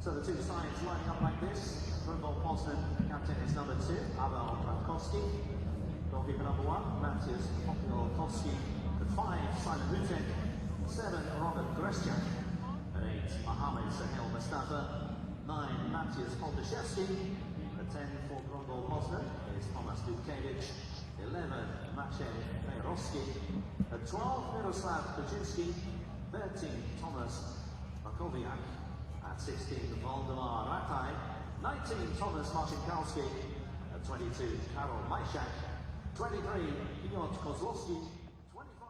So the two sides lining up like this. Grunwald Poznan, captain is number 2, Atlètic. Goalkeeper number 1, Matthias Kopilkowski. At 5, Simon Rutek. 7, Robert Greszczak. At 8, Mohamed Sahel Mustafa. 9, Matthias Poldaszewski. At 10 for Grunwald Poznan is Thomas Dukevich. 11, Maciej Pejrowski. At 12, Miroslav Kuczynski. 13, Thomas Makowiak. At 16, Waldemar Rataj. 19, Thomas Marcinkowski. At 22, Karol Majszak. 23, Piotr Kozłowski. 25,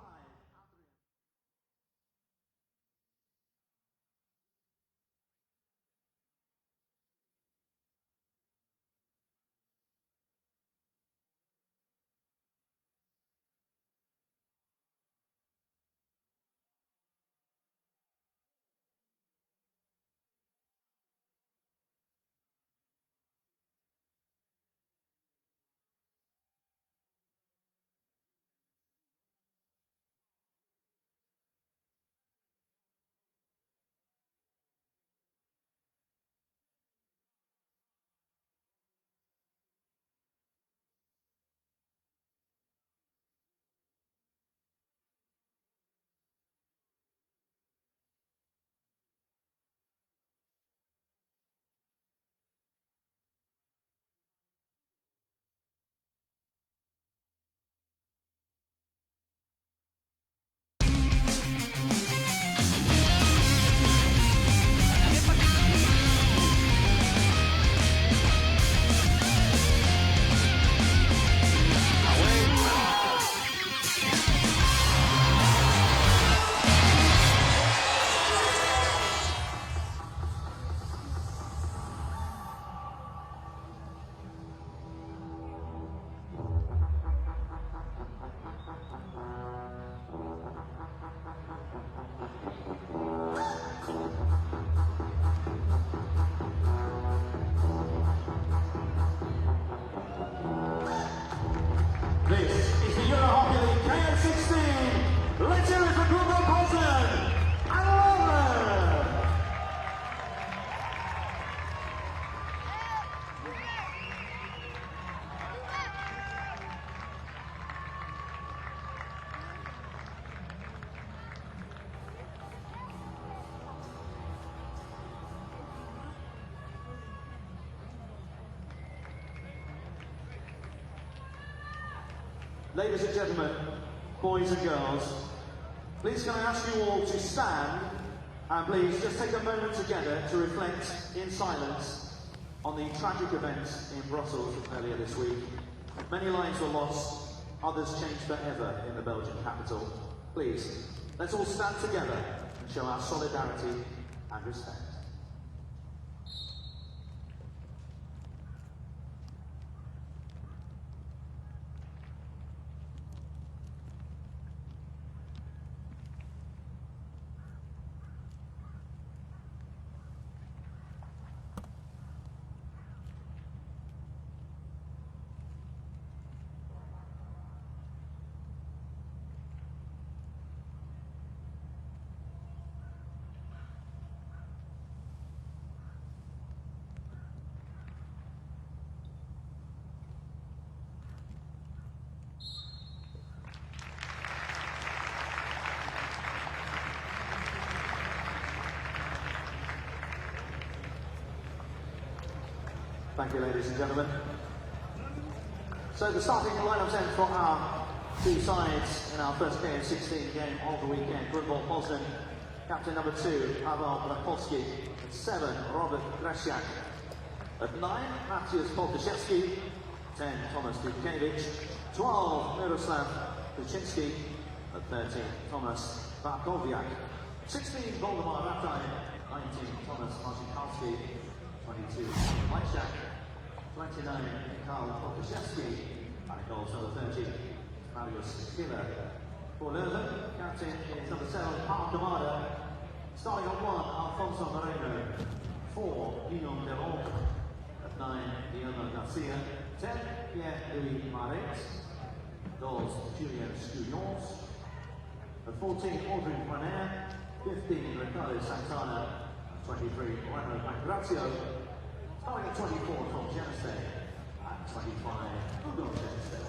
This is the Euro League KO16. Let's hear it for Grunwald Poznan and Leuven. Ladies and gentlemen, boys and girls, please can I ask you all to stand and please just take a moment together to reflect in silence on the tragic events in Brussels earlier this week. Many lives were lost, others changed forever in the Belgian capital. Please, let's all stand together and show our solidarity and respect. Thank you, ladies and gentlemen. So the starting lineup then for our two sides in our first KO16 game of the weekend. Grunwald Poznan, captain number 2, Paweł Rakowski. At 7, Robert Greszczak. At 9, Matthias Poldaszewski. 10, Thomas Dukevich. 12, Miroslav Kuczynski. At 13, Thomas Makowiak. 16, Waldemar Rataj. 19, Thomas Marcinkowski. 22, Majszak. 29, Karol Poldaszewski. And it goes number 30, Marius Schiller. For Leuven, captain is number 7, Paul Kamada. Starting on 1, Alfonso Moreno. 4, Guillaume Delon. At 9, Guillermo Garcia. 10, Pierre-Louis Maret. 12, Julien Scuillons. At 14, Audrey Poiner. 15, Ricardo Santana. 23, Remo Mangrazio. Starting at 24, Tom Geneste. At 25, Ugo Geneste.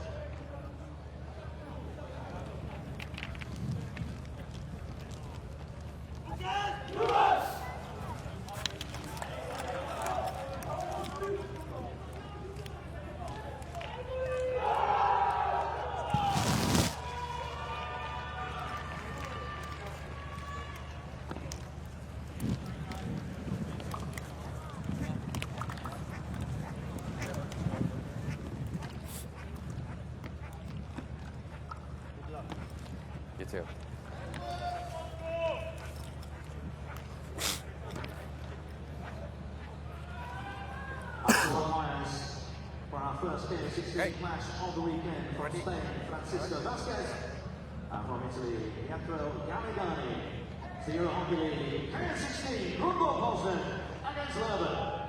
You too. For our first KO16 match of the weekend from Spain, Francisco Vasquez, and from Italy, Pietro Gamigani. It's the Euro Hockey League KO16 Grunwald Poznan against Leuven.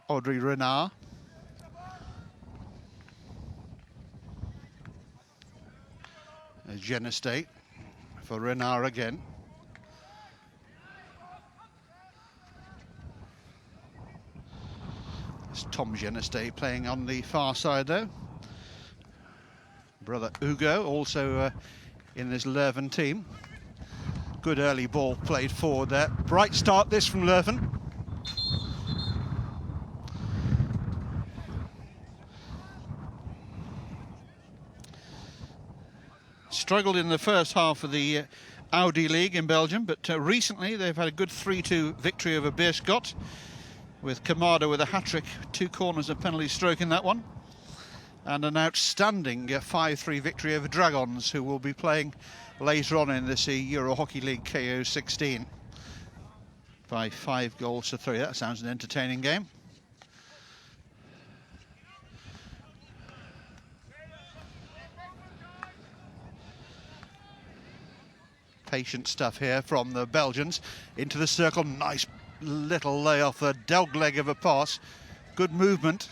Audrey Renard. Geneste for Renard again. It's Tom Geneste playing on the far side though. Brother Ugo also in this Leuven team. Good early ball played forward there. Bright start this from Leuven. Struggled in the first half of the Audi League in Belgium, but recently they've had a good 3-2 victory over Beerschot, with Kamada with a hat-trick, 2 corners and penalty stroke in that one, and an outstanding 5-3 victory over Dragons, who will be playing later on in this Euro Hockey League KO16 by 5-3. That sounds an entertaining game. Patient stuff here from the Belgians. Into the circle, nice little layoff, the dog leg of a pass. Good movement.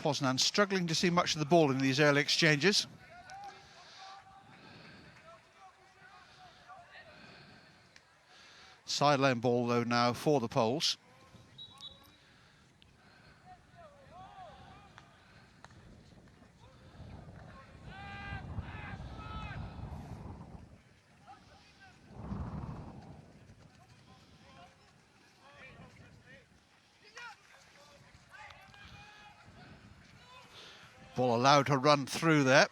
Poznan struggling to see much of the ball in these early exchanges. Sideline ball though now for the Poles. Ball allowed to run through there,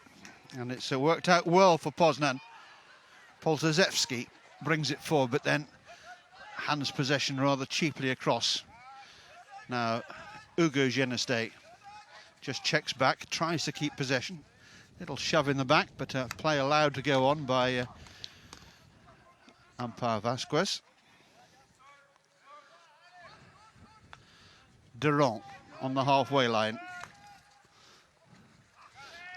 and it's worked out well for Poznan. Poltazewski brings it forward, but then hands possession rather cheaply across. Now, Ugo Geneste just checks back, tries to keep possession. Little shove in the back, but play allowed to go on by umpire Vasquez. Durand on the halfway line.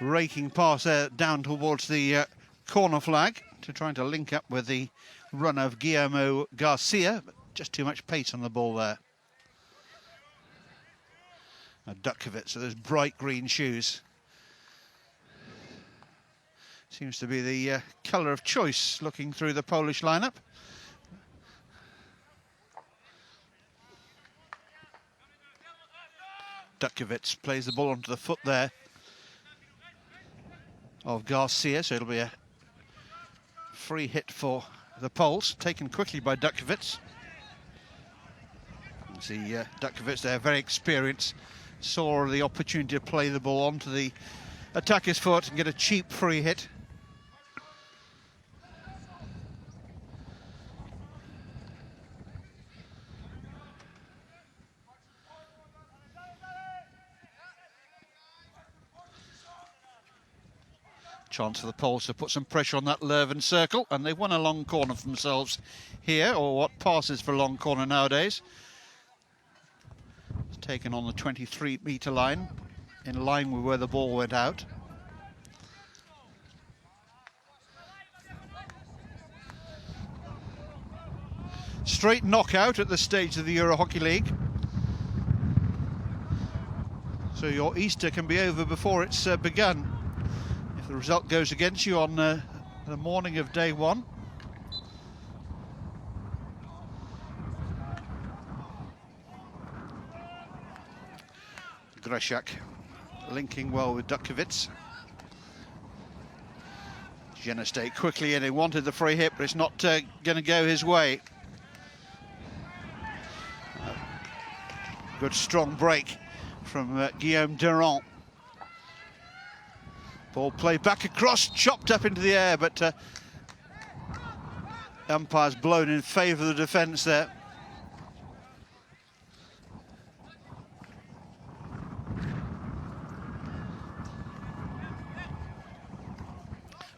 Raking pass there down towards the corner flag to trying to link up with the run of Guillermo Garcia, but just too much pace on the ball there. Dutkovic, so those bright green shoes. Seems to be the colour of choice looking through the Polish lineup. Dutkovic plays the ball onto the foot there of Garcia, so it'll be a free hit for the Poles, taken quickly by Dutkovic. You see Dutkovic there, very experienced, saw the opportunity to play the ball onto the attacker's foot and get a cheap free hit. Chance for the Poles to put some pressure on that Leuven circle, and they've won a long corner for themselves here, or what passes for a long corner nowadays. It's taken on the 23-metre line, in line with where the ball went out. Straight knockout at this stage of the Euro Hockey League. So your Easter can be over before it's begun. If the result goes against you on the morning of day one. Greshak linking well with Dukovic. Geneste quickly in, he wanted the free hit, but it's not going to go his way. Good strong break from Guillaume Durand. Ball played back across, chopped up into the air, but umpire's blown in favour of the defence there.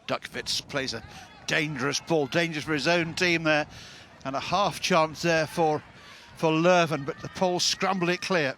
Dukovic plays a dangerous ball, dangerous for his own team there, and a half chance there for Leuven, but the Poles scrambled it clear.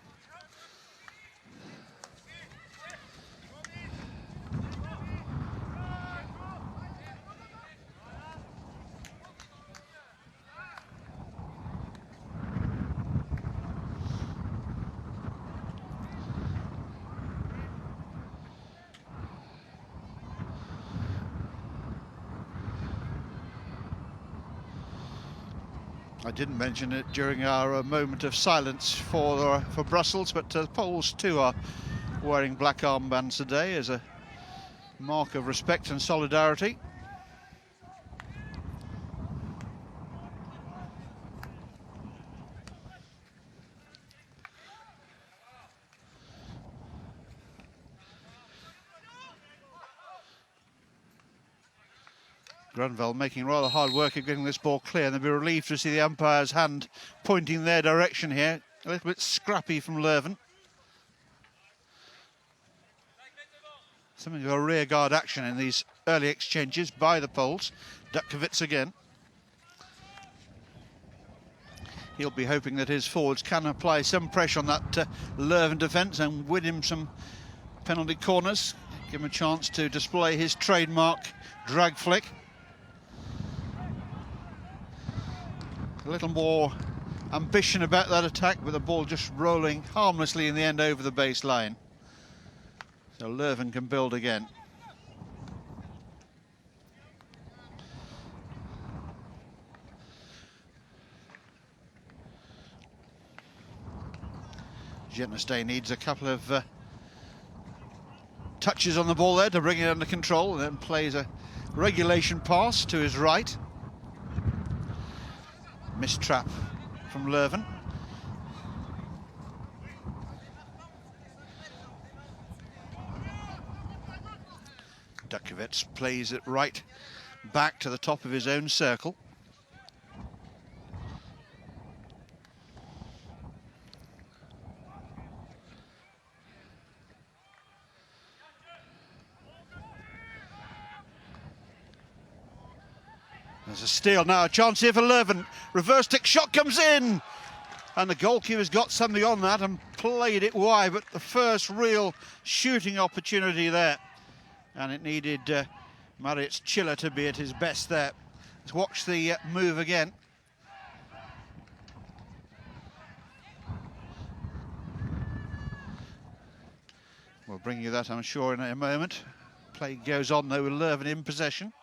I didn't mention it during our moment of silence for Brussels, but the Poles too are wearing black armbands today as a mark of respect and solidarity. Grunwald making rather hard work of getting this ball clear, and they'll be relieved to see the umpire's hand pointing their direction here. A little bit scrappy from Leuven. Something of a rearguard action in these early exchanges by the Poles. Dukovic again. He'll be hoping that his forwards can apply some pressure on that Leuven defence and win him some penalty corners. Give him a chance to display his trademark drag flick. A little more ambition about that attack, with the ball just rolling harmlessly in the end over the baseline. So Leuven can build again. Geneste needs a couple of touches on the ball there to bring it under control, and then plays a regulation pass to his right. Missed trap from Leuven. Dukovic plays it right back to the top of his own circle. There's a steal now, a chance here for Leuven. Reverse stick shot comes in, and the goalkeeper's got something on that and played it wide, but the first real shooting opportunity there. And it needed Maric Chiller to be at his best there. Let's watch the move again. We'll bring you that, I'm sure, in a moment. Play goes on though with Leuven in possession.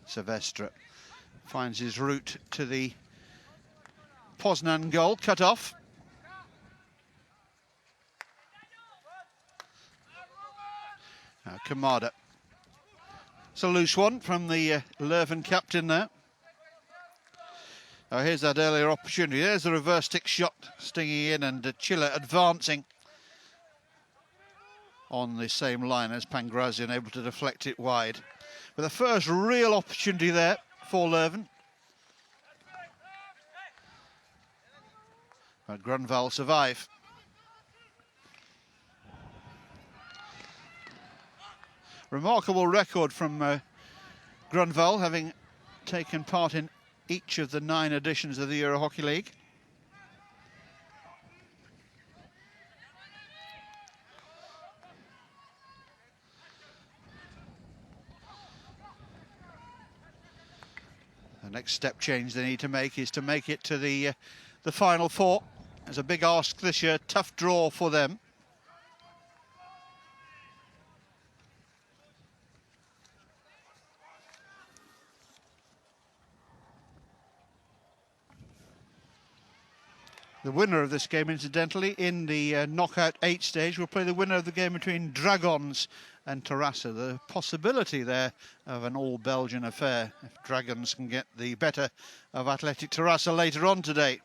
Silvestre finds his route to the Poznan goal, cut off. Now Kamada. It's a loose one from the Leuven captain there. Oh, here's that earlier opportunity. There's the reverse stick shot stinging in, and Chiller advancing on the same line as Pangrazian, able to deflect it wide. But the first real opportunity there for Leuven. But Grunwald survive. Remarkable record from Grunwald, having taken part in each of the 9 editions of the Euro Hockey League. The next step change they need to make is to make it to the Final Four. It's a big ask this year, tough draw for them. The winner of this game, incidentally, in the knockout 8 stage, will play the winner of the game between Dragons and Terrassa. The possibility there of an all-Belgian affair if Dragons can get the better of Atlètic Terrassa later on today.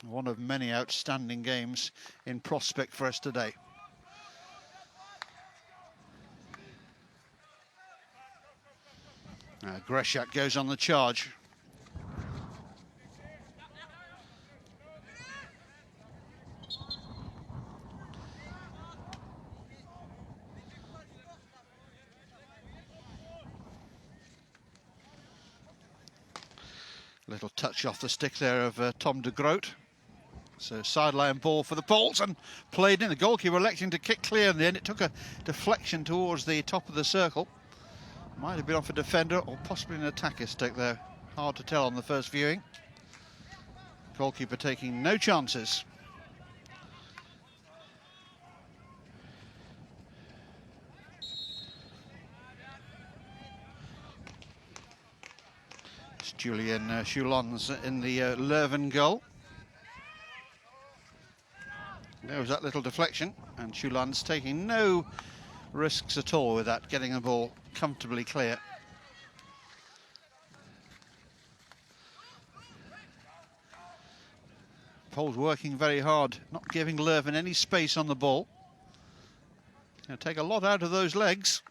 One of many outstanding games in prospect for us today. Greshak goes on the charge. Little touch off the stick there of Tom de Groot. So sideline ball for the Poles and played in. The goalkeeper electing to kick clear in the end. It took a deflection towards the top of the circle. Might have been off a defender or possibly an attacker stick there. Hard to tell on the first viewing. Goalkeeper taking no chances. Julian Choulans in the Leuven goal. There was that little deflection, and Choulans taking no risks at all with that, getting the ball comfortably clear. Poles working very hard, not giving Leuven any space on the ball. Going to take a lot out of those legs.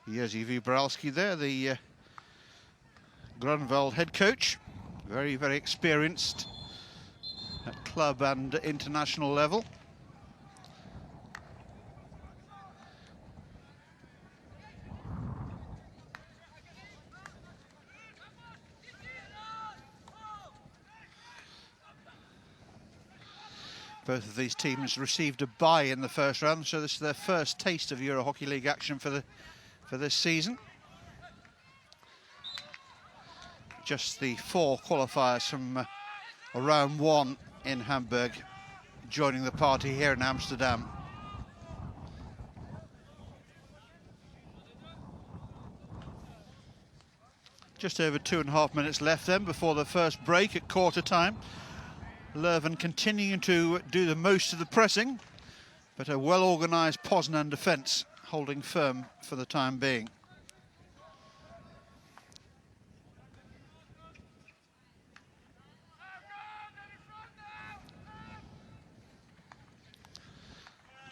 Jerzy Wybralski there, the Grunwald head coach. Very, very experienced at club and international level. Both of these teams received a bye in the first round, so this is their first taste of Euro Hockey League action for this season. Just the 4 qualifiers from round 1 in Hamburg joining the party here in Amsterdam. Just over 2.5 minutes left then before the first break at quarter time. Leuven continuing to do the most of the pressing, but a well-organised Poznan defence holding firm for the time being.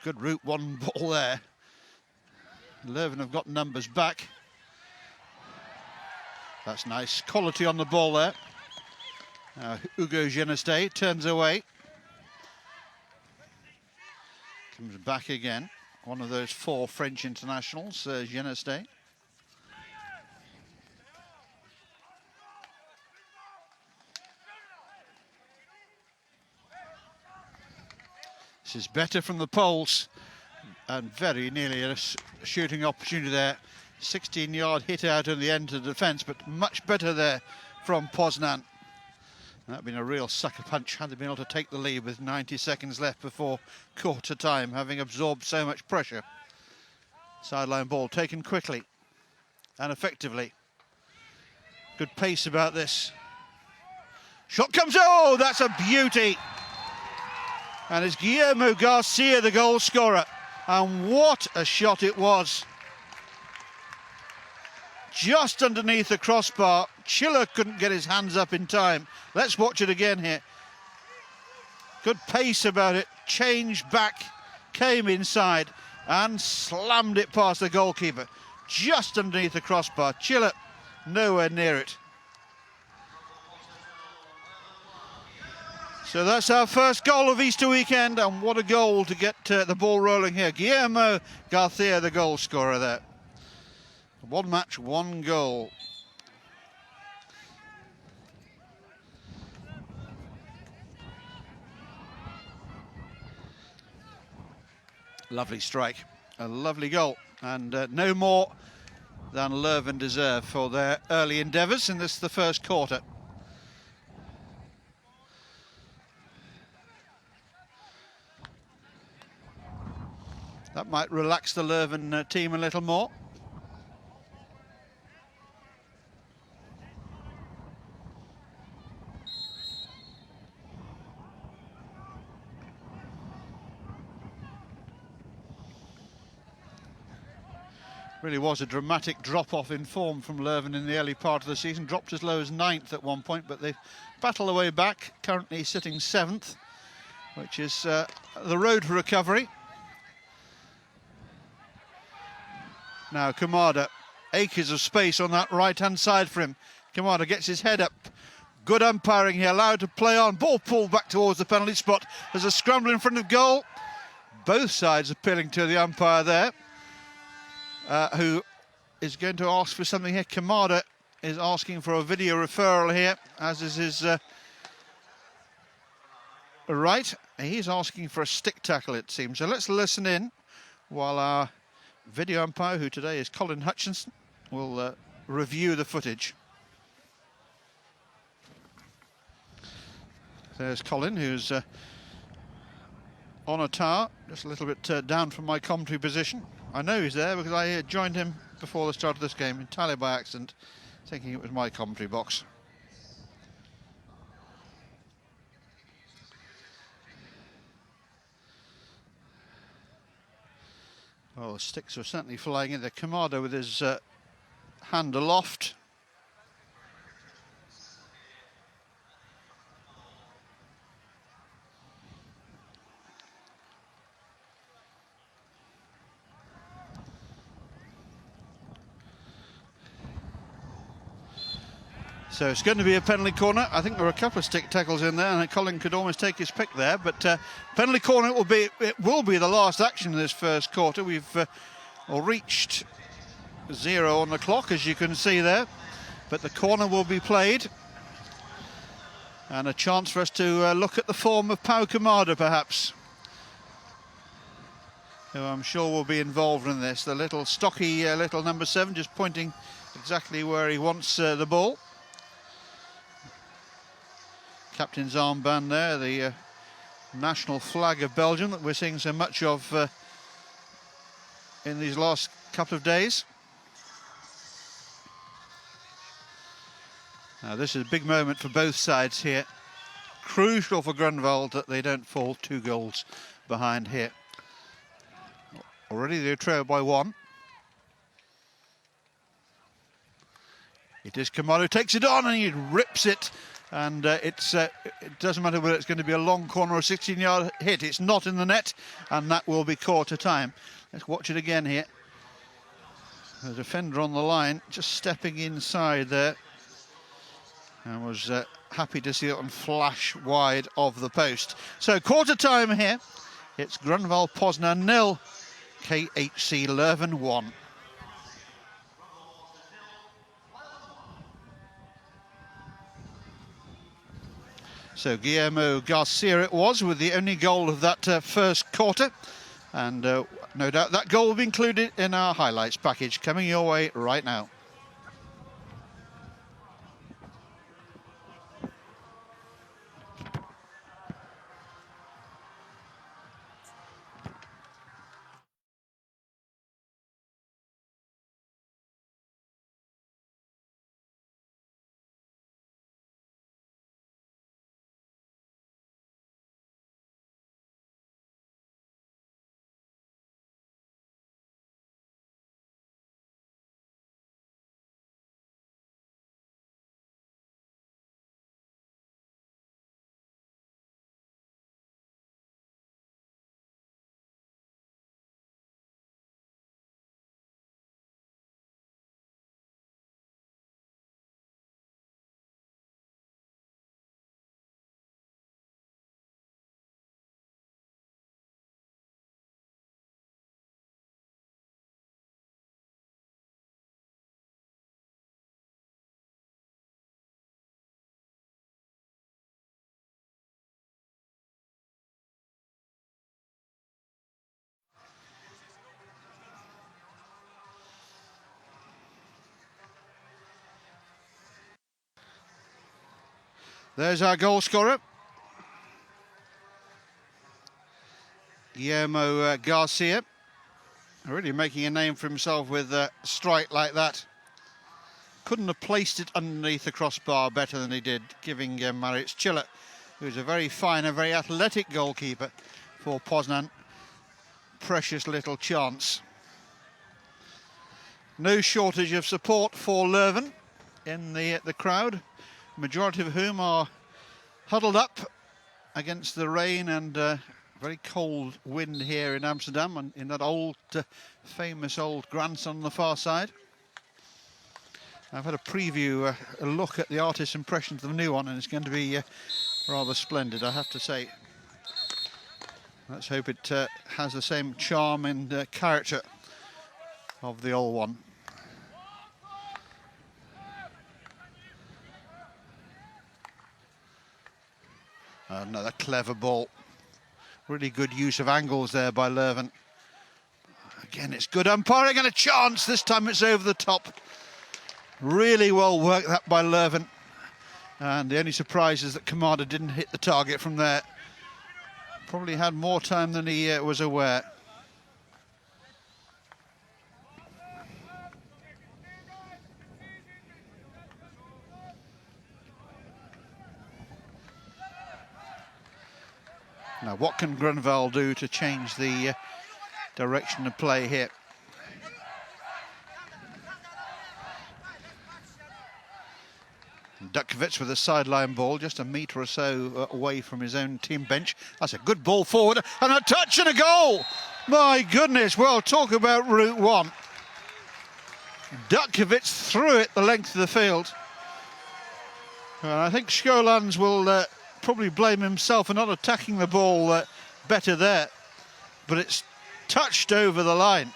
Good route one ball there. Leuven have got numbers back. That's nice quality on the ball there. Hugo Geneste turns away. Comes back again. One of those 4 French internationals, Geneste. This is better from the Poles, and very nearly a shooting opportunity there. 16-yard hit out in the end of the defence, but much better there from Poznan. That'd been a real sucker punch had they been able to take the lead with 90 seconds left before quarter time, having absorbed so much pressure. Sideline ball taken quickly and effectively. Good pace about this. Shot comes, oh, that's a beauty. And it's Guillermo Garcia, the goal scorer. And what a shot it was. just underneath the crossbar. Chiller couldn't get his hands up in time. Let's watch it again here. Good pace about it, changed back, came inside and slammed it past the goalkeeper. Just underneath the crossbar. Chiller nowhere near it. So that's our first goal of Easter weekend, and what a goal to get the ball rolling here. Guillermo Garcia, the goal scorer there. One match, one goal. Lovely strike, a lovely goal, and no more than Leuven deserve for their early endeavours in this, the first quarter. That might relax the Leuven team a little more. Really was a dramatic drop-off in form from Leuven in the early part of the season. Dropped as low as 9th at one point, but they've battled their way back, currently sitting 7th, which is the road for recovery. Now Kamada, acres of space on that right-hand side for him. Kamada gets his head up. Good umpiring here, allowed to play on. Ball pulled back towards the penalty spot. There's a scramble in front of goal. Both sides appealing to the umpire there, who is going to ask for something here. Kamada is asking for a video referral here, as is his right. He's asking for a stick tackle, it seems. So let's listen in while our video umpire, who today is Colin Hutchinson, will review the footage. There's Colin, who's on a tower, just a little bit down from my commentary position. I know he's there because I joined him before the start of this game, entirely by accident, thinking it was my commentary box. Well, the sticks are certainly flying in there. Kamada with his hand aloft. So it's going to be a penalty corner. I think there are a couple of stick tackles in there, and Colin could almost take his pick there. But penalty corner it will be the last action in this first quarter. We've reached 0 on the clock, as you can see there. But the corner will be played, and a chance for us to look at the form of Pau Kamada, perhaps, who I'm sure will be involved in this. The little stocky little number 7, just pointing exactly where he wants the ball. Captain's armband there, the national flag of Belgium that we're seeing so much of in these last couple of days. Now this is a big moment for both sides here. Crucial for Grunwald that they don't fall 2 goals behind here. Already they're trailed by 1. It is Kamada who takes it on and he rips it. And it doesn't matter whether it's going to be a long corner or a 16-yard hit. It's not in the net, and that will be quarter time. Let's watch it again here. The defender on the line, just stepping inside there. And was happy to see it on flash wide of the post. So quarter time here. It's Grunwald Poznan 0, KHC Leuven 1. So Guillermo Garcia it was, with the only goal of that first quarter. And no doubt that goal will be included in our highlights package coming your way right now. There's our goal scorer. Guillermo Garcia. Really making a name for himself with a strike like that. Couldn't have placed it underneath the crossbar better than he did, giving Mariusz Ciller, who's a very fine and very athletic goalkeeper for Poznan, precious little chance. No shortage of support for Leuven in the crowd, majority of whom are huddled up against the rain and very cold wind here in Amsterdam and in that old, famous old grandstand on the far side. I've had a preview, a look at the artist's impressions of the new one, and it's going to be rather splendid, I have to say. Let's hope it has the same charm and character of the old one. Another clever ball. Really good use of angles there by Leuven. Again, it's good umpiring and a chance. This time it's over the top. Really well worked that by Leuven. And the only surprise is that Kamada didn't hit the target from there. Probably had more time than he was aware. Now, what can Grunwald do to change the direction of play here? Dutkiewicz with a sideline ball, just a metre or so away from his own team bench. That's a good ball forward, and a touch and a goal! My goodness, well, talk about Route 1. Dutkiewicz threw it the length of the field. And I think Scholands will probably blame himself for not attacking the ball better there. But it's touched over the line.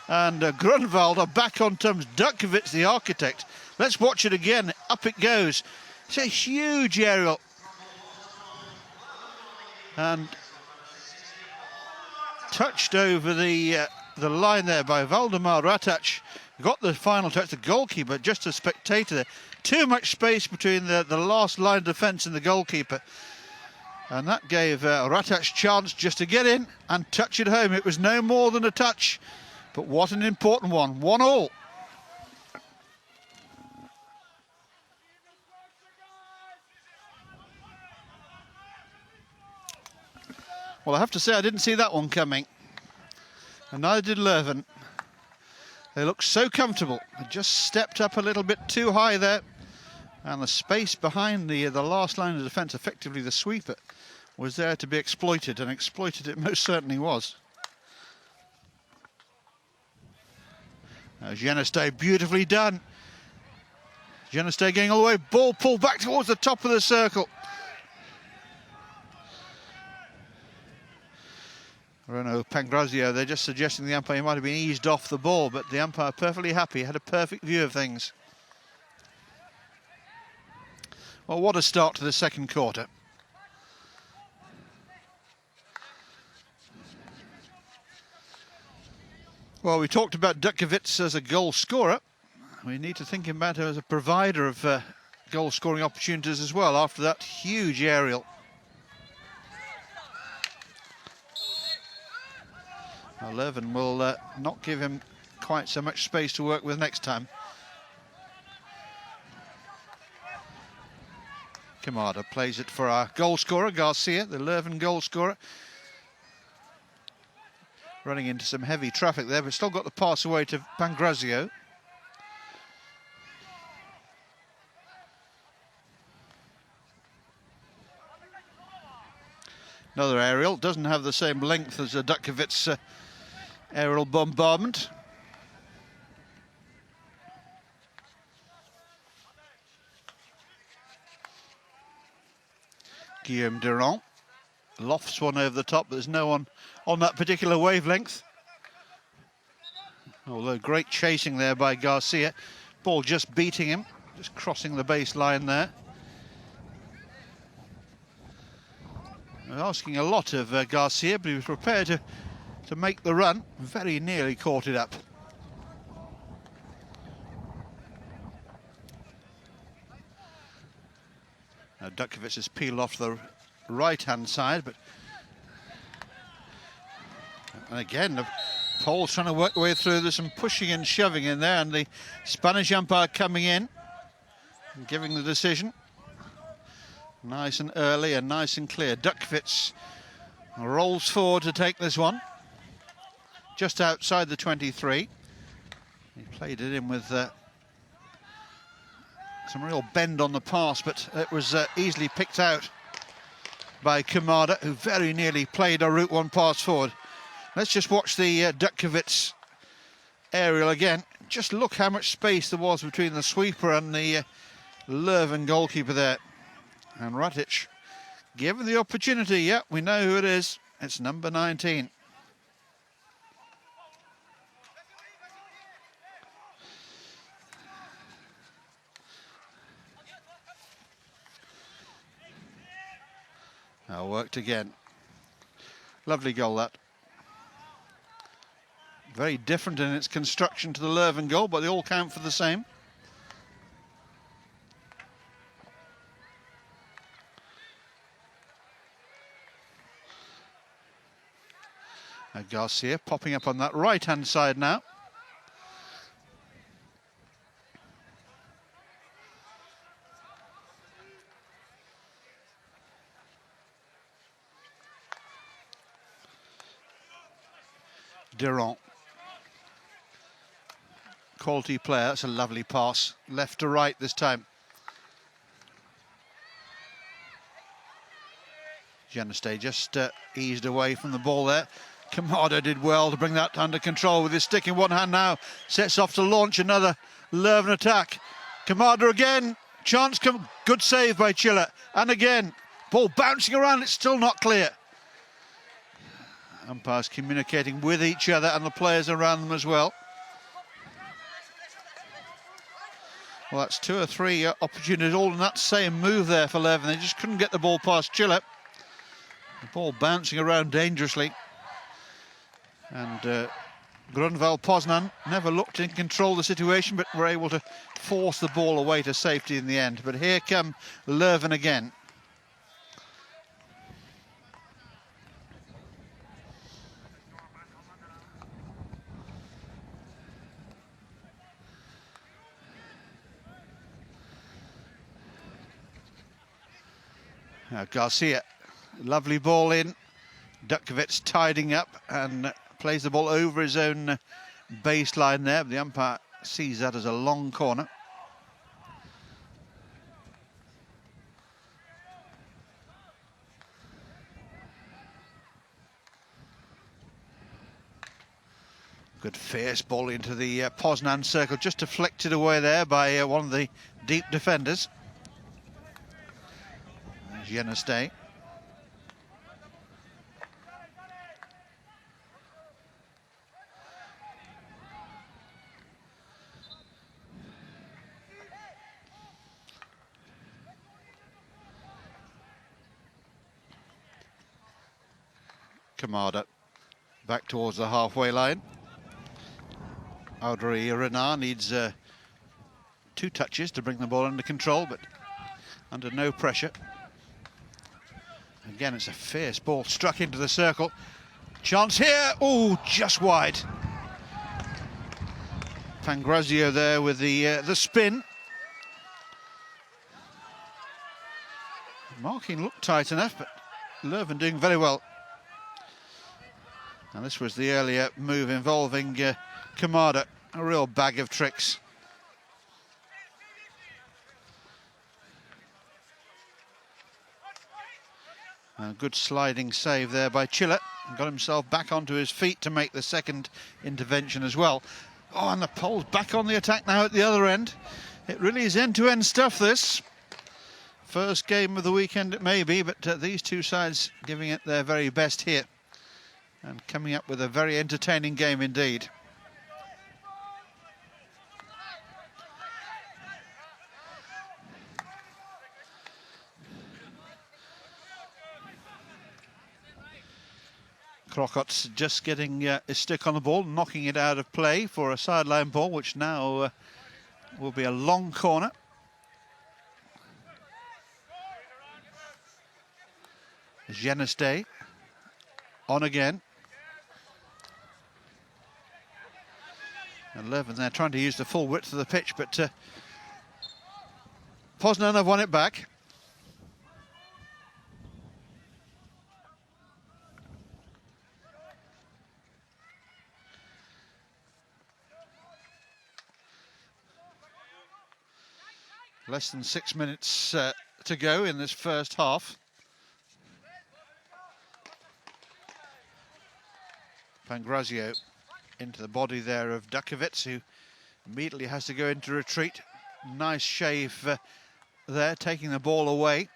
And Grunwald are back on terms. Dutkiewicz, the architect. Let's watch it again. Up it goes. It's a huge aerial. And touched over the line there by Valdemar Ratac. Got the final touch. The goalkeeper, just a spectator there. Too much space between the last line of defence and the goalkeeper. And that gave Ratac chance just to get in and touch it home. It was no more than a touch. But what an important one. 1-1. Well, I have to say I didn't see that one coming. And neither did Leuven. They looked so comfortable. They just stepped up a little bit too high there. And the space behind the last line of defence, effectively the sweeper, was there to be exploited, and exploited it most certainly was. Geneste, beautifully done. Geneste going all the way, ball pulled back towards the top of the circle. Renaud Pangrazio, they're just suggesting the umpire might have been eased off the ball, but the umpire perfectly happy, had a perfect view of things. Well, what a start to the second quarter. Well, we talked about Dutkiewicz as a goal scorer. We need to think about him as a provider of goal scoring opportunities as well after that huge aerial. Now, Leuven will not give him quite so much space to work with next time. Kamada plays it for our goal scorer, Garcia, the Leuven goal scorer. Running into some heavy traffic there, but still got the pass away to Pangrazio. Another aerial, doesn't have the same length as a Dutkiewicz aerial bombardment. Guillaume Durand lofts one over the top, but there's no one on that particular wavelength. Although great chasing there by Garcia. Ball just beating him, just crossing the baseline there. They're asking a lot of Garcia, but he was prepared to make the run. Very nearly caught it up. Dutkovic has peeled off the right-hand side, but and again the Poles trying to work their way through. There's some pushing and shoving in there, and the Spanish umpire coming in and giving the decision. Nice and early and nice and clear. Dutkovic rolls forward to take this one, just outside the 23. He played it in with some real bend on the pass, but it was easily picked out by Kamada, who very nearly played a route one pass forward. Let's just watch the Dutkovic aerial again. Just look how much space there was between the sweeper and the Leuven goalkeeper there. And Ratic, given the opportunity, yeah, we know who it is. It's number 19. Now worked again. Lovely goal, that. Very different in its construction to the Leuven goal, but they all count for the same. Now Garcia popping up on that right-hand side now. Durand. Quality player, that's a lovely pass. Left to right this time. Janestay just eased away from the ball there. Kamada did well to bring that under control with his stick in one hand now. Sets off to launch another Leuven attack. Kamada again. Chance come. Good save by Chiller. And again. Ball bouncing around. It's still not clear. Umpires communicating with each other and the players around them as well. Well, that's 2 or 3 opportunities all in that same move there for Leuven. They just couldn't get the ball past Chiller. The ball bouncing around dangerously. And Grunwald Poznan never looked in control of the situation, but were able to force the ball away to safety in the end. But here come Leuven again. Now Garcia, lovely ball in. Dutkovic tidying up and plays the ball over his own baseline there. But the umpire sees that as a long corner. Good fierce ball into the Poznan circle, just deflected away there by one of the deep defenders. Janestay. Kamada back towards the halfway line. Audrey Renard needs 2 touches to bring the ball under control, but under no pressure. Again, it's a fierce ball struck into the circle. Chance here. Oh, just wide. Pangrazio there with the spin. Marking looked tight enough, but Leuven doing very well. And this was the earlier move involving Kamada. A real bag of tricks. A good sliding save there by Chiller. Got himself back onto his feet to make the second intervention as well. Oh, and the Poles back on the attack now at the other end. It really is end-to-end stuff, this. First game of the weekend it may be, but these two sides giving it their very best here. And coming up with a very entertaining game indeed. Crocot's just getting his stick on the ball, knocking it out of play for a sideline ball, which now will be a long corner. Geneste on again. And Leuven, they're trying to use the full width of the pitch, but Poznan have won it back. Less than 6 minutes to go in this first half. Pangrazio into the body there of Dakovic, who immediately has to go into retreat. Nice shave there, taking the ball away.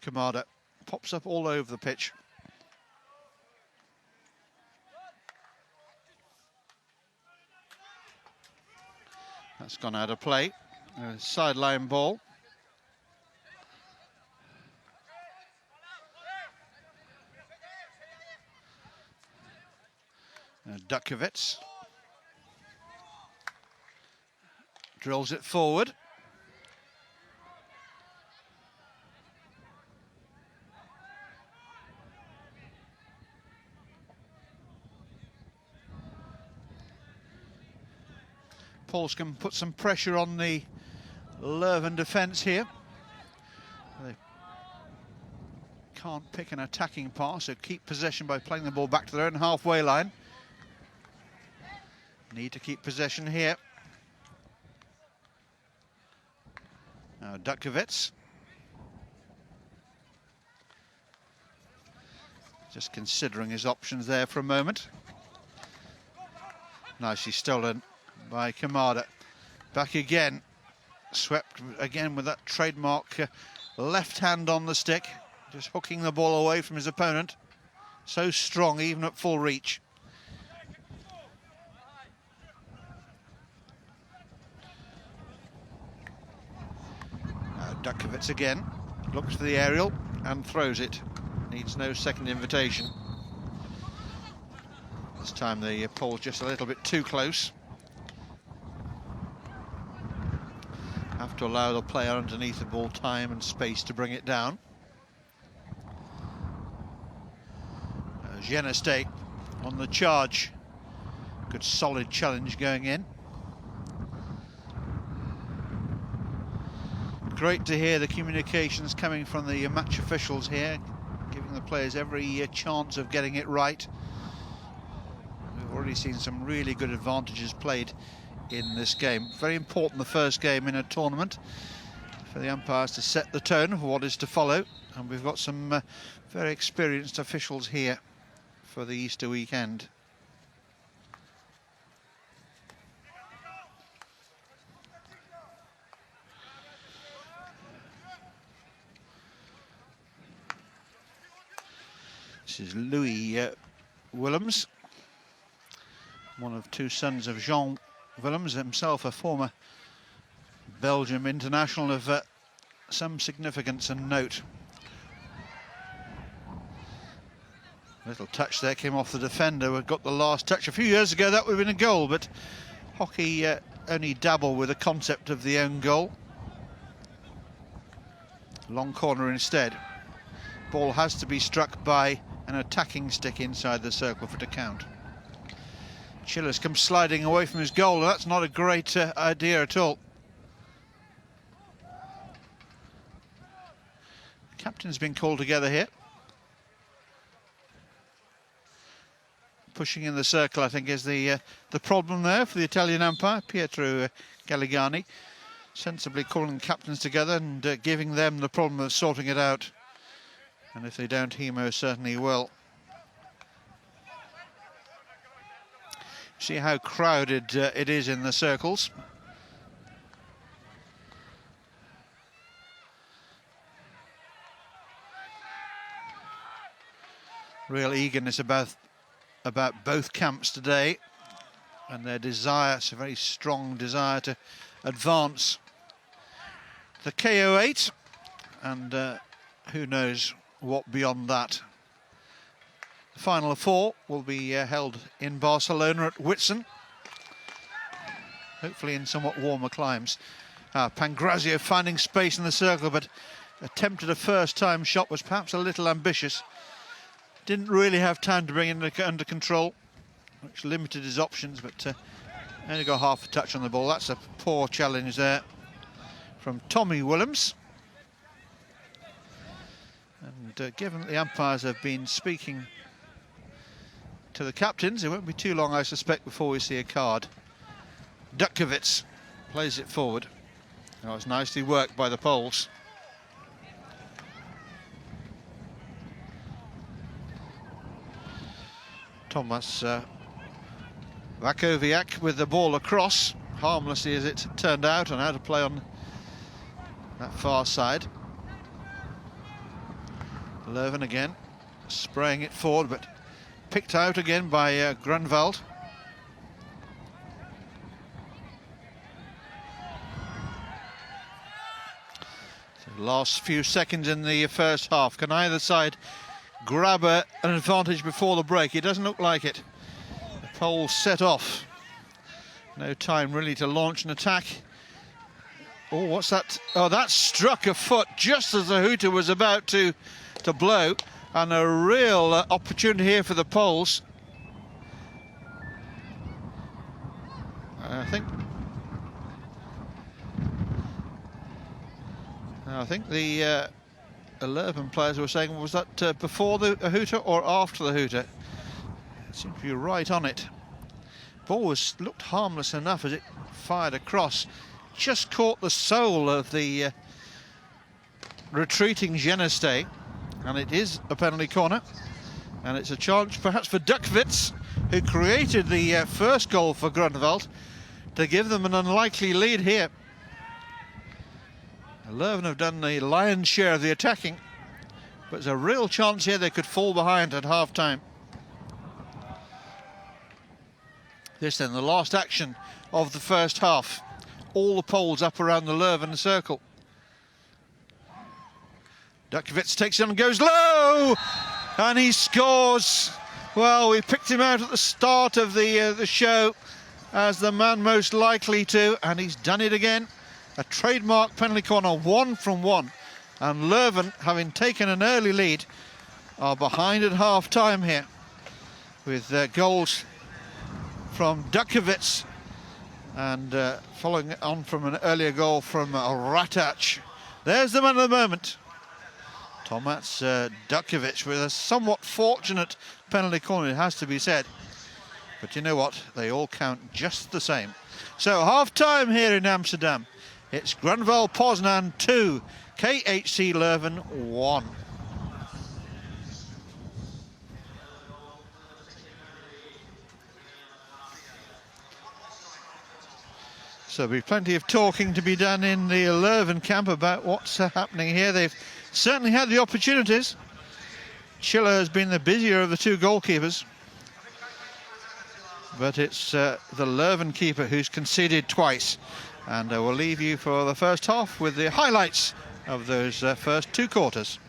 Kamada pops up all over the pitch. That's gone out of play. Sideline ball. Dakovic drills it forward. Can put some pressure on the Leuven defence here. They can't pick an attacking pass, so keep possession by playing the ball back to their own halfway line. Need to keep possession here. Now Dakovic. Just considering his options there for a moment. Nicely stolen by Kamada. Back again, swept again with that trademark left hand on the stick, just hooking the ball away from his opponent. So strong even at full reach. Now Dakovic again, looks for the aerial and throws it. Needs no second invitation. This time the pole's just a little bit too close. Have to allow the player underneath the ball time and space to bring it down. Geneste on the charge. Good solid challenge going in. Great to hear the communications coming from the match officials here, giving the players every chance of getting it right. We've already seen some really good advantages played in this game. Very important, the first game in a tournament, for the umpires to set the tone for what is to follow, and we've got some very experienced officials here for the Easter weekend. This is Louis Willems, one of two sons of Jean Willems, himself a former Belgium international of some significance and note. Little touch there, came off the defender, who got the last touch. A few years ago that would have been a goal, but hockey only dabble with the concept of the own goal. Long corner instead. Ball has to be struck by an attacking stick inside the circle for it to count. Chiller's come sliding away from his goal, and that's not a great idea at all. Captain's been called together here. Pushing in the circle, I think, is the problem there for the Italian umpire, Pietro Galligani. Sensibly calling captains together and giving them the problem of sorting it out. And if they don't, he most certainly will. See how crowded it is in the circles. Real eagerness about both camps today, and their desire, it's a very strong desire to advance the KO8, and who knows what beyond that. The final of 4 will be held in Barcelona at Whitsun, hopefully in somewhat warmer climes. Pangrazio finding space in the circle, but attempted a first-time shot, was perhaps a little ambitious. Didn't really have time to bring it under control, which limited his options, but only got half a touch on the ball. That's a poor challenge there from Tommy Willems. And given that the umpires have been speaking to the captains, it won't be too long, I suspect, before we see a card. Dutkiewicz plays it forward. That was nicely worked by the Poles. Thomas Wakowiak with the ball across, harmlessly as it turned out, and how to play on that far side. Leuven again, spraying it forward, but picked out again by Grunwald. So last few seconds in the first half. Can either side grab an advantage before the break? It doesn't look like it. The Poles set off. No time really to launch an attack. Oh, what's that? Oh, that struck a foot just as the hooter was about to blow, and a real opportunity here for the Poles. I think the Leuven players were saying, was that before the hooter or after the hooter? It seemed to be right on it. Ball looked harmless enough as it fired across. Just caught the sole of the retreating Geneste, and it is a penalty corner, and it's a chance perhaps for Dutkiewicz, who created the first goal for Grunwald, to give them an unlikely lead here. Leuven have done the lion's share of the attacking, but there's a real chance here they could fall behind at half-time. This then, the last action of the first half. All the Poles up around the Leuven circle. Dutkiewicz takes it on and goes low, and he scores. Well, we picked him out at the start of the show as the man most likely to, and he's done it again. A trademark penalty corner, 1 from 1, and Leuven, having taken an early lead, are behind at half-time here, with goals from Dutkiewicz and following on from an earlier goal from Ratac. There's the man of the moment. Tomasz Dutkiewicz with a somewhat fortunate penalty corner, it has to be said. But you know what? They all count just the same. So half-time here in Amsterdam. It's Grunwald Poznan 2, KHC Leuven 1. So there'll be plenty of talking to be done in the Leuven camp about what's happening here. They've certainly had the opportunities. Schiller has been the busier of the two goalkeepers. But it's the Leuven keeper who's conceded twice. And we'll leave you for the first half with the highlights of those first 2 quarters.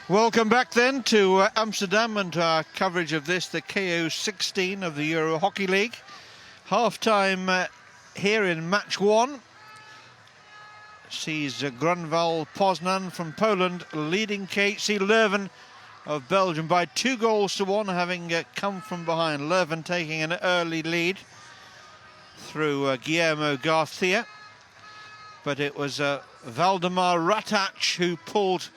Welcome back then to Amsterdam and our coverage of this, the KO16 of the Euro Hockey League. Half-time here in match 1 sees Grunwald Poznan from Poland leading KHC Leuven of Belgium by 2-1, having come from behind. Leuven taking an early lead through Guillermo Garcia, but it was Valdemar Rataj who pulled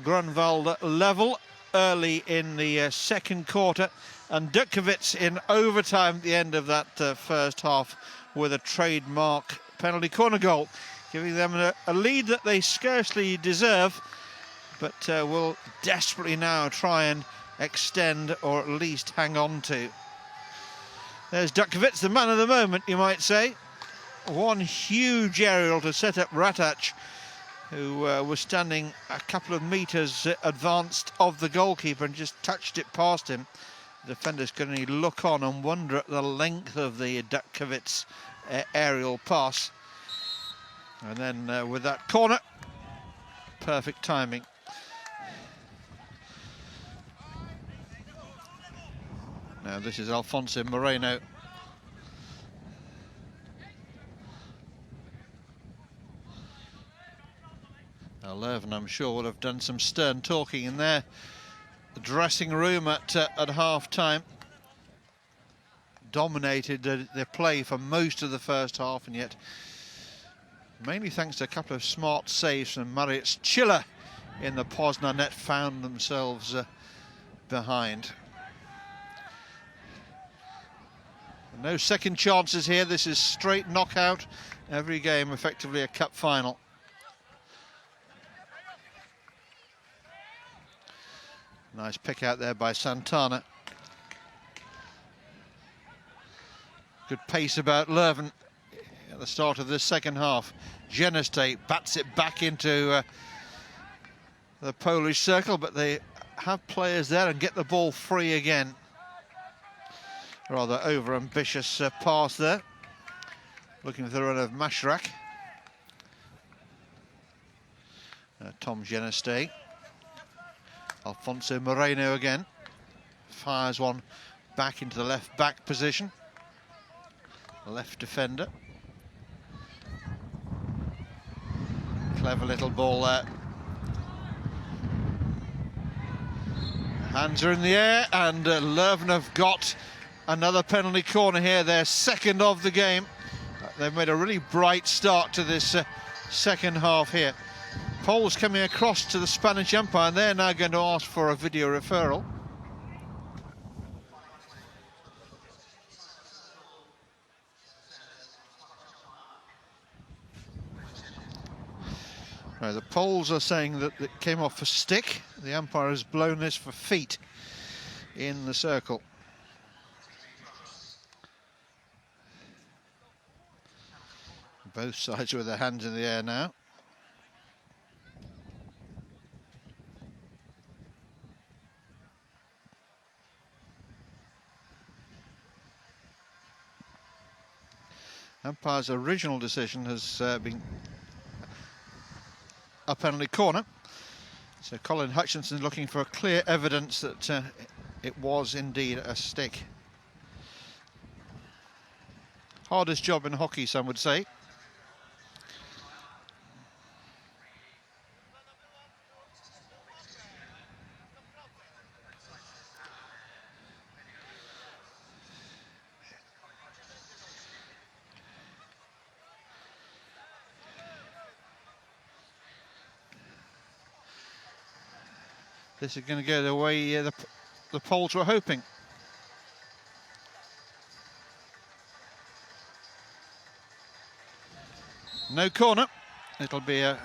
Grunwald level early in the second quarter, and Dutkovits in overtime at the end of that first half with a trademark penalty corner goal, giving them a lead that they scarcely deserve, but will desperately now try and extend or at least hang on to. There's Dutkovits, the man of the moment, you might say. One huge aerial to set up Rataj, who was standing a couple of metres advanced of the goalkeeper and just touched it past him. The defenders can only look on and wonder at the length of the Dutkovits aerial pass. And then with that corner, perfect timing. Now this is Alfonso Moreno. Now Leuven, I'm sure, would have done some stern talking in their dressing room at half-time. Dominated the play for most of the first half, and yet, mainly thanks to a couple of smart saves from Mariusz Chiller in the Poznan net, found themselves behind. No second chances here. This is straight knockout. Every game effectively a cup final. Nice pick out there by Santana. Good pace about Leuven at the start of this second half. Geneste bats it back into the Polish circle, but they have players there and get the ball free again. Rather over-ambitious pass there. Looking for the run of Mashrak. Tom Geneste. Alfonso Moreno again. Fires one back into the left back position. Left defender. Clever little ball there. Hands are in the air, and Leuven have got another penalty corner here, their second of the game. They've made a really bright start to this second half here. Poles coming across to the Spanish umpire, and they're now going to ask for a video referral. Now, the Poles are saying that it came off for stick. The umpire has blown this for feet in the circle. Both sides with their hands in the air now. Umpire's original decision has been a penalty corner. So Colin Hutchinson looking for clear evidence that it was indeed a stick. Hardest job in hockey, some would say. This is going to go the way the Poles were hoping. No corner. It'll be a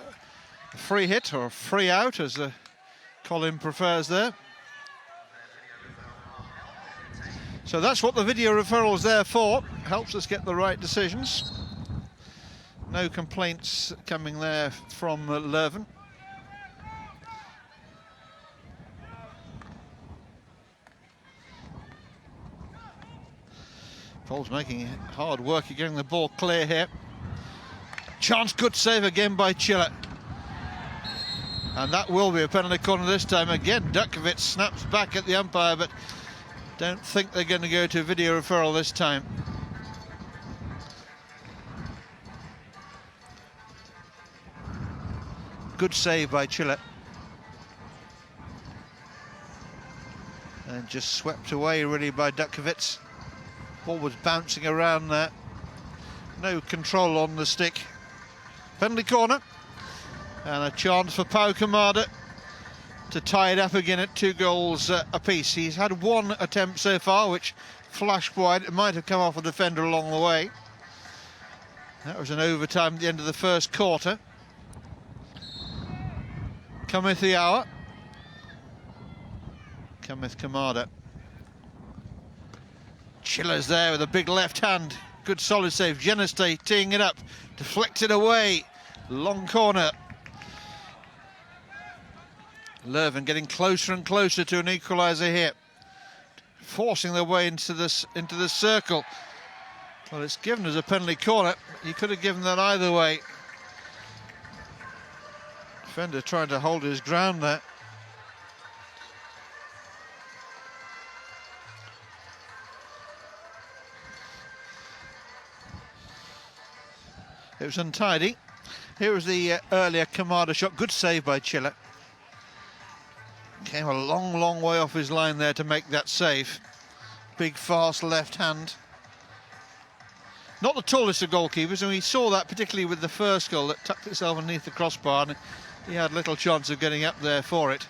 free hit or a free out, as Colin prefers there. So that's what the video referral is there for. Helps us get the right decisions. No complaints coming there from Leuven. Poles making hard work at getting the ball clear here. Chance, good save again by Chiller. And that will be a penalty corner this time. Again, Dukovic snaps back at the umpire, but don't think they're going to go to video referral this time. Good save by Chile. And just swept away really by Dukovic. Ball was bouncing around there. No control on the stick. Penalty corner. And a chance for Pau Kamada to tie it up again at 2 goals apiece. He's had one attempt so far, which flashed wide. It might have come off a defender along the way. That was an overtime at the end of the first quarter. Cometh the hour. Cometh Kamada. Chile's there with a big left hand. Good solid save. Geneste teeing it up. Deflected away. Long corner. Leuven getting closer and closer to an equaliser here. Forcing their way into this circle. Well, it's given as a penalty corner. You could have given that either way. Defender trying to hold his ground there. It was untidy. Here was the earlier Kamada shot. Good save by Chile. Came a long, long way off his line there to make that save. Big, fast left hand. Not the tallest of goalkeepers, and we saw that particularly with the first goal that tucked itself underneath the crossbar, and he had little chance of getting up there for it.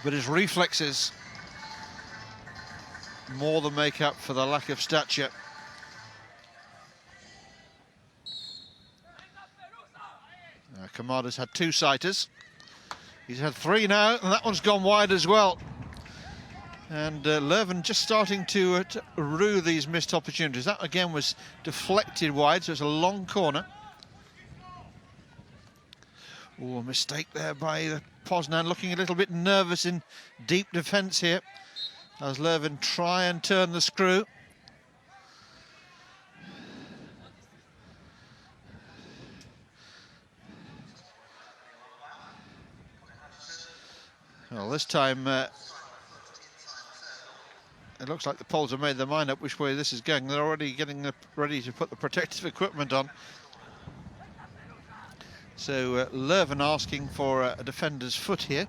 But his reflexes more than make up for the lack of stature. Kamada's had 2 sighters. He's had 3 now, and that one's gone wide as well. And Leuven just starting to rue these missed opportunities. That again was deflected wide, so it's a long corner. Oh, a mistake there by Poznan, looking a little bit nervous in deep defence here, as Leuven try and turn the screw. Well, this time it looks like the Poles have made their mind up which way this is going. They're already getting ready to put the protective equipment on. So Leuven asking for a defender's foot here.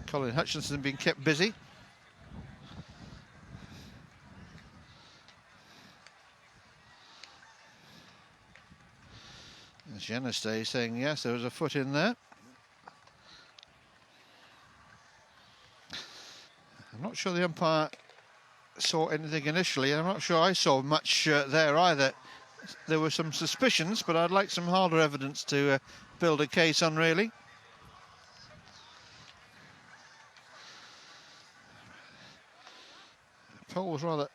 Colin Hutchinson being kept busy. Geneste saying yes, there was a foot in there. I'm not sure the umpire saw anything initially, and I'm not sure I saw much there either. There were some suspicions, but I'd like some harder evidence to build a case on, really. Pole was rather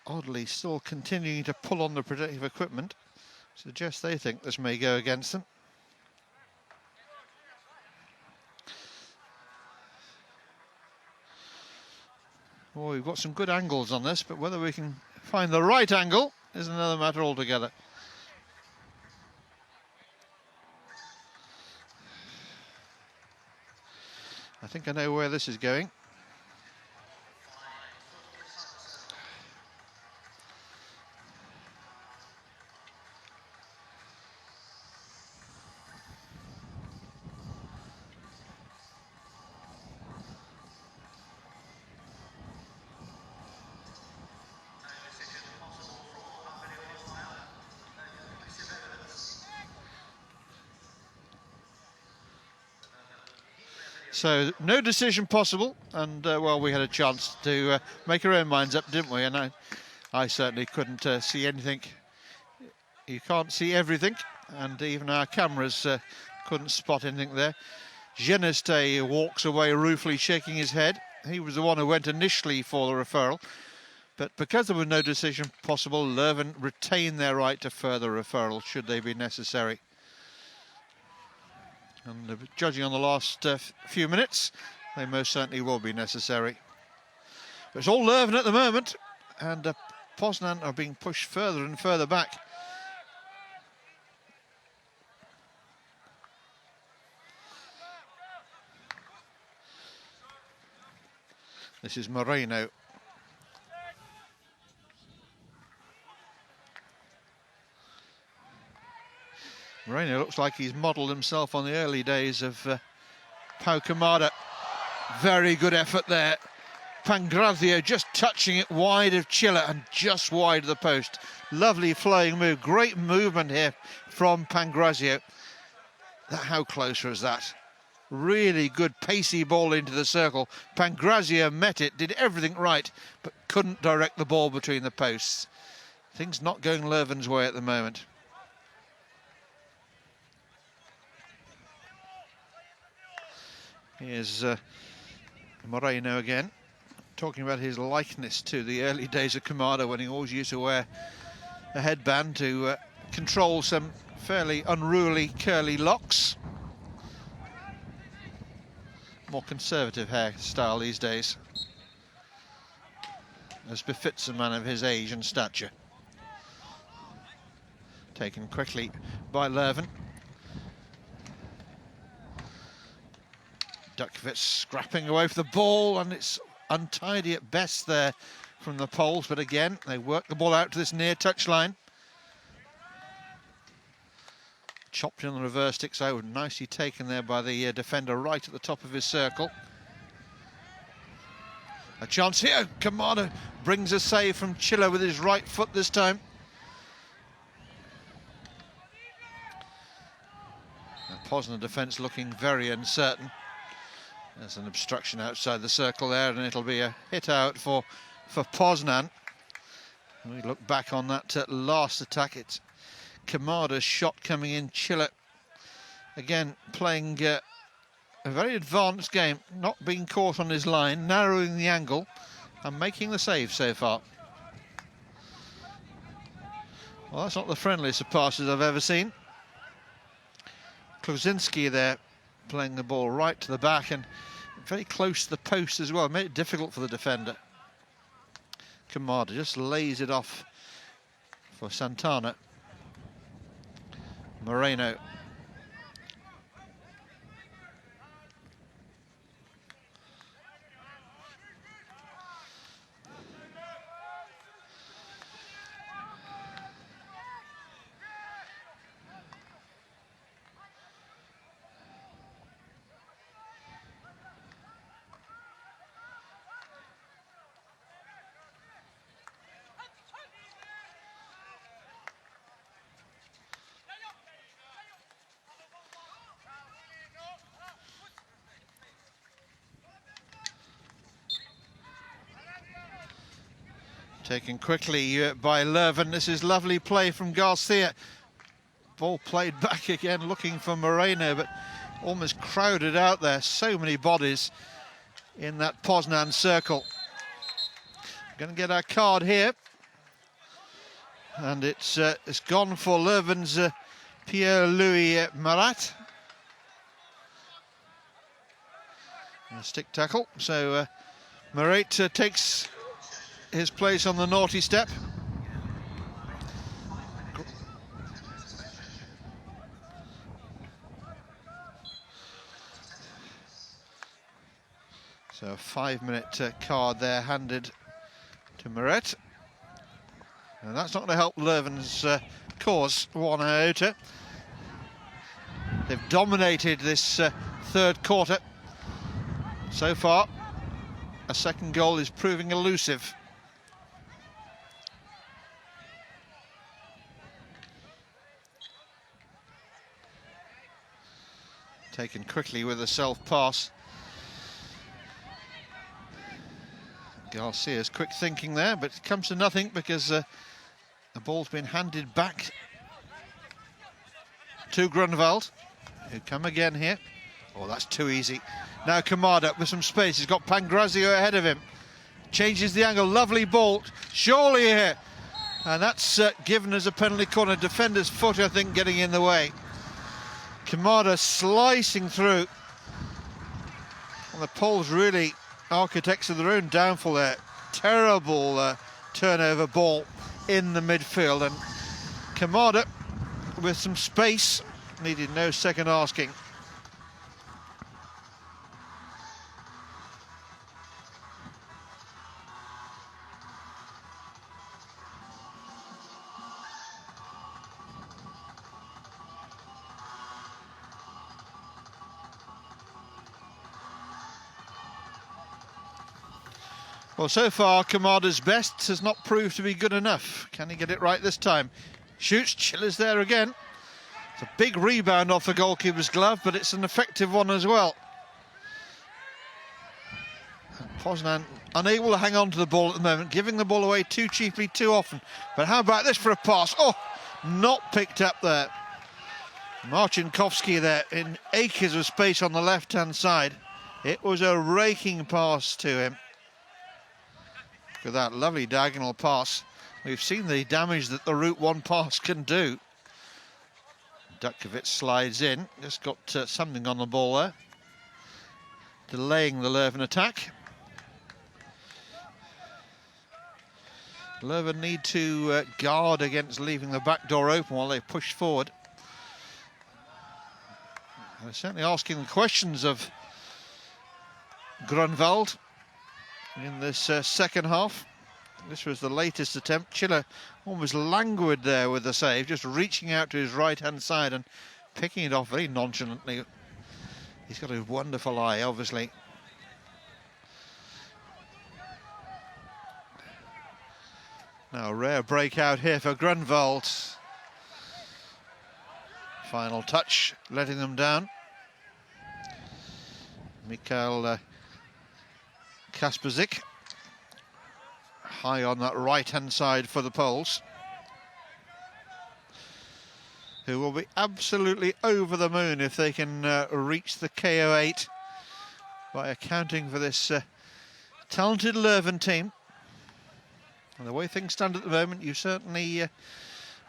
oddly still continuing to pull on the protective equipment. Suggests they think this may go against them. Oh, we've got some good angles on this, but whether we can find the right angle is another matter altogether. I think I know where this is going. So no decision possible, and well, we had a chance to make our own minds up, didn't we? And I certainly couldn't see anything. You can't see everything, and even our cameras couldn't spot anything there. Geneste walks away ruefully, shaking his head. He was the one who went initially for the referral, but because there was no decision possible, Leuven retain their right to further referral should they be necessary. And judging on the last few minutes, they most certainly will be necessary. But it's all Leuven at the moment, and Poznan are being pushed further and further back. This is Moreno. Moreno looks like he's modelled himself on the early days of Pau Kamada. Very good effort there. Pangrazio just touching it wide of Chiller and just wide of the post. Lovely flowing move. Great movement here from Pangrazio. How close was that? Really good pacey ball into the circle. Pangrazio met it, did everything right, but couldn't direct the ball between the posts. Things not going Leuven's way at the moment. Here's Moreno again, talking about his likeness to the early days of Kamada, when he always used to wear a headband to control some fairly unruly curly locks. More conservative hairstyle these days, as befits a man of his age and stature. Taken quickly by Leuven. Duckvitz scrapping away for the ball, and it's untidy at best there from the Poles, but again they work the ball out to this near touchline. Chopped in the reverse, sticks out, nicely taken there by the defender right at the top of his circle. A chance here. Kamada brings a save from Chiller with his right foot this time. The Poznan defence looking very uncertain. There's an obstruction outside the circle there, and it'll be a hit out for Poznan. We look back on that last attack. It's Kamada's shot coming in. Chiller again playing a very advanced game, not being caught on his line, narrowing the angle and making the save so far. Well, that's not the friendliest of passes I've ever seen. Klozinski there playing the ball right to the back and very close to the post as well. Made it difficult for the defender. Kamada just lays it off for Santana. Moreno. Taken quickly by Leuven. This is lovely play from Garcia. Ball played back again, looking for Moreno, but almost crowded out there. So many bodies in that Poznan circle. Going to get our card here. And it's gone for Leuven's Pierre-Louis Marat. A stick tackle. So Marat takes his place on the naughty step. So a 5-minute card there handed to Marat. And that's not going to help Leuven's cause one iota. They've dominated this third quarter. So far, a second goal is proving elusive. Taken quickly with a self-pass. Garcia's quick thinking there, but it comes to nothing because the ball's been handed back to Grunwald, who come again here. Oh, that's too easy. Now Kamada with some space. He's got Pangrazio ahead of him. Changes the angle. Lovely ball. Surely here. And that's given as a penalty corner. Defender's foot, I think, getting in the way. Kamada slicing through. And the Poles really architects of their own downfall there. Terrible turnover ball in the midfield, and Kamada with some space, needed no second asking. Well, so far, Kamada's best has not proved to be good enough. Can he get it right this time? Shoots, Chiller's there again. It's a big rebound off the goalkeeper's glove, but it's an effective one as well. Poznan unable to hang on to the ball at the moment, giving the ball away too cheaply too often. But how about this for a pass? Oh, not picked up there. Marcinkovski there in acres of space on the left-hand side. It was a raking pass to him. With that lovely diagonal pass, we've seen the damage that the Route 1 pass can do. Dutkovic slides in, just got something on the ball there, delaying the Leuven attack. Leuven need to guard against leaving the back door open while they push forward. They're certainly asking the questions of Grunwald in this second half. This was the latest attempt. Chiller almost languid there with the save, just reaching out to his right-hand side and picking it off very nonchalantly. He's got a wonderful eye, obviously. Now, a rare breakout here for Grunwald. Final touch, letting them down. Mikael Kasperzik, high on that right-hand side for the Poles, who will be absolutely over the moon if they can reach the KO8 by accounting for this talented Leuven team. And the way things stand at the moment, you certainly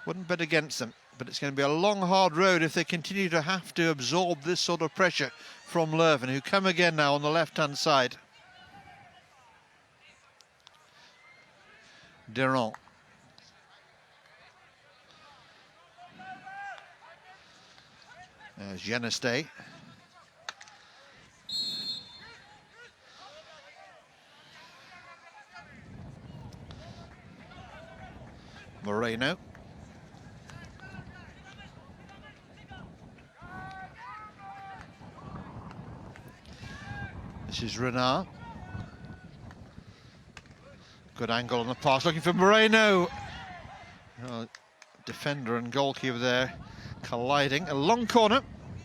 wouldn't bet against them. But it's going to be a long, hard road if they continue to have to absorb this sort of pressure from Leuven, who come again now on the left-hand side. Durand. There's Geneste. Moreno. This is Renard. Good angle on the pass, looking for Moreno. Defender and goalkeeper there colliding. A long corner.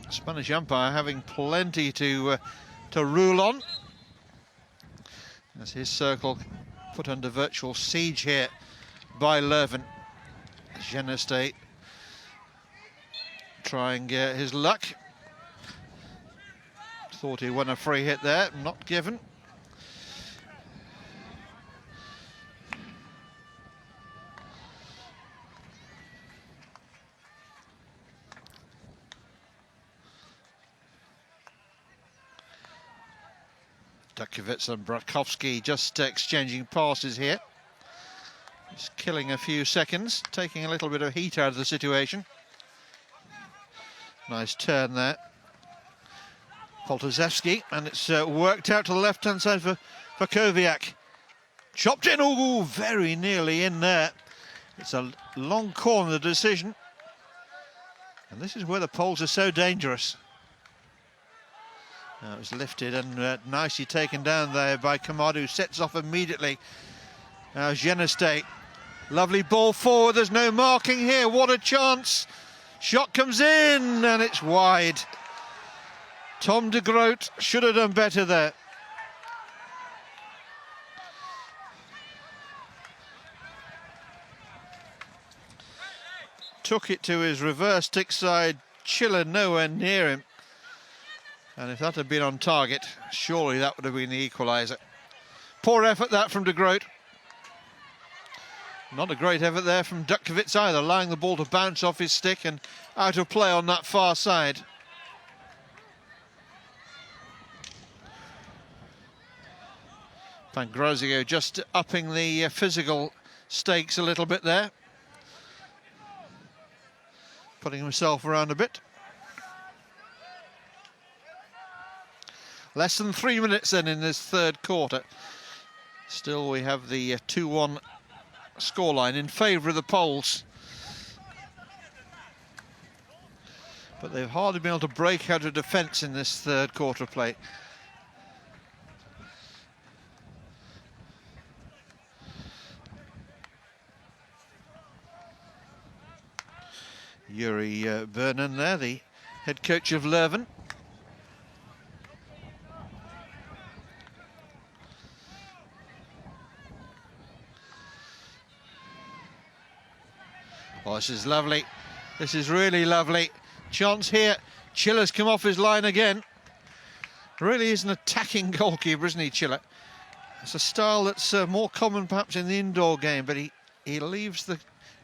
Spanish umpire having plenty to rule on. As his circle put under virtual siege here by Leuven. Geneste trying his luck. Thought he won a free hit there, not given. Dutkovic and Bratkovski just exchanging passes here. Just killing a few seconds, taking a little bit of heat out of the situation. Nice turn there. Poltazewski, and it's worked out to the left-hand side for Kowiak. Chopped in, oh, very nearly in there. It's a long corner, the decision. And this is where the Poles are so dangerous. Now it was lifted and nicely taken down there by Kamada, who sets off immediately. Now Geneste, lovely ball forward, there's no marking here, what a chance. Shot comes in and it's wide. Tom de Groot should have done better there. Took it to his reverse stick side, Chiller nowhere near him. And if that had been on target, surely that would have been the equaliser. Poor effort that from de Groot. Not a great effort there from Dutkovic either, allowing the ball to bounce off his stick and out of play on that far side. Pangrazio just upping the physical stakes a little bit there. Putting himself around a bit. Less than 3 minutes then in this third quarter. Still we have the 2-1 scoreline in favour of the Poles. But they've hardly been able to break out of defence in this third quarter of play. Yuri Bernan there, the head coach of Leuven. Oh, this is lovely. This is really lovely. Chance here. Chiller's come off his line again. Really is an attacking goalkeeper, isn't he, Chiller? It's a style that's more common perhaps in the indoor game, but he leaves the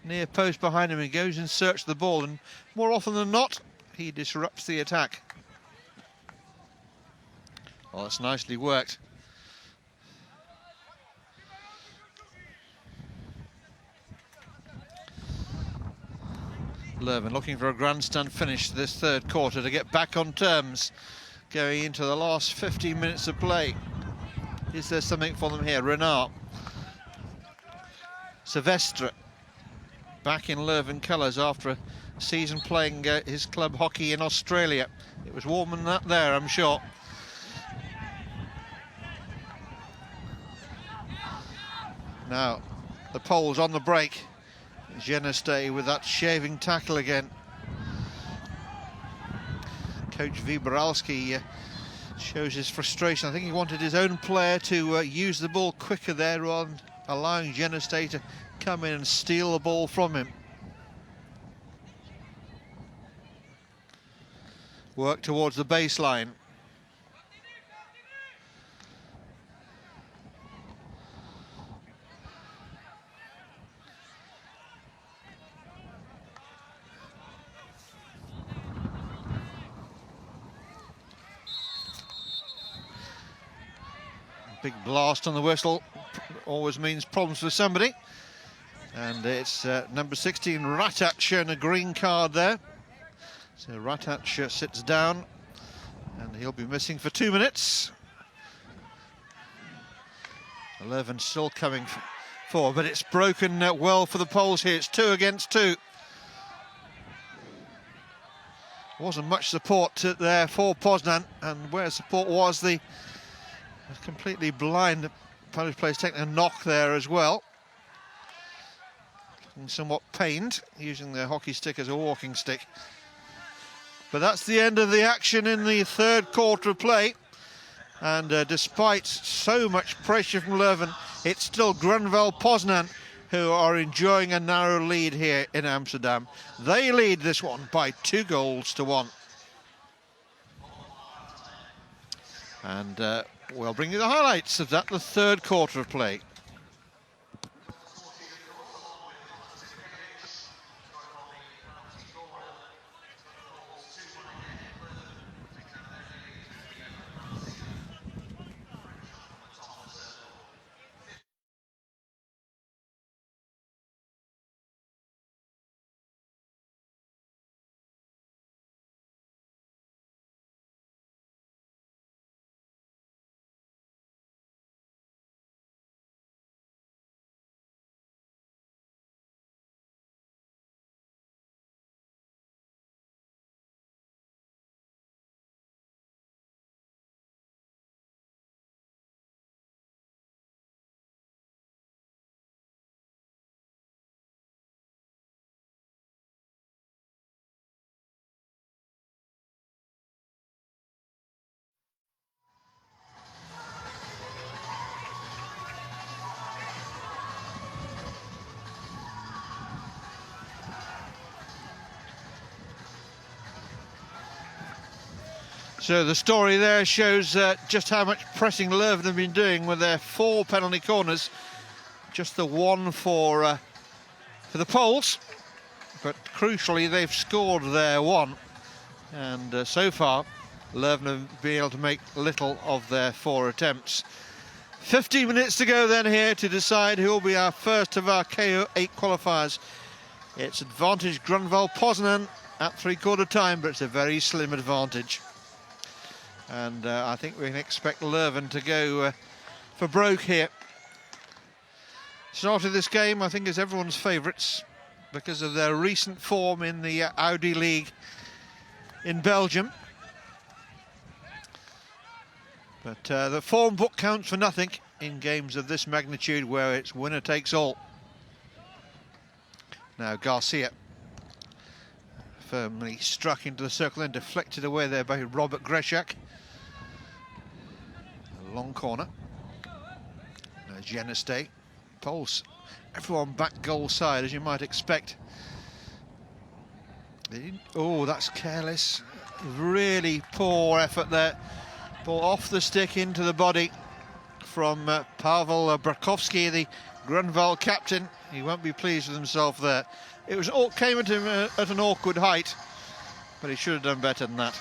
near post behind him and goes in search of the ball, and more often than not, he disrupts the attack. Oh, that's nicely worked. Leuven looking for a grandstand finish this third quarter to get back on terms going into the last 15 minutes of play. Is there something for them here? Renard. Silvestre back in Leuven colours after a season playing his club hockey in Australia. It was warmer than that there, I'm sure. Now, the Poles on the break. Geneste with that shaving tackle again. Coach Wiboralski shows his frustration. I think he wanted his own player to use the ball quicker there rather than allowing Geneste to come in and steal the ball from him. Work towards the baseline. Big blast on the whistle always means problems for somebody. And it's number 16, Ratat, shown a green card there. So Ratat sits down and he'll be missing for 2 minutes. 11 still coming forward, but it's broken well for the Poles here. It's 2 against 2. Wasn't much support there for Poznan, and where support was, the completely blind Polish players taking a knock there as well. And somewhat pained, using their hockey stick as a walking stick. But that's the end of the action in the third quarter of play. And despite so much pressure from Leuven, it's still Grunwald Poznan who are enjoying a narrow lead here in Amsterdam. They lead this one by 2-1. And we'll bring you the highlights of that, the third quarter of play. So the story there shows just how much pressing Leuven have been doing with their 4 penalty corners. Just the 1 for the Poles, but crucially they've scored their 1. And so far, Leuven have been able to make little of their 4 attempts. 15 minutes to go then here to decide who will be our first of our KO8 qualifiers. It's advantage Grunwald Poznan at three-quarter time, but it's a very slim advantage. And I think we can expect Leuven to go for broke here. Start of this game, I think, is everyone's favourites because of their recent form in the Audi League in Belgium. But the form book counts for nothing in games of this magnitude where it's winner takes all. Now Garcia firmly struck into the circle and deflected away there by Robert Greshak. A long corner. Now Geneste pulls everyone back goal side, as you might expect. Oh, that's careless. Really poor effort there. Ball off the stick into the body from Pavel Brakovsky, the Grunwald captain. He won't be pleased with himself there. It was came at him at an awkward height, but he should have done better than that.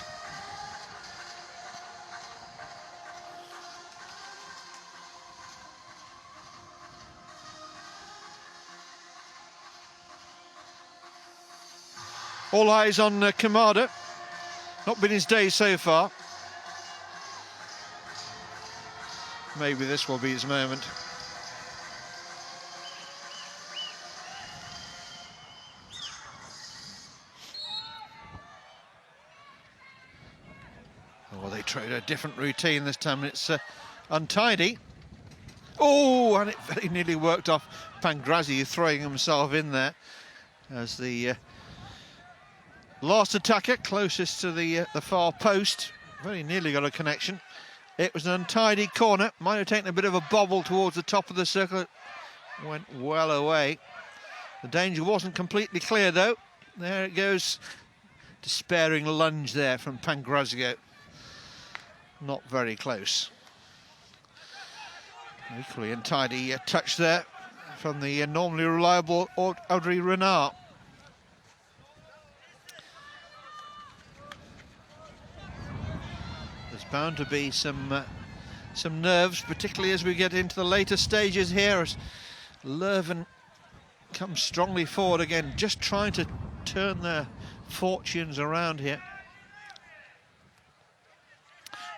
All eyes on Kamada. Not been his day so far. Maybe this will be his moment. Oh, they tried a different routine this time. It's untidy. Oh, and it very nearly worked off Pangrazi throwing himself in there as the last attacker closest to the far post. Very nearly got a connection. It was an untidy corner. Might have taken a bit of a bobble towards the top of the circle. Went well away. The danger wasn't completely clear, though. There it goes. Despairing lunge there from Pangrazio. Not very close. Equally untidy touch there from the normally reliable Audrey Renard. Bound to be some nerves, particularly as we get into the later stages here, as Leuven comes strongly forward again, just trying to turn their fortunes around here.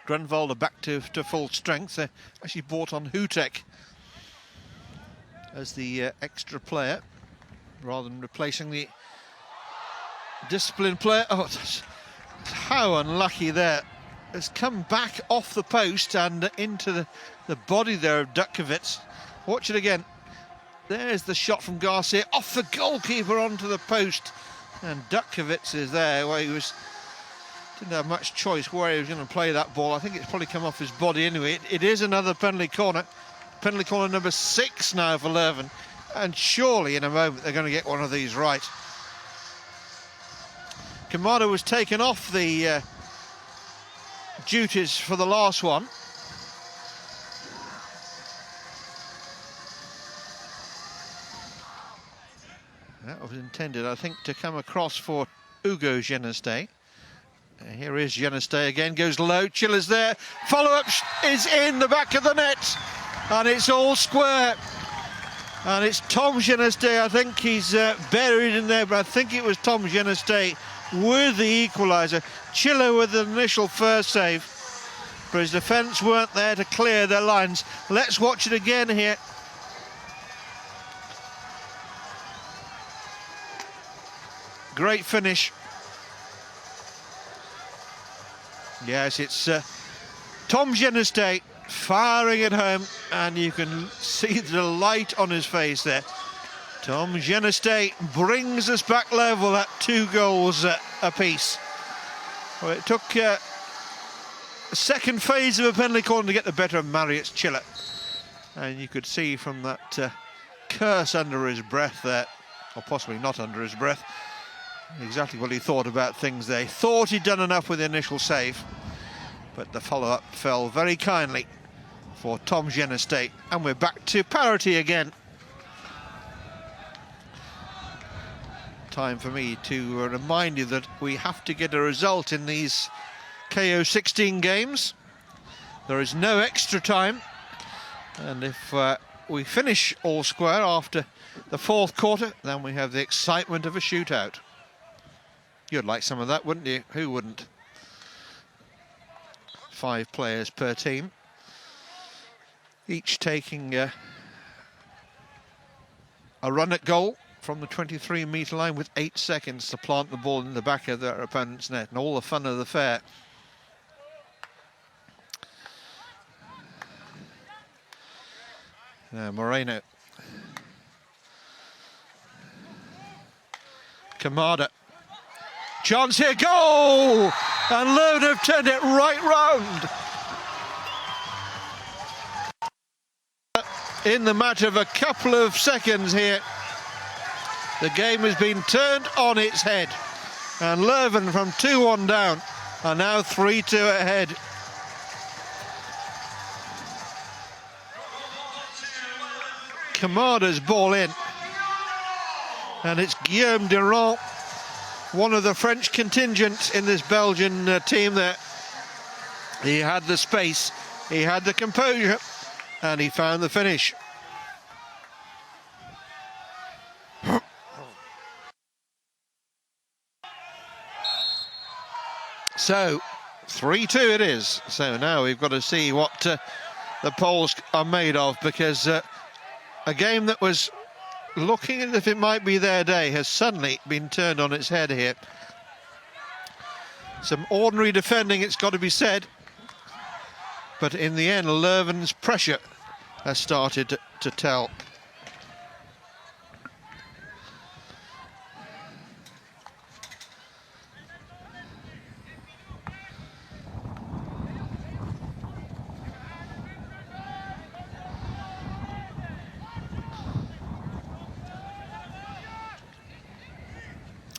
Grunwald are back to full strength. They actually brought on Hutek as the extra player, rather than replacing the disciplined player. Oh, how unlucky there. Has come back off the post and into the body there of Dutkovic. Watch it again. There's the shot from Garcia off the goalkeeper onto the post, and Dutkovic is there where he didn't have much choice where he was going to play that ball. I think it's probably come off his body anyway. It is another penalty corner number 6 now for Leuven, and surely in a moment they're going to get one of these right. Kamada was taken off the duties for the last one. That was intended, I think, to come across for Hugo Geneste. Here is Geneste again, goes low, Chiller's there, follow-up is in the back of the net, and it's all square. And it's Tom Geneste, I think he's buried in there, but I think it was Tom Geneste with the equaliser. Chiller with the initial first save, but his defence weren't there to clear their lines. Let's watch it again here. Great finish. Yes, it's Tom Geneste firing it home, and you can see the delight on his face there. Tom Geneste brings us back level at 2 goals apiece. Well, it took a second phase of a penalty corner to get the better of Marius Chiller, and you could see from that curse under his breath there, or possibly not under his breath, exactly what he thought about things there. He thought he'd done enough with the initial save, but the follow-up fell very kindly for Tom Geneste, and we're back to parity again. Time for me to remind you that we have to get a result in these KO16 games. There is no extra time. And if we finish all square after the fourth quarter, then we have the excitement of a shootout. You'd like some of that, wouldn't you? Who wouldn't? 5 players per team, each taking a run at goal from the 23-metre line with 8 seconds to plant the ball in the back of their opponent's net, and all the fun of the fair. Now Moreno. Kamada. Chance here, goal! And Leuven have turned it right round. In the matter of a couple of seconds here, the game has been turned on its head. And Leuven from 2-1 down are now 3-2 ahead. Kamada's ball in. And it's Guillaume Durand, one of the French contingent in this Belgian team there. He had the space, he had the composure, and he found the finish. So, 3-2 it is. So now we've got to see what the Poles are made of, because a game that was looking as if it might be their day has suddenly been turned on its head here. Some ordinary defending, it's got to be said, but in the end Leuven's pressure has started to tell.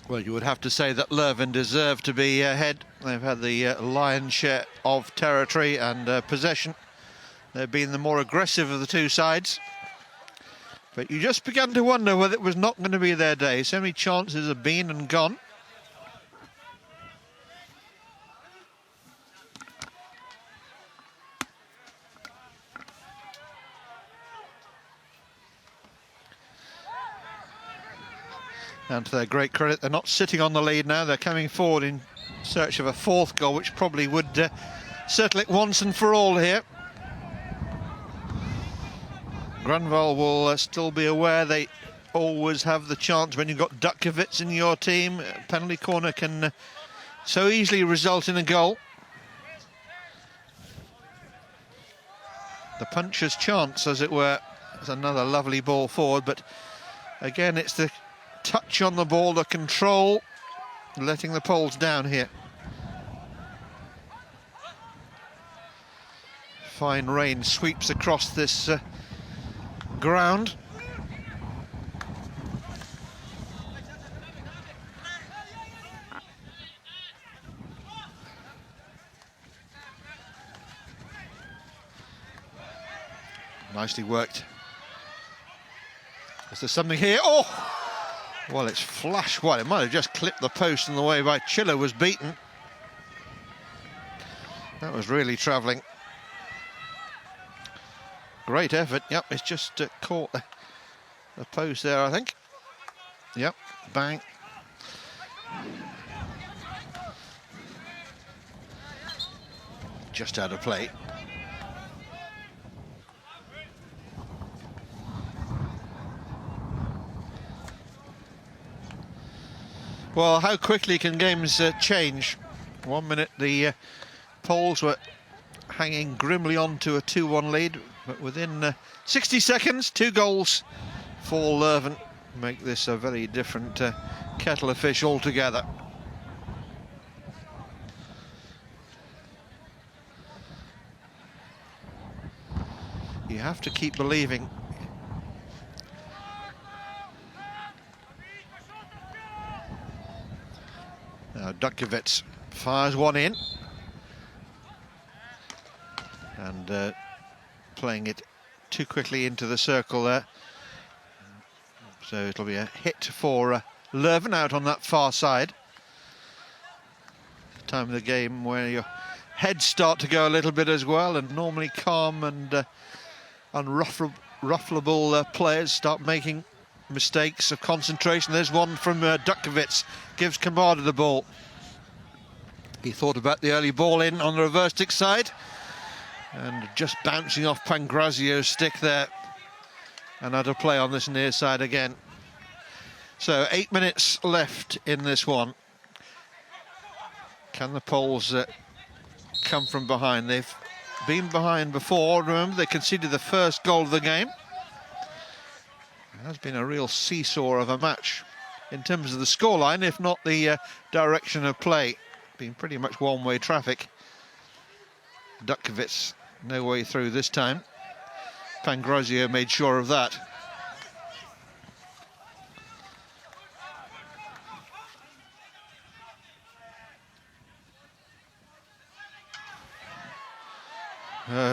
Well, you would have to say that Leuven deserved to be ahead. They've had the lion's share of territory and possession. They've been the more aggressive of the two sides. But you just began to wonder whether it was not going to be their day. So many chances have been and gone. And to their great credit, they're not sitting on the lead now. They're coming forward in search of a fourth goal, which probably would settle it once and for all here. Grunwald will still be aware they always have the chance when you've got Dutkovits in your team. Penalty corner can so easily result in a goal. The puncher's chance, as it were. It's another lovely ball forward, but again, it's the touch on the ball, the control, letting the Poles down here. Fine rain sweeps across this ground. Nicely worked. Is there something here? Oh! Well, it's flash wide. It might have just clipped the post in the way by Chiller was beaten. That was really travelling. Great effort. Yep, it's just caught the post there, I think. Yep, bang. Just out of play. Well, how quickly can games change? 1 minute the Poles were hanging grimly on to a 2-1 lead, but within 60 seconds, 2 goals for Leuven make this a very different kettle of fish altogether. You have to keep believing. Now Dutkovits fires one in, and playing it too quickly into the circle there. So it'll be a hit for Leuven out on that far side. Time of the game where your heads start to go a little bit as well, and normally calm and unruffleable players start making mistakes of concentration. There's one from Dutkiewicz, gives Kamada the ball. He thought about the early ball in on the reverse stick side, and just bouncing off Pangrazio's stick there. Another play on this near side again. So 8 minutes left in this one. Can the Poles come from behind? They've been behind before. Remember, they conceded the first goal of the game. It has been a real seesaw of a match in terms of the scoreline, if not the direction of play. Been pretty much one-way traffic. Dutkiewicz, no way through this time. Pangrazio made sure of that.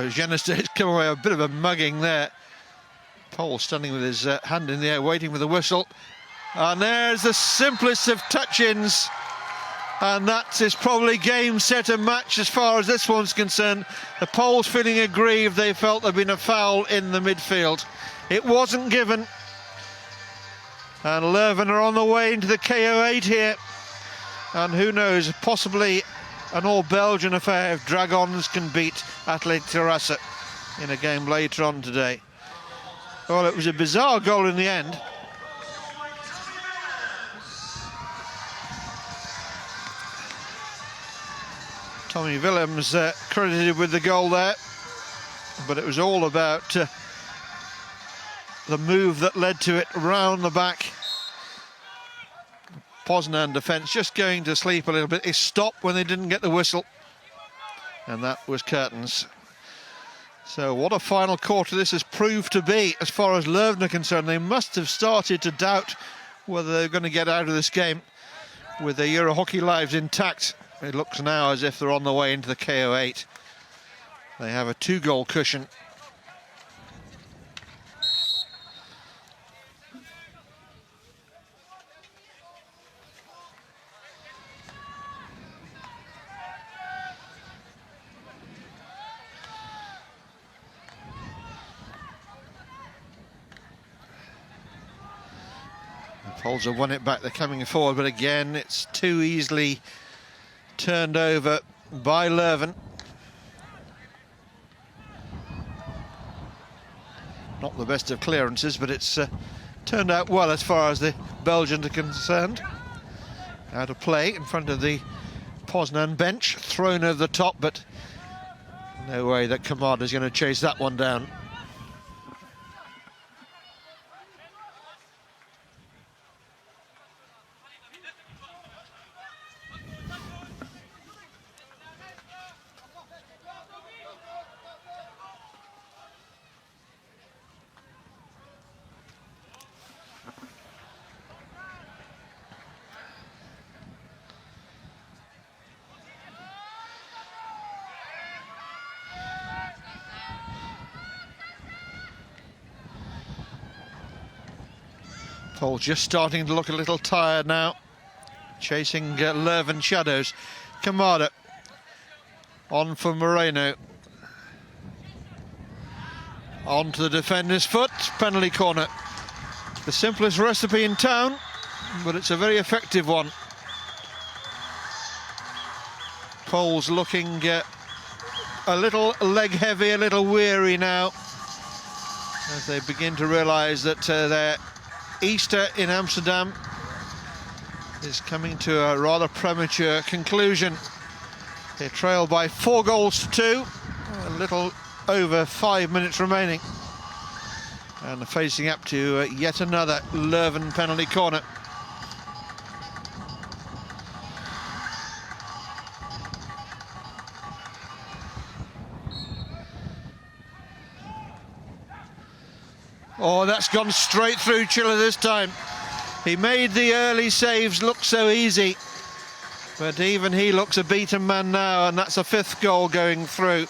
Geneste's come away a bit of a mugging there. Pole standing with his hand in the air, waiting for the whistle. And there's the simplest of touch-ins. And that is probably game, set and match as far as this one's concerned. The Poles feeling aggrieved. They felt there'd been a foul in the midfield. It wasn't given. And Leuven are on the way into the KO8 here. And who knows, possibly an all-Belgian affair if Dragons can beat Atlètic Terrassa in a game later on today. Well, it was a bizarre goal in the end. Tommy Willems credited with the goal there, but it was all about the move that led to it round the back. Poznan defence just going to sleep a little bit. They stopped when they didn't get the whistle, and that was curtains. So what a final quarter this has proved to be as far as Leuven are concerned. They must have started to doubt whether they're going to get out of this game with their Euro hockey lives intact. It looks now as if they're on the way into the KO8. They have a 2-goal cushion. The Poles have won it back, they're coming forward, but again, it's too easily turned over by Leuven. Not the best of clearances, but it's turned out well as far as the Belgians are concerned. Out of play in front of the Poznan bench, thrown over the top, but no way that Kamada's going to chase that one down. Paul just starting to look a little tired now, chasing Leuven shadows. Kamada on for Moreno. On to the defender's foot, penalty corner. The simplest recipe in town, but it's a very effective one. Poles looking a little leg heavy, a little weary now, as they begin to realise that their Easter in Amsterdam is coming to a rather premature conclusion. They trail by 4 goals to 2, a little over 5 minutes remaining, and facing up to yet another Leuven penalty corner. Oh, that's gone straight through Chiller this time. He made the early saves look so easy, but even he looks a beaten man now, and that's a 5th goal going through.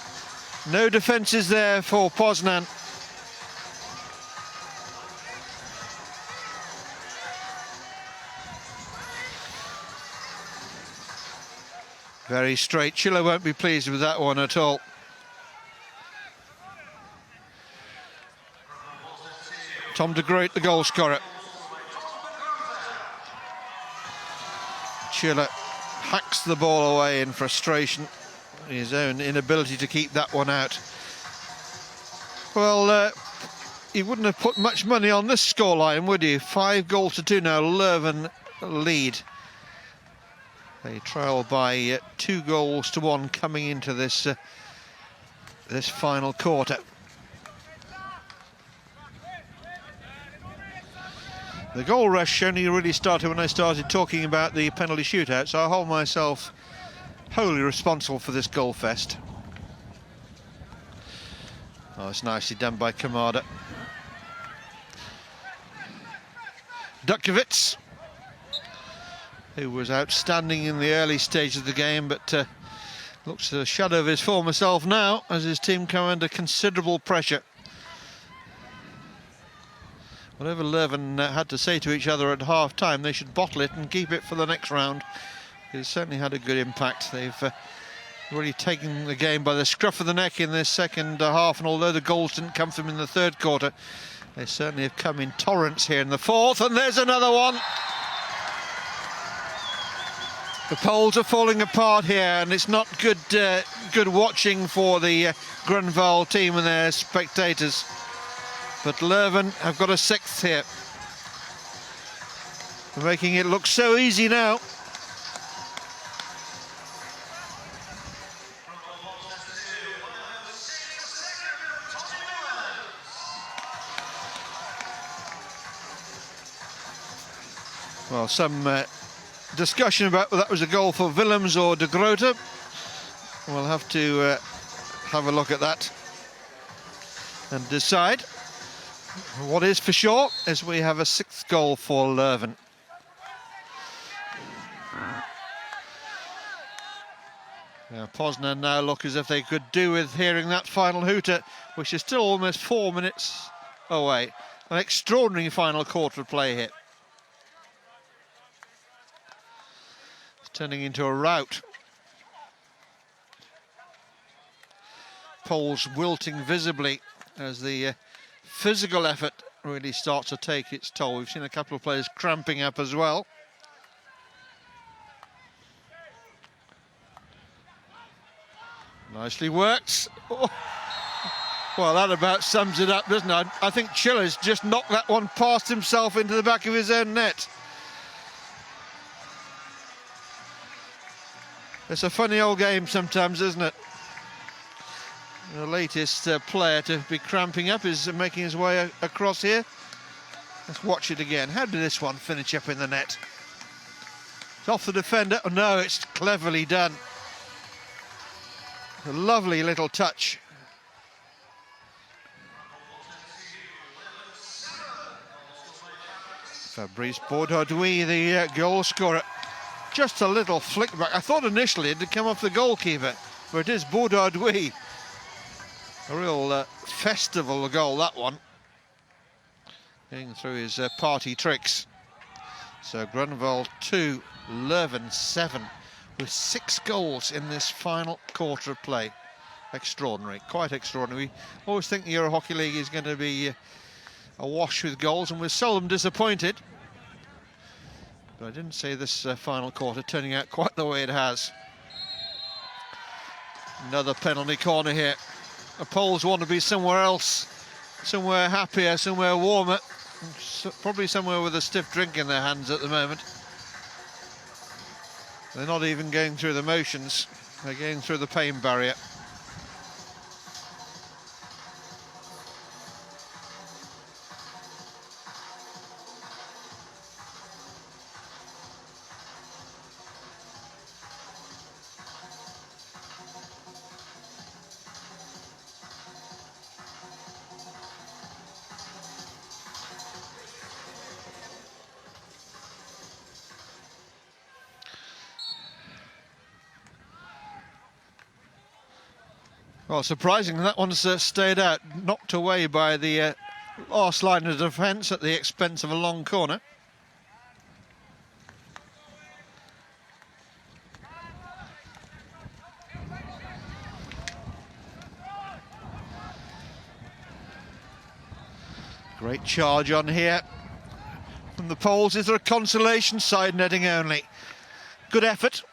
No defences there for Poznan. Very straight. Chiller won't be pleased with that one at all. Tom de Groot, the goal scorer. Chiller hacks the ball away in frustration. His own inability to keep that one out. Well, he wouldn't have put much money on this scoreline, would he? 5-2 now, Leuven lead. They trail by 2-1 coming into this this final quarter. The goal rush only really started when I started talking about the penalty shootout, so I hold myself wholly responsible for this goal fest. Oh, it's nicely done by Kamada. Dutkiewicz, who was outstanding in the early stage of the game, but looks a shadow of his former self now as his team come under considerable pressure. Whatever Leuven had to say to each other at half-time, they should bottle it and keep it for the next round. It's certainly had a good impact. They've really taken the game by the scruff of the neck in this second half, and although the goals didn't come from them in the third quarter, they certainly have come in torrents here in the fourth, and there's another one. The Poles are falling apart here, and it's not good good watching for the Grunwald team and their spectators. But Leuven have got a sixth here. They're making it look so easy now. Well, some discussion about whether that was a goal for Willems or de Groot. We'll have to have a look at that and decide. What is for sure is we have a sixth goal for Leuven. Now, Poznan now look as if they could do with hearing that final hooter, which is still almost 4 minutes away. An extraordinary final quarter of play here. It's turning into a rout. Poles wilting visibly as the physical effort really starts to take its toll. We've seen a couple of players cramping up as well. Nicely worked. Oh. Well, that about sums it up, doesn't it? I think Chiller's just knocked that one past himself into the back of his own net. It's a funny old game sometimes, isn't it? The latest player to be cramping up is making his way across here. Let's watch it again. How did this one finish up in the net? It's off the defender. Oh, no, it's cleverly done. A lovely little touch. Fabrice Baudouin, the goal scorer. Just a little flick back. I thought initially it had come off the goalkeeper, but it is Baudouin. A real festival goal, that one. Going through his party tricks. So Grunwald 2, Leuven 7, with 6 goals in this final quarter of play. Extraordinary, quite extraordinary. We always think the Euro Hockey League is going to be awash with goals, and we're seldom disappointed. But I didn't see this final quarter turning out quite the way it has. Another penalty corner here. The Poles want to be somewhere else, somewhere happier, somewhere warmer, probably somewhere with a stiff drink in their hands at the moment. They're not even going through the motions, they're going through the pain barrier. Well, surprising that one's stayed out, knocked away by the last line of defence at the expense of a long corner. Great charge on here from the Poles. Is there a consolation? Side netting only. Good effort.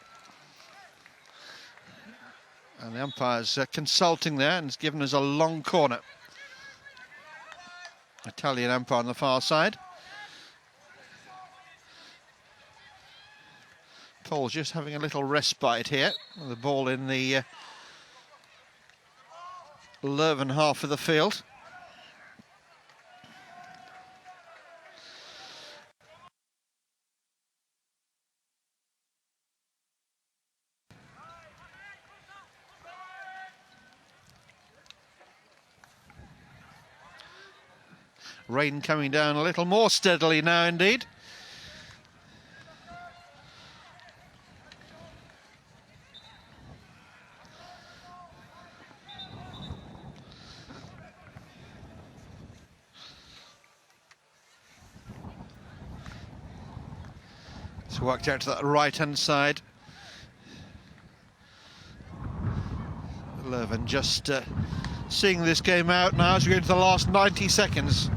And the umpire's consulting there and has given us a long corner. Italian umpire on the far side. Poles just having a little respite here. The ball in the Leuven half of the field. Rain coming down a little more steadily now indeed. It's worked out to that right-hand side. Leuven just seeing this game out now as we go into the last 90 seconds.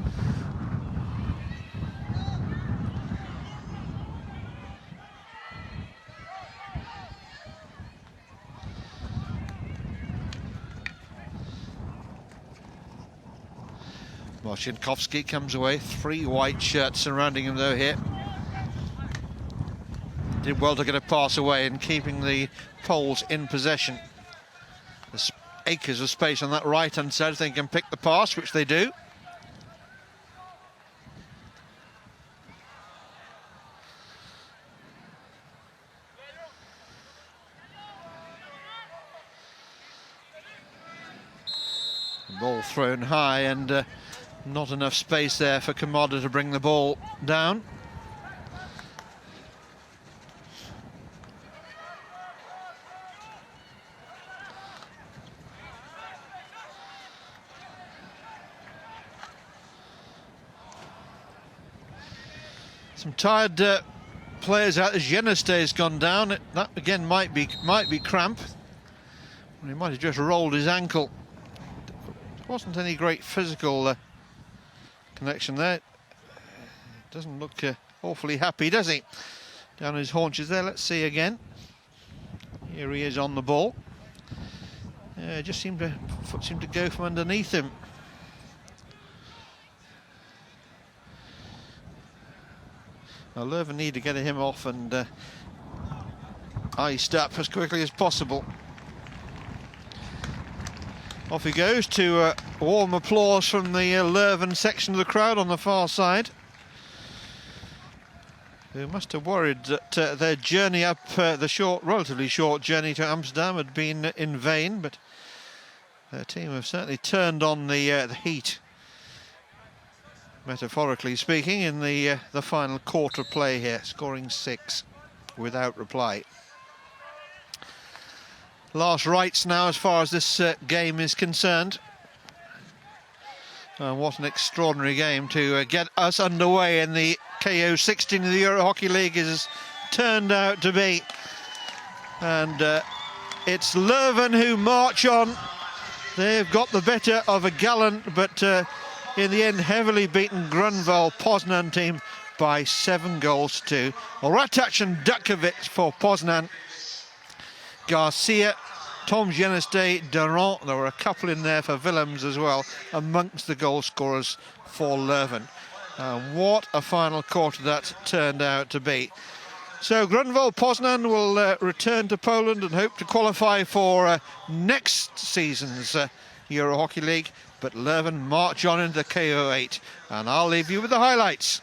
Marcinkowski comes away, 3 white shirts surrounding him though here. Did well to get a pass away and keeping the Poles in possession. There's acres of space on that right-hand side if they can pick the pass, which they do. The ball thrown high and not enough space there for Kamada to bring the ball down. Some tired players out. As Jenestey's gone down, that again might be cramp. He might have just rolled his ankle. There wasn't any great physical connection there. Doesn't look awfully happy, does he? Down his haunches there. Let's see again. Here he is on the ball. Just foot seemed to go from underneath him. Now Leuven need to get him off and iced up as quickly as possible. Off he goes to warm applause from the Leuven section of the crowd on the far side, who must have worried that their journey up the relatively short journey to Amsterdam had been in vain, but their team have certainly turned on the heat, metaphorically speaking, in the final quarter play here, scoring 6 without reply. Last rites now as far as this game is concerned. What an extraordinary game to get us underway in the KO16 of the Euro Hockey League has turned out to be. And it's Leuven who march on. They've got the better of a gallant, but in the end heavily beaten Grunwald Poznan team by 7 goals to 2. Rataj and Dukovic for Poznan. Garcia, Tom Jenestey, Durant, there were a couple in there for Willems as well, amongst the goal scorers for Leuven. What a final quarter that turned out to be. So Grunwald Poznan will return to Poland and hope to qualify for next season's Euro Hockey League, but Leuven march on into the KO8, and I'll leave you with the highlights.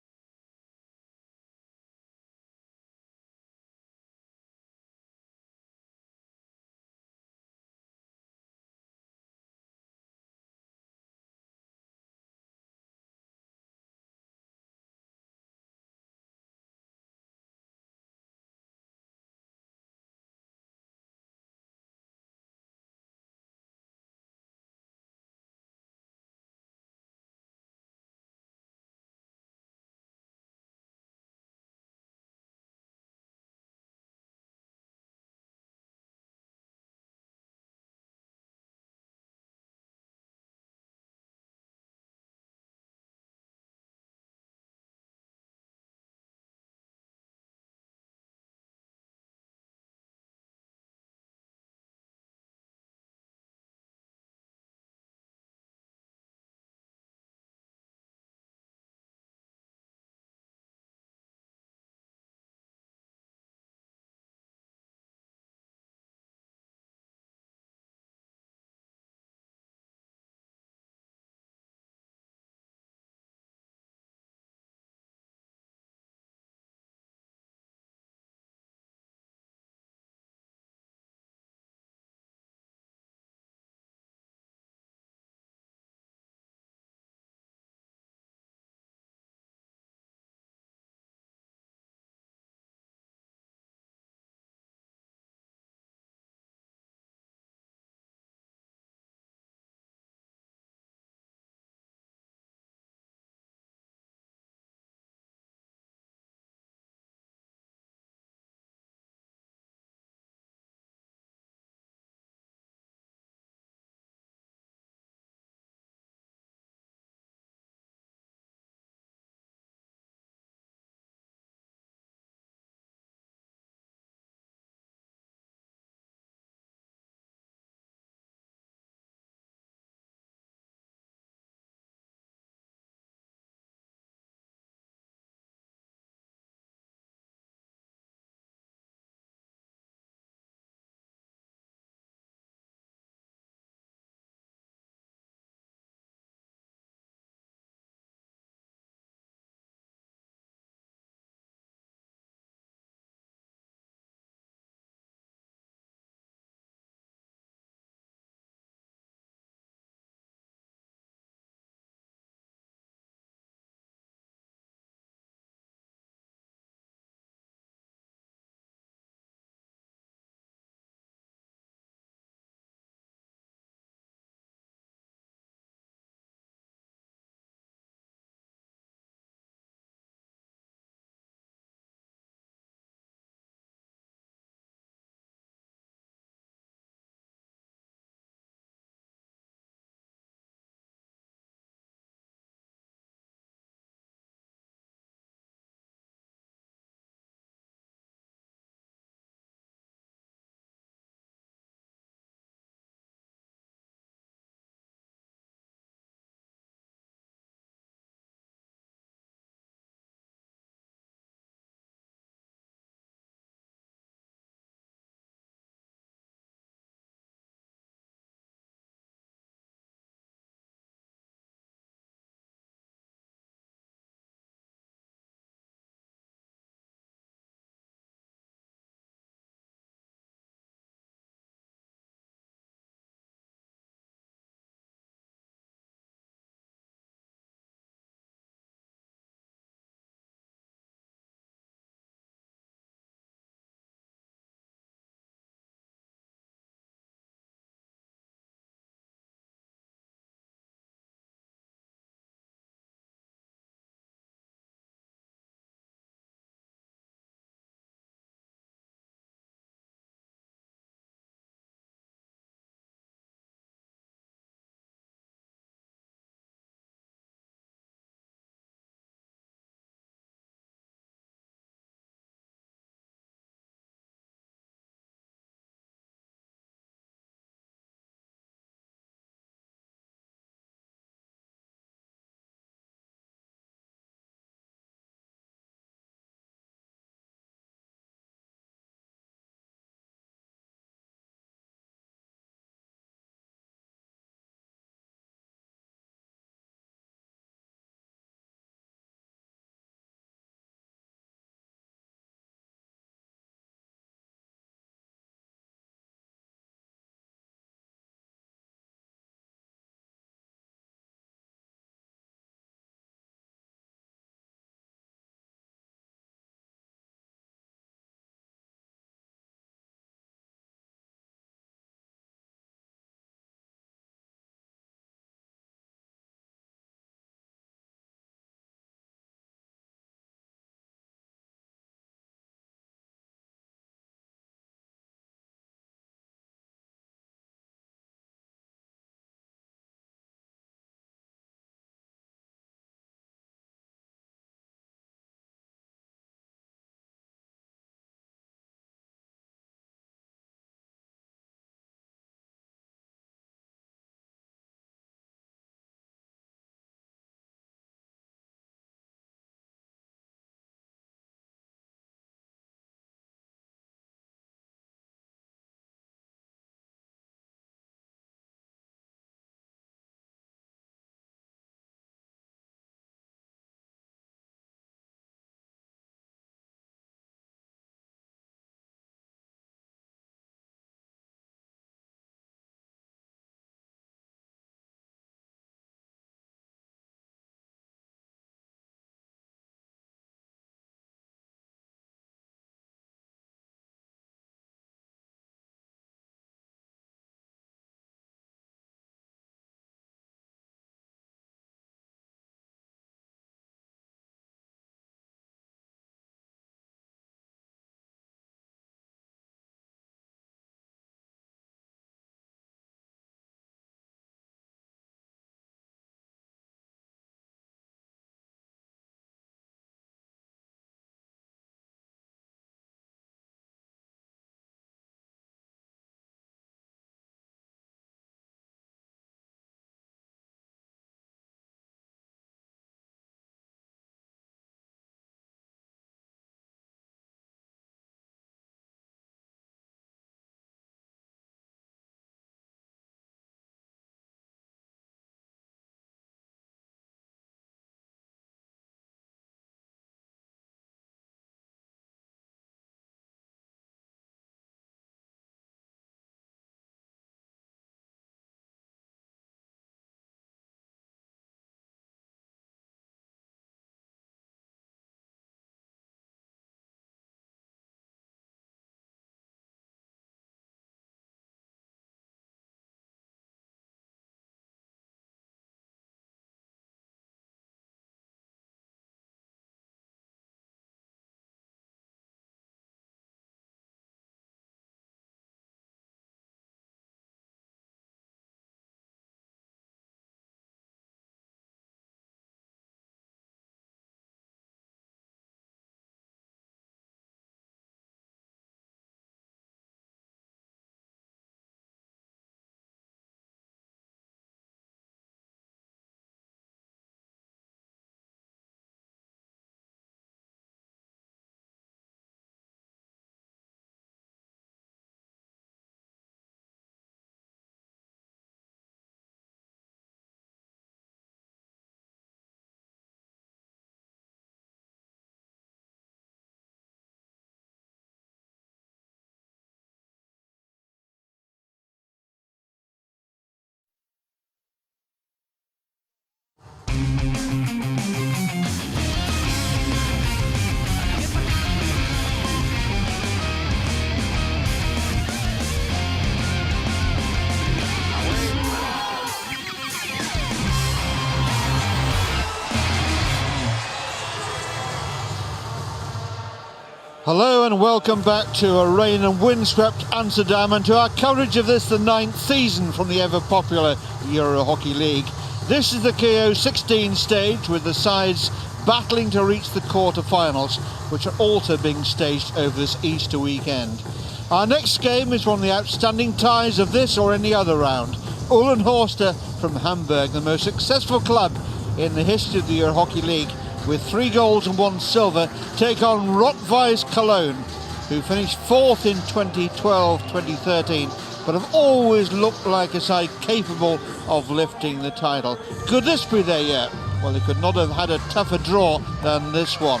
Hello and welcome back to a rain and windswept Amsterdam and to our coverage of this, the 9th season from the ever popular Euro Hockey League. This is the KO16 stage with the sides battling to reach the quarter-finals, which are also being staged over this Easter weekend. Our next game is one of the outstanding ties of this or any other round. Uhlenhorster from Hamburg, the most successful club in the history of the Euro Hockey League, with 3 golds and 1 silver, take on Weiss Cologne, who finished 4th in 2012-2013, but have always looked like a side capable of lifting the title. Could this be there yet? Well, they could not have had a tougher draw than this one.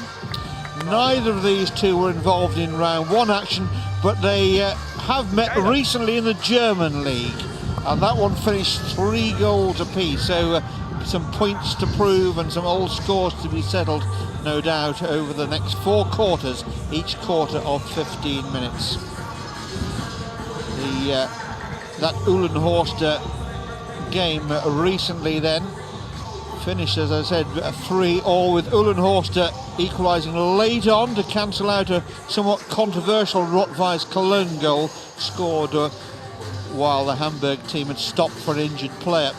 Neither of these two were involved in round 1 action, but they have met recently in the German league, and that one finished 3 goals apiece, so some points to prove and some old scores to be settled, no doubt, over the next 4 quarters, each quarter of 15 minutes. That Uhlenhorster game recently then finished, as I said, 3-3 with Uhlenhorster equalising late on to cancel out a somewhat controversial Weiss Cologne goal scored while the Hamburg team had stopped for an injured player.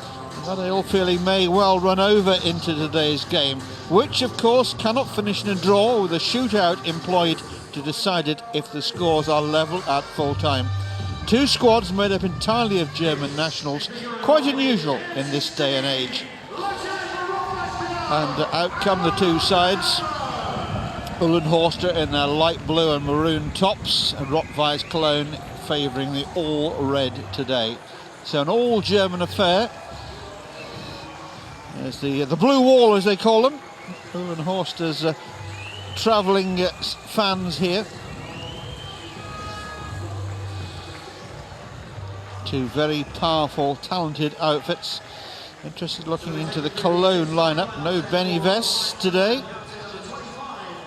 That ill feeling may well run over into today's game, which of course cannot finish in a draw, with a shootout employed to decide it if the scores are level at full time. 2 squads made up entirely of German nationals, quite unusual in this day and age. And out come the 2 sides. Uhlenhorster in their light blue and maroon tops, and Weiss Cologne favouring the all red today. So an all German affair. There's the blue wall, as they call them. Uhlenhorster's travelling fans here. 2 very powerful, talented outfits. Interested looking into the Cologne lineup. No Benny Weiss today,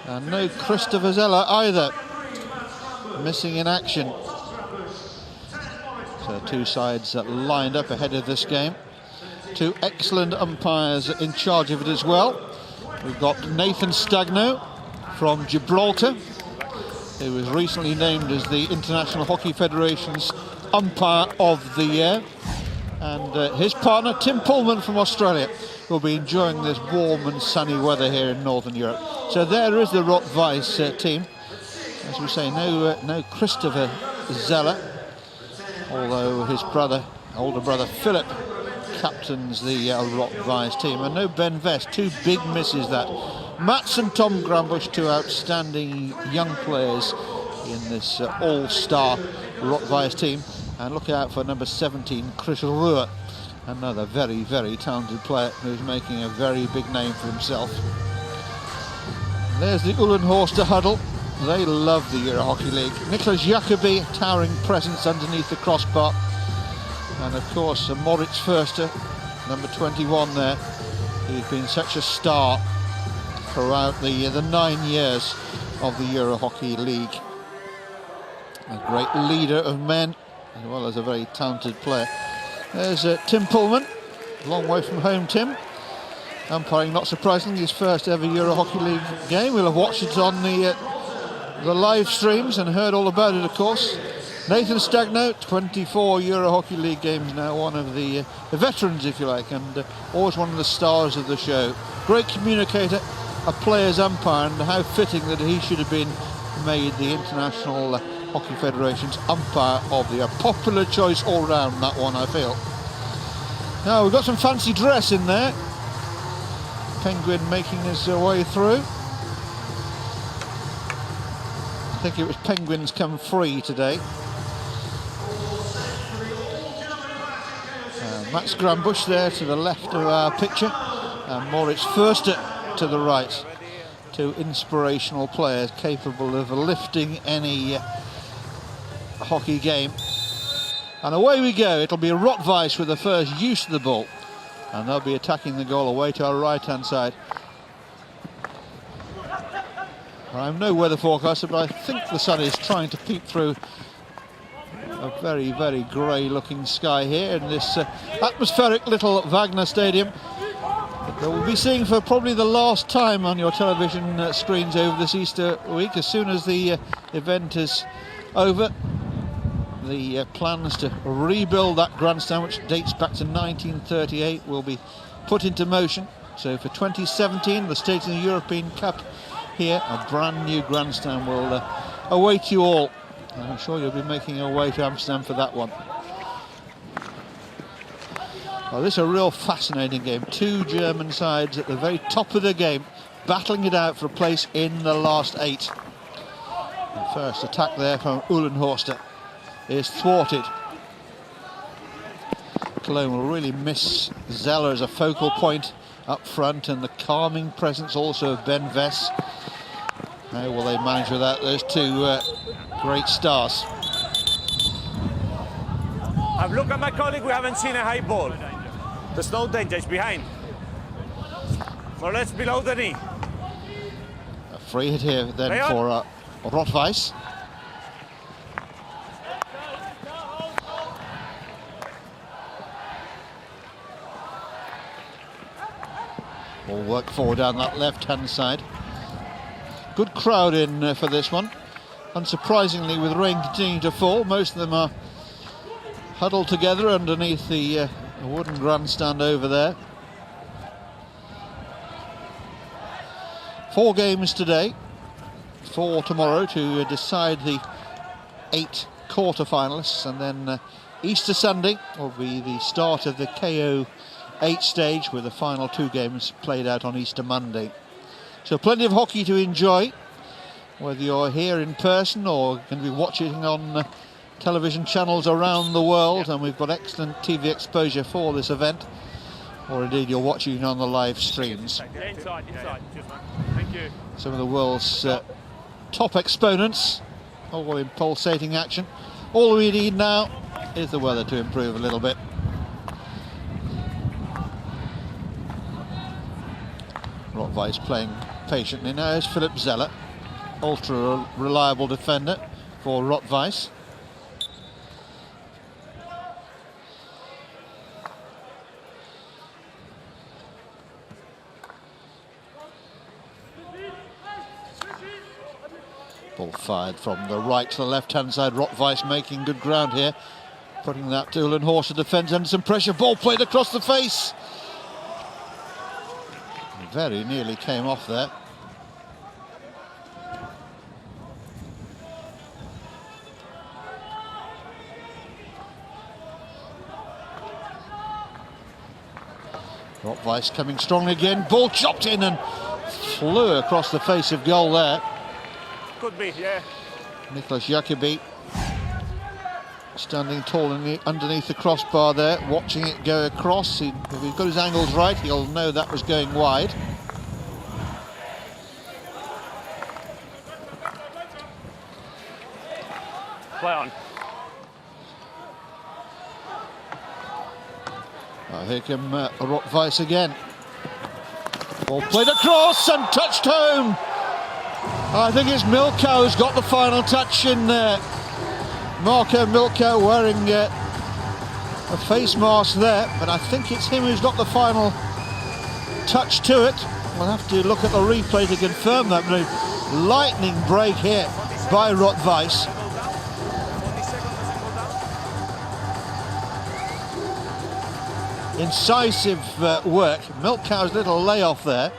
and no Christopher Zeller either, missing in action. So 2 sides lined up ahead of this game. 2 excellent umpires in charge of it as well. We've got Nathan Stagno from Gibraltar, who was recently named as the International Hockey Federations Umpire of the Year, and his partner Tim Pullman from Australia, who will be enjoying this warm and sunny weather here in Northern Europe. So there is the Weiss team. As we say, no Christopher Zeller, although his older brother Philip captains the Weiss team, and no Ben Vest. 2 big misses that. Mats and Tom Grambusch, 2 outstanding young players in this all-star Weiss team, and look out for number 17, Chris Ruhr, another very, very talented player who's making a very big name for himself. There's the Uhlenhorster huddle. They love the Euro Hockey League. Nicholas Jacobi, towering presence underneath the crossbar. And of course, Moritz Förster, number 21 there, who's been such a star throughout the 9 years of the Euro Hockey League. A great leader of men, as well as a very talented player. There's Tim Pullman, a long way from home, Tim. Umpiring, not surprisingly, his first ever Euro Hockey League game. We'll have watched it on the live streams and heard all about it, of course. Nathan Stagno, 24 Euro Hockey League games now, one of the veterans, if you like, and always one of the stars of the show. Great communicator, a player's umpire, and how fitting that he should have been made the International Hockey Federation's umpire of the year. Popular choice all round, that one, I feel. Now, we've got some fancy dress in there. Penguin making his way through. I think it was Penguins come free today. Mats Grambusch there to the left of our picture, and Moritz Förster to the right. 2 inspirational players capable of lifting any hockey game. And away we go. It'll be Weiss with the first use of the ball, and they'll be attacking the goal away to our right-hand side. I'm no weather forecaster, but I think the sun is trying to peep through a very, very grey looking sky here in this atmospheric little Wagner Stadium. that we'll be seeing for probably the last time on your television screens over this Easter week. As soon as the event is over, the plans to rebuild that grandstand, which dates back to 1938, will be put into motion. So for 2017, the State of the European Cup here, a brand new grandstand will await you all. And I'm sure you'll be making your way to Amsterdam for that one. Well, this is a real fascinating game. Two German sides at the very top of the game, battling it out for a place in the last 8. The first attack there from Uhlenhorster is thwarted. Cologne will really miss Zeller as a focal point up front, and the calming presence also of Ben Weiss. How will they manage without those two great stars? I've looked at my colleague, we haven't seen a high ball. There's no danger, it's behind. More or less below the knee. A free hit here then for Weiss. All work forward down that left-hand side. Good crowd in for this one. Unsurprisingly, with rain continuing to fall, most of them are huddled together underneath the wooden grandstand over there. 4 games today, 4 tomorrow to decide the 8 quarter-finalists, and then Easter Sunday will be the start of the KO8 stage, with the final 2 games played out on Easter Monday. So plenty of hockey to enjoy, whether you're here in person or going to be watching on television channels around the world, and we've got excellent TV exposure for this event, or indeed you're watching on the live streams. Inside. Thank you. Some of the world's top exponents, all in pulsating action. All we need now is the weather to improve a little bit. Weiss playing patiently. Now is Philip Zeller, ultra reliable defender for Weiss. Ball fired from the right to the left-hand side. Weiss making good ground here, putting that to Uhlenhorster defends under some pressure. Ball played across the face. Very nearly came off there. Weiss coming strongly again. Ball chopped in and flew across the face of goal there. Could be, yeah. Nicholas Jacobi standing tall underneath the crossbar there, watching it go across. If he's got his angles right, he'll know that was going wide. Play on. Here come Weiss again. Ball played across and touched home. I think it's Milko who's got the final touch in there. Marco Milko wearing a face mask there, but I think it's him who's got the final touch to it. We'll have to look at the replay to confirm that. But a lightning break here by Weiss. Incisive work. Milko's little layoff there.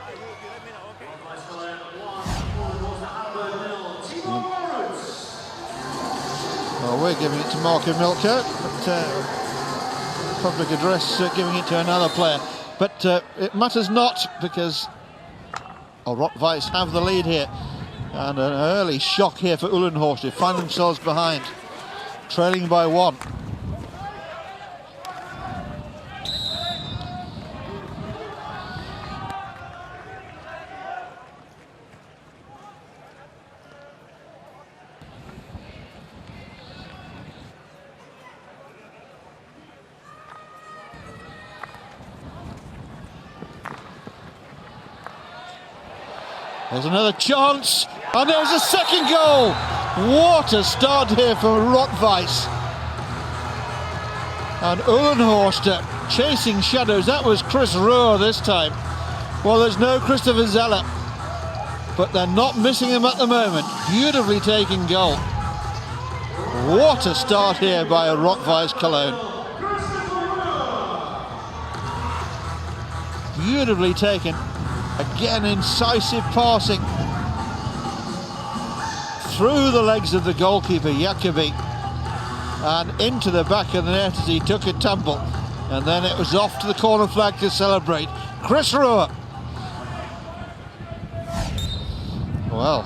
Well, we're giving it to Marco Milko, but public address giving it to another player. But it matters not, because Weiss have the lead here. And an early shock here for Uhlenhorster, find themselves behind, trailing by 1. There's another chance, and there's a second goal. What a start here for Weiss. And Uhlenhorster chasing shadows. That was Chris Rohr this time. Well, there's no Christopher Zeller, but they're not missing him at the moment. Beautifully taken goal. What a start here by Weiss Cologne. Beautifully taken. Again, incisive passing through the legs of the goalkeeper, Jacobi, and into the back of the net as he took a tumble. And then it was off to the corner flag to celebrate. Chris Ruhr. Well,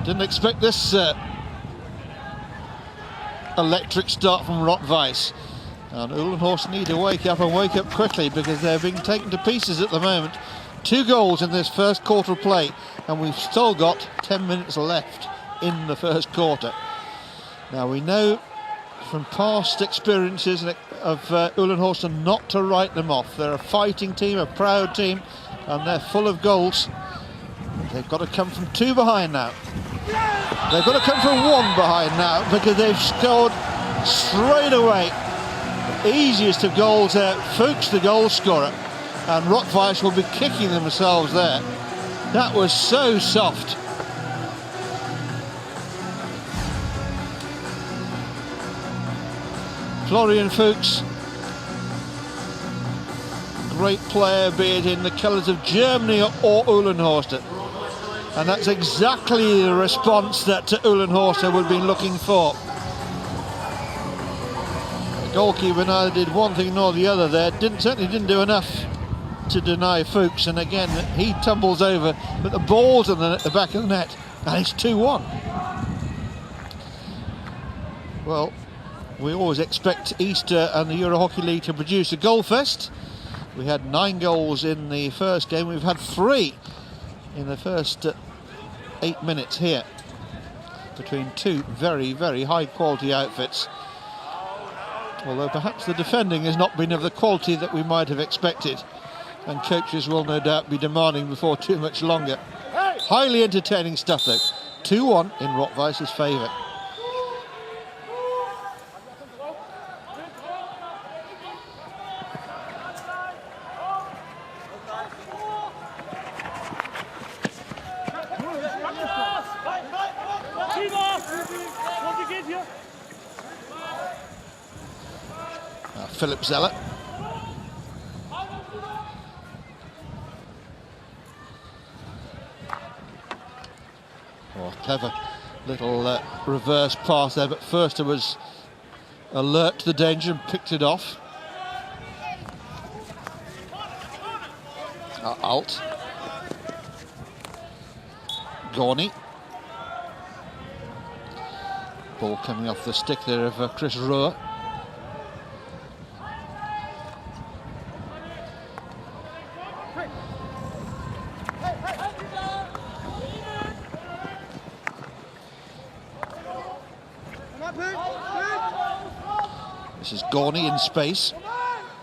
didn't expect this electric start from Weiss. And Uhlenhorst need to wake up and wake up quickly, because they're being taken to pieces at the moment. 2 goals in this first quarter of play, and we've still got 10 minutes left in the first quarter. Now, we know from past experiences of Uhlenhorst not to write them off. They're a fighting team, a proud team, and they're full of goals. They've got to come from 2 behind now. They've got to come from 1 behind now, because they've scored straight away. The easiest of goals there, Fuchs, the goal scorer, and Weiss will be kicking themselves there. That was so soft. Florian Fuchs, great player, be it in the colours of Germany or Uhlenhorst. And that's exactly the response that Uhlenhorst would have been looking for. The goalkeeper neither did one thing nor the other there. Certainly didn't do enough to deny Fuchs. And again, he tumbles over, but the ball's at the back of the net. And it's 2-1. Well, we always expect Easter and the Euro Hockey League to produce a goal fest. We had 9 goals in the first game. We've had 3 in the first 8 minutes here, between 2 very, very high quality outfits. Although perhaps the defending has not been of the quality that we might have expected, and coaches will no doubt be demanding before too much longer. Highly entertaining stuff though. 2-1 in Weiss's favour. Philip Zeller. Oh, clever little reverse pass there, but Förster was alert to the danger and picked it off. Alt. Gorny. Ball coming off the stick there of Chris Ruhr. This is Gorny in space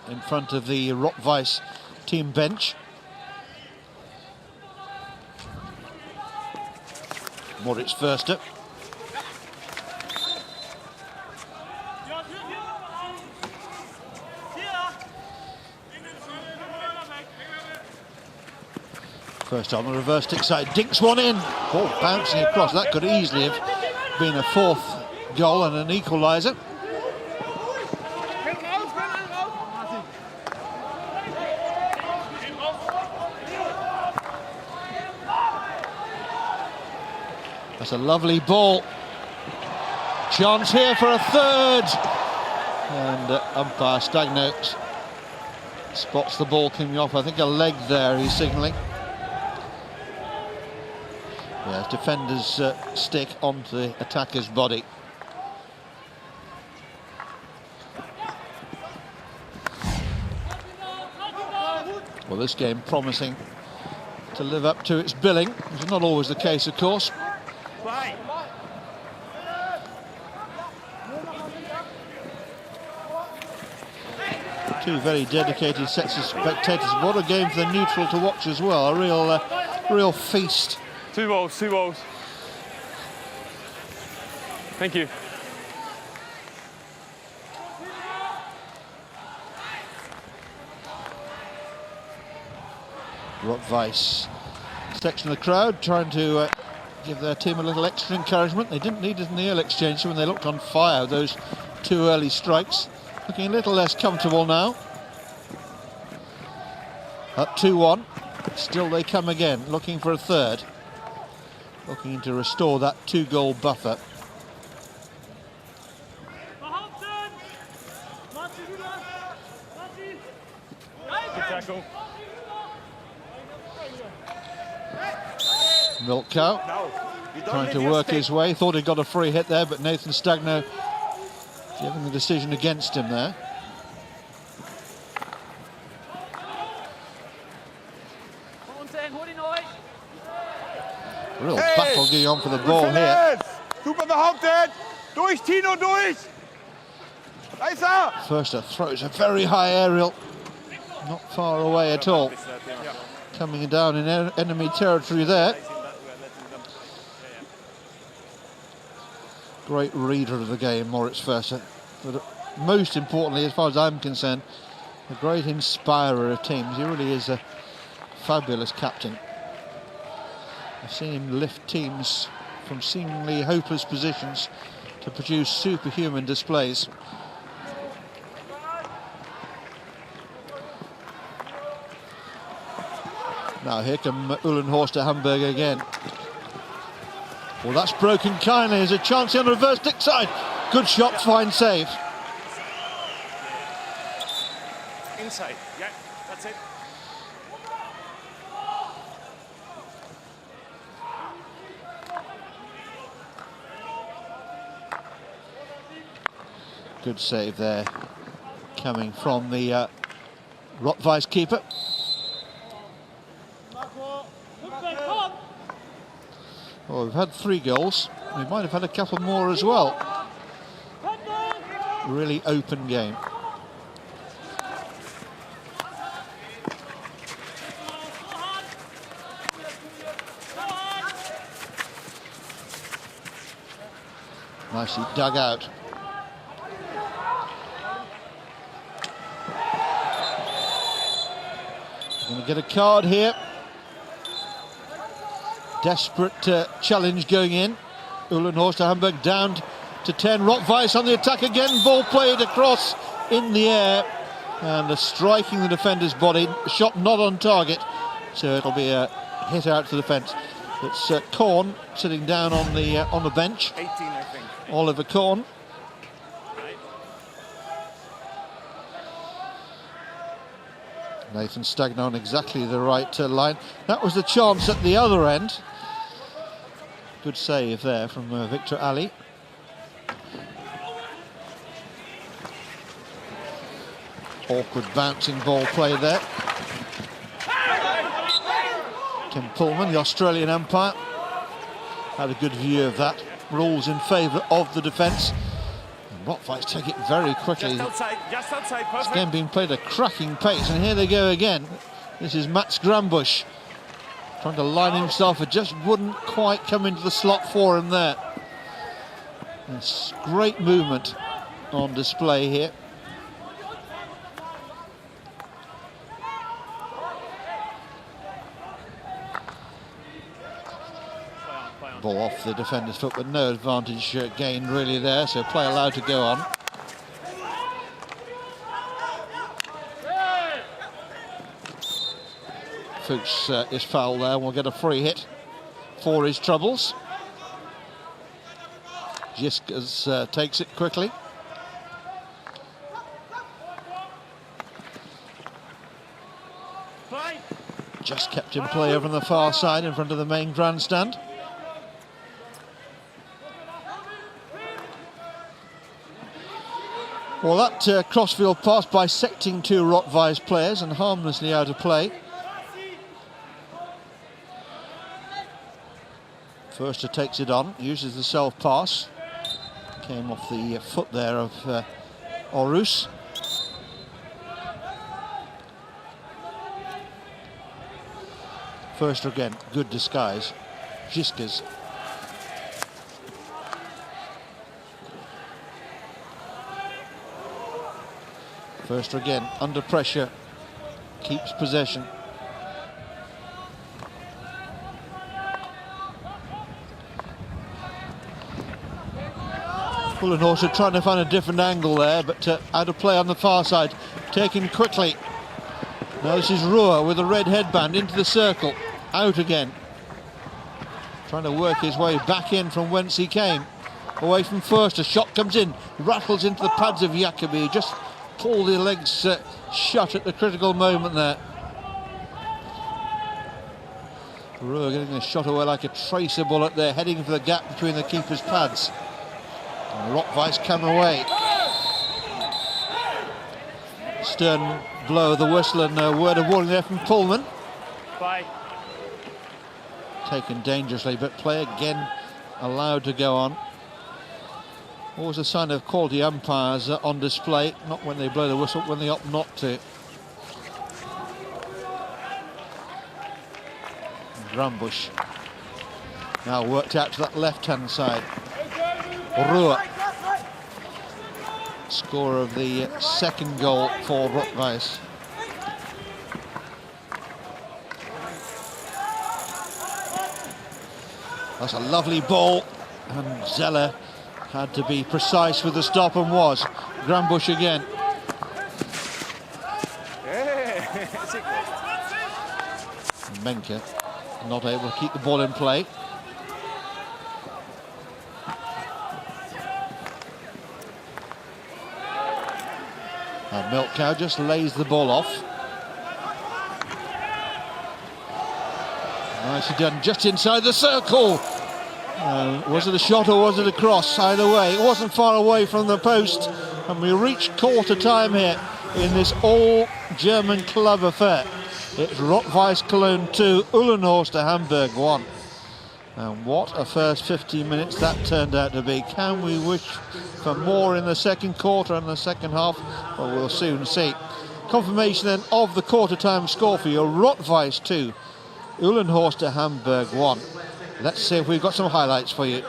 in front of the Weiss team bench. Moritz Förster. First on the reverse stick side, dinks one in. Ball bouncing across. That could easily have been a 4th goal and an equaliser. That's a lovely ball. Chance here for a 3rd. And umpire Stagno spots the ball coming off. I think a leg there, he's signalling. Yeah, defender's stick onto the attacker's body. Well, this game promising to live up to its billing, which is not always the case, of course. Two very dedicated sets of spectators. What a game for the neutral to watch as well. A real feast. 2 balls, 2 balls. Thank you. Weiss section of the crowd trying to give their team a little extra encouragement. They didn't need it in the early exchange when they looked on fire, those 2 early strikes. Looking a little less comfortable now. Up 2-1. Still they come again, looking for a third. Looking to restore that 2-goal buffer. Tackle. Milk Cow trying to work his way. Thought he got a free hit there, but Nathan Stagno giving the decision against him there. Real battle going on for the ball here. Super behauptet! Durch, Tino, durch! Weiss! Förster throws a very high aerial. Not far away at all. Coming down in enemy territory there. Great reader of the game, Moritz Förster. But most importantly, as far as I'm concerned, a great inspirer of teams. He really is a fabulous captain. I've seen him lift teams from seemingly hopeless positions to produce superhuman displays. Now here come Uhlenhorst to Hamburg again. Well, that's broken kindly. There's a chance here on the reverse stick side. Good shot, fine save. Inside, yeah, that's it. Good save there, coming from the Weiss keeper. Well, we've had 3 goals. We might have had a couple more as well. Really open game. Nicely dug out. Going to get a card here. Desperate challenge going in. Uhlenhorst to Hamburg down to 10. Weiss on the attack again. Ball played across in the air and striking the defender's body. Shot not on target, so it'll be a hit out to the fence. It's Korn sitting down on the bench. 18, I think. Oliver Korn. Nathan Stagno on exactly the right line. That was the chance at the other end. Good save there from Victor Ali. Awkward bouncing ball play there. Tim Pullman, the Australian umpire, had a good view of that. Rules in favour of the defence. Weiss take it very quickly. Just outside, perfect. It's again being played at a cracking pace, and here they go again. This is Mats Grambusch trying to line himself. It just wouldn't quite come into the slot for him there. It's great movement on display here. Ball off the defender's foot, but no advantage gained really there, so play allowed to go on. Fuchs is foul there and will get a free hit for his troubles. Giskas takes it quickly. Just kept in play over on the far side in front of the main grandstand. Well, that crossfield pass bisecting 2 Weiss players and harmlessly out of play. Förster takes it on, uses the self-pass. Came off the foot there of Aarhus. Förster again, good disguise. Giskas. Förster again, under pressure, keeps possession. Uhlenhorst trying to find a different angle there, but out of play on the far side, taken quickly. Now this is Ruhr with a red headband into the circle, out again. Trying to work his way back in from whence he came. Away from first, a shot comes in, rattles into the pads of Jacobi. Just pull the legs shut at the critical moment there. Ruhr getting a shot away like a tracer bullet there, heading for the gap between the keeper's pads. And Weiss come away. Stern blow of the whistle and a word of warning there from Pullman. Bye. Taken dangerously, but play again allowed to go on. Always a sign of quality umpires on display, not when they blow the whistle, when they opt not to. Grunwald now worked out to that left-hand side. Ruhr, scorer of the second goal for Weiss. That's a lovely ball, and Zeller had to be precise with the stop and was. Grunwald again. Menke not able to keep the ball in play. And Milkau just lays the ball off. Nicely done, just inside the circle. Was it a shot or was it a cross? Either way, it wasn't far away from the post. And we reach quarter time here in this all-German club affair. It's Weiss Cologne 2, Uhlenhorst to Hamburg 1. And what a first 15 minutes that turned out to be. Can we wish for more in the second quarter and the second half? Well, we'll soon see. Confirmation then of the quarter-time score for you. Weiss 2, Uhlenhorst to Hamburg 1. Let's see if we've got some highlights for you.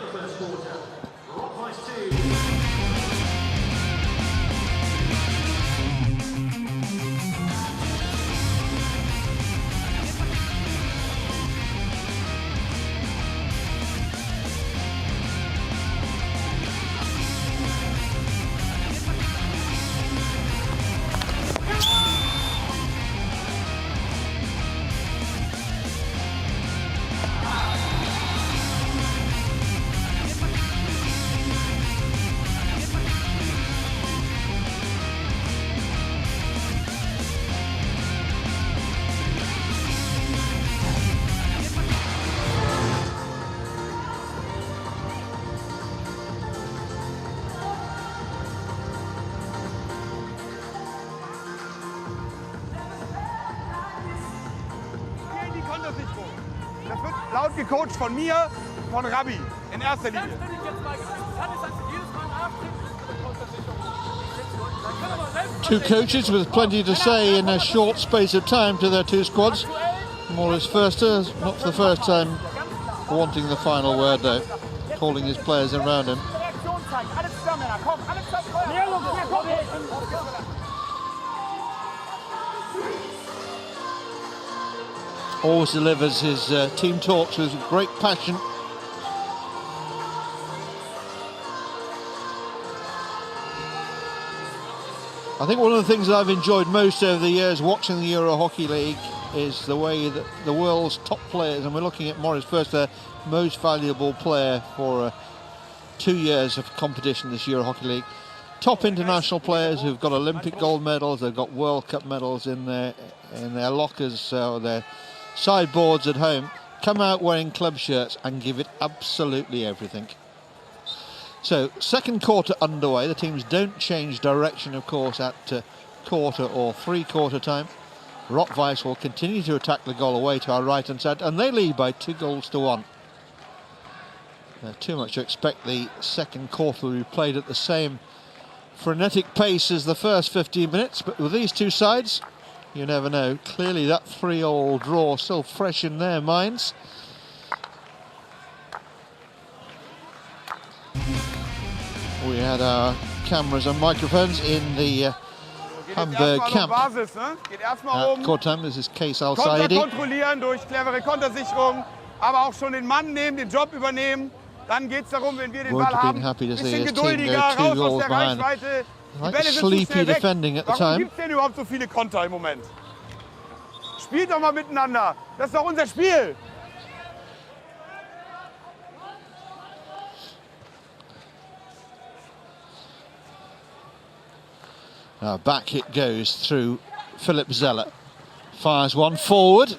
Das wird laut gecoacht von mir, von Rabbi, in erster Linie. Two coaches with plenty to say in a short space of time to their two squads. Morris Förster, not for the first time, wanting the final word though, calling his players around him. Always delivers his team talks with great passion. I think one of the things that I've enjoyed most over the years watching the Euro Hockey League is the way that the world's top players, and we're looking at Morris Förster, most valuable player for 2 years of competition this Euro Hockey League. Top international players who've got Olympic gold medals, they've got World Cup medals in their lockers or their sideboards at home, come out wearing club shirts and give it absolutely everything. So, second quarter underway. The teams don't change direction, of course, at quarter or three-quarter time. Weiss will continue to attack the goal away to our right-hand side, and they lead by 2-1. Too much to expect the second quarter will be played at the same frenetic pace as the first 15 minutes, but with these two sides, you never know. Clearly that 3-3 draw still fresh in their minds. We had our cameras and microphones in the Hamburg camp. At quarter time, this is Case Al-Saidi. Konter kontrollieren durch clevere Kontersicherung, aber auch schon den Mann nehmen, den Job übernehmen. Dann geht es darum, wenn wir den Would Ball have haben, been happy to ein see bisschen his team geduldiger, go 2 raus aus goals der behind. Reichweite. Die Like Bälle sind zu sleepy schnell weg. defending at the Warum time. gibt es denn überhaupt so viele Konter im Moment? Spielt doch mal miteinander. Das ist doch unser Spiel. Now back it goes through Philip Zeller. Fires one forward.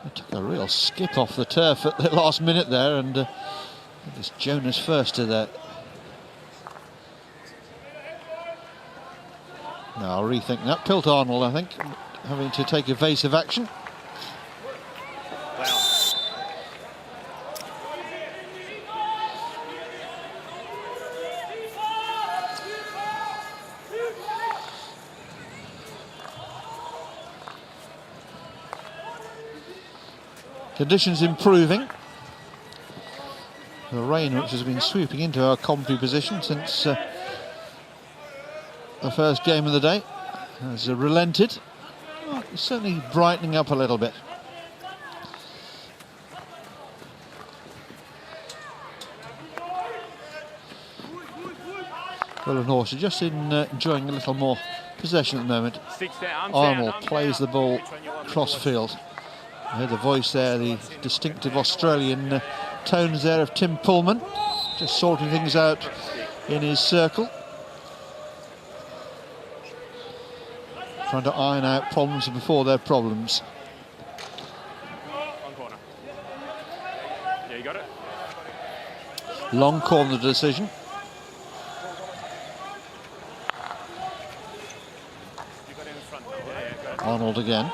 He took a real skip off the turf at the last minute there, and it's Jonas Förster there. Now I'll rethink that. Pilt Arnold, I think, having to take evasive action. Conditions improving. The rain, which has been sweeping into our commentary position since the first game of the day, has relented. Well, it's certainly brightening up a little bit. Ullenhorst just enjoying a little more possession at the moment. Arnold plays the ball cross field. I heard the voice there, the distinctive Australian tones there of Tim Pullman, just sorting things out in his circle. Trying to iron out problems before they're problems. One corner. Yeah, you got it. Long corner decision. You got it in front now. Yeah, go. Arnold again.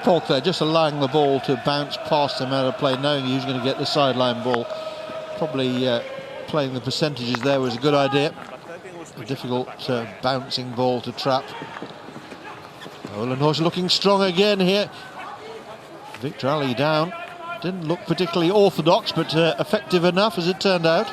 Falk there, just allowing the ball to bounce past him out of play, knowing he was going to get the sideline ball. Probably playing the percentages there was a good idea. A difficult bouncing ball to trap. Ullenhorst looking strong again here. Victor Ali down. Didn't look particularly orthodox, but effective enough as it turned out.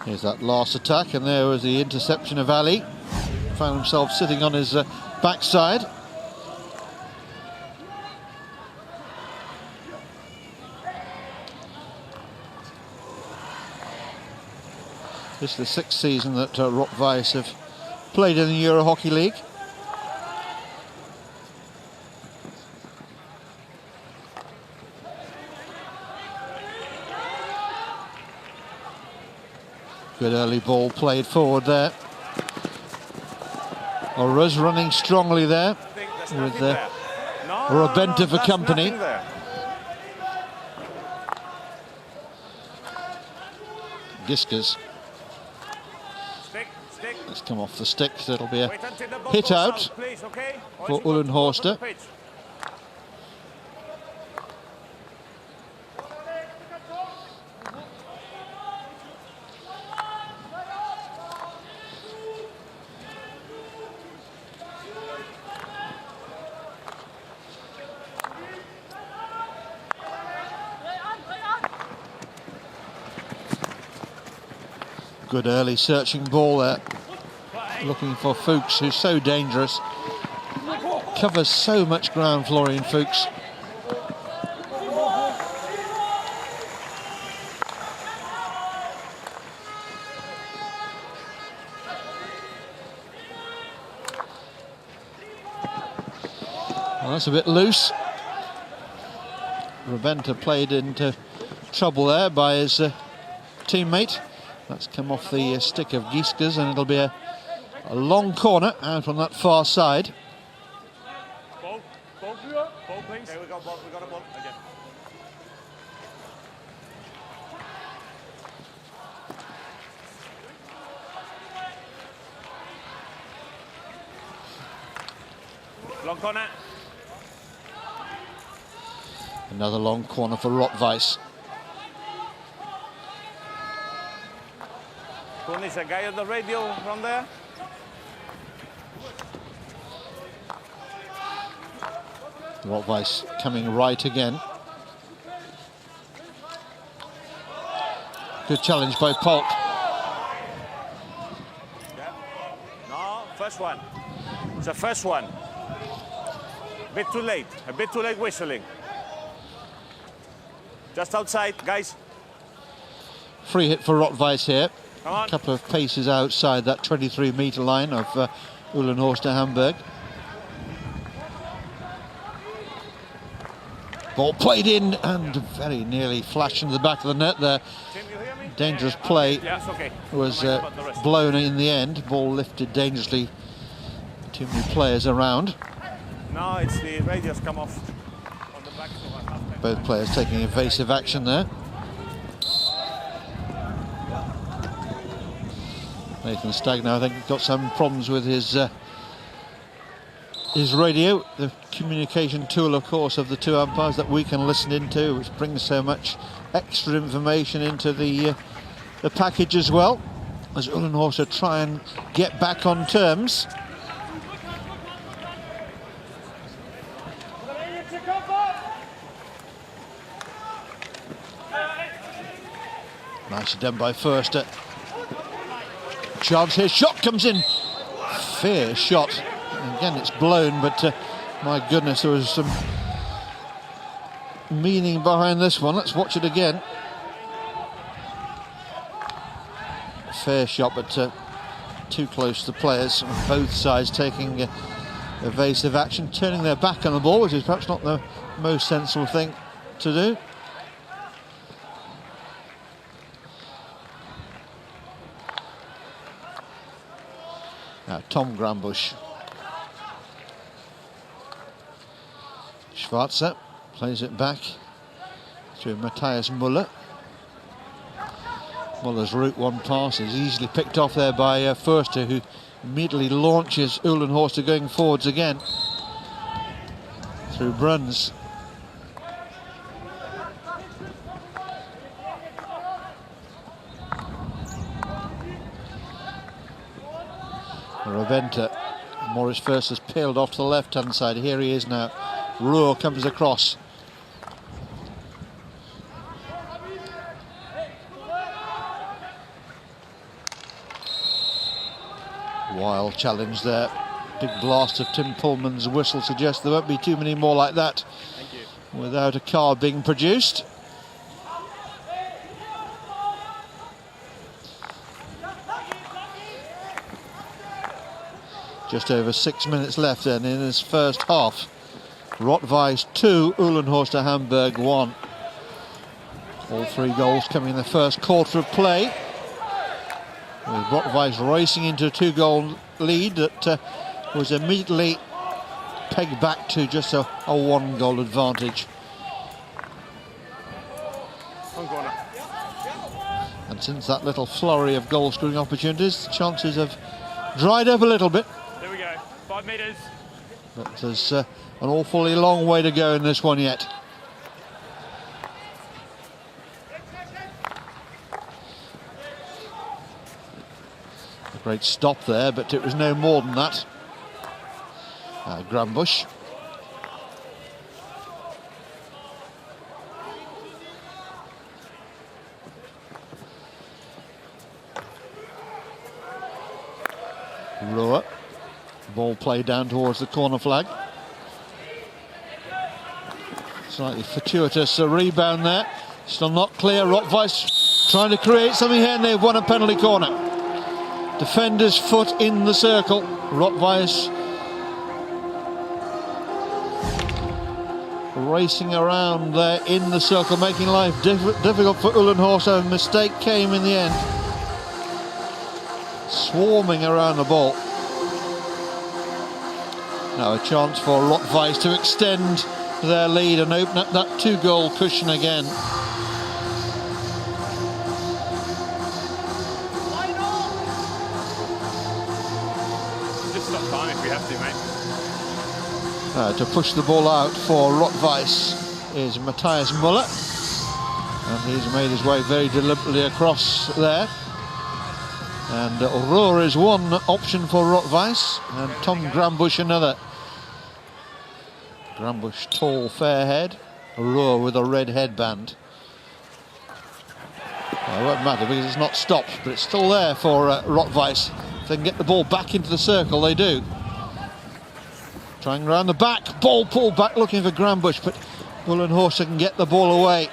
Here's that last attack, and there was the interception of Ali. Found himself sitting on his backside. This is the 6th season that Weiss have played in the Euro Hockey League. Good early ball played forward there. Oruz running strongly there with Robenta for company. Giskas. Let's come off the stick, so it'll be a hit out for Ullenhorst. Good early searching ball there, looking for Fuchs, who's so dangerous. Covers so much ground, Florian Fuchs. Well, that's a bit loose. Robenta played into trouble there by his teammate. That's come off the stick of Giskas, and it'll be a long corner out on that far side. Ball, please. Okay, we got a ball again. Long corner. Another long corner for Weiss. Is a guy on the radio from there? Weiss coming right again. Good challenge by Polk. No, first one. It's the first one. A bit too late whistling. Just outside, guys. Free hit for Weiss here. Come on. A couple of paces outside that 23-metre line of Uhlenhorst to Hamburg. Ball played in and very nearly flashed into the back of the net there. Tim, you hear me? Dangerous play Yes, okay. was blown in the end. Ball lifted dangerously. Too many players around. No, it's the radius come off on the back. Both players taking evasive action there. Nathan Stagner, I think, got some problems with his radio, the communication tool, of course, of the two umpires that we can listen into, which brings so much extra information into the package as well, as Uhlenhorst try and get back on terms. Nicely done by Förster. Chance here, shot comes in. Fair shot. Again, it's blown, but my goodness, there was some meaning behind this one. Let's watch it again. Fair shot, but too close to the players on both sides taking evasive action, turning their back on the ball, which is perhaps not the most sensible thing to do. Now Tom Grambusch. Schwarzer plays it back to Matthias Müller. Muller's route one pass is easily picked off there by Förster, who immediately launches Uhlenhorst going forwards again through Bruns. Raventa. Morris Förster has peeled off to the left-hand side. Here he is now. Ruhr comes across. Wild challenge there. Big blast of Tim Pullman's whistle suggests there won't be too many more like that without a card being produced. Just over 6 minutes left then in his first half. Weiss 2, Uhlenhorst to Hamburg 1. All three goals coming in the first quarter of play, with Weiss racing into a 2-goal lead that was immediately pegged back to just a 1-goal advantage. And since that little flurry of goal-scoring opportunities, the chances have dried up a little bit. There we go, 5 metres. But there's an awfully long way to go in this one yet. A great stop there, but it was no more than that. Grambusch. Ruhr. Ball played down towards the corner flag. Slightly fortuitous rebound there. Still not clear. Weiss trying to create something here, and they've won a penalty corner. Defender's foot in the circle. Weiss racing around there in the circle, making life difficult for Uhlenhorst. A mistake came in the end. Swarming around the ball. Now a chance for Weiss to extend their lead and open up that 2-goal cushion again. Just stop time if we have to, mate. To push the ball out for Weiss is Matthias Müller, and he's made his way very deliberately across there. And Ruhr is one option for Weiss, and Tom Grambusch another. Grunwald, tall, fair head. Roar with a red headband. Well, it won't matter because it's not stopped, but it's still there for Weiss. If they can get the ball back into the circle, they do. Trying around the back, ball pulled back, looking for Grunwald, but Uhlenhorst can get the ball away.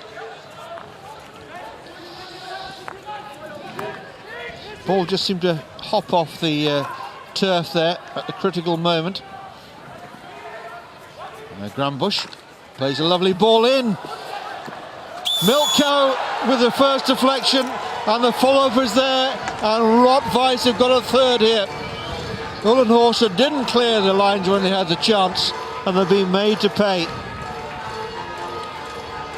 Ball just seemed to hop off the turf there at the critical moment. Grunwald plays a lovely ball in. Milko with the first deflection, and the follow-up is there, and Weiss have got a third here. Uhlenhorst didn't clear the lines when they had the chance, and they've been made to pay.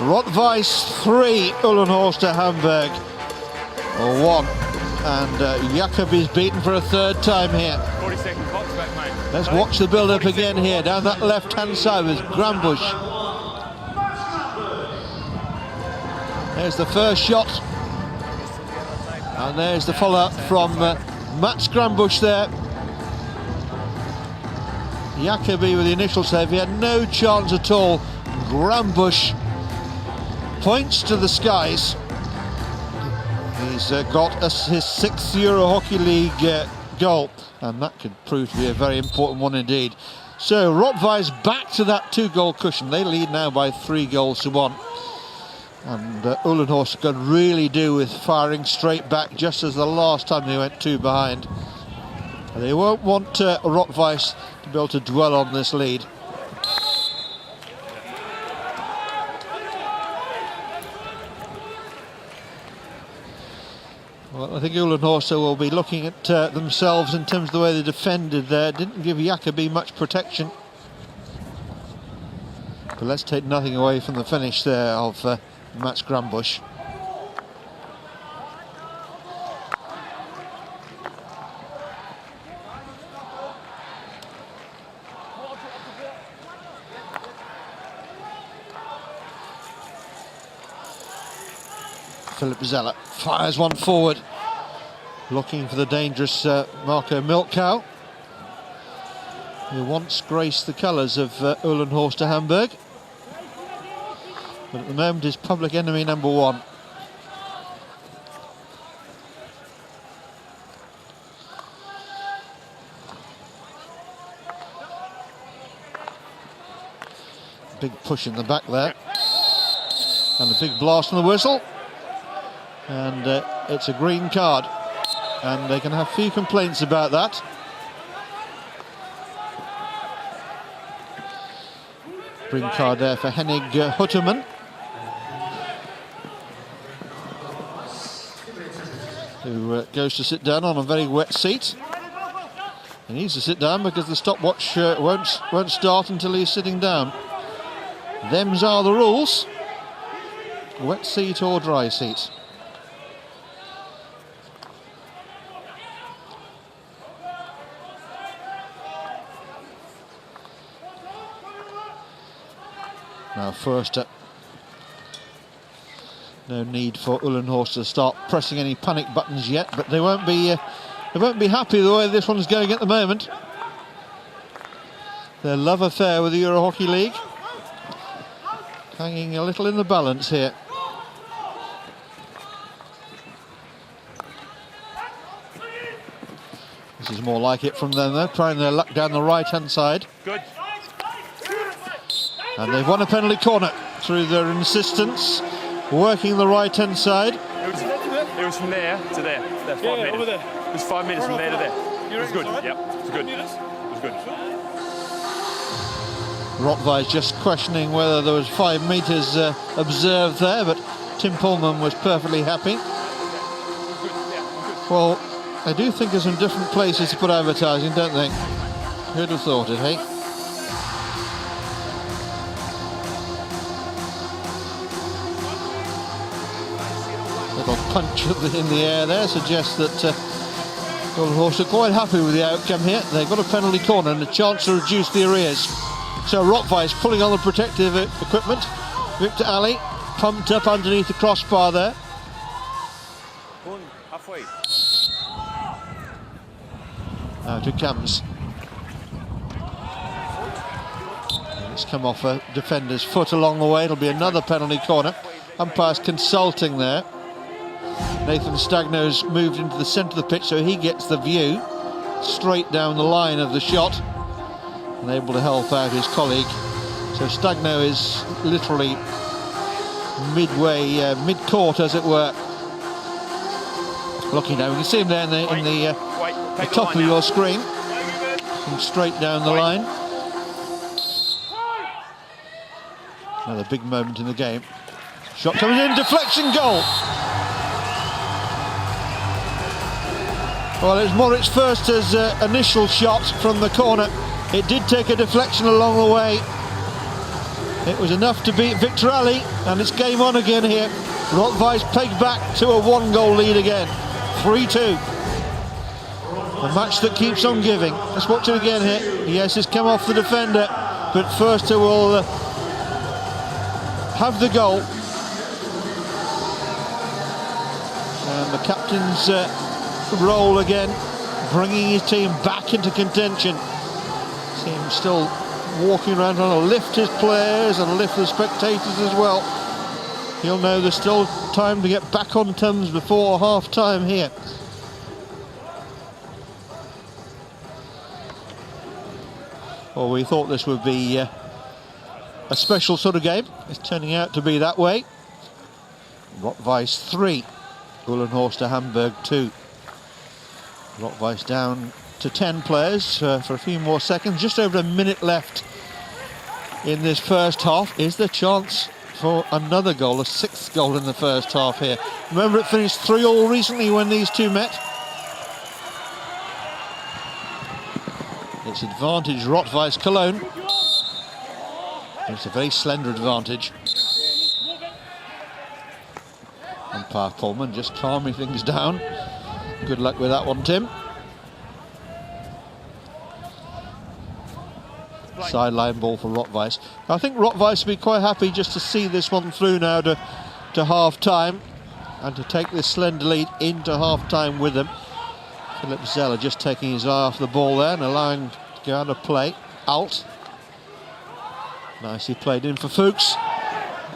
Weiss 3, Uhlenhorst to Hamburg 1, and Jacobi's beaten for a third time here. 40-second clock's back, mate. Let's watch the build-up again here, down that left-hand side with Grunwald. There's the first shot, and there's the follow-up from Mats Grunwald there. Jacobi with the initial save, he had no chance at all. Grunwald points to the skies. He's got his 6th Euro Hockey League goal, and that could prove to be a very important one indeed. So Weiss back to that 2-goal cushion. They lead now by 3-1. And Uhlenhorst could really do with firing straight back, just as the last time they went 2 behind. And they won't want Weiss to be able to dwell on this lead. Well, I think Uhlenhorst will be looking at themselves in terms of the way they defended there. Didn't give Jacobi much protection. But let's take nothing away from the finish there of Mats Grunwald. Philip Zeller fires one forward, looking for the dangerous Marco Milko, who once graced the colours of Uhlenhorst to Hamburg, but at the moment is public enemy number 1. Big push in the back there, and a big blast on the whistle. And it's a green card, and they can have few complaints about that. Green card there for Henning Hutterman, who goes to sit down on a very wet seat. He needs to sit down because the stopwatch won't start until he's sitting down. Them's are the rules. Wet seat or dry seat. Now first, no need for Uhlenhorst to start pressing any panic buttons yet, but they won't be happy the way this one's going at the moment. Their love affair with the Euro Hockey League hanging a little in the balance here. This is more like it from them though, trying their luck down the right-hand side. Good. And they've won a penalty corner through their insistence, working the right-hand side. It was from there to there. 5 metres. Over there. It was 5 metres from there to there. It was good. Yep, it was good. It was good. Weiss just questioning whether there was 5 metres observed there, but Tim Pullman was perfectly happy. Well, I do think there's some different places to put advertising, don't they? Who'd have thought it, hey? Little punch in the air there suggests that Uhlenhorst are quite happy with the outcome here. They've got a penalty corner and a chance to reduce the arrears. So Weiss pulling on the protective equipment. Victor Ali pumped up underneath the crossbar there. Halfway. Out it comes. It's come off a defender's foot along the way. It'll be another penalty corner. Umpire's consulting there. Nathan Stagnow's moved into the centre of the pitch, so he gets the view straight down the line of the shot and able to help out his colleague. So Stagnow is literally midway, mid-court as it were. Looking down, you can see him there in the top of your screen. And straight down the line. Another big moment in the game. Shot comes in, deflection goal. Well, it was Moritz Förster's initial shot from the corner. It did take a deflection along the way. It was enough to beat Victor Ali, and it's game on again here. Weiss pegged back to a 1-goal lead again. 3-2. A match that keeps on giving. Let's watch it again here. Yes, it's come off the defender, but Förster will have the goal. And the captain's role again, bringing his team back into contention. See him still walking around trying to lift his players and lift the spectators as well. He'll know there's still time to get back on terms before half-time here. Well, we thought this would be a special sort of game. It's turning out to be that way. Weiss 3, Uhlenhorst Hamburg 2. Weiss down to 10 players for a few more seconds. Just over a minute left in this first half. Is there chance for another goal, a 6th goal in the first half here? Remember, it finished 3-3 recently when these two met. It's advantage Weiss Cologne. It's a very slender advantage. Umpire Pullman just calming things down. Good luck with that one, Tim. Sideline ball for Weiss. I think Weiss will be quite happy just to see this one through now to half-time and to take this slender lead into half-time with them. Philip Zeller just taking his eye off the ball there and allowing it to go out of play. Alt. Nicely played in for Fuchs.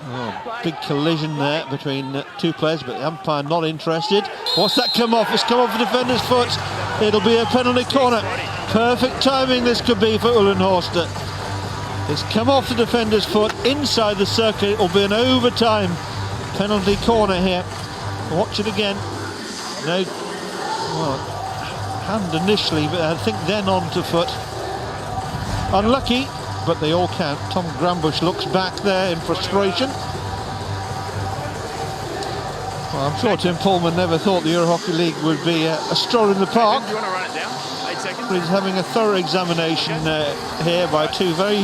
Oh, big collision there between two players, but the umpire not interested. What's that come off? It's come off the defender's foot. It'll be a penalty corner. Perfect timing this could be for Uhlenhorst. It's come off the defender's foot inside the circle. It will be an overtime penalty corner here. Watch it again. No, well, hand initially, but I think then onto foot. Unlucky, but they all count. Tom Grambusch looks back there in frustration. Well, I'm sure Tim Pullman never thought the Euro Hockey League would be a stroll in the park. Do you want to run it down? 8 seconds. He's having a thorough examination here by two very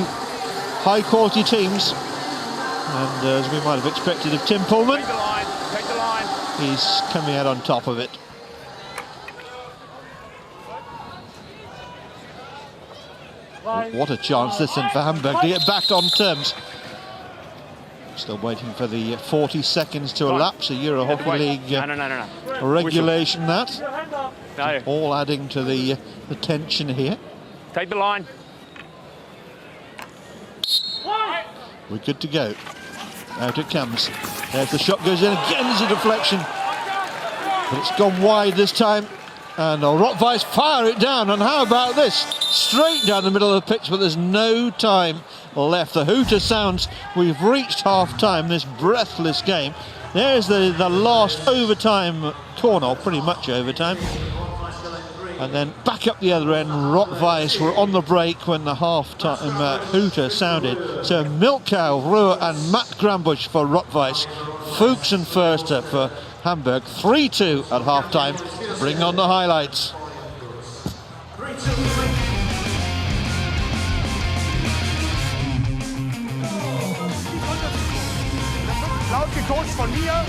high-quality teams. And as we might have expected of Tim Pullman, Take the line. he's coming out on top of it. What a chance this is for Hamburg to get back on terms. Still waiting for the 40 seconds to elapse. A Euro Hockey League No. regulation that. No. All adding to the tension here. Take the line. We're good to go. Out it comes. There's the shot, goes in again. There's a deflection, but it's gone wide this time. And Weiss fire it down. And how about this? Straight down the middle of the pitch, but there's no time left. The hooter sounds. We've reached half-time, this breathless game. There's the last overtime corner, pretty much overtime. And then back up the other end, Weiss were on the break when the half-time hooter sounded. So Milkow, Ruhr and Matt Grambusch for Weiss. Fuchs and Förster for Hamburg. 3-2 at half-time. Bring on the highlights. Laut gecoacht von mir.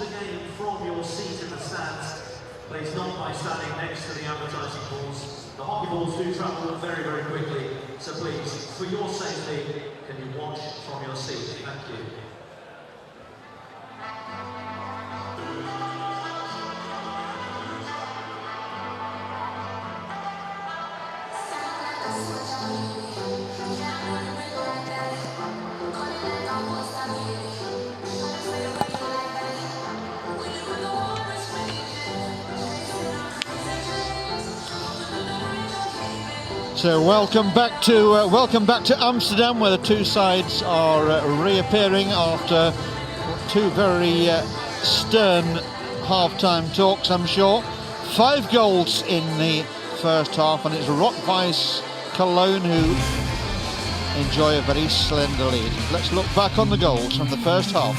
the game from your seat in the stands, please not by standing next to the advertising balls. The hockey balls do travel very, very quickly, so please, for your safety, can you watch from your seat? Thank you. So welcome back to Amsterdam, where the two sides are reappearing after two very stern half-time talks, I'm sure. 5 goals in the first half, and it's Weiss Cologne who enjoy a very slender lead. Let's look back on the goals from the first half.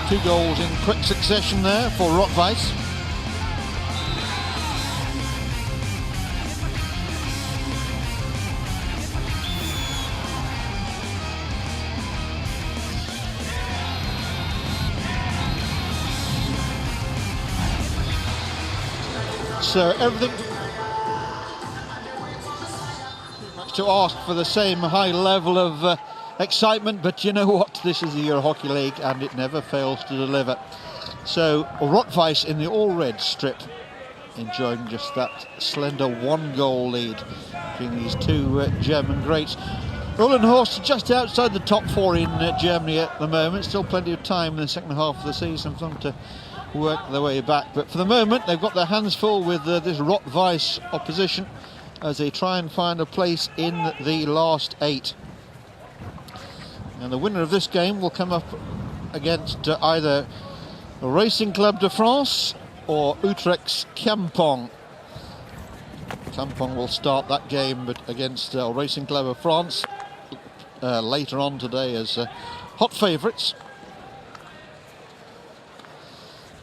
Two goals in quick succession there for Weiss. So everything much to ask for the same high level of excitement, but you know what, this is the Euro Hockey League and it never fails to deliver. So Weiss in the all-red strip enjoying just that slender 1-goal lead between these two German greats. Uhlenhorst just outside the top 4 in Germany at the moment. Still plenty of time in the second half of the season for them to work their way back, but for the moment they've got their hands full with this Weiss opposition as they try and find a place in the last 8. And the winner of this game will come up against either Racing Club de France or Utrecht's Kampong. Kampong will start that game but against Racing Club of France later on today as hot favourites.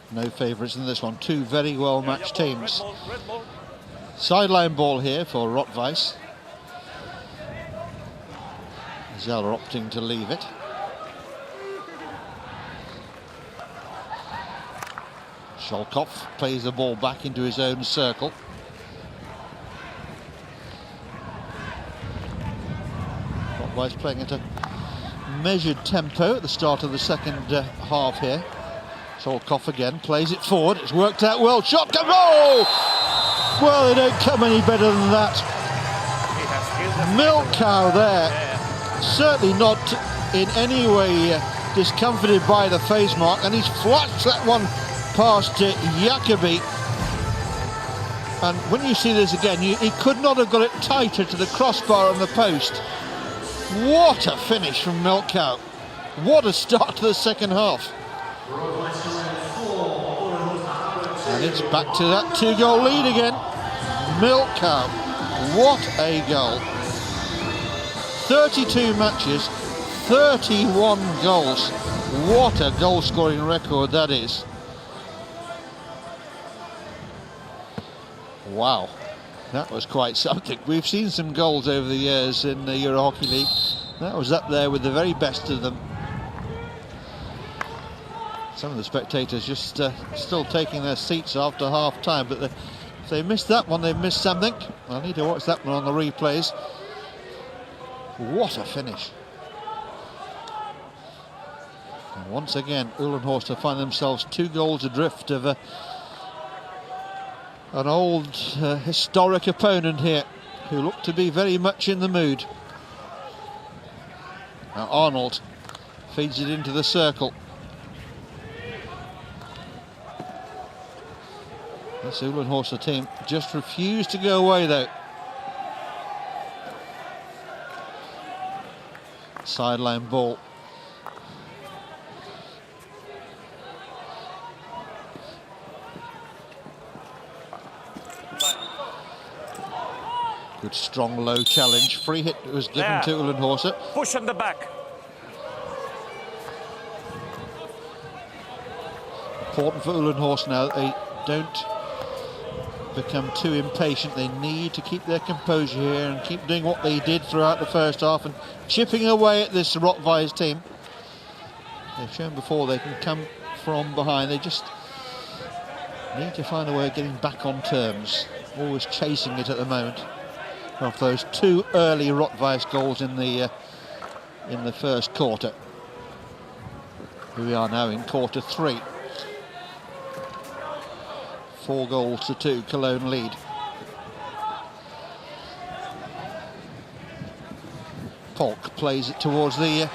No favourites in this one. Two very well matched teams. Sideline ball here for Weiss. Zeller opting to leave it. Scholkopf plays the ball back into his own circle. Weiss playing at a measured tempo at the start of the second half here. Scholkopf again plays it forward. It's worked out well. Shot comes. Oh! Well, they don't come any better than that. Milk cow there. Certainly not in any way discomforted by the face mark, and he's flashed that one past Jacobi. And when you see this again, he could not have got it tighter to the crossbar on the post. What a finish from Milk cow. What a start to the second half. And it's back to that 2-goal lead again. Milk cow. What a goal. 32 matches, 31 goals. What a goal-scoring record that is. Wow, that was quite something. We've seen some goals over the years in the Euro Hockey League. That was up there with the very best of them. Some of the spectators just still taking their seats after half-time, but if they missed that one, they've missed something. I need to watch that one on the replays. What a finish. And once again, Uhlenhorst find themselves 2 goals adrift of an old historic opponent here, who looked to be very much in the mood. Now Arnold feeds it into the circle. This Uhlenhorst team just refused to go away though. Sideline ball. Good strong low challenge. Free hit was given to Uhlenhorst. Push on the back. Important for Uhlenhorst now that they don't become too impatient. They need to keep their composure here and keep doing what they did throughout the first half and chipping away at this Weiss team. They've shown before they can come from behind. They just need to find a way of getting back on terms. Always chasing it at the moment. Of those two early Weiss goals in the first quarter. Here we are now in quarter 3. 4-2, Cologne lead. Polk plays it towards the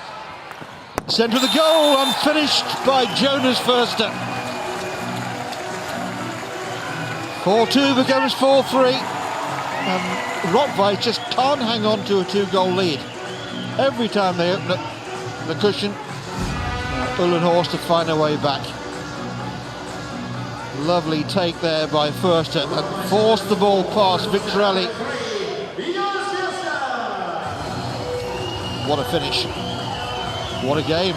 centre of the goal, unfinished by Jonas Förster. 4-2 becomes 4-3. And Weiss just can't hang on to a 2-goal lead. Every time they open up the cushion, Uhlenhorst to find a way back. Lovely take there by Förster and forced the ball past Victorelli. What a finish. What a game.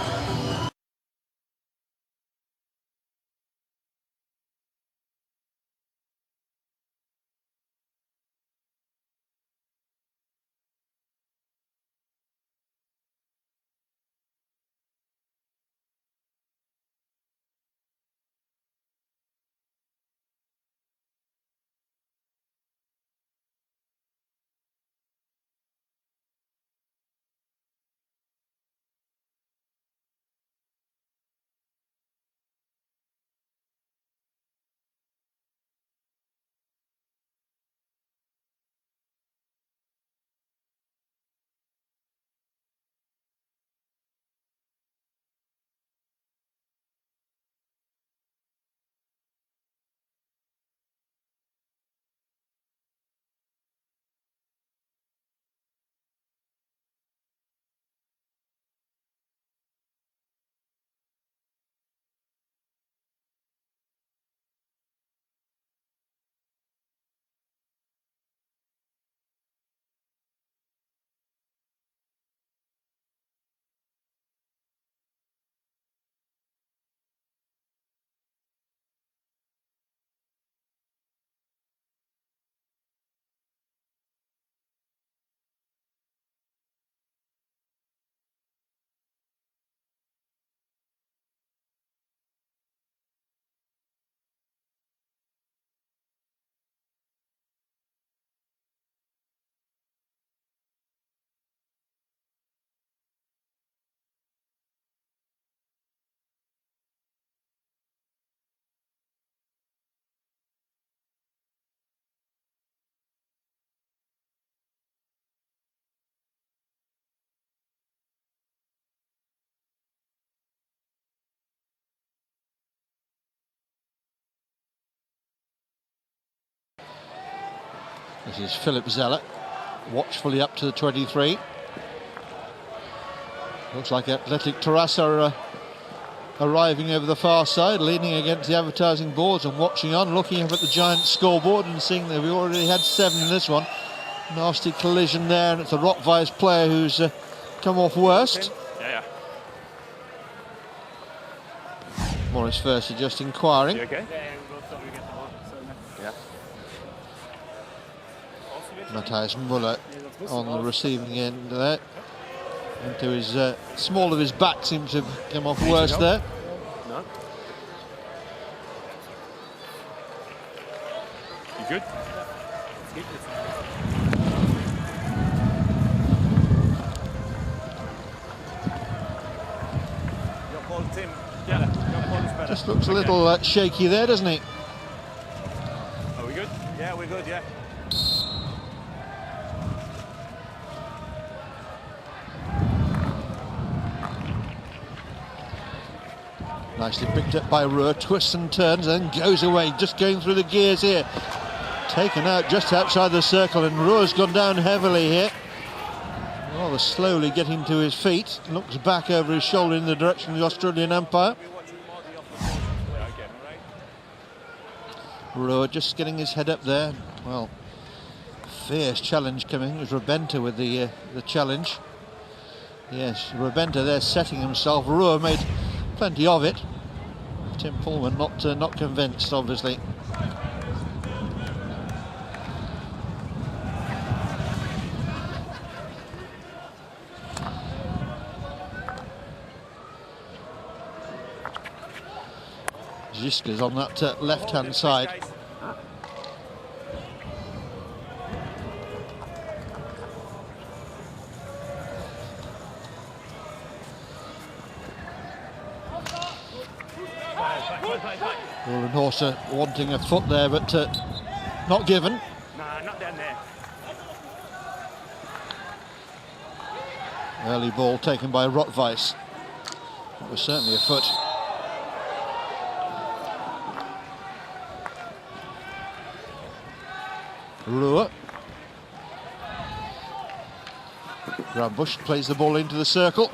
This is Philip Zeller, watchfully up to the 23. Looks like Atlètic Terrassa arriving over the far side, leaning against the advertising boards and watching on, looking up at the giant scoreboard and seeing that we already had 7 in this one. Nasty collision there, and it's a Weiss player who's come off worst. Yeah. Morris Förster just inquiring. You okay? Matthias Muller on the receiving end there. Into his small of his back seems to have come off worse there. No. You good? Your ball, Tim. Yeah. Your ball is better. Just looks a little shaky there, doesn't he? Are we good? Yeah, we're good, yeah. Nicely picked up by Ruhr, twists and turns and goes away, just going through the gears here. Taken out just outside the circle, and Ruhr's gone down heavily here. Rather slowly getting to his feet, looks back over his shoulder in the direction of the Australian umpire. Ruhr just getting his head up there. Well, fierce challenge coming. It was Rebenta with the challenge. Yes, Rebenta there setting himself. Ruhr made plenty of it. Tim Pullman not convinced, obviously. Ziskas on that left-hand side. Uhlenhorst wanting a foot there, but not given. Nah, not down there. Early ball taken by Weiss. It was certainly a foot. Ruhr. Grunwald plays the ball into the circle.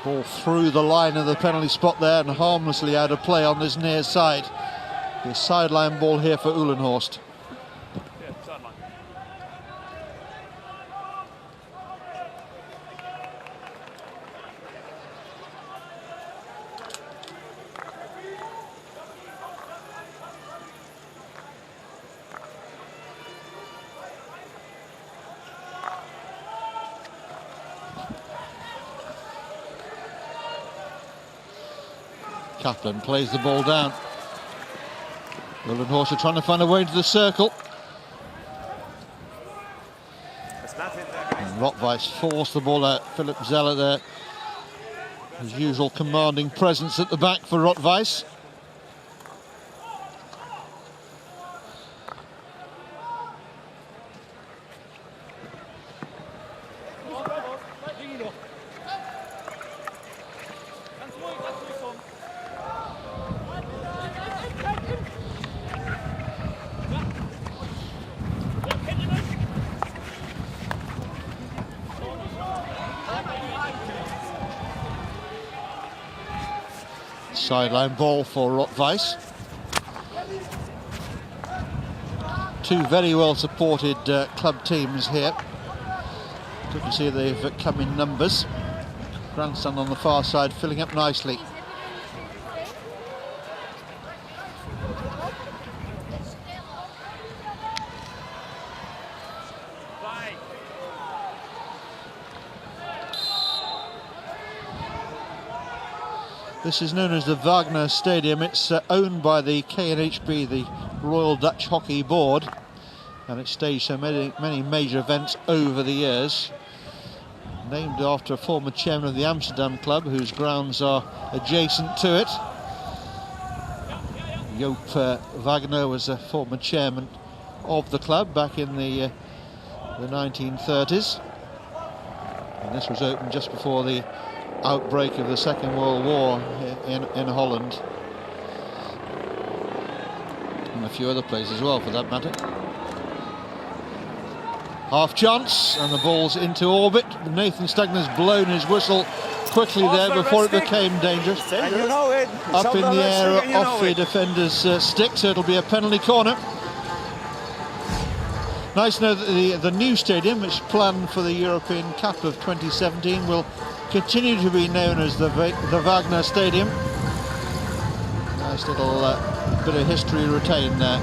Ball through the line of the penalty spot there and harmlessly out of play on this near side. The sideline ball here for Uhlenhorst. Yeah, sideline. Kaplan plays the ball down. Uhlenhorst are trying to find a way into the circle. There's nothing there, guys. And Weiss forced the ball out. Philip Zeller there. His usual commanding presence at the back for Weiss. Sideline ball for Weiss. Two very well supported club teams here. You can see they've come in numbers. Grandstand on the far side filling up nicely. This is known as the Wagner Stadium. It's owned by the KNHB, the Royal Dutch Hockey Board, and it's staged so many major events over the years. Named after a former chairman of the Amsterdam club, whose grounds are adjacent to it. Joop Wagner was a former chairman of the club back in the 1930s. And this was opened just before the outbreak of the Second World War in Holland, and a few other places as well for that matter. Half chance, and the ball's into orbit. Nathan Stagner's blown his whistle quickly there before it became dangerous. And you know it. Up in the air off the defender's stick, so it'll be a penalty corner. Nice to know that the new stadium, which is planned for the European Cup of 2017, will continue to be known as the Wagner Stadium. Nice little bit of history retained there.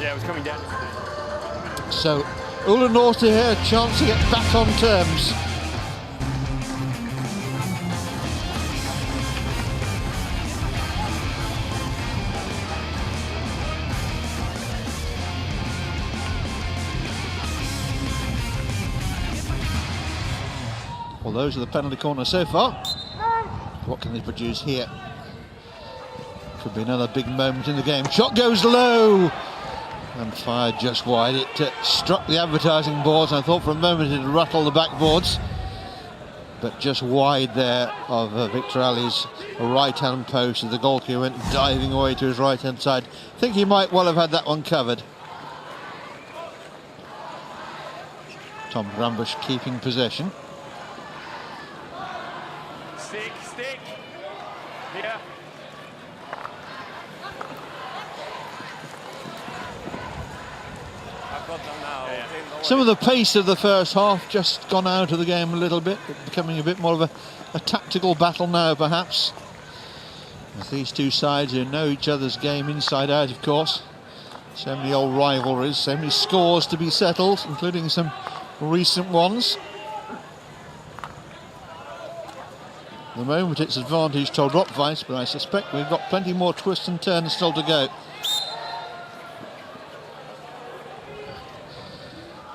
Yeah, it was coming down. So Uhlenhorst here, a chance to get back on terms. Well, those are the penalty corners so far. What can they produce here? Could be another big moment in the game. Shot goes low and fired just wide. It struck the advertising boards. I thought for a moment it'd rattle the backboards, but just wide there of Victor Ali's right-hand post as the goalkeeper went diving away to his right-hand side. I think he might well have had that one covered. Tom Grunwald keeping possession. Stick. Here. I've got them now. Some of the pace of the first half just gone out of the game a little bit, becoming a bit more of a tactical battle now perhaps. With these two sides who know each other's game inside out, of course. So many old rivalries, so many scores to be settled, including some recent ones. At the moment it's advantage to Weiss, but I suspect we've got plenty more twists and turns still to go.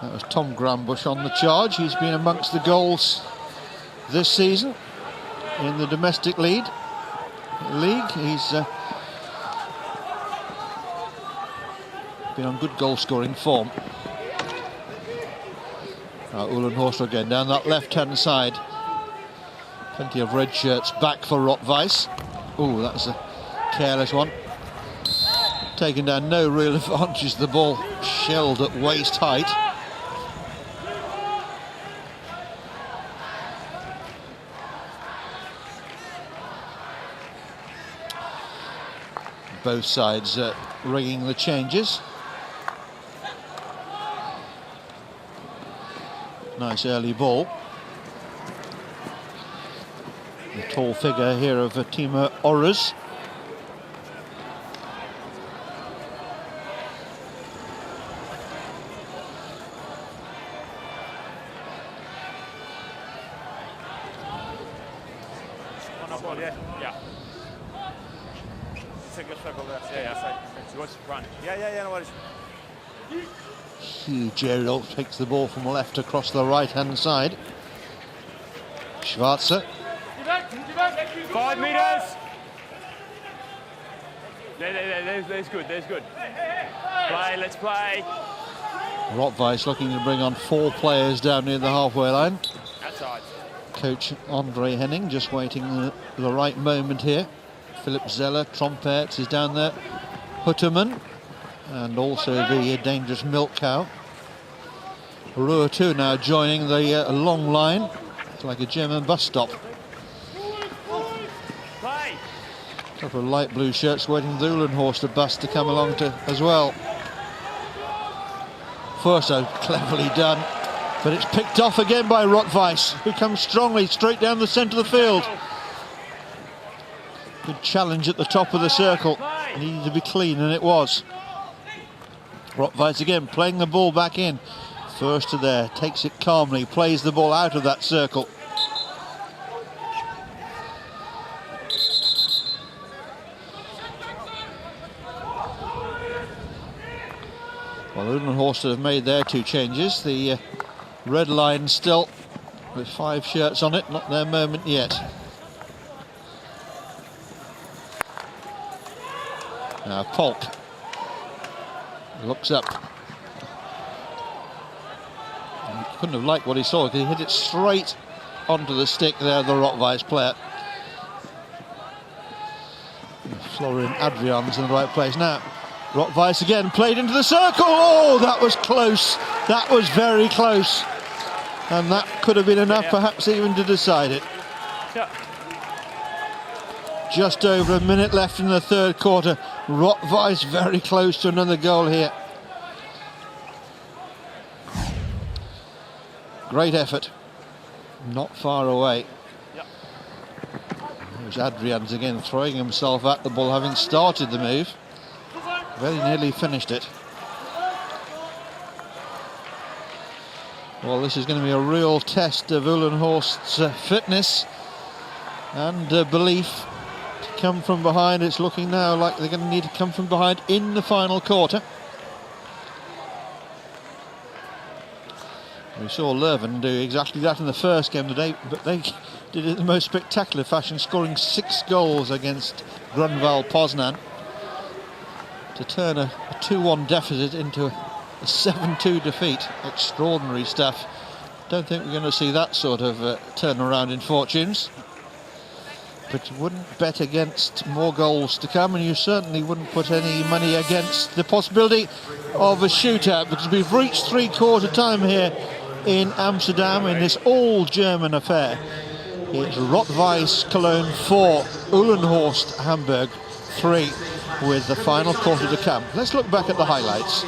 That was Tom Grambush on the charge. He's been amongst the goals this season in the domestic league. He's been on good goal scoring form. Uhlenhorst again down that left hand side. Plenty of red shirts back for Weiss. Oh, that's a careless one. Taking down no real advantage. The ball shelled at waist height. Both sides ringing the changes. Nice early ball. The tall figure here of Timo Orres. No worries. Huge aerial, takes the ball from left across the right hand side. Schwarzer. 5 meters. There's good. Play, let's play. Weiss looking to bring on 4 players down near the halfway line. Outside. Coach Andre Henning just waiting the right moment here. Philip Zeller, Tromperts is down there. Hutterman. And also the dangerous milk cow. Ruhr 2 now joining the long line. It's like a German bus stop. Play. A couple of light blue shirts waiting for the Uhlenhorst bus to come along to as well. Forso cleverly done, but it's picked off again by Weiss, who comes strongly straight down the centre of the field. Good challenge at the top of the circle. Needed to be clean, and it was. Weiss again playing the ball back in. First to there, takes it calmly, plays the ball out of that circle. Well, Uhlenhorst have made their 2 changes. The red line still with 5 shirts on it, not their moment yet. Now Polk looks up. He couldn't have liked what he saw because he hit it straight onto the stick there, the Weiss player. Florian Adrian's in the right place now. Weiss again played into the circle. Oh, that was close. That was very close. And that could have been enough, perhaps even to decide it. Just over a minute left in the third quarter. Weiss very close to another goal here. Great effort. Not far away. There's Adrians again throwing himself at the ball, having started the move. Very nearly finished it. Well, this is going to be a real test of Uhlenhorst's fitness and belief. To come from behind, it's looking now like they're going to need to come from behind in the final quarter. We saw Leuven do exactly that in the first game today, but they did it in the most spectacular fashion, scoring 6 goals against Grunwald Poznan to turn a 2-1 deficit into a 7-2 defeat. Extraordinary stuff. Don't think we're going to see that sort of turnaround in fortunes. But you wouldn't bet against more goals to come, and you certainly wouldn't put any money against the possibility of a shootout, because we've reached 3/4 time here in Amsterdam in this all-German affair. It's Weiss Cologne 4, Uhlenhorst Hamburg 3, with the final quarter to come. Let's look back at the highlights.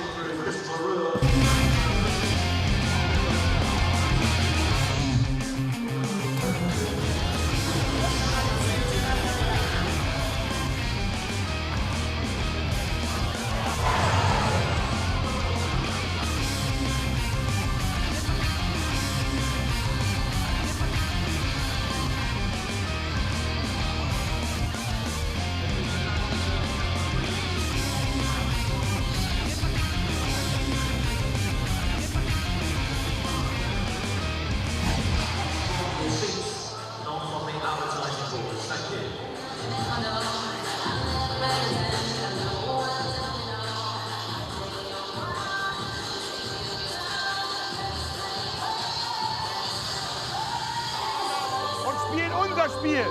Spiel.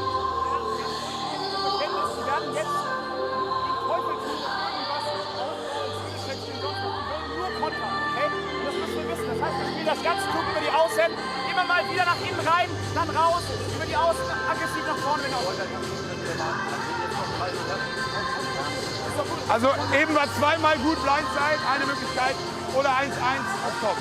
Das Ganze tut über die Außen, immer mal wieder nach innen rein, dann raus, über die Außen, aggressiv nach vorne, wenn Also eben war zweimal gut Blindside, eine Möglichkeit oder 1-1 auf Top.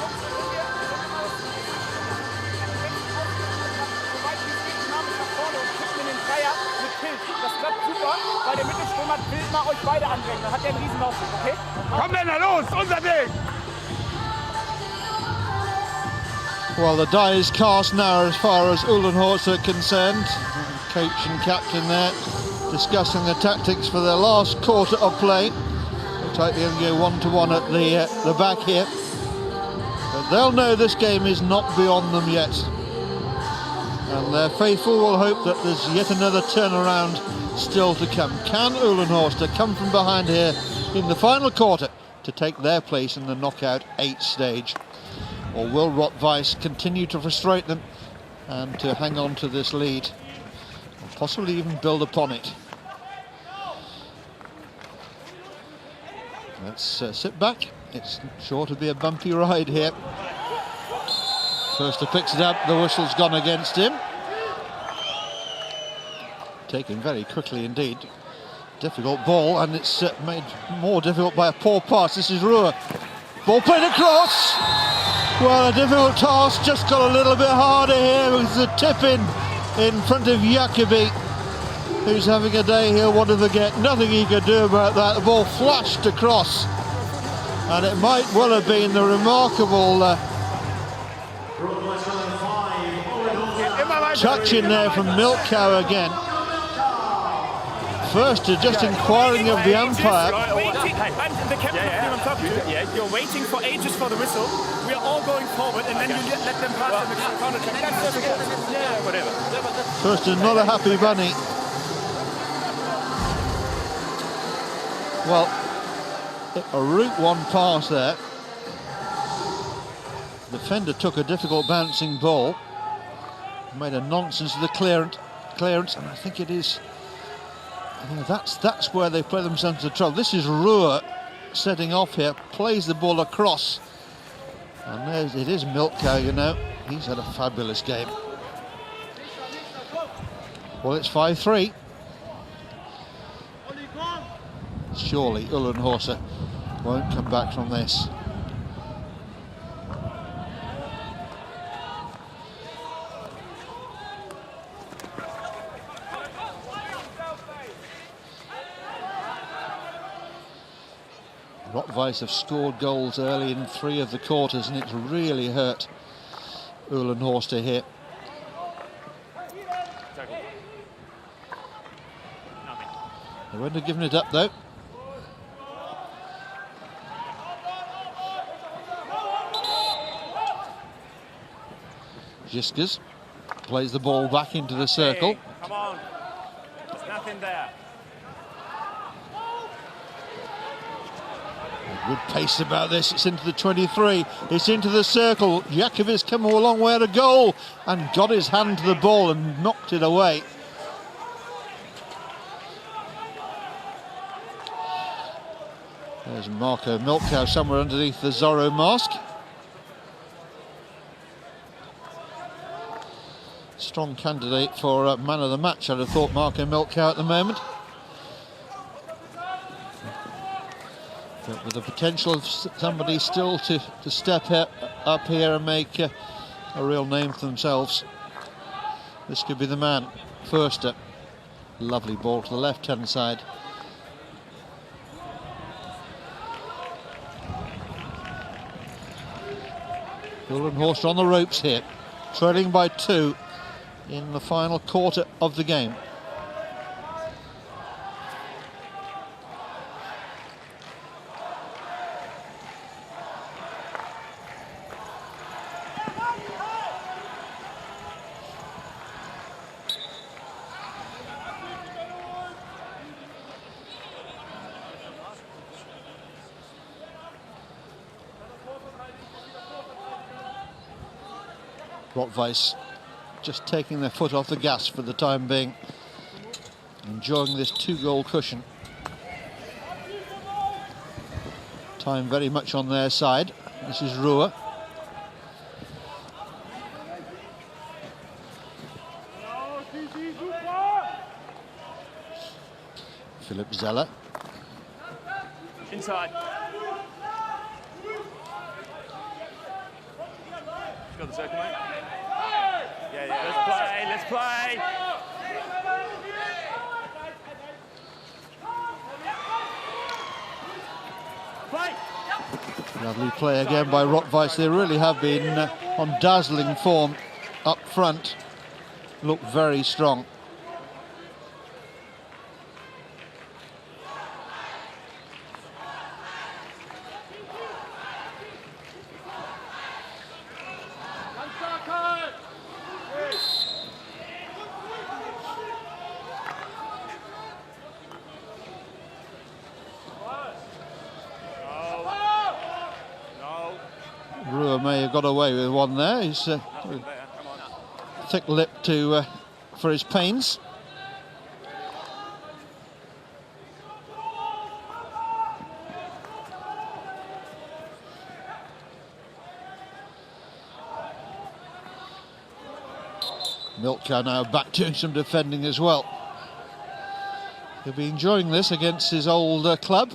Das klappt super, weil der Mittelstürmer will mal euch beide andrängen, dann hat der einen riesen Laufweg, okay? Komm Männer, los, unser Ding! Well, the die is cast now as far as Uhlenhorst are concerned. Coach and captain there discussing the tactics for their last quarter of play. Looks like they'll go 1-1 at the back here. But they'll know this game is not beyond them yet. And their faithful will hope that there's yet another turnaround still to come. Can Uhlenhorst come from behind here in the final quarter to take their place in the knockout 8 stage? Or will Weiss continue to frustrate them and to hang on to this lead, or possibly even build upon it? Let's sit back. It's sure to be a bumpy ride here. First picks it up, the whistle's gone against him. Taken very quickly indeed. Difficult ball, and it's made more difficult by a poor pass. This is Ruhr. Ball played across. Well, a difficult task, just got a little bit harder here with the tip in front of Jacobi, who's having a day he'll want to forget. Nothing he could do about that. The ball flashed across, and it might well have been the remarkable touch in there from Milkau again. First, just inquiring of the umpire. You're waiting for ages for the whistle. We are all going forward, and then you let them pass in the counter check. Yeah, whatever. First, not a happy bunny. Well, a route one pass there. The defender took a difficult bouncing ball, made a nonsense of the clearance, and I think it is. Yeah, that's where they play themselves into trouble. This is Ruhr setting off here, plays the ball across, and it is Milkau, you know. He's had a fabulous game. Well, it's 5-3. Surely Uhlenhorst won't come back from this. Weiss have scored goals early in 3 of the quarters, and it's really hurt Uhlenhorst here. They wouldn't have given it up though. Giskas plays the ball back into the circle. Hey, come on, there's nothing there. Good pace about this. It's into the 23. It's into the circle. Jakovi's come a long way to goal and got his hand to the ball and knocked it away. There's Marco Milkau somewhere underneath the Zorro mask. Strong candidate for man of the match, I'd have thought, Marco Milkau at the moment. But with the potential of somebody still to step up here and make a real name for themselves. This could be the man. Förster. Lovely ball to the left-hand side. Uhlenhorst on the ropes here, trailing by 2 in the final quarter of the game. Weiss just taking their foot off the gas for the time being, enjoying this 2-goal cushion. Time very much on their side. This is Ruhr. Philip Zeller. Inside. Got the circle, mate. Yeah. Let's play. Lovely play again by Weiss. They really have been on dazzling form up front. Look very strong. Ruhr may have got away with one there. He's thick-lipped for his pains. Milka now back doing some defending as well. He'll be enjoying this against his old club.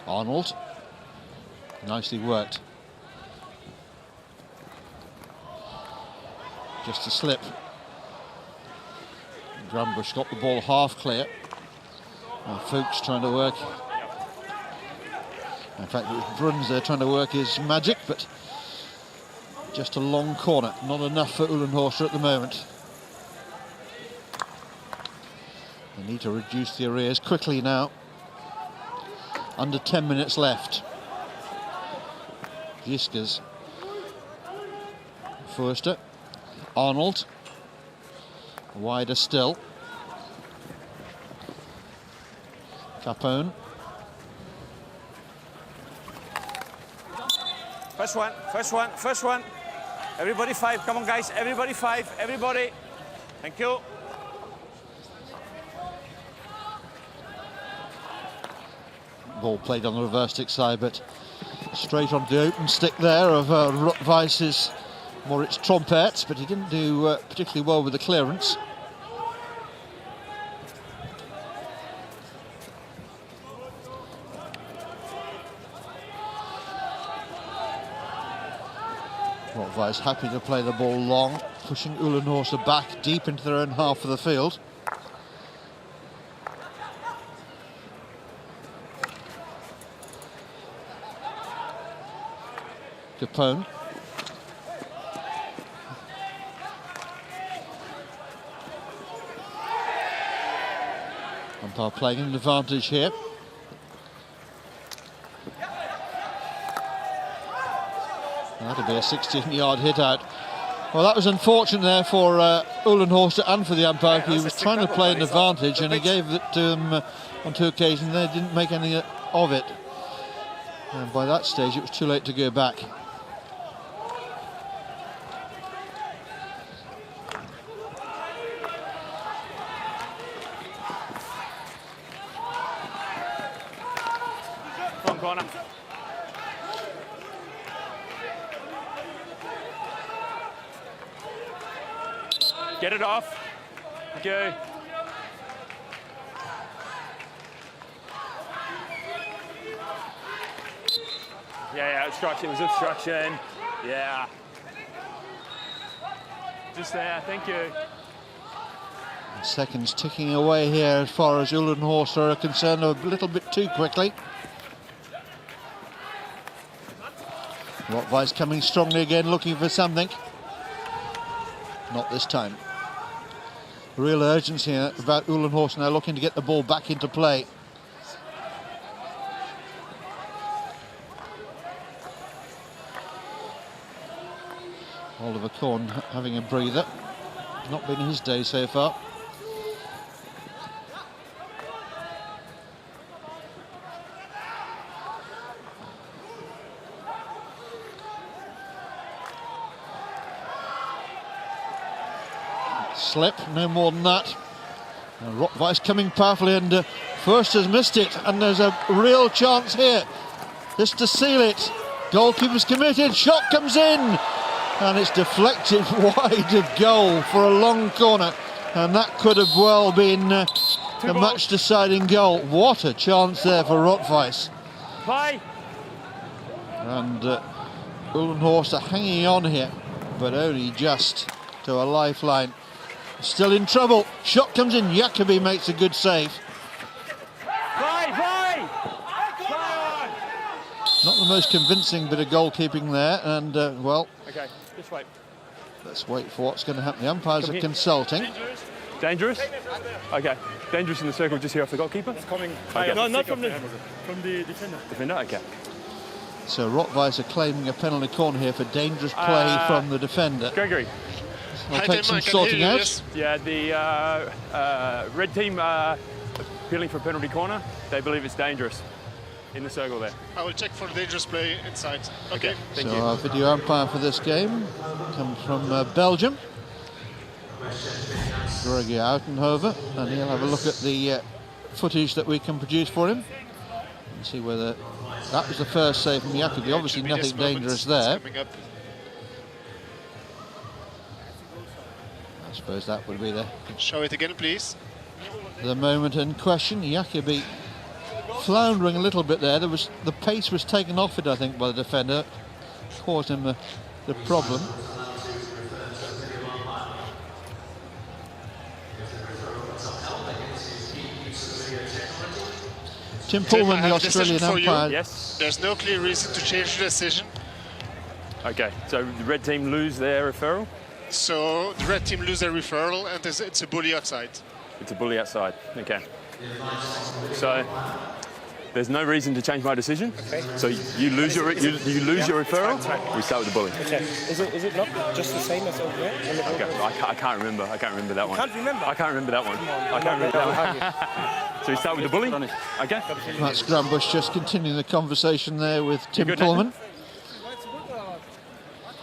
Arnold, nicely worked. Just a slip. Grumbush got the ball half clear. And Fuchs trying to work. In fact, it was Bruns there trying to work his magic, but just a long corner. Not enough for Uhlenhorster at the moment. They need to reduce the arrears quickly now. Under 10 minutes left. Gieskes. Forster. Arnold. Wider still. Capone. First one. Everybody 5. Come on, guys. Everybody 5. Everybody. Thank you. Ball played on the reverse stick side, but straight onto the open stick there of Weiss's Moritz Trompet, but he didn't do particularly well with the clearance. Weiss happy to play the ball long, pushing Uhlenhorster back deep into their own half of the field. Capone. Umpire playing an advantage here. That'll be a 16-yard hit out. Well, that was unfortunate there for Uhlenhorster and for the umpire. He was trying to play an advantage and he gave it to him on 2 occasions. They didn't make any of it. And by that stage, it was too late to go back. Corner. Get it off. Thank you. Yeah, obstruction. It was obstruction. Yeah. Just there. Thank you. Seconds ticking away here as far as Uhlenhorster are concerned, a little bit too quickly. Weiss coming strongly again, looking for something. Not this time. Real urgency about Uhlenhorster now, looking to get the ball back into play. Oliver Korn having a breather. Not been his day so far. slip, no more than that. Weiss coming powerfully, and first has missed it, and there's a real chance here just to seal it. Goalkeeper's committed, shot comes in, and it's deflected wide of goal for a long corner, and that could have well been the match-deciding goal. What a chance there for Weiss. Play. And Uhlenhorst are hanging on here, but only just to a lifeline. Still in trouble. Shot comes in. Jacobi makes a good save. Play. Not the most convincing bit of goalkeeping there, and well, Okay, just wait. let's wait for what's going to happen. The umpires are consulting. Dangerous? Okay. Dangerous in the circle just here off the goalkeeper? It's coming. Okay. No, not from the defender. Defender? Okay. So Weiss are claiming a penalty corner here for dangerous play from the defender. Gregory. It'll take some sorting out. Yeah, the red team appealing for a penalty corner. They believe it's dangerous in the circle there. I will check for dangerous play inside. Okay. Thank So you. our video umpire for this game comes from Belgium, Gregory Uitenhoven, and he'll have a look at the footage that we can produce for him and see whether that was the first save from Jacobi. Obviously nothing dangerous there. I suppose that would be Show it again, please. the moment in question. Jacobi floundering a little bit there. The pace was taken off it, I think, by the defender, caused him the problem. Tim Pullman, the Australian umpire. Yes. There's no clear reason to change the decision. Okay, so the red team lose their referral? So the red team lose their referral, and it's a bully outside. It's a bully outside. Okay. So there's no reason to change my decision. Okay. So you lose your referral. We start with the bully. Okay. Is it not just the same as over there? Okay. I can't remember. I can't remember that one. Can't remember? I can't remember that one. I can't remember that one. So we start with the bully. Okay. Mats Granbush just continuing the conversation there with Tim Pullman.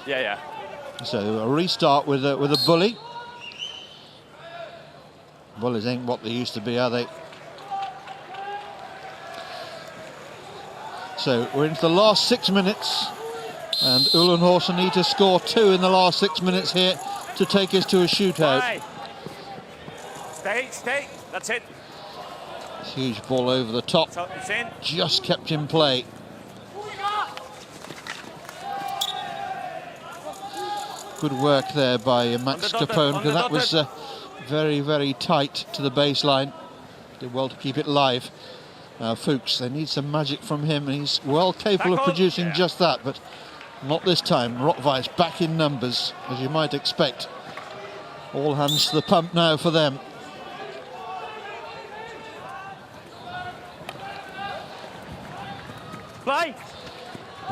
Yeah. So a restart with a bully. Bullies ain't what they used to be, are they? So we're into the last 6 minutes, and Uhlenhorst need to score 2 in the last 6 minutes here to take us to a shootout. Stay. That's it. Huge ball over the top. So it's in. Just kept in play. Good work there by Max Capone, because that was very, very tight to the baseline. Did well to keep it live. Fuchs, they need some magic from him, and he's well capable of producing just that, but not this time. Weiss back in numbers, as you might expect. All hands to the pump now for them. Play.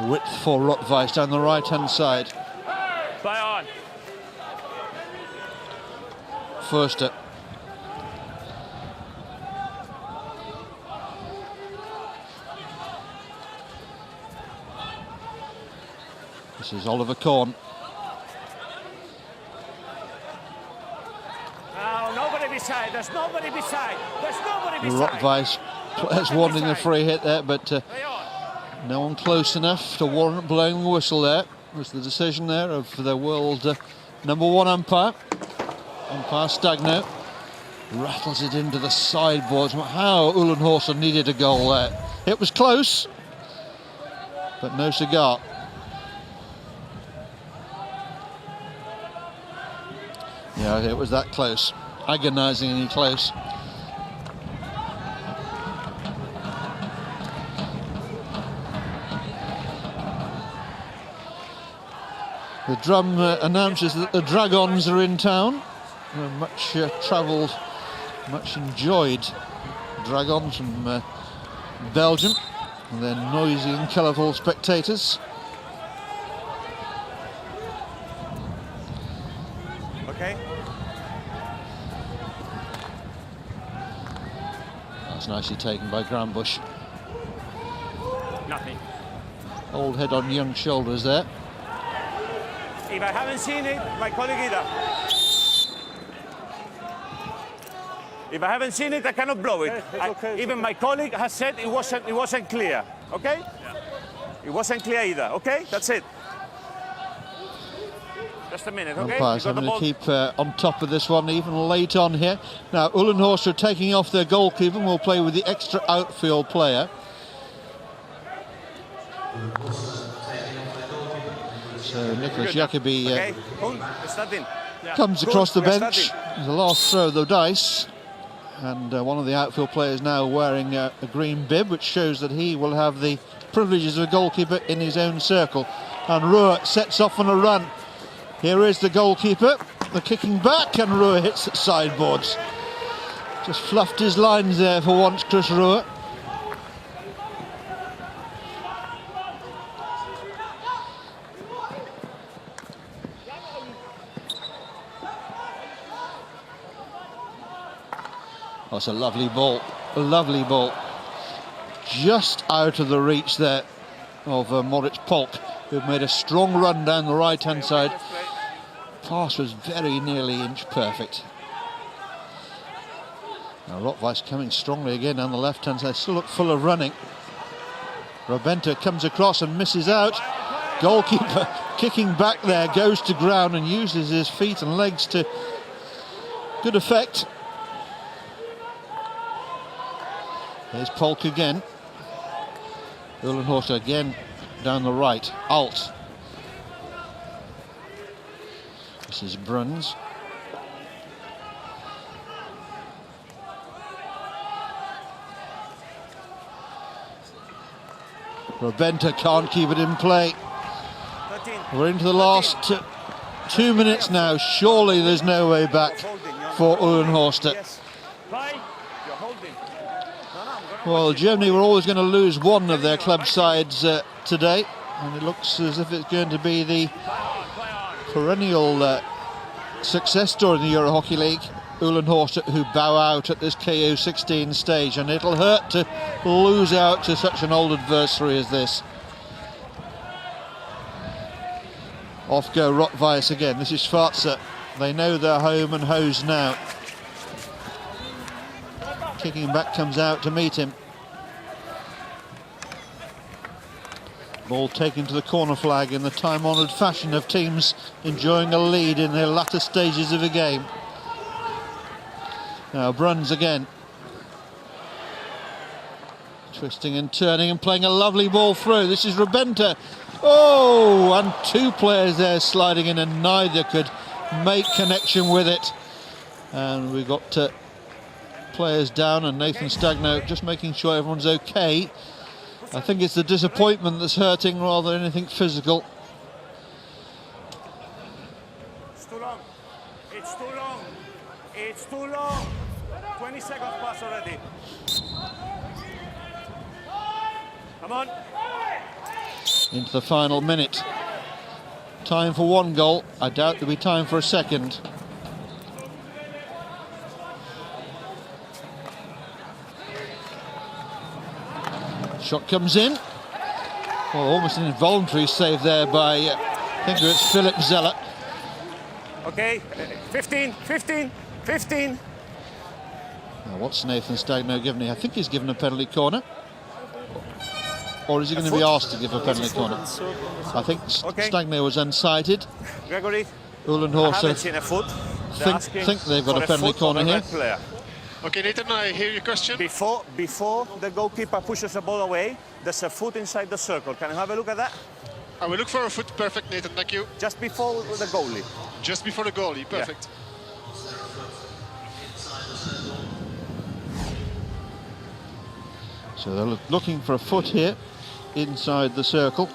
Width for Weiss down the right-hand side. Play on. Förster. This is Oliver Korn. Oh, nobody beside. There's nobody beside. There's nobody beside. Weiss players wanting a free hit there, but no one close enough to warrant blowing the whistle there. Was the decision there of the world #1 umpire. Umpire Stagno rattles it into the sideboards. How Uhlenhorst needed a goal there. It was close, but no cigar. Yeah, it was that close. Agonisingly close. The drum announces that the Dragons are in town. Much travelled, much enjoyed Dragons from Belgium, and their noisy and colourful spectators. Okay. That's nicely taken by Granbush. Nothing. Old head on young shoulders there. If I haven't seen it, my colleague either. If I haven't seen it, I cannot blow it. Even my colleague has said it wasn't clear. Okay? It wasn't clear either. Okay? That's it. Just a minute, okay? Umpires having to keep on top of this one even late on here. Now Uhlenhorst are taking off their goalkeeper and will play with the extra outfield player. So Nicholas Jacobi comes across the bench. There's a last throw of the dice, and one of the outfield players now wearing a green bib, which shows that he will have the privileges of a goalkeeper in his own circle. And Ruhr sets off on a run. Here is the goalkeeper, the kicking back, and Ruhr hits the sideboards. Just fluffed his lines there for once, Chris Ruhr. That's a lovely ball, just out of the reach there of Moritz Polk, who made a strong run down the right-hand side. Pass was very nearly inch perfect. Now Weiss coming strongly again down the left-hand side, still look full of running. Robenta comes across and misses out. Goalkeeper kicking back there, goes to ground and uses his feet and legs to good effect. There's Polk again. Uhlenhorst again down the right. Alt. This is Bruns. Robenta can't keep it in play. We're into the last 2 minutes now. Surely there's no way back for Uhlenhorst. Well, Germany were always going to lose one of their club sides today, and it looks as if it's going to be the perennial success story in the Euro Hockey League. Uhlenhorst, who bow out at this KO16 stage, and it'll hurt to lose out to such an old adversary as this. Off go Weiss again. This is Schwarzer. They know they're home and hosed now. Kicking back comes out to meet him. Ball taken to the corner flag in the time-honoured fashion of teams enjoying a lead in their latter stages of a game. Now Bruns again. Twisting and turning and playing a lovely ball through. This is Robenta. Oh, and two players there sliding in and neither could make connection with it. And we've got players down and Nathan Stagno just making sure everyone's okay. I think it's the disappointment that's hurting rather than anything physical. It's too long. It's too long. It's too long. 20 seconds pass already. Come on. Into the final minute. Time for one goal. I doubt there'll be time for a second. Shot comes in. Well, almost an involuntary save there by, I think it's Philip Zeller. Okay, 15, 15, 15. Now, what's Nathan Stagno given? I think he's given a penalty corner. Or is he going to be asked to give a penalty corner? I think Stagno was unsighted. Gregory, Uhlenhorst I haven't seen a foot. think they've got a penalty corner here. Okay, Nathan, I hear your question. Before the goalkeeper pushes the ball away, there's a foot inside the circle. Can you have a look at that? I will look for a foot. Perfect, Nathan, thank you. Just before the goalie. Just before the goalie, perfect. Yeah. So they're looking for a foot here inside the circle.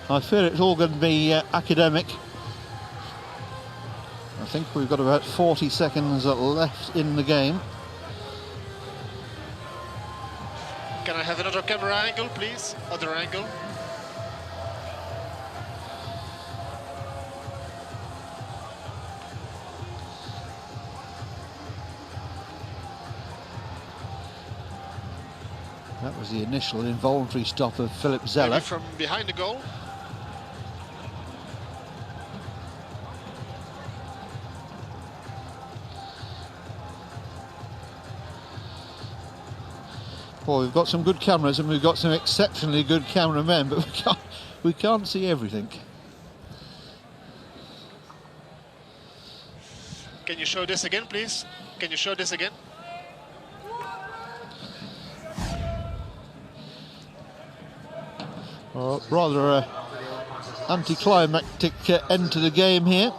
I fear it's all going to be academic. I think we've got about 40 seconds left in the game. Can I have another camera angle, please? Other angle. That was the initial involuntary stop of Philip Zeller. Maybe from behind the goal. Well, we've got some good cameras and we've got some exceptionally good cameramen, but we can't see everything. Can you show this again, please? Can you show this again? Rather anticlimactic end to the game here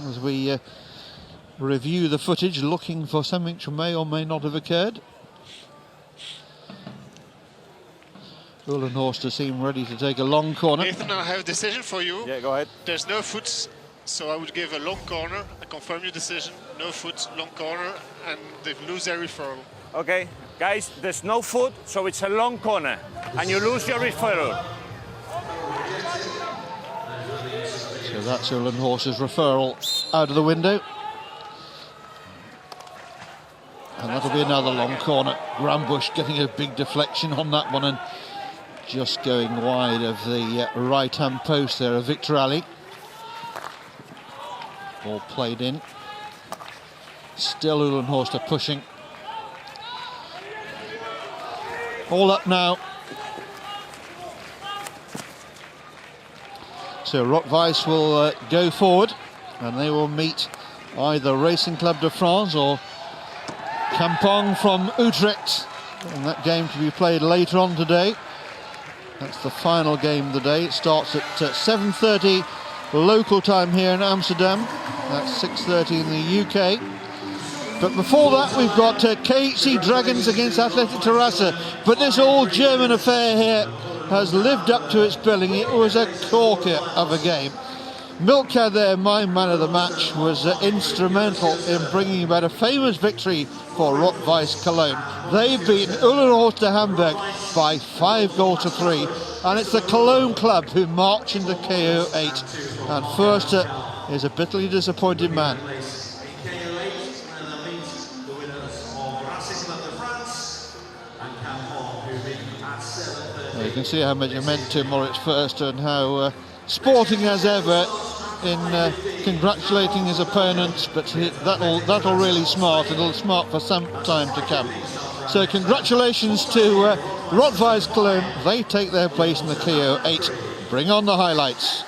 as we review the footage, looking for something which may or may not have occurred. Uhlenhorst seem ready to take a long corner. Nathan, I have a decision for you. Yeah, go ahead. There's no foot, so I would give a long corner. I confirm your decision. No foot, long corner, and they lose their referral. Okay, guys, there's no foot, so it's a long corner, and you lose your referral. So that's Uhlenhorst's referral out of the window. And that'll be another long corner. Grambusch getting a big deflection on that one and just going wide of the right-hand post there of Victor Ali. Ball played in. Still Uhlenhorst pushing. All up now. So Weiss will go forward and they will meet either Racing Club de France or Kampong from Utrecht. And that game to be played later on today. That's the final game of the day. It starts at 7:30 local time here in Amsterdam. That's 6:30 in the UK. But before that, we've got KC Dragons against Athletic Terrassa. But this all-German affair here has lived up to its billing. It was a corker of a game. Milka there, my man of the match, was instrumental in bringing about a famous victory for Weiss Cologne. They've beaten Uhlenhorst to Hamburg by 5-3, and it's the Cologne club who march into KO8. And first is a bitterly disappointed man. You can see how much it meant to Moritz First and how sporting as ever in congratulating his opponents, but that'll really smart. It'll smart for some time to come. So congratulations to Weiss Cologne. They take their place in the KO8. Bring on the highlights.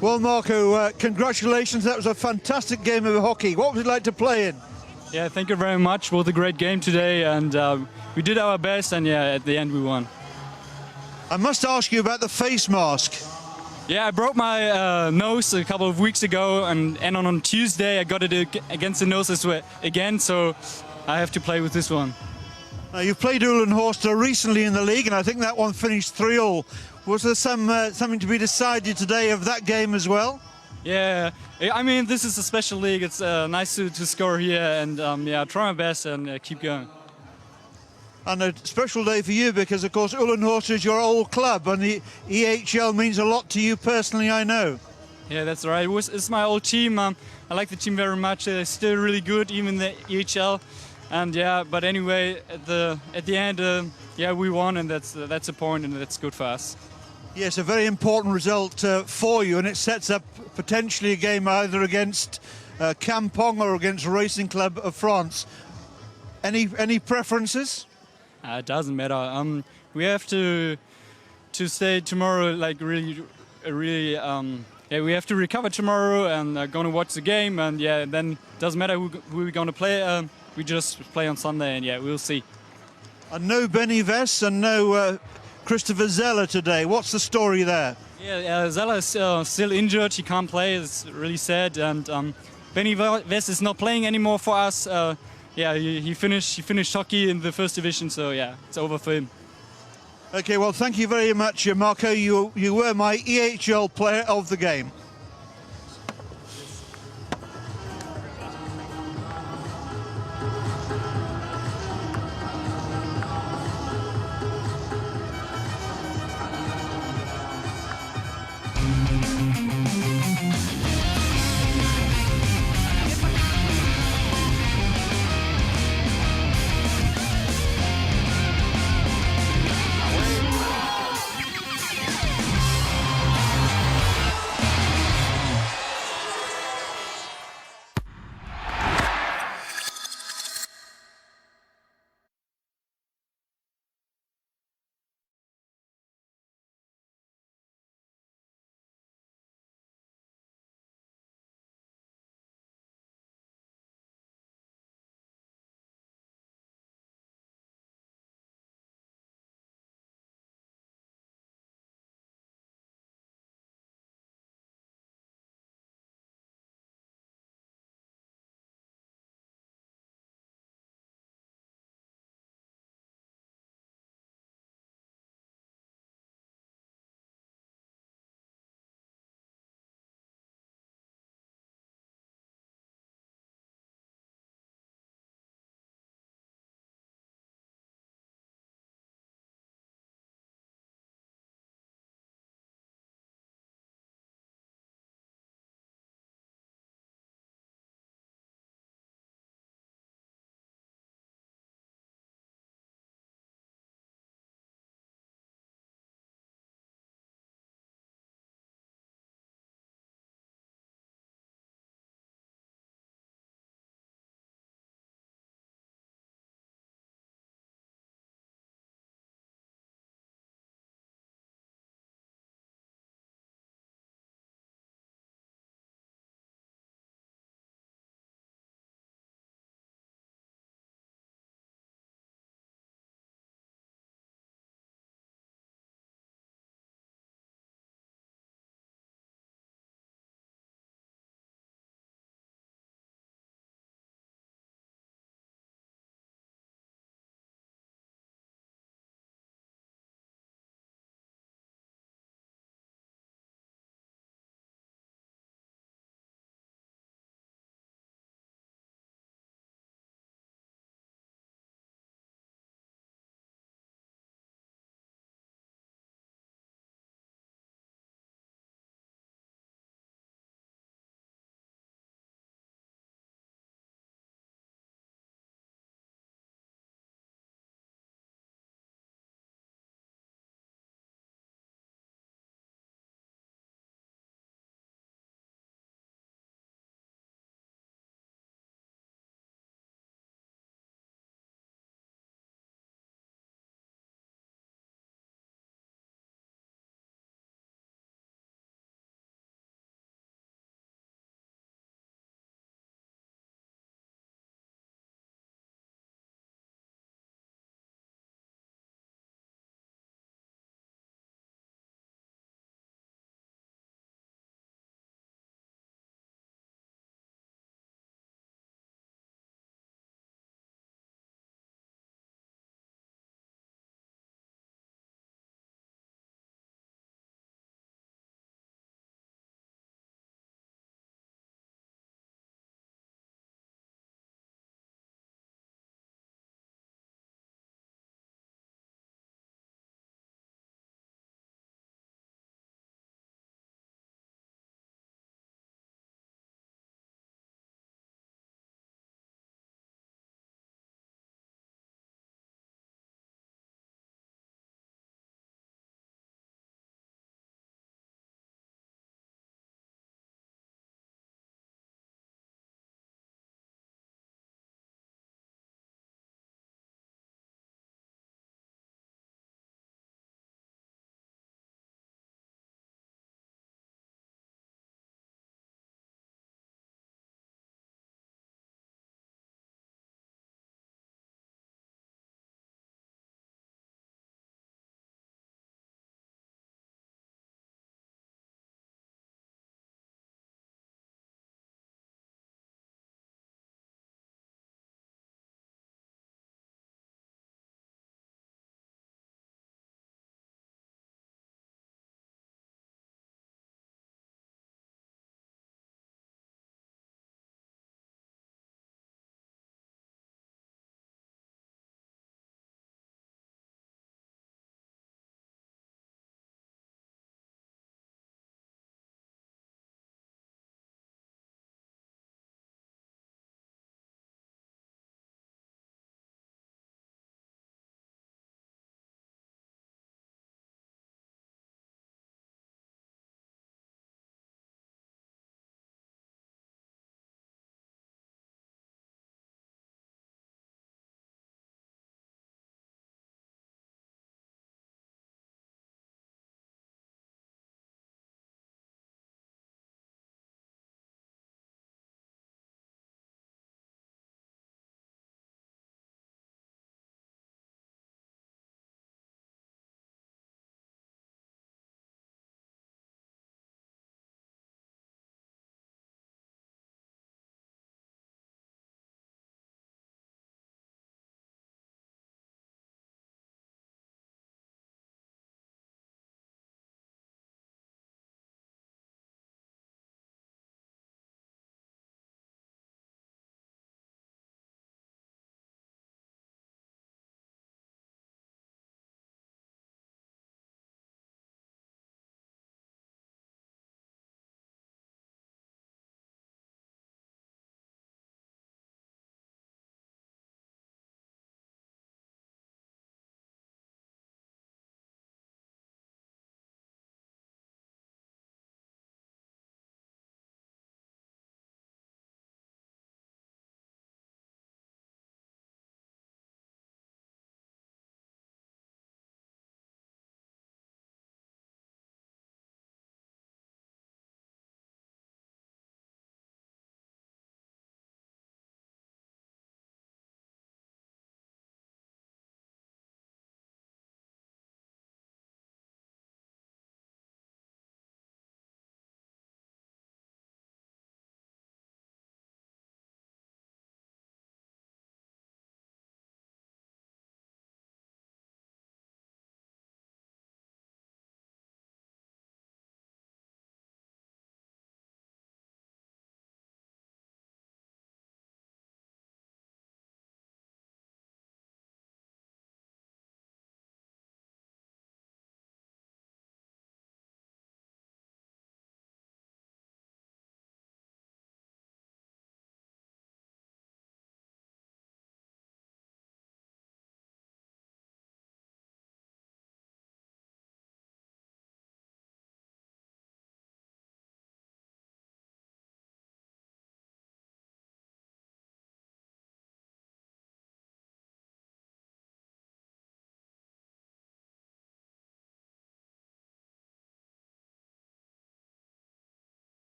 Well, Marco, congratulations. That was a fantastic game of hockey. What was it like to play in? Yeah, thank you very much. It was a great game today, and we did our best, and yeah, at the end we won. I must ask you about the face mask. Yeah, I broke my nose a couple of weeks ago, and on Tuesday I got it against the nose again, so I have to play with this one. Now, you've played Uhlenhorst recently in the league, and I think that one finished 3-3. Was there something to be decided today of that game as well? Yeah, I mean, this is a special league. It's nice to score here, and yeah, try my best and keep going. And a special day for you because, of course, Uhlenhorst is your old club, and the EHL means a lot to you personally, I know. Yeah, that's right. It's my old team. I like the team very much. They're still really good, even the EHL. And yeah, but anyway, at the end, yeah, we won, and that's a point, and that's good for us. Yes, a very important result for you, and it sets up potentially a game either against Kampong or against Racing Club of France. Any preferences? It doesn't matter. We have to stay tomorrow, like really. Yeah, we have to recover tomorrow, and gonna watch the game, and yeah, then it doesn't matter who we're gonna play. We just play on Sunday, and yeah, we'll see. And no Benny Weiss and no Christopher Zeller today. What's the story there? Yeah, Zeller is still injured. He can't play. It's really sad. And Benny Weiss is not playing anymore for us. Yeah, he finished hockey in the first division. So yeah, it's over for him. Okay, well, thank you very much, Marco. You were my EHL player of the game.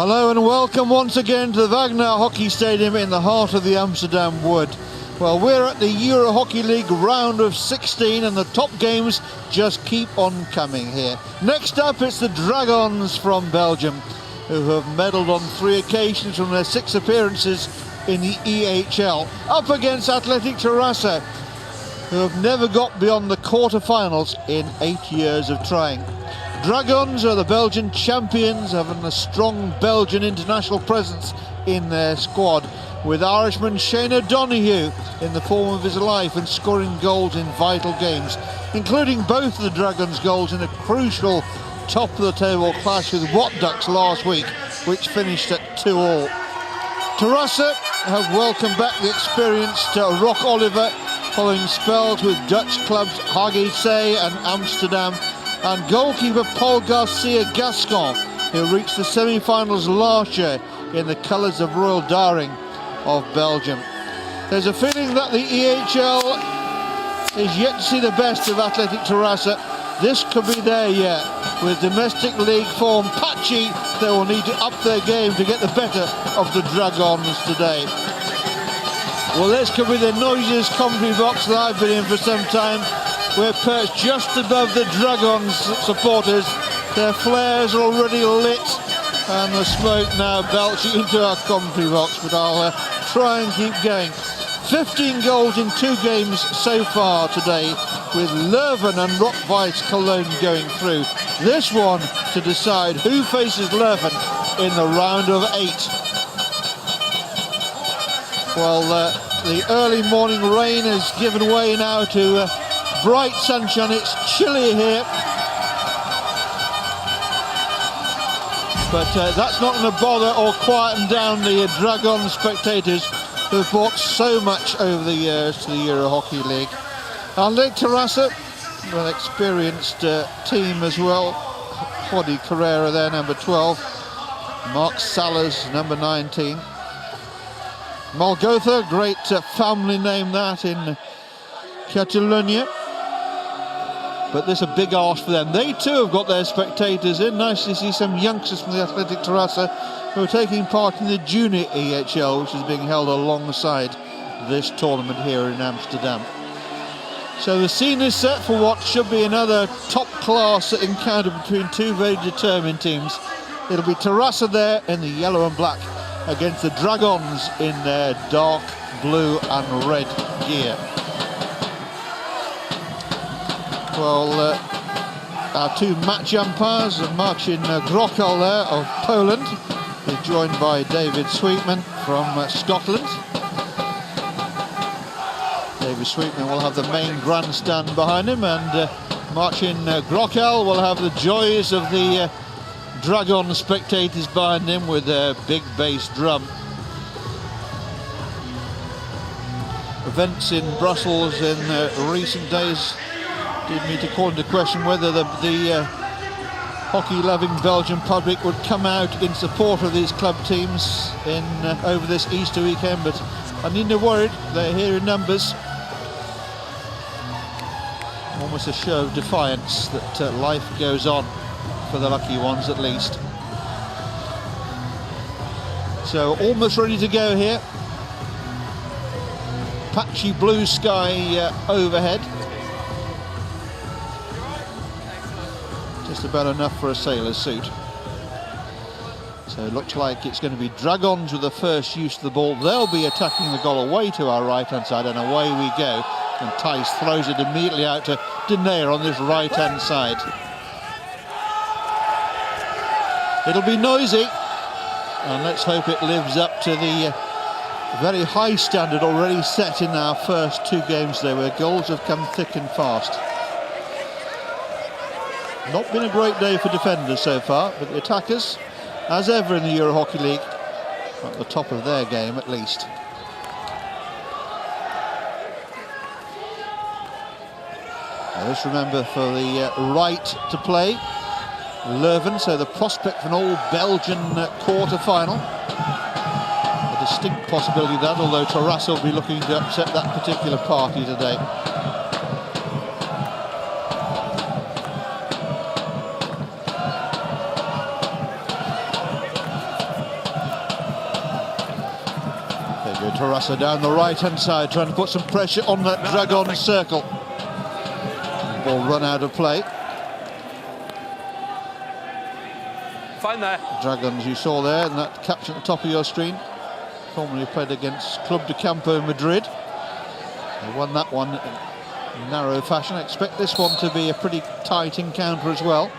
Hello and welcome once again to the Wagner Hockey Stadium in the heart of the Amsterdam Wood. Well, we're at the Euro Hockey League round of 16 and the top games just keep on coming here. Next up, it's the Dragons from Belgium, who have medalled on 3 occasions from their 6 appearances in the EHL, up against Atlètic Terrassa, who have never got beyond the quarter-finals in 8 years of trying. Dragons are the Belgian champions, having a strong Belgian international presence in their squad, with Irishman Shane O'Donoghue in the form of his life and scoring goals in vital games, including both of the Dragons' goals in a crucial top-of-the-table clash with Wat Ducks last week, which finished at 2-2. Terrassa have welcomed back the experienced Rock Oliver following spells with Dutch clubs Hargeysa and Amsterdam, and goalkeeper Paul Garcia Gascon, who reached the semi-finals last year in the colours of Royal Daring of Belgium. There's a feeling that the EHL is yet to see the best of Atlètic Terrassa. This could be their year. With domestic league form patchy, they will need to up their game to get the better of the Dragons today. Well, this could be the noisiest commentary box that I've been in for some time. We're perched just above the Dragons supporters. Their flares are already lit and the smoke now belching into our commentary box, but I'll try and keep going. 15 goals in 2 games so far today, with Leuven and Weiss Cologne going through. This one to decide who faces Leuven in the round of 8. Well, the early morning rain has given way now to bright sunshine. It's chilly here, but that's not going to bother or quieten down the Dragon spectators who have brought so much over the years to the Euro Hockey League. Atlètic Terrassa, an experienced team as well. Hodi Carrera there, number 12. Mark Salas, number 19. Malgotha, great family name that in Catalonia. But there's a big ask for them. They too have got their spectators in. Nice to see some youngsters from the Atlètic Terrassa who are taking part in the Junior EHL, which is being held alongside this tournament here in Amsterdam. So the scene is set for what should be another top-class encounter between 2 very determined teams. It'll be Terrassa there in the yellow and black against the Dragons in their dark blue and red gear. Well, our 2 match umpires are Marcin Grokal there of Poland. He's joined by David Sweetman from Scotland. David Sweetman will have the main grandstand behind him, and Marcin Grokal will have the joys of the Dragon spectators behind him with their big bass drum. Events in Brussels in recent days did me to call into question whether the hockey-loving Belgian public would come out in support of these club teams in over this Easter weekend, but I needn't have worried. They're here in numbers. Almost a show of defiance that life goes on for the lucky ones at least. So almost ready to go here. Patchy blue sky overhead. Just about enough for a sailor suit. So it looks like it's going to be Dragons with the first use of the ball. They'll be attacking the goal away to our right-hand side, and away we go. And Thijs throws it immediately out to Denayer on this right-hand side. It'll be noisy, and let's hope it lives up to the very high standard already set in our first 2 games there, where goals have come thick and fast. Not been a great day for defenders so far, but the attackers, as ever in the Euro Hockey League, at the top of their game at least. Now this, remember, for the right to play Leuven, so the prospect for an all-Belgian quarter-final. A distinct possibility of that, although Terrassa will be looking to upset that particular party today. Go Terrassa down the right-hand side, trying to put some pressure on that Dragon circle. Ball run out of play. Fine there. Dragons you saw there, and that caption at the top of your screen. Formerly played against Club de Campo Madrid. They won that one in narrow fashion. I expect this one to be a pretty tight encounter as well.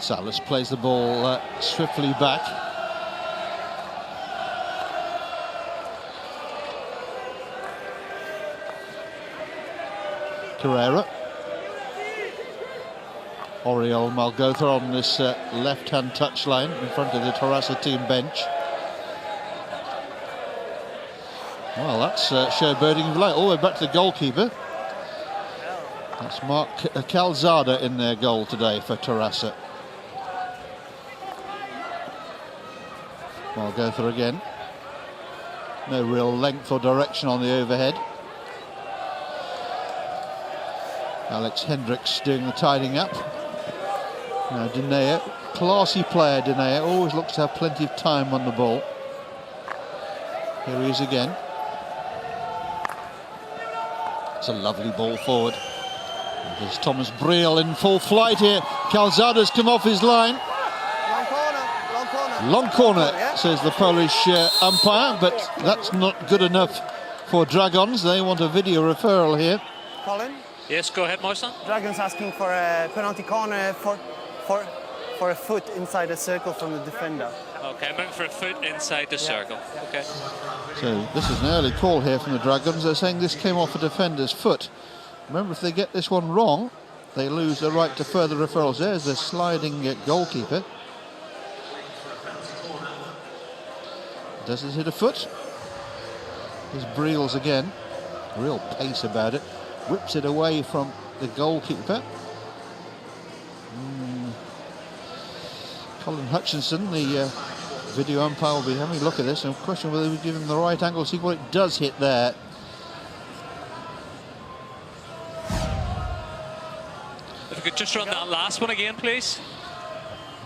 Salas plays the ball swiftly back. Carrera. Oriol Malgotha on this left-hand touchline in front of the Terrassa team bench. Well, that's showboating of light. All the way back to the goalkeeper. That's Mark Calzada in their goal today for Terrassa. Malgotha again. No real length or direction on the overhead. Alex Hendricks doing the tidying up. Now Dinea, classy player Dinea, always looks to have plenty of time on the ball. Here he is again. It's a lovely ball forward. There's Thomas Briel in full flight here. Calzada's come off his line. Long corner, says the Polish umpire, but that's not good enough for Dragons. They want a video referral here. Colin? Yes, go ahead, Meister. Dragons asking for a penalty corner for a foot inside the circle from the defender. Okay, I'm looking for a foot inside the circle. Okay. So this is an early call here from the Dragons. They're saying this came off a defender's foot. Remember, if they get this one wrong, they lose the right to further referrals. There's the sliding goalkeeper. Does it hit a foot? Here's Briels again. Real pace about it. Whips it away from the goalkeeper. Colin Hutchinson, the video umpire, will be having a look at this and question whether we give him the right angle, see what it does hit there. If we could just run that last one again, please.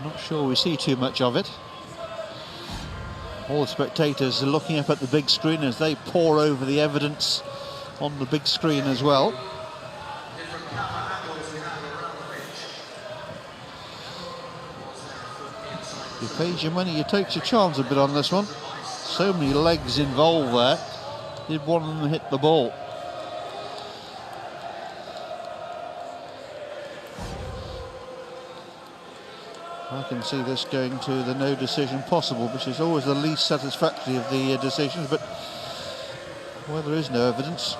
Not sure we see too much of it. All the spectators are looking up at the big screen as they pore over the evidence on the big screen as well. You paid your money, you take your chance a bit on this one. So many legs involved there. Did one of them hit the ball? I can see this going to the no decision possible, which is always the least satisfactory of the decisions, but where there is no evidence,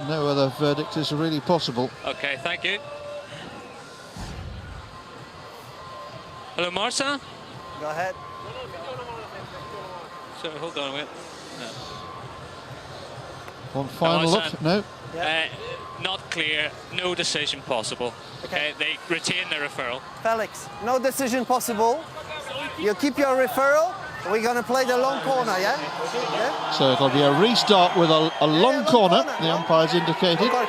no other verdict is really possible. Okay, thank you. Hello, Marcel? Go ahead. So, hold on a minute. No. One final look, no. Not clear, no decision possible. Okay, they retain their referral. Felix, no decision possible. You keep your referral. We're going to play the long corner, yeah? So it'll be a restart with a long corner, the umpire's indicated. Hold on.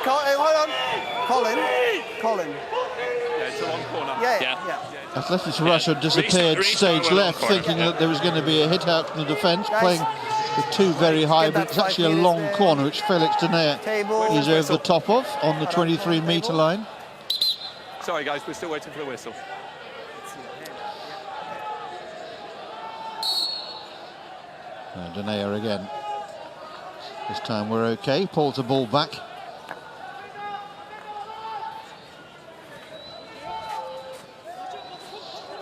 Colin. Yeah, it's a long corner. Yeah. Athletics Russia disappeared stage left, thinking that there was going to be a hit out from the defence, playing with two very high, but it's actually a long corner, which Felix Dinea is over the top of on the 23-metre line. Sorry, guys, we're still waiting for the whistle. Dinea again. This time we're okay. Pulls the ball back.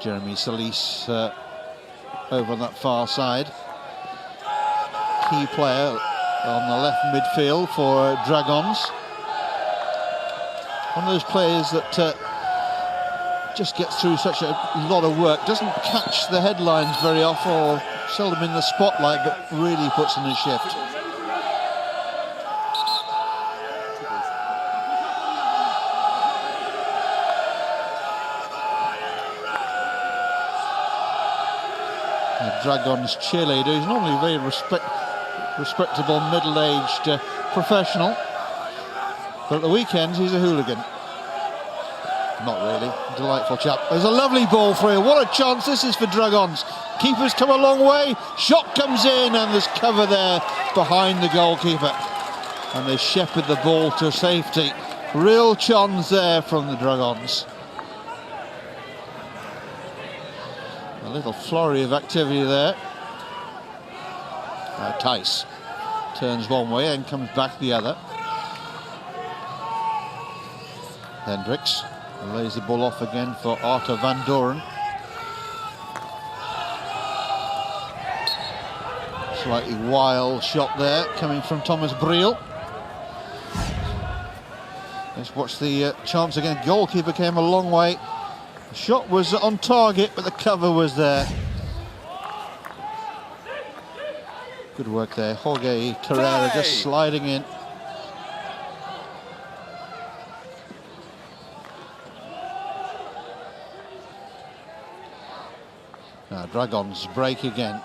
Jeremy Solis over on that far side. Key player on the left midfield for Dragons. One of those players that just gets through such a lot of work, doesn't catch the headlines very often or seldom in the spotlight, but really puts in a shift. Dragon's cheerleader. He's normally a very respectable, middle-aged professional, but at the weekends he's a hooligan. Not really. Delightful chap. There's a lovely ball through. What a chance this is for Dragons. Keeper's come a long way. Shot comes in, and there's cover there behind the goalkeeper, and they shepherd the ball to safety. Real chance there from the Dragons. A little flurry of activity there. Thijs turns one way and comes back the other. Hendricks lays the ball off again for Arthur van Doren. Slightly wild shot there coming from Thomas Briel. Let's watch the chance again. Goalkeeper came a long way. The shot was on target, but the cover was there. Good work there. Jorge Carrera just sliding in. Now Dragons break again.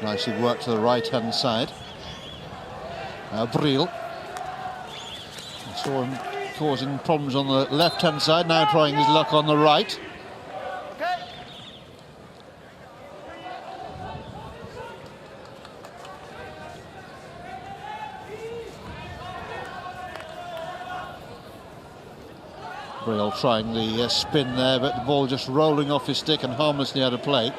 Nicely worked to the right-hand side. Now Briel. Saw him causing problems on the left-hand side, now trying his luck on the right. Briel trying the spin there, but the ball just rolling off his stick and harmlessly out of play.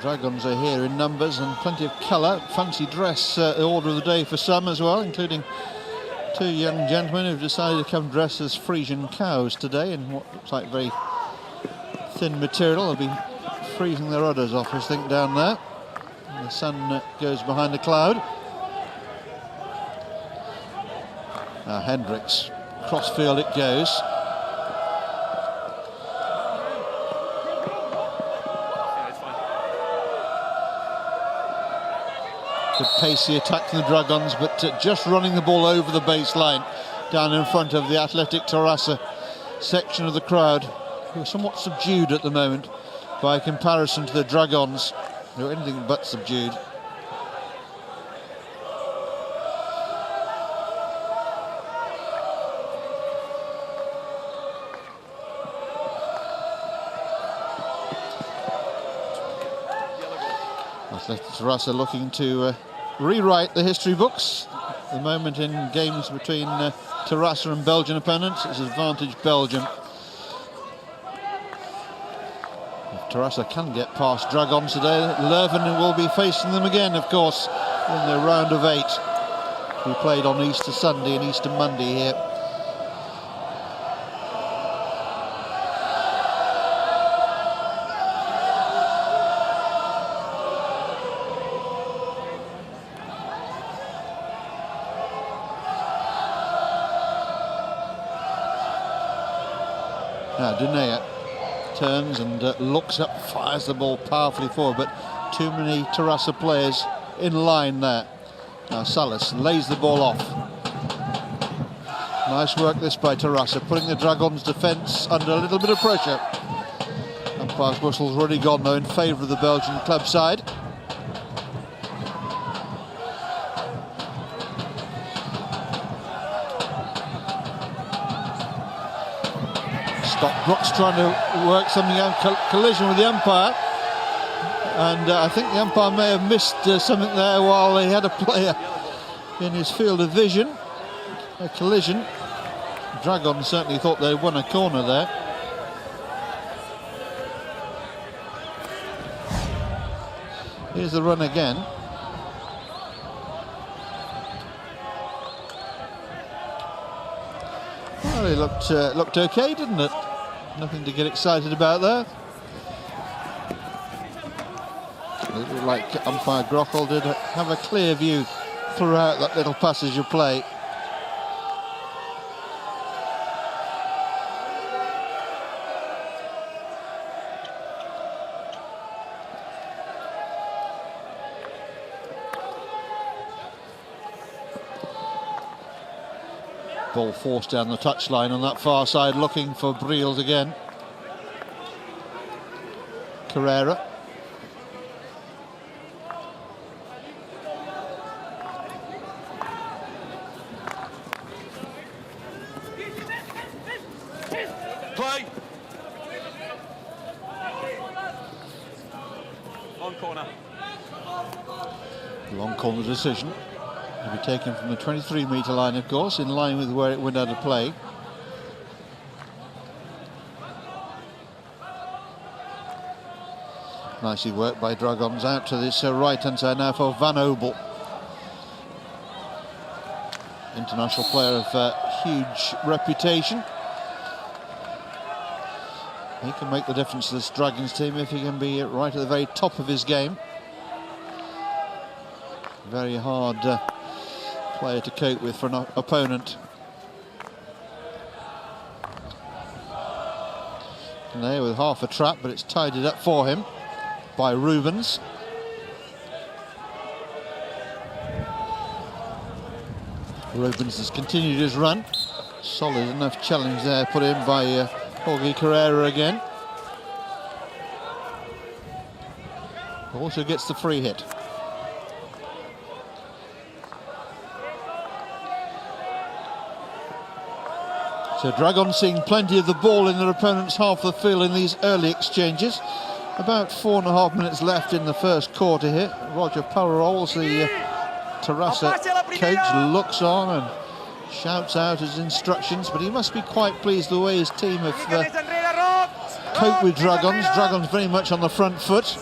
Dragons are here in numbers and plenty of colour. Fancy dress order of the day for some as well, including two young gentlemen who've decided to come dressed as Frisian cows today in what looks like very thin material. They'll be freezing their udders off, I think, down there. And the sun goes behind the cloud. Now Hendricks, crossfield it goes. Good pacey attack from the Dragons, but just running the ball over the baseline down in front of the Atlètic Terrassa section of the crowd, who are somewhat subdued at the moment by comparison to the Dragons, who are anything but subdued. Atlètic Terrassa looking to rewrite the history books. At the moment in games between Terrassa and Belgian opponents, it's advantage Belgium. If Terrassa can get past Dragons today, Leuven will be facing them again, of course, in the round of 8. We played on Easter Sunday and Easter Monday here. Now Dunea turns and looks up, fires the ball powerfully forward, but too many Terrassa players in line there. Now Salas lays the ball off. Nice work this by Terrassa, putting the Dragons' defence under a little bit of pressure. Umpire's whistle's already gone though in favour of the Belgian club side. Brock's trying to work something out, collision with the umpire, and I think the umpire may have missed something there while he had a player in his field of vision. A collision. Dragons certainly thought they won a corner there. Here's the run again. Well, it looked okay, didn't it? Nothing to get excited about there. It looked like umpire Grochel did have a clear view throughout that little passage of play. Ball forced down the touchline on that far side, looking for Briels again. Carrera. Play. On corner. Long corner decision. To be taken from the 23-metre line, of course, in line with where it went out of play. Nicely worked by Dragons out to this right-hand side now for Van Obel. International player of huge reputation. He can make the difference to this Dragons team if he can be right at the very top of his game. Very hard player to cope with for an opponent. And there with half a trap, but it's tidied up for him by Rubens. Rubens has continued his run. Solid enough challenge there put in by Jorge Carrera again. Also gets the free hit. So Dragons seeing plenty of the ball in their opponent's half of the field in these early exchanges. About 4.5 minutes left in the first quarter here. Roger Pararols, the Terrassa coach, looks on and shouts out his instructions, but he must be quite pleased the way his team have coped with Dragons. Dragons very much on the front foot.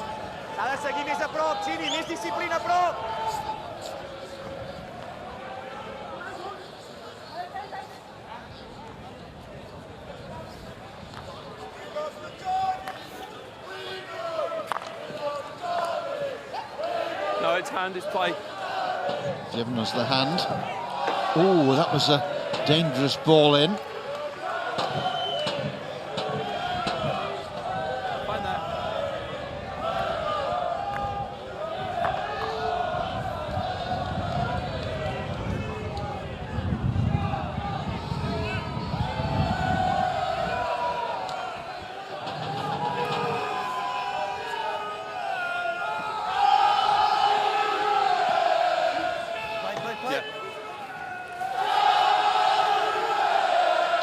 No, it's hand, it's play. Given us the hand. Oh, that was a dangerous ball in. Find that.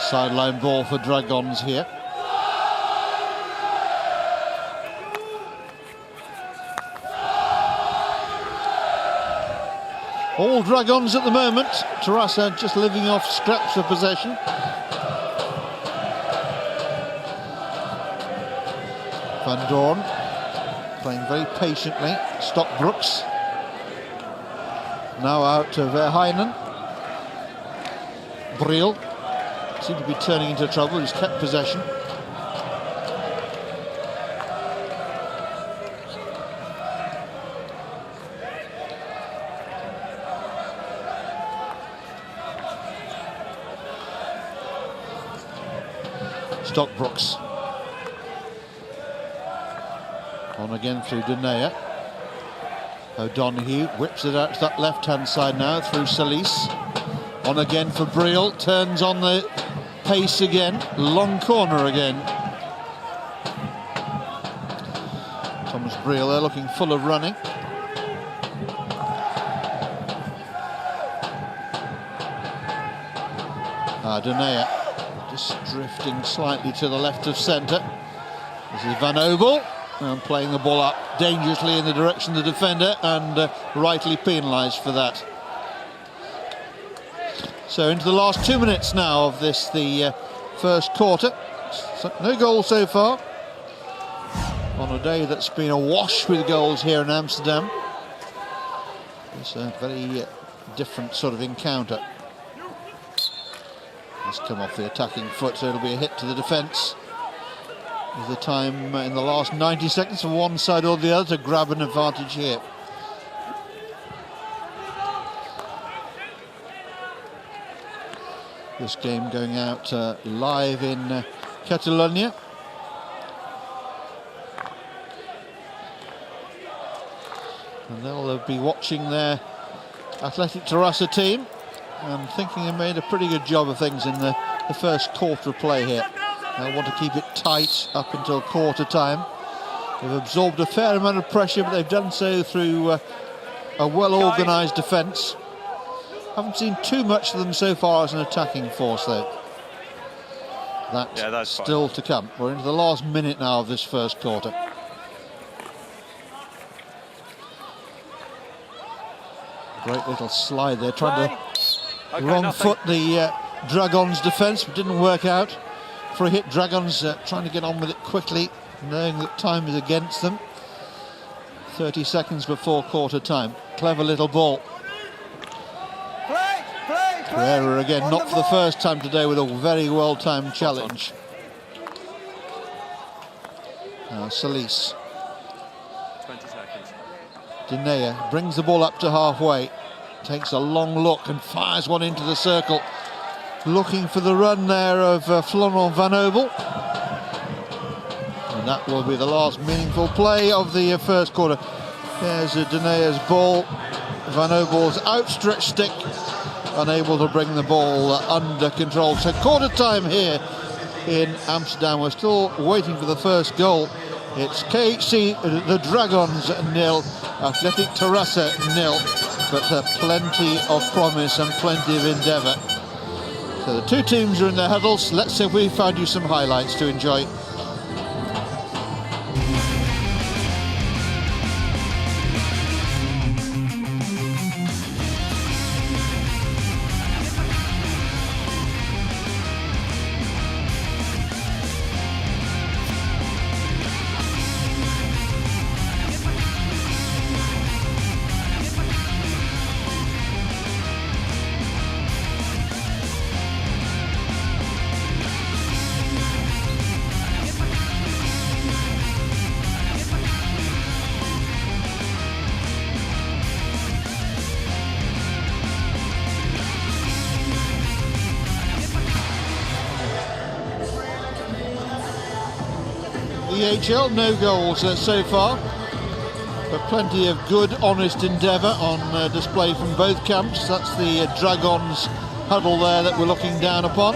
Sideline ball for Dragons here. All Dragons at the moment. Terrassa just living off scraps of possession. Van Doorn playing very patiently. Stockbrooks now out to Verheyen. Briel seemed to be turning into trouble. He's kept possession. Stockbrooks on again through Denea. O'Donoghue whips it out to that left-hand side now through Salis. On again for Briel, turns on the pace again, long corner again. Thomas Briel there looking full of running. Denea just drifting slightly to the left of centre. This is Van Obel, and playing the ball up dangerously in the direction of the defender, and rightly penalised for that. So into the last 2 minutes now of this, the first quarter. So no goals so far. On a day that's been awash with goals here in Amsterdam. It's a very different sort of encounter. It's come off the attacking foot, so it'll be a hit to the defence. is the time in the last 90 seconds for one side or the other to grab an advantage here. This game going out live in Catalonia. And they'll be watching their Athletic Terrassa team and thinking they made a pretty good job of things in the first quarter of play here. They want to keep it tight up until quarter time. They've absorbed a fair amount of pressure, but they've done so through a well-organised defence. Haven't seen too much of them so far as an attacking force, though. That's still to come. We're into the last minute now of this first quarter. Great little slide there, trying to wrong foot the Dragons' defence, but didn't work out. Free hit, Dragons trying to get on with it quickly, knowing that time is against them. 30 seconds before quarter time. Clever little ball. Carrera again, not for the first time today, with a very well-timed challenge. Now Solis. 20 seconds. Dinea brings the ball up to halfway, takes a long look and fires one into the circle. Looking for the run there of Florent Van Obel. And that will be the last meaningful play of the first quarter. There's Dinea's ball. Van Obel's outstretched stick, unable to bring the ball under control. So quarter time here in Amsterdam. We're still waiting for the first goal. It's KC, the Dragons 0, Athletic Terrassa 0, but plenty of promise and plenty of endeavour. So the two teams are in their huddles. Let's see if we found you some highlights to enjoy. EHL, no goals so far, but plenty of good, honest endeavour on display from both camps. That's the Dragons huddle there that we're looking down upon.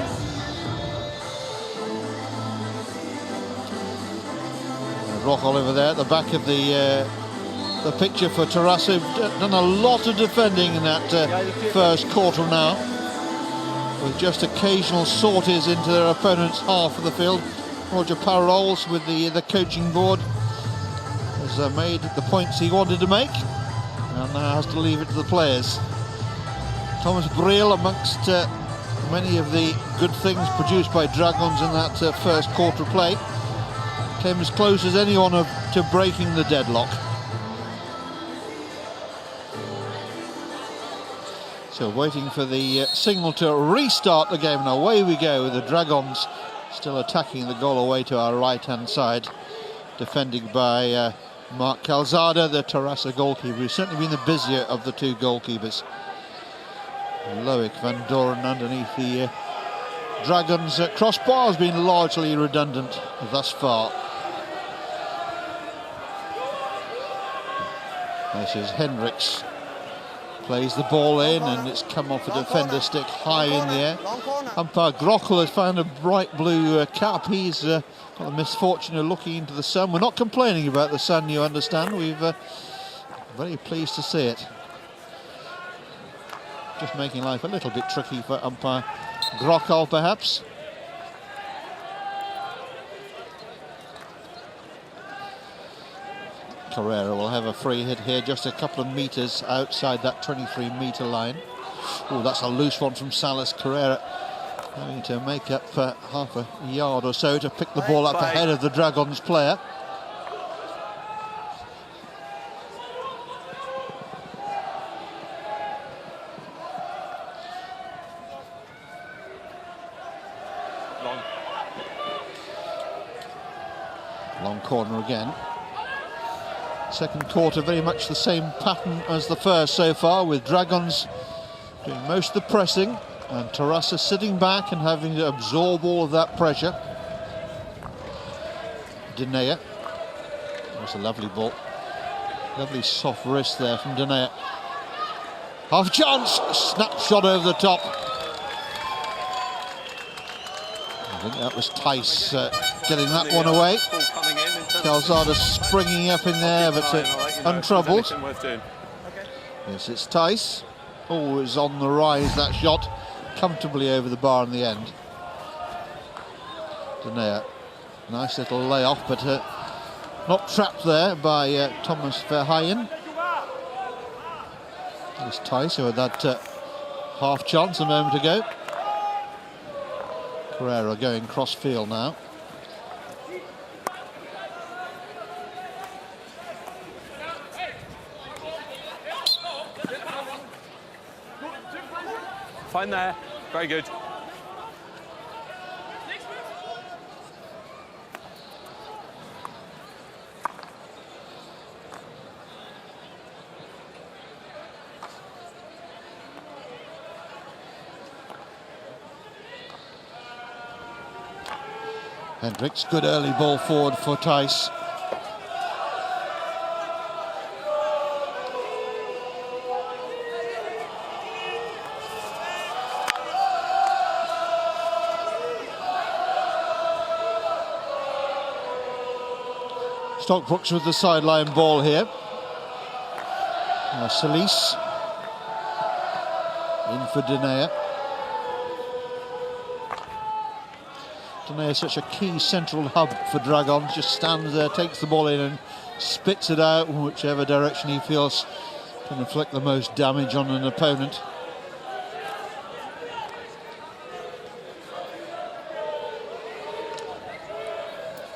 Rock Oliver there at the back of the picture for Terrassa. Done a lot of defending in that first quarter now, with just occasional sorties into their opponent's half of the field. Roger Paroles with the coaching board has made the points he wanted to make and now has to leave it to the players. Thomas Briel, amongst many of the good things produced by Dragons in that first quarter play, came as close as anyone to breaking the deadlock. So waiting for the signal to restart the game, and away we go with the Dragons still attacking the goal away to our right-hand side, defended by Mark Calzada, the Terrassa goalkeeper, who's certainly been the busier of the two goalkeepers. Loic Van Doren underneath the Dragons. Crossbar has been largely redundant thus far. This is Hendricks. Plays the ball in and it's come off a defender stick high in the air. Umpire Grockel has found a bright blue cap. He's got the misfortune of looking into the sun. We're not complaining about the sun, you understand. We're very pleased to see it. Just making life a little bit tricky for umpire Grockel, perhaps. Carrera will have a free hit here, just a couple of metres outside that 23-metre line. Oh, that's a loose one from Salas. Carrera having to make up half a yard or so to pick the ball up ahead of the Dragons player. corner again. Second quarter very much the same pattern as the first so far, with Dragons doing most of the pressing and Terrassa sitting back and having to absorb all of that pressure. Dinea. That's a lovely ball. Lovely soft wrist there from Dinea. Half chance, snapshot over the top. I think that was Tice getting that one away. Calzada springing up in there, but untroubled. Yes, it's Tice. Always on the rise, that shot. Comfortably over the bar in the end. Dinea. Nice little layoff, but not trapped there by Thomas Verheyen. It's Tice who had that half chance a moment ago. Carrera going cross field now. Fine there. Very good. Hendricks, good early ball forward for Tice. Stockbrooks with the sideline ball here. Solis in for Dinea. Dinea is such a key central hub for Dragons. Just stands there, takes the ball in and spits it out in whichever direction he feels can inflict the most damage on an opponent.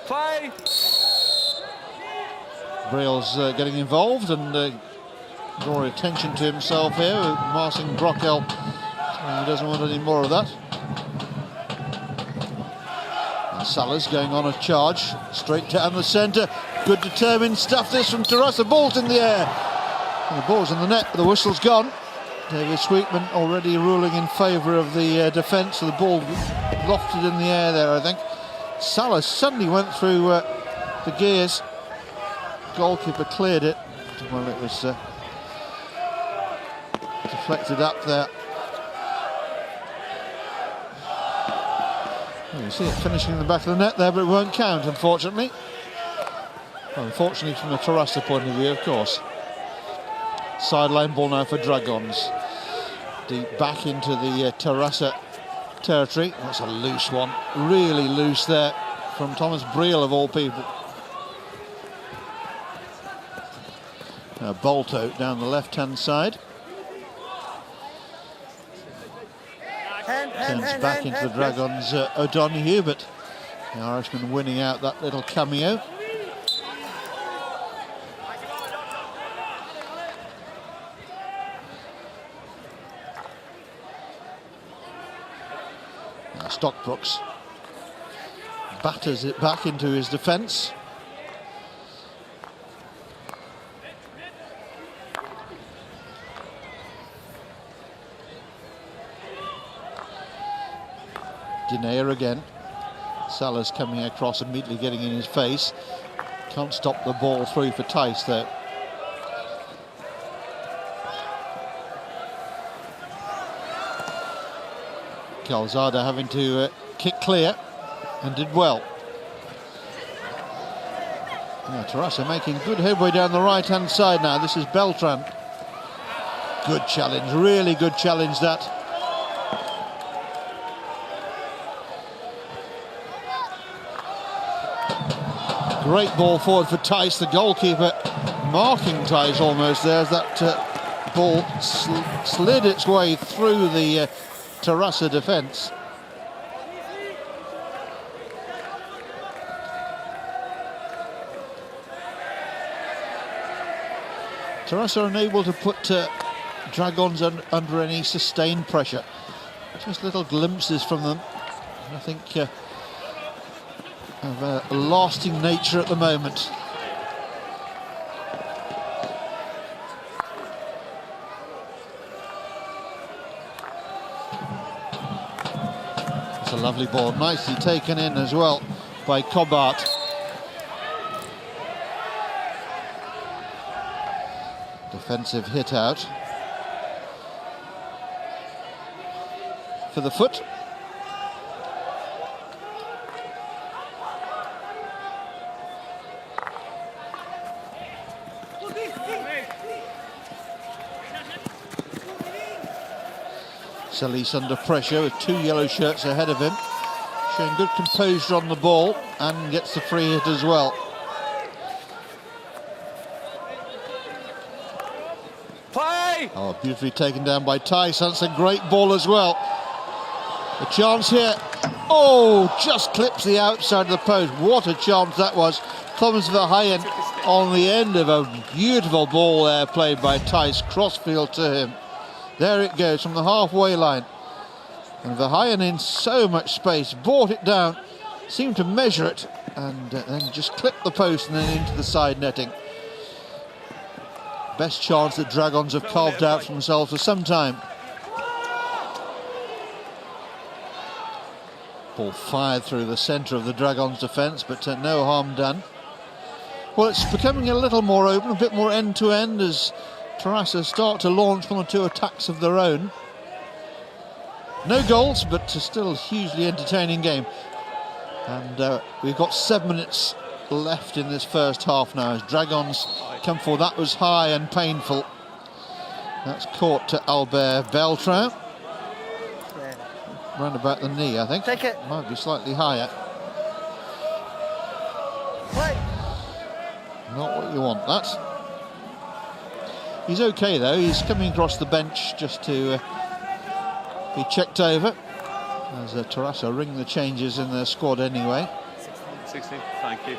Play! Briel's getting involved and drawing attention to himself here. Marcin Brockel, he doesn't want any more of that. And Salas going on a charge, straight down the centre. Good determined stuff this from Terrassa. Ball's in the air. And the ball's in the net, but the whistle's gone. David Sweetman already ruling in favour of the defence. So the ball lofted in the air there, I think. Salas suddenly went through the gears. Goalkeeper cleared it. Well, it was deflected up there. Well, you see it finishing in the back of the net there, but it won't count, unfortunately. Well, unfortunately from the Terrassa point of view, of course. Sideline ball now for Dragons. Deep back into the Terrassa territory. That's a loose one. Really loose there from Thomas Briel, of all people. Now Bolto down the left-hand side. Sends back into the Dragons O'Donoghue, but the Irishman winning out that little cameo. Now Stockbrooks batters it back into his defence. Dinea again. Salas coming across, immediately getting in his face. Can't stop the ball through for Tice though. Calzada having to kick clear and did well. Now Terrassa making good headway down the right hand side now. This is Beltran. Good challenge, really good challenge that. Great ball forward for Tice, the goalkeeper marking Tice almost there as that ball slid its way through the Terrassa defence. Terrassa unable to put Dragons under any sustained pressure. Just little glimpses from them. I think of a lasting nature at the moment. It's a lovely ball, nicely taken in as well by Cobart. Defensive hit out for the foot. Salis under pressure with 2 yellow shirts ahead of him, showing good composure on the ball and gets the free hit as well. Play! Oh, beautifully taken down by Tice. That's a great ball as well. A chance here. Oh, just clips the outside of the post. What a chance that was. Thomas Verheyen on the end of a beautiful ball there played by Tice. Crossfield to him. There it goes from the halfway line. And Verheyen in so much space, brought it down, seemed to measure it, and then just clipped the post and then into the side netting. Best chance that Dragons have carved out for themselves for some time. Ball fired through the centre of the Dragons' defence, but no harm done. Well, it's becoming a little more open, a bit more end-to-end as Terrassa start to launch 1 or 2 attacks of their own. No goals, but still a hugely entertaining game. And we've got 7 minutes left in this first half now as Dragons come forward. That was high and painful. That's caught to Albert Beltran. Round about the knee, I think. Take it. Might be slightly higher. Play. Not what you want, that. He's okay though, he's coming across the bench just to be checked over. As Terrassa ring the changes in their squad anyway. 16, thank you.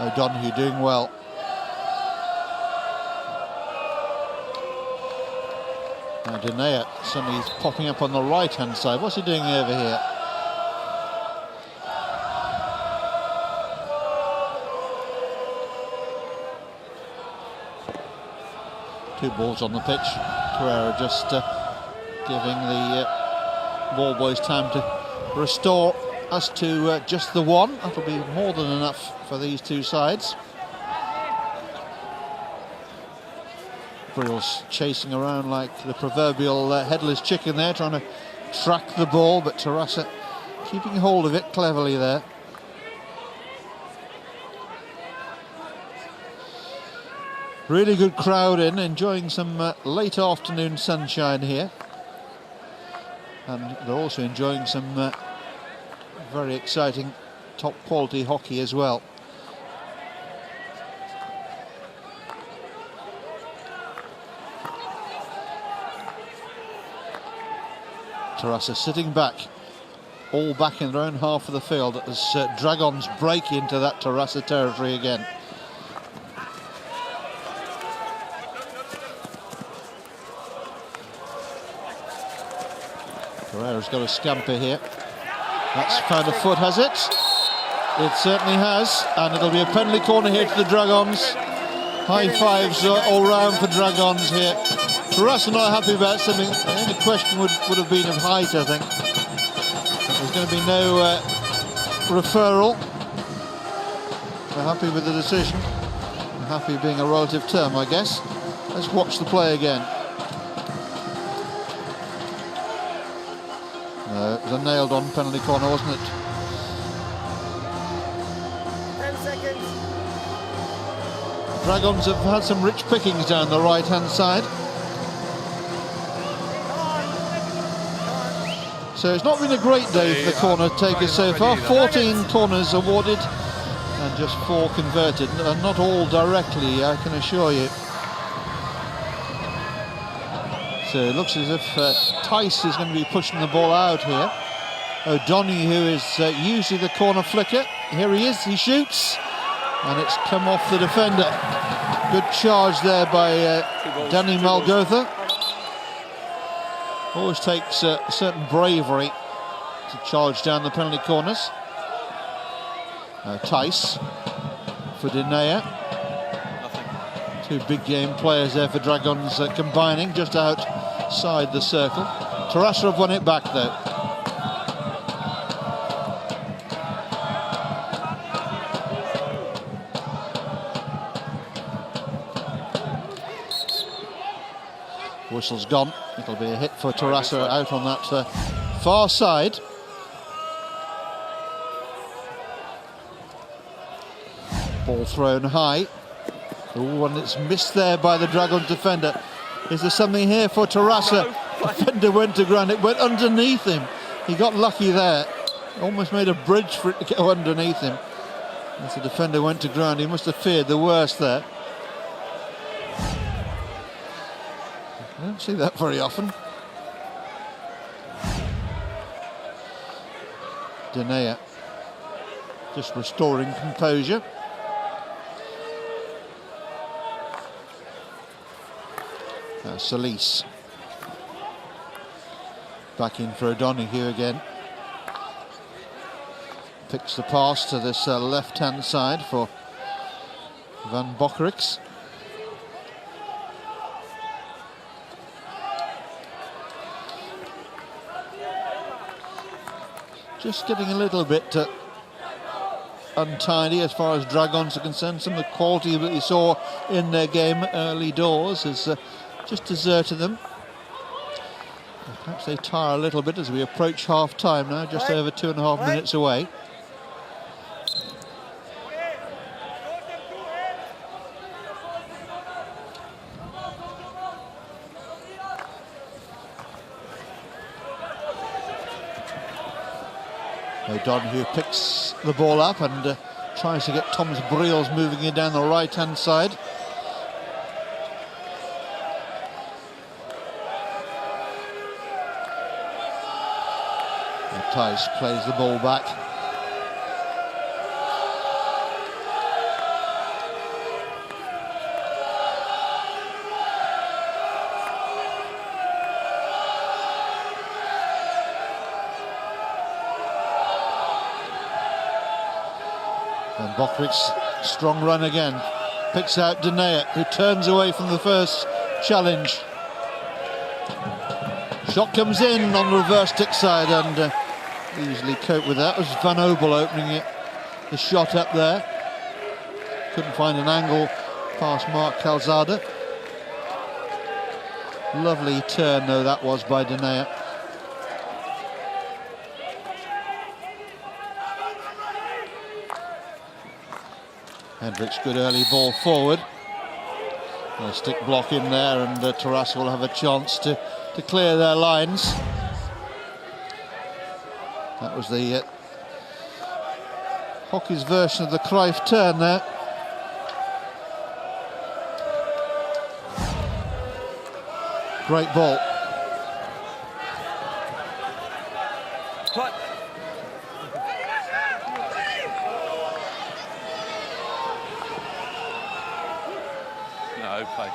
O'Donoghue doing well. Now Denea suddenly he's popping up on the right hand side. What's he doing over here? Two balls on the pitch. Carrera just giving the ball boys time to restore us to just the one. That'll be more than enough for these two sides. Brill's chasing around like the proverbial headless chicken there, trying to track the ball, but Terrassa keeping hold of it cleverly there. Really good crowd in, enjoying some late afternoon sunshine here. And they're also enjoying some very exciting top quality hockey as well. Terrassa sitting back, all back in their own half of the field as Dragons break into that Terrassa territory again. Carrera's got a scamper here. That's found a foot, has it? It certainly has, and it'll be a penalty corner here to the Dragons. High fives all round for Dragons here. Terrassa not happy about something. The only question would have been of height, I think. There's going to be no referral. They're happy with the decision. Happy being a relative term, I guess. Let's watch the play again. No, it was a nailed-on penalty corner, wasn't it? 10 seconds. Dragons have had some rich pickings down the right-hand side. So it's not been a great day for the corner takers so far. 14 corners awarded and just 4 converted, and not all directly, I can assure you. So it looks as if Tice is going to be pushing the ball out here. O'Donoghue, who is usually the corner flicker. Here he is, he shoots. and it's come off the defender. Good charge there by Danny Malgotha. Always takes a certain bravery to charge down the penalty corners. Tice for Dinea. Two big game players there for Dragons combining just outside the circle. Terrassa have won it back though. Whistle's gone. It'll be a hit for Terrassa out on that far side. Ball thrown high. Oh, and it's missed there by the Dragons defender. Is there something here for Terrassa? Defender went to ground. It went underneath him. He got lucky there. Almost made a bridge for it to go underneath him. As the defender went to ground, he must have feared the worst there. I don't see that very often. Dinea just restoring composure. Solis back in for O'Donoghue again. Picks the pass to this left-hand side for Van Bokkeriks. Just getting a little bit untidy as far as Dragons are concerned. Some of the quality that we saw in their game early doors has just deserted them. Perhaps they tire a little bit as we approach half-time now, just over 2.5 minutes away. O'Donoghue picks the ball up and tries to get Thomas Briels moving it down the right-hand side. Tice plays the ball back. And Bokkeriks, strong run again. Picks out Dinea, who turns away from the first challenge. Shot comes in on the reverse stick side and easily cope with that. It was Van Obel opening the shot up there. Couldn't find an angle past Mark Calzada. Lovely turn though that was by Dinea. Hendricks, good early ball forward. A stick block in there and Terrassa will have a chance to clear their lines. That was the hockey's version of the Cruyff turn there. Great ball. Cut. No, play.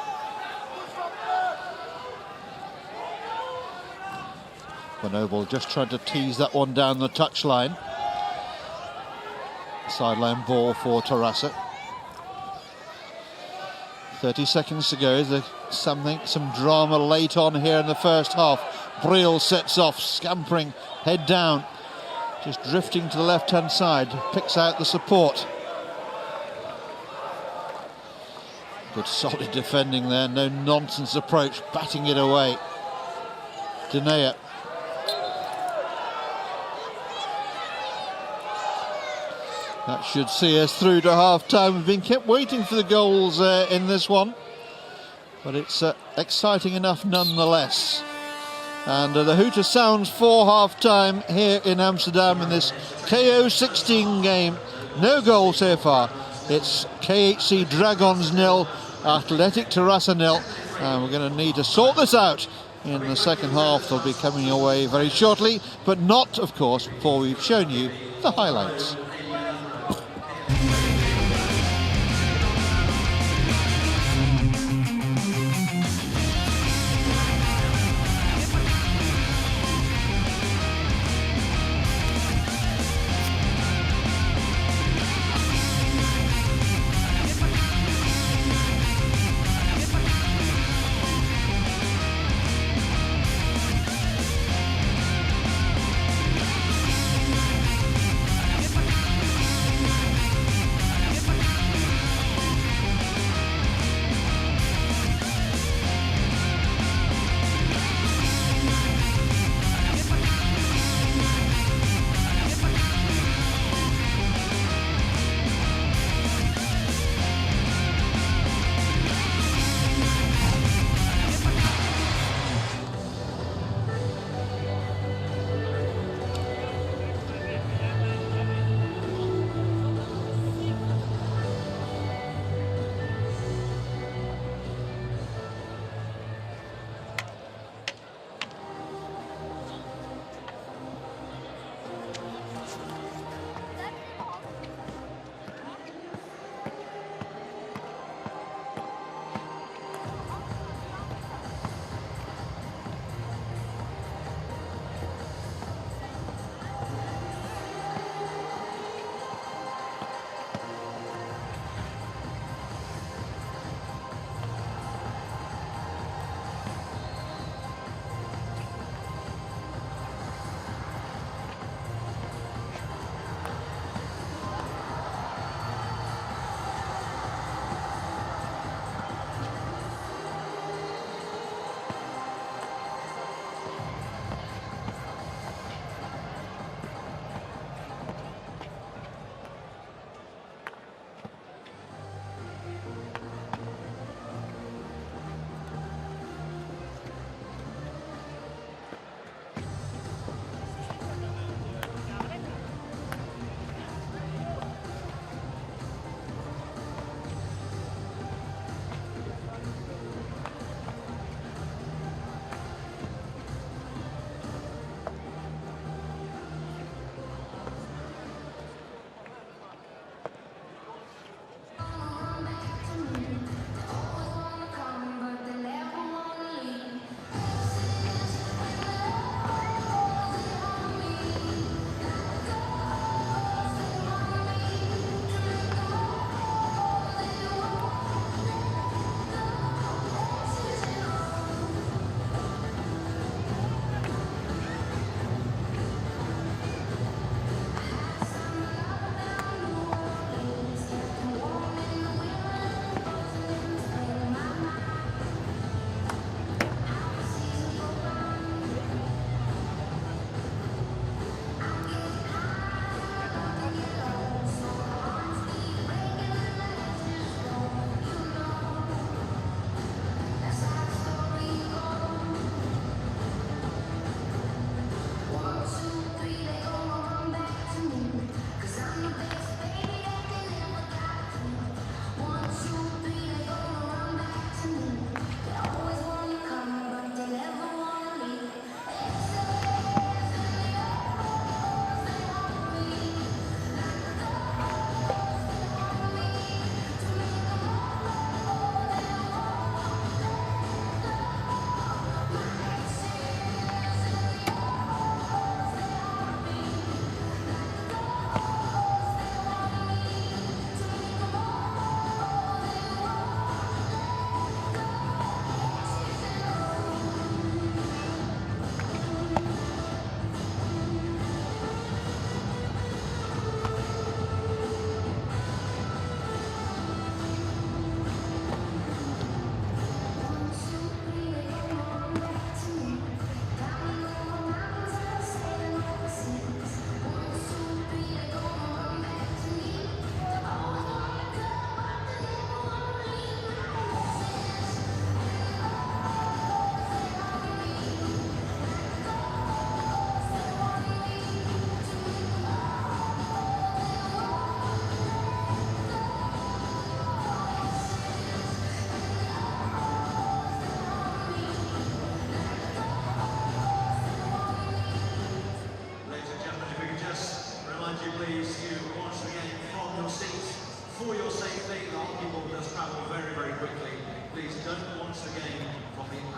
Van Obel just tried to tease that one down the touchline. Sideline ball for Terrassa. 30 seconds to go. There's some drama late on here in the first half. Briel sets off, scampering, head down. Just drifting to the left-hand side. Picks out the support. Good solid defending there. No nonsense approach. Batting it away. Dinea. That should see us through to half-time. We've been kept waiting for the goals in this one, but it's exciting enough nonetheless. And the hooter sounds for half-time here in Amsterdam in this KO16 game. No goal so far. It's KHC Dragons 0, Atlètic Terrassa 0, and we're going to need to sort this out in the second half. They'll be coming your way very shortly, but not, of course, before we've shown you the highlights.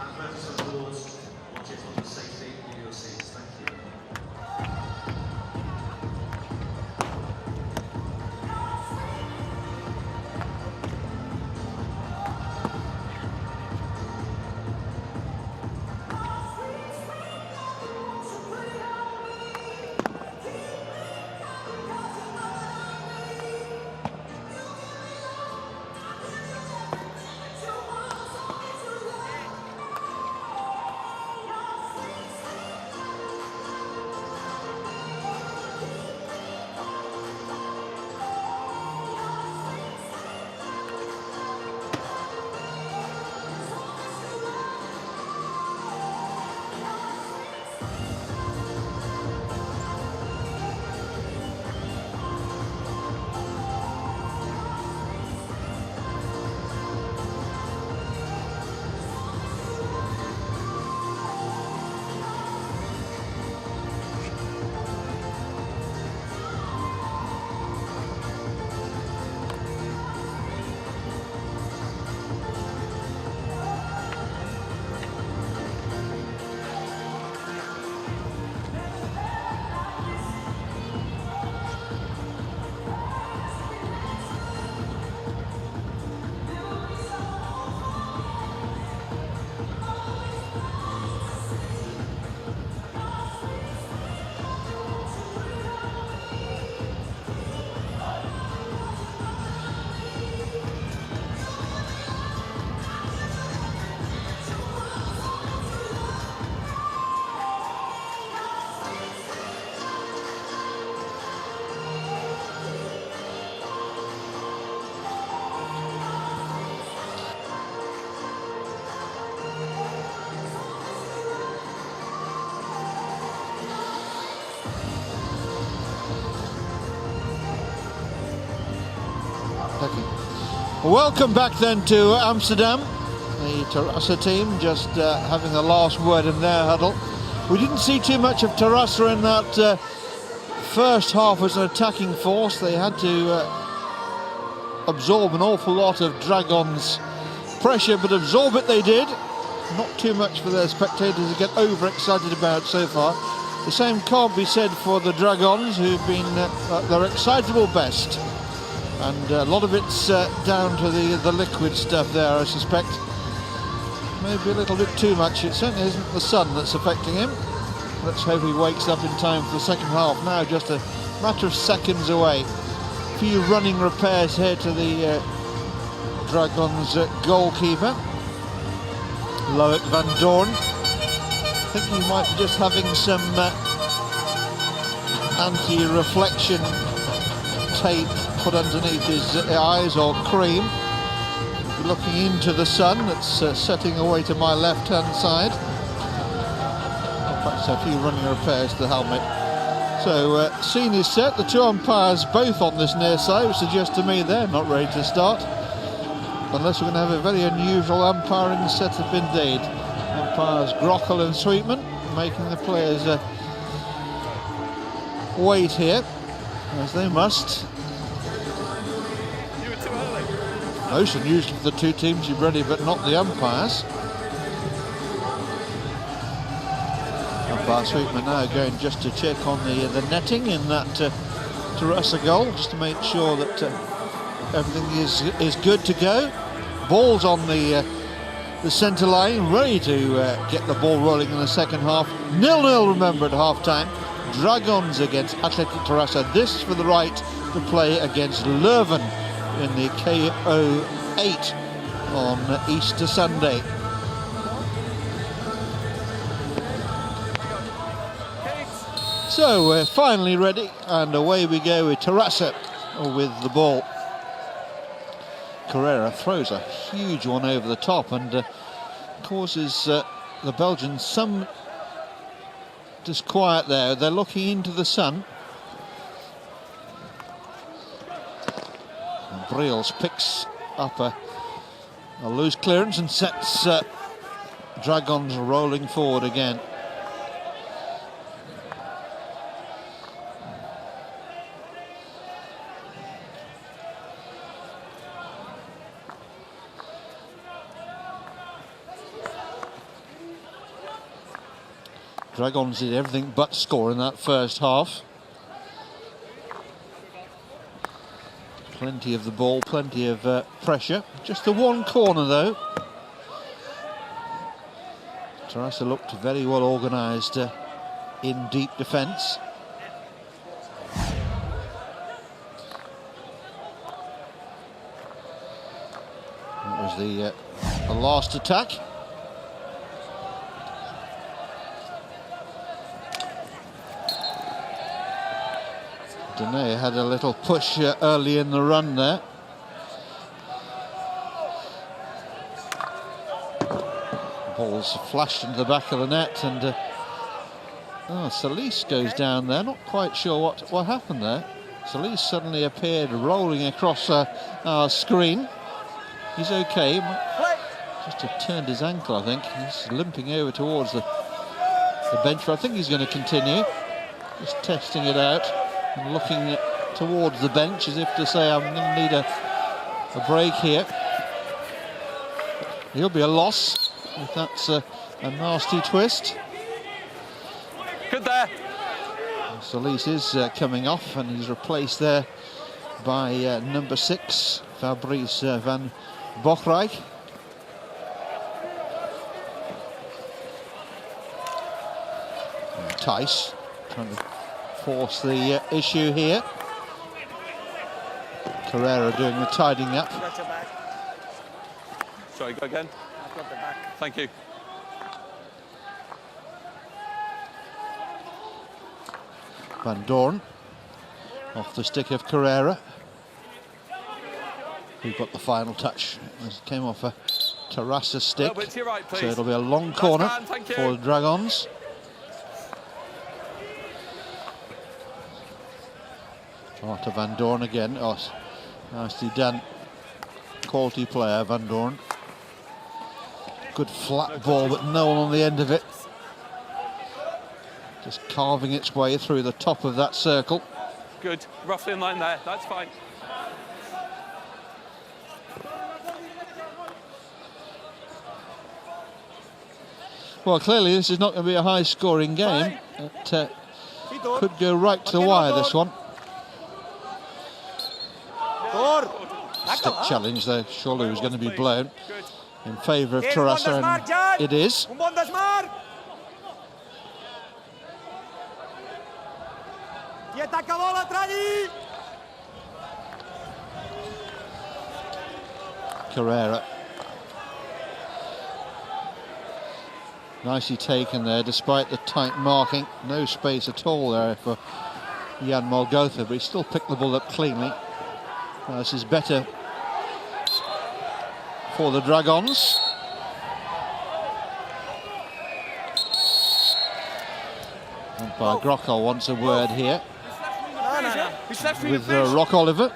and purchase of awards, watch it on the safety of your seats. Thank you. Welcome back then to Amsterdam. The Terrassa team just having the last word in their huddle. We didn't see too much of Terrassa in that first half as an attacking force. They had to absorb an awful lot of Dragons' pressure, but absorb it they did. Not too much for their spectators to get overexcited about so far. The same can't be said for the Dragons, who've been at their excitable best. And a lot of it's down to the liquid stuff there, I suspect. Maybe a little bit too much. It certainly isn't the sun that's affecting him. Let's hope he wakes up in time for the second half. Now just a matter of seconds away. A few running repairs here to the Dragons goalkeeper, Loic van Doorn. I think he might be just having some anti-reflection tape put underneath his eyes, or cream. Looking into the sun that's setting away to my left hand side. Perhaps a few running repairs to the helmet. So scene is set. The two umpires both on this near side, which suggests to me they're not ready to start, unless we're going to have a very unusual umpiring setup indeed. Umpires Grockel and Sweetman making the players wait here, as they must. Most unusual for the two teams to be ready, but not the umpires. Umpire Sweetman now going just to check on the netting in that Terrassa goal, just to make sure that everything is good to go. Ball's on the centre line, ready to get the ball rolling in the second half. 0-0, remember, at half-time. Dragons against Atlètic Terrassa. This for the right to play against Leuven in the KO8 on Easter Sunday. So we're finally ready, and away we go with Terrassa with the ball. Carrera throws a huge one over the top and causes the Belgians some disquiet there. They're looking into the sun. Briels picks up a loose clearance and sets Dragons rolling forward again. Dragons did everything but score in that first half. Plenty of the ball, plenty of pressure. Just the one corner though. Terrassa looked very well organised in deep defence. That was the last attack. Dene had a little push early in the run there. Ball's flashed into the back of the net, and Solis goes down there. Not quite sure what happened there. Solis suddenly appeared rolling across our screen. He's okay. Just have turned his ankle, I think. He's limping over towards the bench, but I think he's going to continue. Just testing it out and looking towards the bench as if to say, I'm going to need a break here. He'll be a loss if that's a nasty twist. Good there. Solis is coming off, and he's replaced there by number 6, Fabrice van Bochrijk. Thijs trying to force the issue here. Carrera doing the tidying up. Sorry, go again. I've got the back. Thank you. Van Doorn off the stick of Carrera. Who got the final touch as it came off a Terrassa stick. To your right, please. So it'll be a long corner for the Dragons. To Van Doorn again. Oh, nicely done. Quality player, Van Doorn. Good flat ball, but no one on the end of it. Just carving its way through the top of that circle. Good, roughly in line there, that's fine. Well, clearly this is not going to be a high-scoring game. It could go right to the wire, this one. Stick challenge there, surely was going to be blown in favour of Terrassa, and it is. Carrera. Nicely taken there, despite the tight marking. No space at all there for Jan Molgotha, but he still picked the ball up cleanly. This is better for the Dragons. Umpire Grockel wants a word here with Rock Oliver.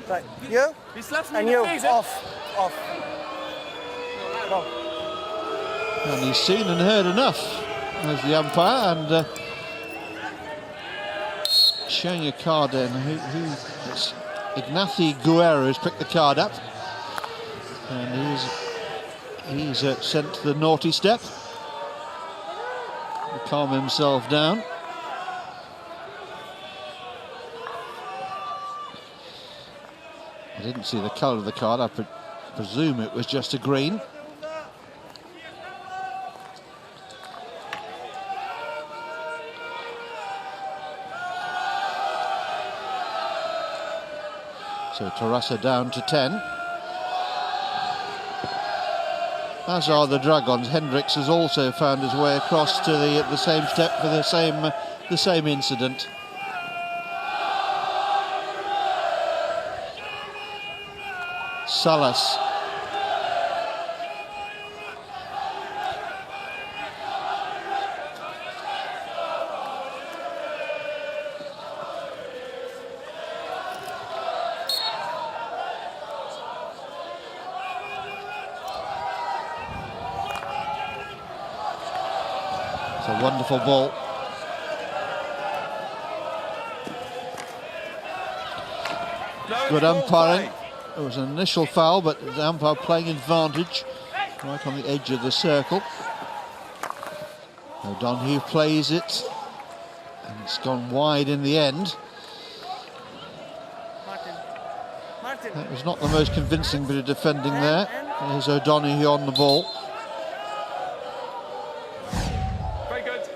Right. You? And you. Off. Go. And he's seen and heard enough as the umpire, and showing a card in. It's Ignacy Guerra who's picked the card up, and he's sent to the naughty step to calm himself down. I didn't see the colour of the card. I presume it was just a green. So Terrassa down to 10. As are the Dragons. Hendricks has also found his way across to the same step for the same incident. Salas. It's a wonderful ball. Good umpiring. It was an initial foul, but the umpire playing advantage right on the edge of the circle. O'Donoghue plays it, and it's gone wide in the end. That was not the most convincing bit of defending there. There's O'Donoghue on the ball. Very good.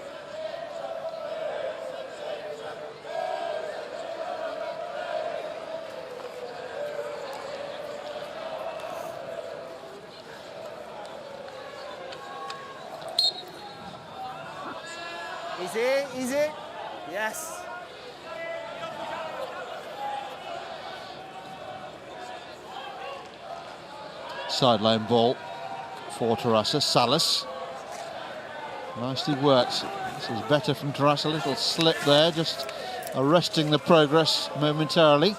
Easy, easy. Yes. Sideline ball for Terrassa. Salas. Nicely worked. This is better from Terrassa. A little slip there, just arresting the progress momentarily.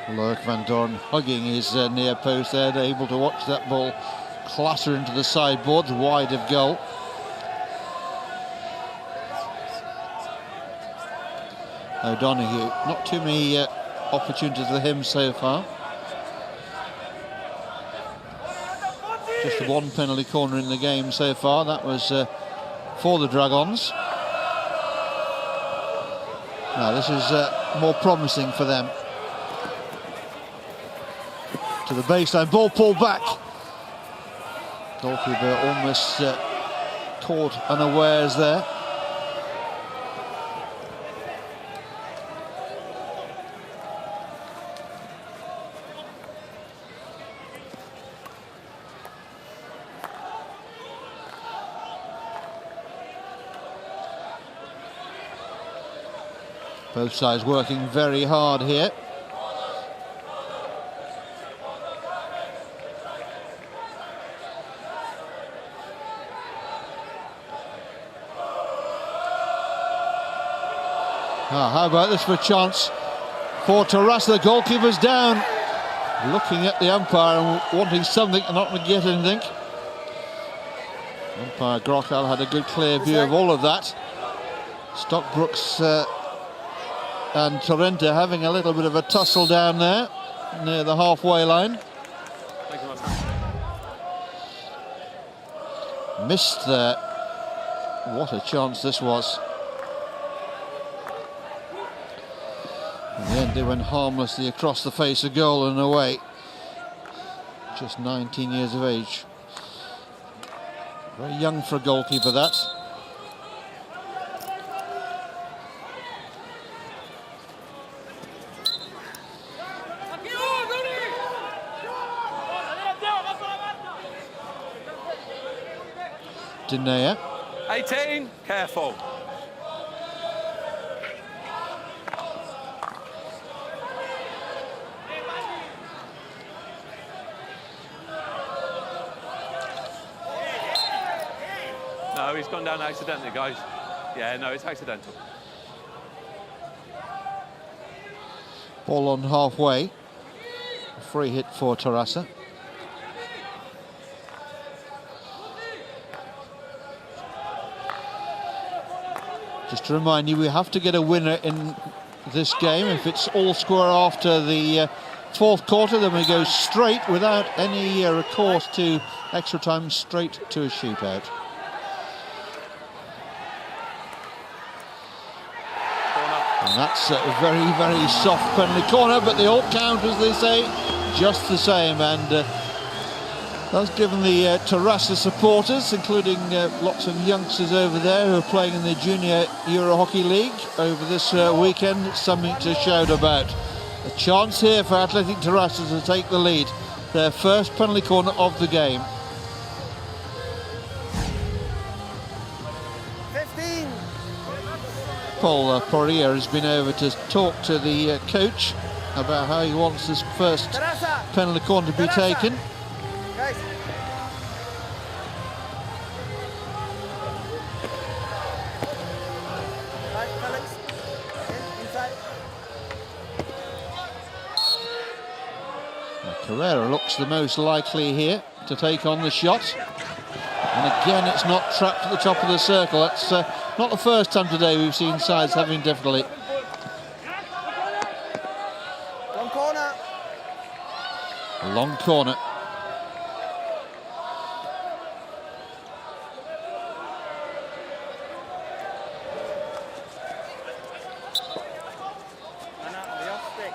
Loic van Doorn hugging his near post there, able to watch that ball clatter into the sideboards, wide of goal. O'Donoghue, not too many opportunities for him so far. Just the one penalty corner in the game so far. That was for the Dragons. Now this is more promising for them. To the baseline, ball pulled back. Goalkeeper almost caught unawares there. Both sides working very hard here. How about this for a chance for Terrassa? The goalkeeper's down, looking at the umpire and wanting something and not going to get anything. Umpire Grochal had a good clear view of all of that. Stockbrooks and Torrente having a little bit of a tussle down there near the halfway line. Missed there. What a chance this was. In the end, they went harmlessly across the face of goal and away. Just 19 years of age. Very young for a goalkeeper, that. Dinea. 18, careful. No, he's gone down accidentally, guys. Yeah, no, it's accidental. Ball on halfway. A free hit for Terrassa. Just to remind you, we have to get a winner in this game. If it's all square after the fourth quarter, then we go straight without any recourse to extra time, straight to a shootout. And that's a very, very soft penalty corner, but they all count, as they say, just the same. And that's given the Terrassa supporters, including lots of youngsters over there who are playing in the Junior Euro Hockey League over this weekend, something to shout about. A chance here for Atlètic Terrassa to take the lead. Their first penalty corner of the game. 15. Paul Poirier has been over to talk to the coach about how he wants this first penalty corner to be taken. Guys. Right, Felix. Inside. Carrera looks the most likely here to take on the shot. And again, it's not trapped at the top of the circle. That's not the first time today we've seen sides having difficulty. Long corner. A long corner.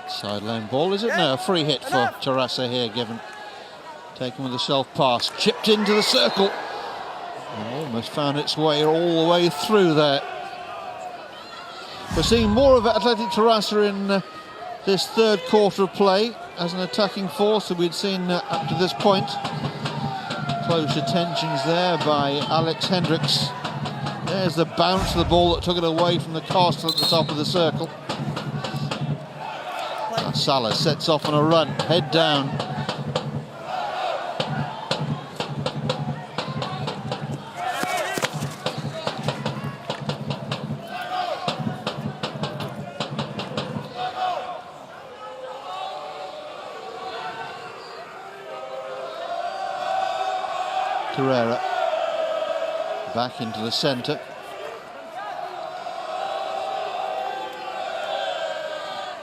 Sideline ball, is it? No, a free hit for Terrassa here given. Taken with a self-pass, chipped into the circle. And almost found its way all the way through there. We're seeing more of Atlètic Terrassa in this third quarter of play as an attacking force that we'd seen up to this point. Close attentions there by Alex Hendricks. There's the bounce of the ball that took it away from the castle at the top of the circle. Salah sets off on a run, head down. Carrera back into the centre.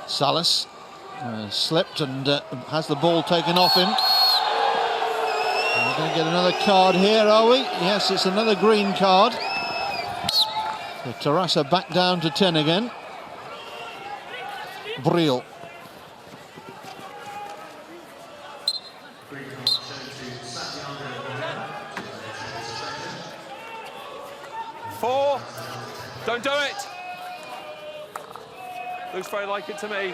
Salas slipped and has the ball taken off him. We're going to get another card here, are we? Yes, it's another green card. So Terrassa back down to 10 again. Briel. Four. Don't do it. Looks very like it to me.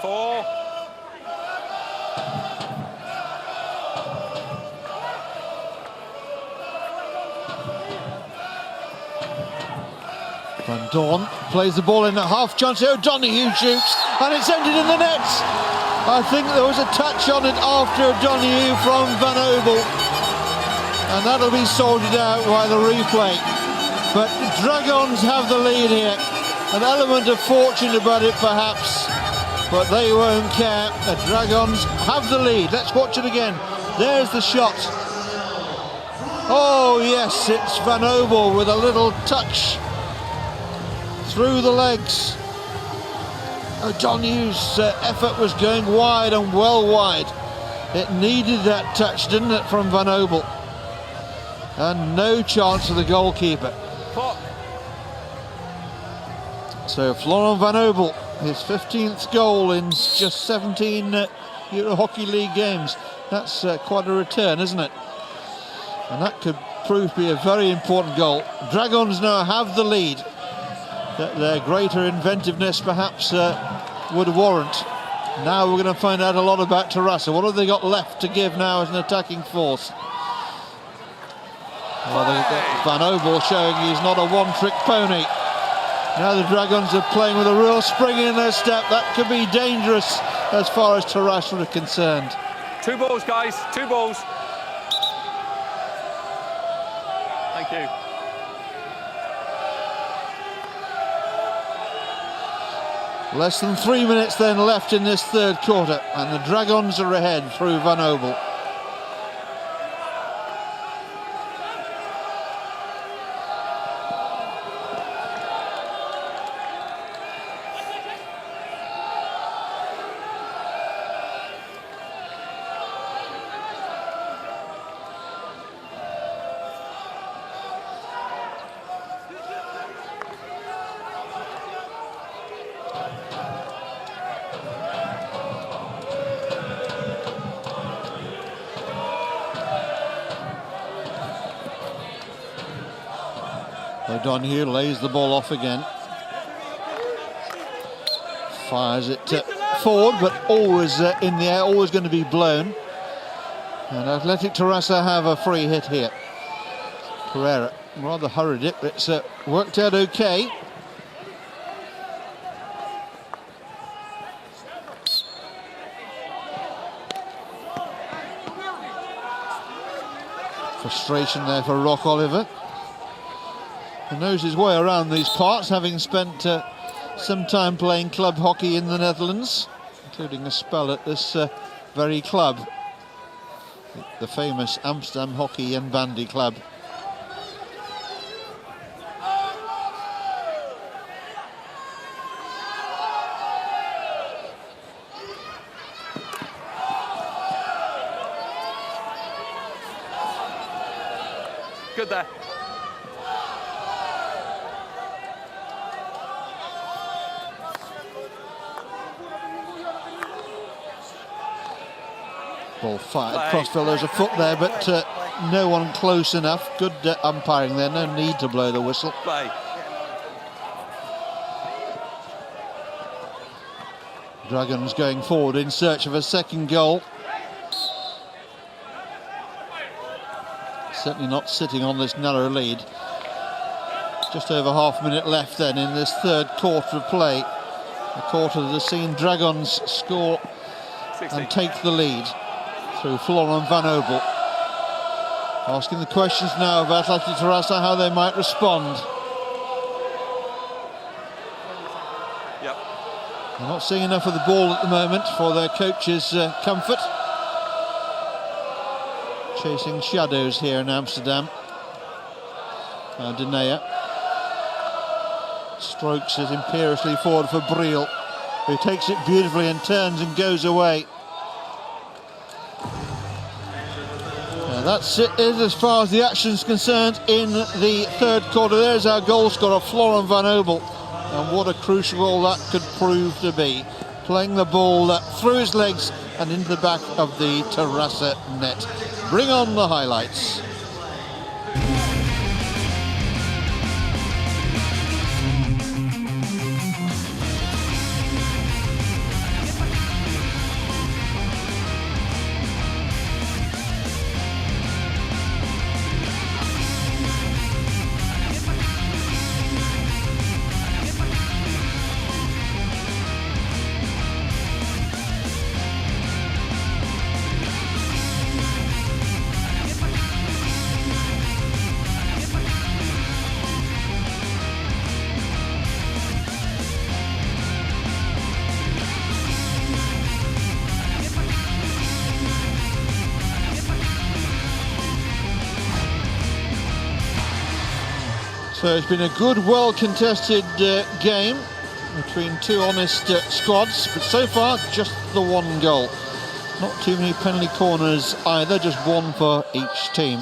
4. Van Dorn plays the ball in at half chance. O'Donoghue shoots and it's ended in the nets. I think there was a touch on it after O'Donoghue from Van Obel, and that'll be sorted out by the replay. But Dragons have the lead here. An element of fortune about it perhaps, but they won't care. The Dragons have the lead. Let's watch it again. There's the shot. Oh yes, it's Van Obel with a little touch through the legs. O'Donoghue's effort was going wide and well wide. It needed that touch, didn't it, from Van Obel? And no chance for the goalkeeper. Clock. So Florent Van Obel, his 15th goal in just 17 Euro Hockey League games. That's quite a return, isn't it? And that could prove to be a very important goal. Dragons now have the lead. That their greater inventiveness perhaps would warrant. Now we're going to find out a lot about Terrassa. What have they got left to give now as an attacking force? Well, Van Obel showing he's not a one-trick pony. Now the Dragons are playing with a real spring in their step. That could be dangerous as far as Terrassa are concerned. 2 balls, guys. 2 balls. Thank you. Less than 3 minutes then left in this third quarter, and the Dragons are ahead through Van Obel. O'Donoghue lays the ball off again. Fires it forward, but always in the air, always going to be blown. And Atlètic Terrassa have a free hit here. Carrera rather hurried it, but it's worked out okay. Frustration there for Rock Oliver. He knows his way around these parts, having spent some time playing club hockey in the Netherlands, including a spell at this very club, the famous Amsterdam Hockey and Bandy Club. Good there. Ball fired crossfield. There's a foot there, but no one close enough. Good umpiring there. No need to blow the whistle. Play. Dragons going forward in search of a second goal. Certainly not sitting on this narrow lead. Just over half a minute left then in this third quarter of play. A quarter that has seen Dragons score 16. And take the lead through Florent Van Obel. Asking the questions now of Atlètic Terrassa how they might respond. Yep. They're not seeing enough of the ball at the moment for their coach's comfort. Chasing shadows here in Amsterdam. Denea strokes it imperiously forward for Briel, who takes it beautifully and turns and goes away. That's it as far as the action's concerned in the third quarter. There's our goal scorer, Florent Van Obel, and what a crucial goal that could prove to be. Playing the ball through his legs and into the back of the Terrassa net. Bring on the highlights. So it's been a good, well-contested game between two honest squads, but so far just the one goal. Not too many penalty corners either, just one for each team.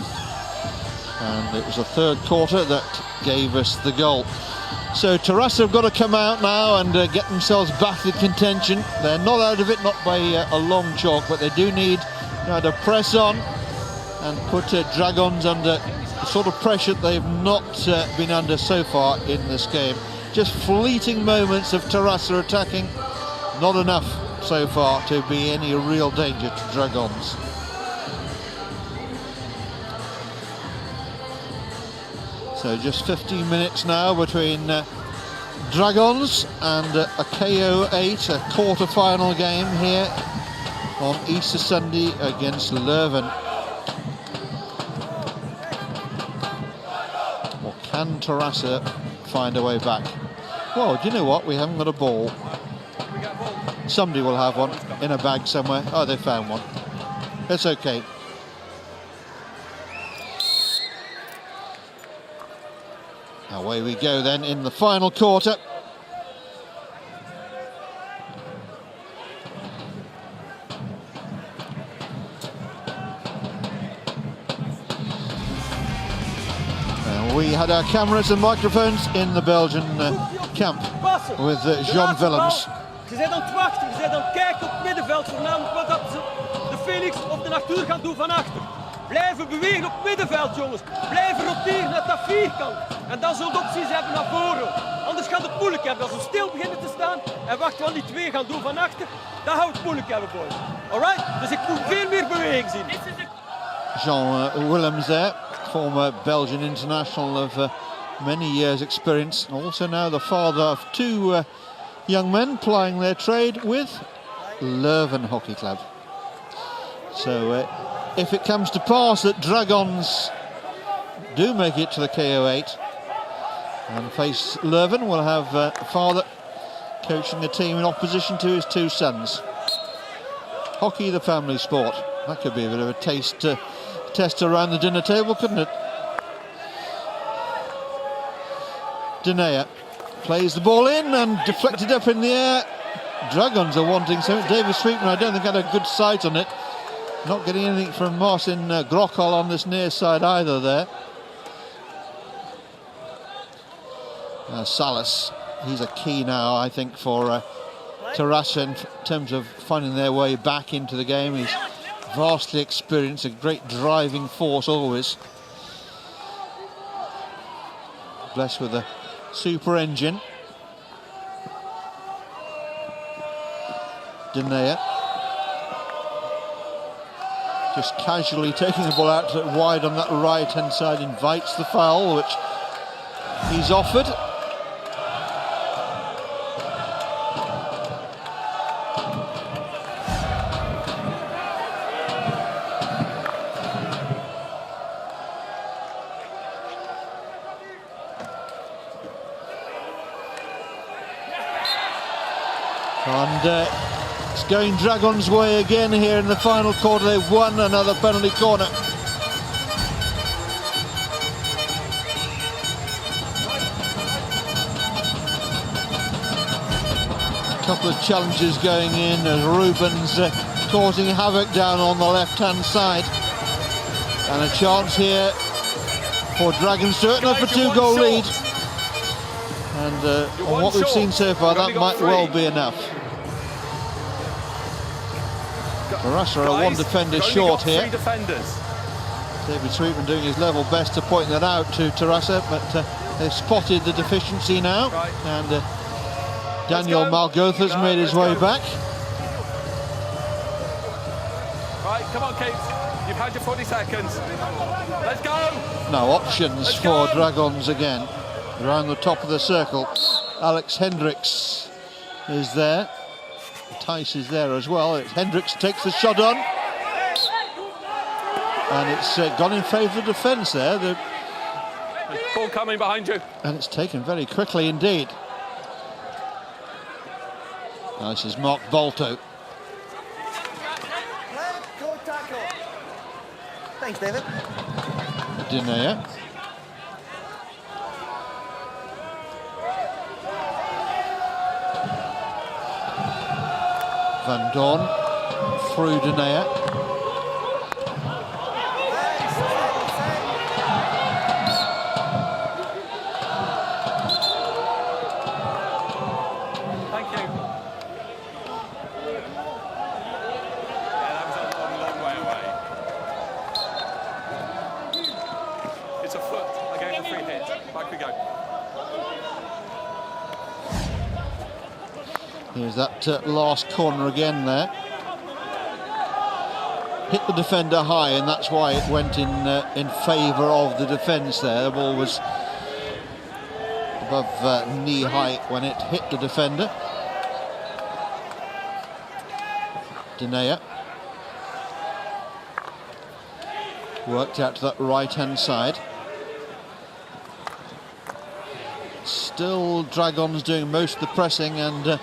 And it was the third quarter that gave us the goal. So Terrassa have got to come out now and get themselves back to contention. They're not out of it, not by a long chalk, but they do need to press on and put Dragons under the sort of pressure they've not been under so far in this game. Just fleeting moments of Terrassa attacking, not enough so far to be any real danger to Dragons. So just 15 minutes now between Dragons and a KO8, a quarter-final game here on Easter Sunday against Leuven. Or can Terrassa find a way back? Well, do you know what? We haven't got a ball. Somebody will have one in a bag somewhere. Oh, they found one. It's okay. Away we go then in the final quarter. We had our cameras and microphones in the Belgian camp with Jean Willems. Ze zijn aan het wachten, ze zijn aan het kijken op het middenveld, voornamelijk wat dat ze de Felix of de Arthur gaan doen van achter. Blijven bewegen op het middenveld, jongens. Blijven roteren naar dat vierkant. En dan zullen de opties hebben naar voren. Anders gaat het moeilijk hebben. Als we stil beginnen te staan en wachten wat die twee gaan doen van achter, dan gaan we het moeilijk hebben, boys. Alright? Dus ik moet veel meer beweging zien. Jean Willems there, former Belgian international of many years experience, and also now the father of two young men plying their trade with Leuven Hockey Club. So if it comes to pass that Dragons do make it to the KO8 and face Leuven, we'll have a father coaching the team in opposition to his two sons. Hockey, the family sport. That could be a bit of a test around the dinner table, couldn't it? Denea plays the ball in and deflected up in the air. Dragons are wanting something. David Sweetman, I don't think had a good sight on it. Not getting anything from Marcin Grokol on this near side either there. Salas, he's a key now, I think, for Terrassa in terms of finding their way back into the game. He's vastly experienced, a great driving force always. Blessed with a super engine. Denea just casually taking the ball out wide on that right hand side, invites the foul, which he's offered. And it's going Dragons' way again here in the final quarter. They've won another penalty corner. A couple of challenges going in as Rubens causing havoc down on the left-hand side. And a chance here for Dragons to open up a 2-goal lead. And on what we've seen so far, that might well be enough. Terrassa are one defender short here. David Sweetman doing his level best to point that out to Terrassa, but they've spotted the deficiency now. And Daniel Malgotha's made his way back. Right, come on, Keith. You've had your 40 seconds. Let's go. Now options for Dragons again. Around the top of the circle, Alex Hendricks is there. Tice is there as well. Hendricks takes the shot on, and it's gone in favour of defence there. Ball coming behind you. And it's taken very quickly indeed. This is Mark Bolto. Go tackle. Thanks, David. Denea. Van Dorn through Denea. Thank you. Yeah, that was a long, long way away. It's a foot against the free hit. Back we go. Here's that last corner again there. Hit the defender high, and that's why it went in favour of the defence there. The ball was above knee height when it hit the defender. Denea worked out to that right-hand side. Still Dragons doing most of the pressing, and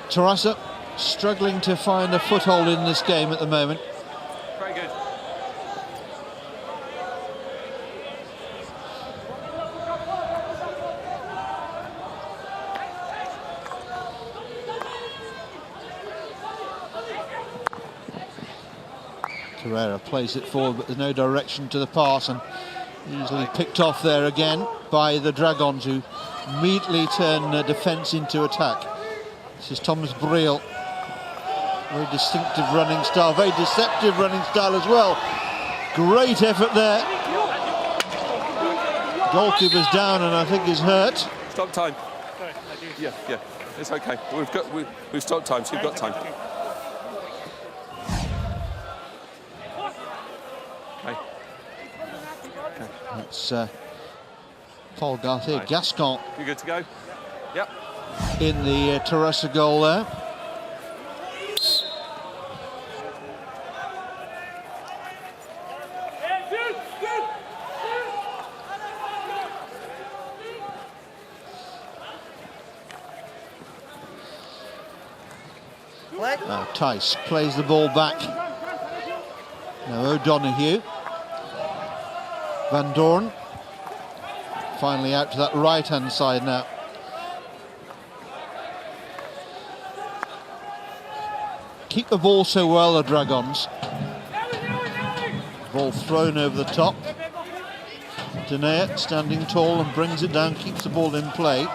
Terrassa struggling to find a foothold in this game at the moment. Very good. Carrera plays it forward, but there's no direction to the pass, and easily picked off there again by the Dragons, who immediately turn defence into attack. This is Thomas Briel. Very distinctive running style, very deceptive running style as well. Great effort there. Goalkeeper's down, and I think he's hurt. Stop time. Yeah, it's okay. We've stopped time, so you've got time. Okay. That's Paul Garthier, Right. Gascon. You good to go? Yep. In the Terrassa goal there. Now Tice plays the ball back. Now O'Donoghue. Van Dorn. Finally out to that right-hand side now. Keep the ball so well, the Dragons. Ball thrown over the top. Denea standing tall and brings it down, keeps the ball in play.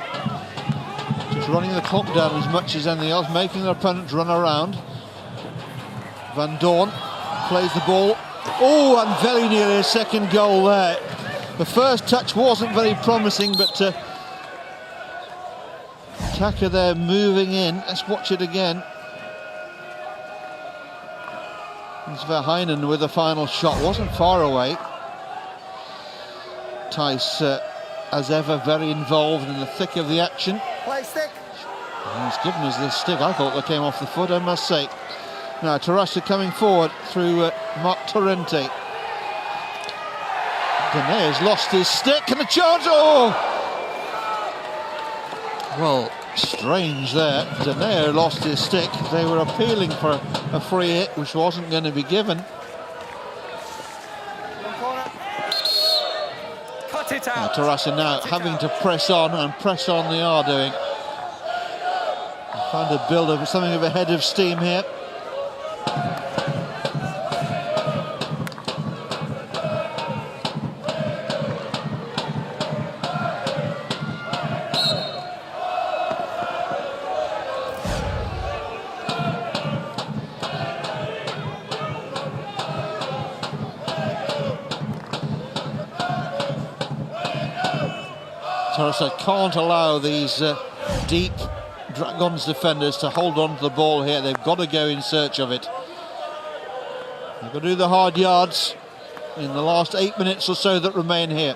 Just running the clock down as much as anything else, making their opponents run around. Van Doorn plays the ball. Oh, and very nearly a second goal there. The first touch wasn't very promising, but attacker there moving in. Let's watch it again. It's Verheyen with the final shot. Wasn't far away. Thijs, as ever, very involved in the thick of the action. Play stick. He's given us this stick. I thought they came off the foot, I must say. Now Terrassa coming forward through Mark Torrente. Dene's lost his stick and a chance. Oh! Well, strange there. Dene lost his stick. They were appealing for a free hit, which wasn't going to be given. Cut it out. Terrassa now having to press on, and press on they are doing. Trying to build up something of a head of steam here. Terrassa can't allow these deep Dragons defenders to hold on to the ball here. They've got to go in search of it. They've got to do the hard yards in the last 8 minutes or so that remain here.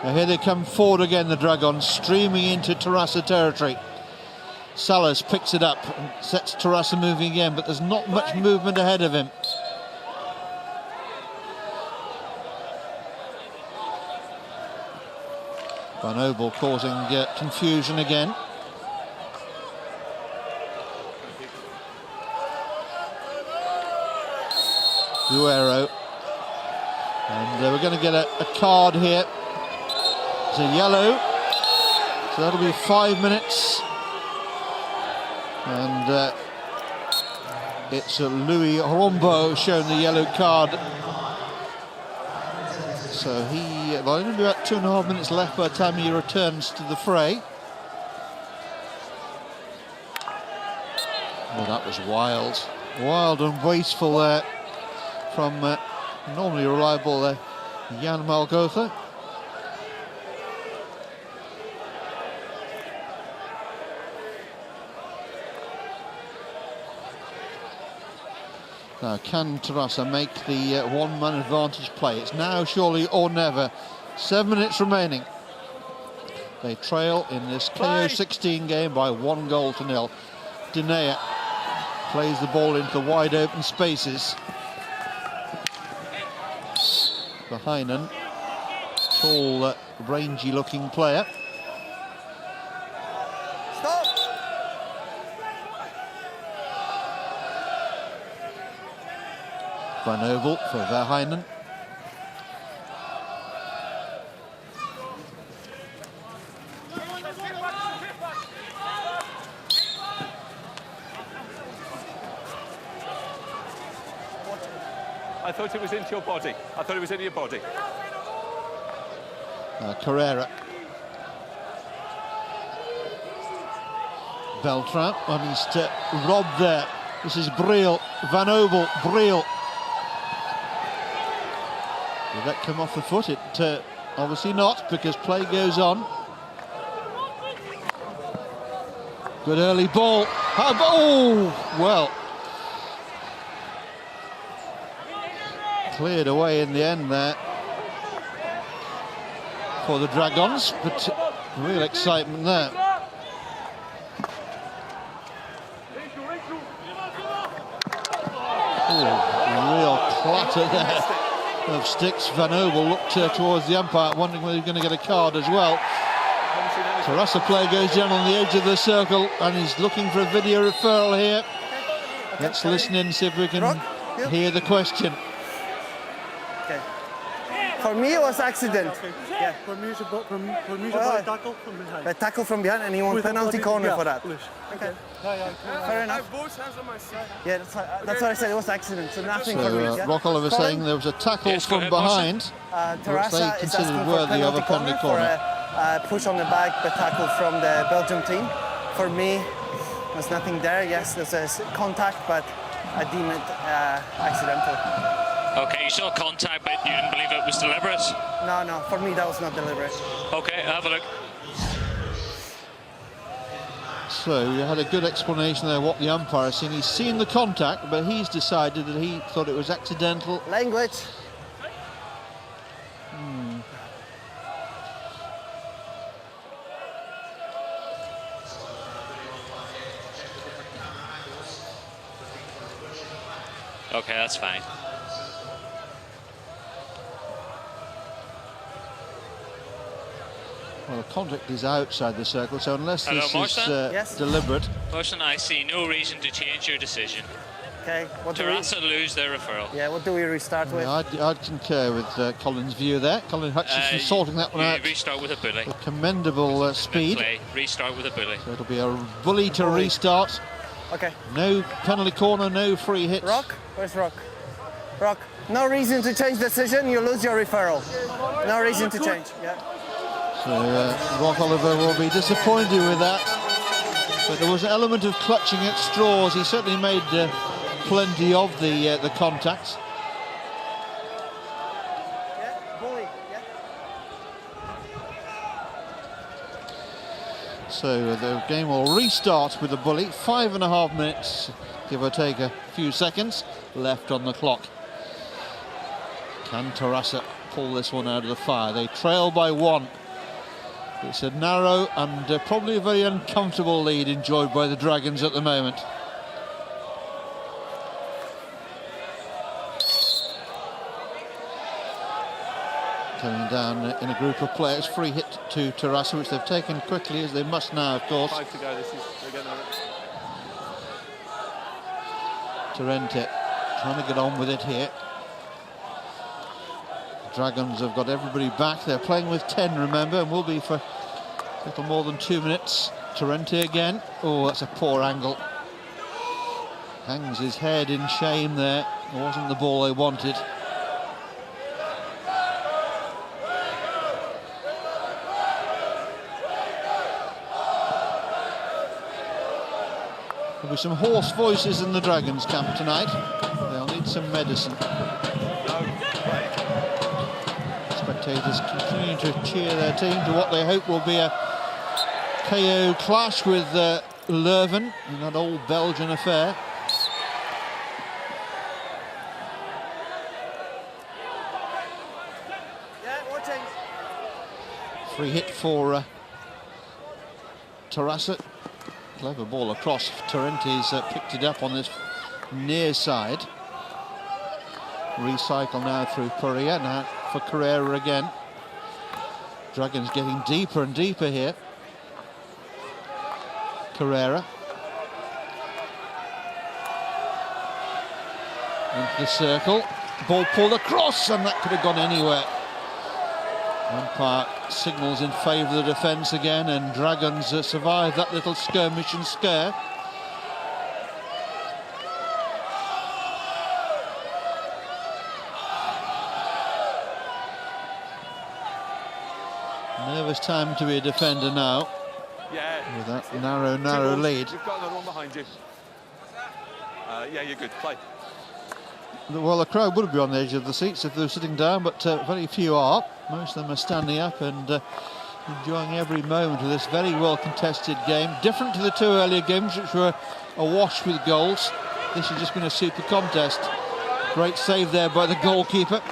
Now here they come forward again, the Dragons, streaming into Terrassa territory. Salas picks it up and sets Terrassa moving again, but there's not much movement ahead of him. Van Obel causing confusion again. Guerrero, and we're going to get a card here. It's a yellow, so that'll be 5 minutes, and it's Louis Rombo shown the yellow card. So there'll only be about 2.5 minutes left by the time he returns to the fray. Oh, that was wild and wasteful there from normally reliable Jan Malgotha. Now, can Terrassa make the one-man advantage play? It's now surely or never. 7 minutes remaining. They trail in this KO16 game by 1-0. Dinea plays the ball into wide open spaces. Verheyen, tall, rangy-looking player. Stop. Van Obel for Verheyen. I thought it was into your body. I thought it was into your body. Carrera. Beltran managed to rob there. This is Briel. Van Obel. Briel. Did that come off the foot? It obviously not, because play goes on. Good early ball. Oh, well. Cleared away in the end there for the Dragons, but real excitement there. Ooh, real clatter there of sticks. Van Obel looked towards the umpire, wondering whether he's going to get a card as well. Terrassa player goes down on the edge of the circle and he's looking for a video referral here. Let's listen in and see if we can hear the question. Okay. For me, it was accident. Yeah. For me, it's a tackle from behind. A tackle from behind, and he won penalty corner for that. Okay. Fair enough. Both hands on my seat. Yeah, that's what I said. It was accident, so nothing for me. Rock Oliver saying there was a tackle from behind, which Terrassa they is asking considered for worthy of a penalty corner. For a push on the back, but tackle from the Belgium team. For me, there's nothing there. Yes, there's a contact, but I deem it accidental. Okay, you saw contact, but you didn't believe it was deliberate? No, for me that was not deliberate. Okay, have a look. So you had a good explanation there what the umpire has seen. He's seen the contact, but he's decided that he thought it was accidental. Language. Okay, that's fine. Well, the contact is outside the circle, so unless Hello, this is Yes. deliberate. Motion, I see no reason to change your decision. Okay. What do we? Terrassa lose their referral. Yeah. What do we restart with? I'd concur with Colin's view there. Colin Hutchinson sorting that one you out. Restart with a bully. With commendable speed. Play. Restart with a bully. So it'll be a bully to restart. Okay. No penalty corner, no free hits. Rock? Where's Rock? Rock. No reason to change decision. You lose your referral. No reason to change. Yeah. So Rock Oliver will be disappointed with that. But there was an element of clutching at straws. He certainly made plenty of the contacts. Yeah. Bully. Yeah. So the game will restart with a bully. 5.5 minutes, give or take a few seconds, left on the clock. Can Terrassa pull this one out of the fire? They trail by 1. It's a narrow and probably a very uncomfortable lead enjoyed by the Dragons at the moment. Coming down in a group of players. Free hit to Terrassa, which they've taken quickly, as they must now, of course. 5 to go. This is again. Torrente trying to get on with it here. Dragons have got everybody back. They're playing with 10, remember, and will be for a little more than 2 minutes. Torrente again. Oh, that's a poor angle. Hangs his head in shame there. It wasn't the ball they wanted. There'll be some hoarse voices in the Dragons camp tonight. They'll need some medicine. Spectators continue to cheer their team to what they hope will be a KO clash with Leuven in that old Belgian affair. Yeah. Watching. Free hit for Terrassa. Clever ball across. Torrente's picked it up on this near side. Recycle now through Perea. Now for Carrera again. Dragons getting deeper and deeper here. Carrera. Into the circle. Ball pulled across, and that could have gone anywhere. Umpire signals in favour of the defence again, and Dragons survive that little skirmish and scare. Nervous time to be a defender now. Yeah. With that narrow lead. You've got another one behind you. Yeah, you're good. Play. Well, the crowd would be on the edge of the seats if they were sitting down, but very few are. Most of them are standing up and enjoying every moment of this very well contested game. Different to the 2 earlier games, which were awash with goals. This has just been a super contest. Great save there by the goalkeeper.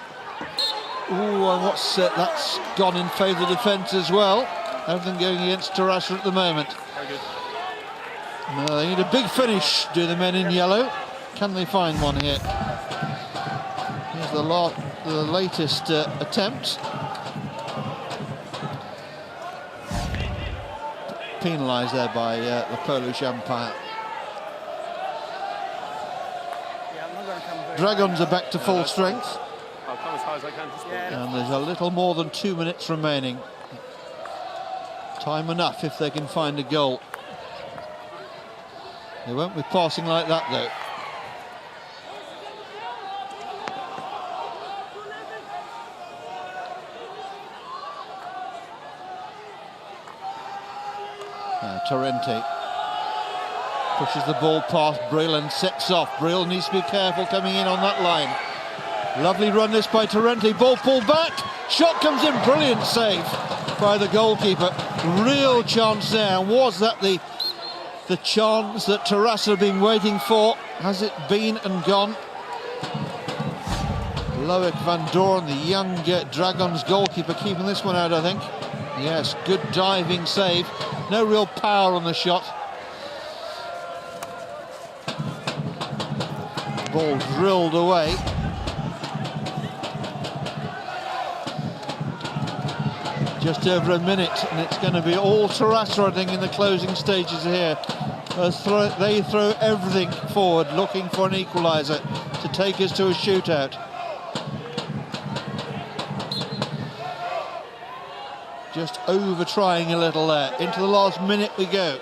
Ooh, and that's gone in favour of the defence as well. Everything going against Terrassa at the moment. Very good. No, they need a big finish, do the men in yellow. Can they find one here? Here's the latest attempt. Penalised there by the Polish umpire. Dragons are back to full strength. I'll come as high as I can to speed. And there's a little more than 2 minutes remaining. Time enough if they can find a goal. They won't be passing like that though. Torrente Pushes the ball past Brill and sets off. Brill needs to be careful coming in on that line. Lovely run this by Torrente. Ball pulled back. Shot comes in. Brilliant save by the goalkeeper. Real chance there. And was that the chance that Terrassa had been waiting for? Has it been and gone? Loic van Doorn, the young Dragons goalkeeper, keeping this one out, I think. Yes, good diving save. No real power on the shot. Ball drilled away. Just over a minute, and it's going to be all Terrassa, I think, in the closing stages here. They throw everything forward, looking for an equaliser to take us to a shootout. Just over trying a little there. Into the last minute we go.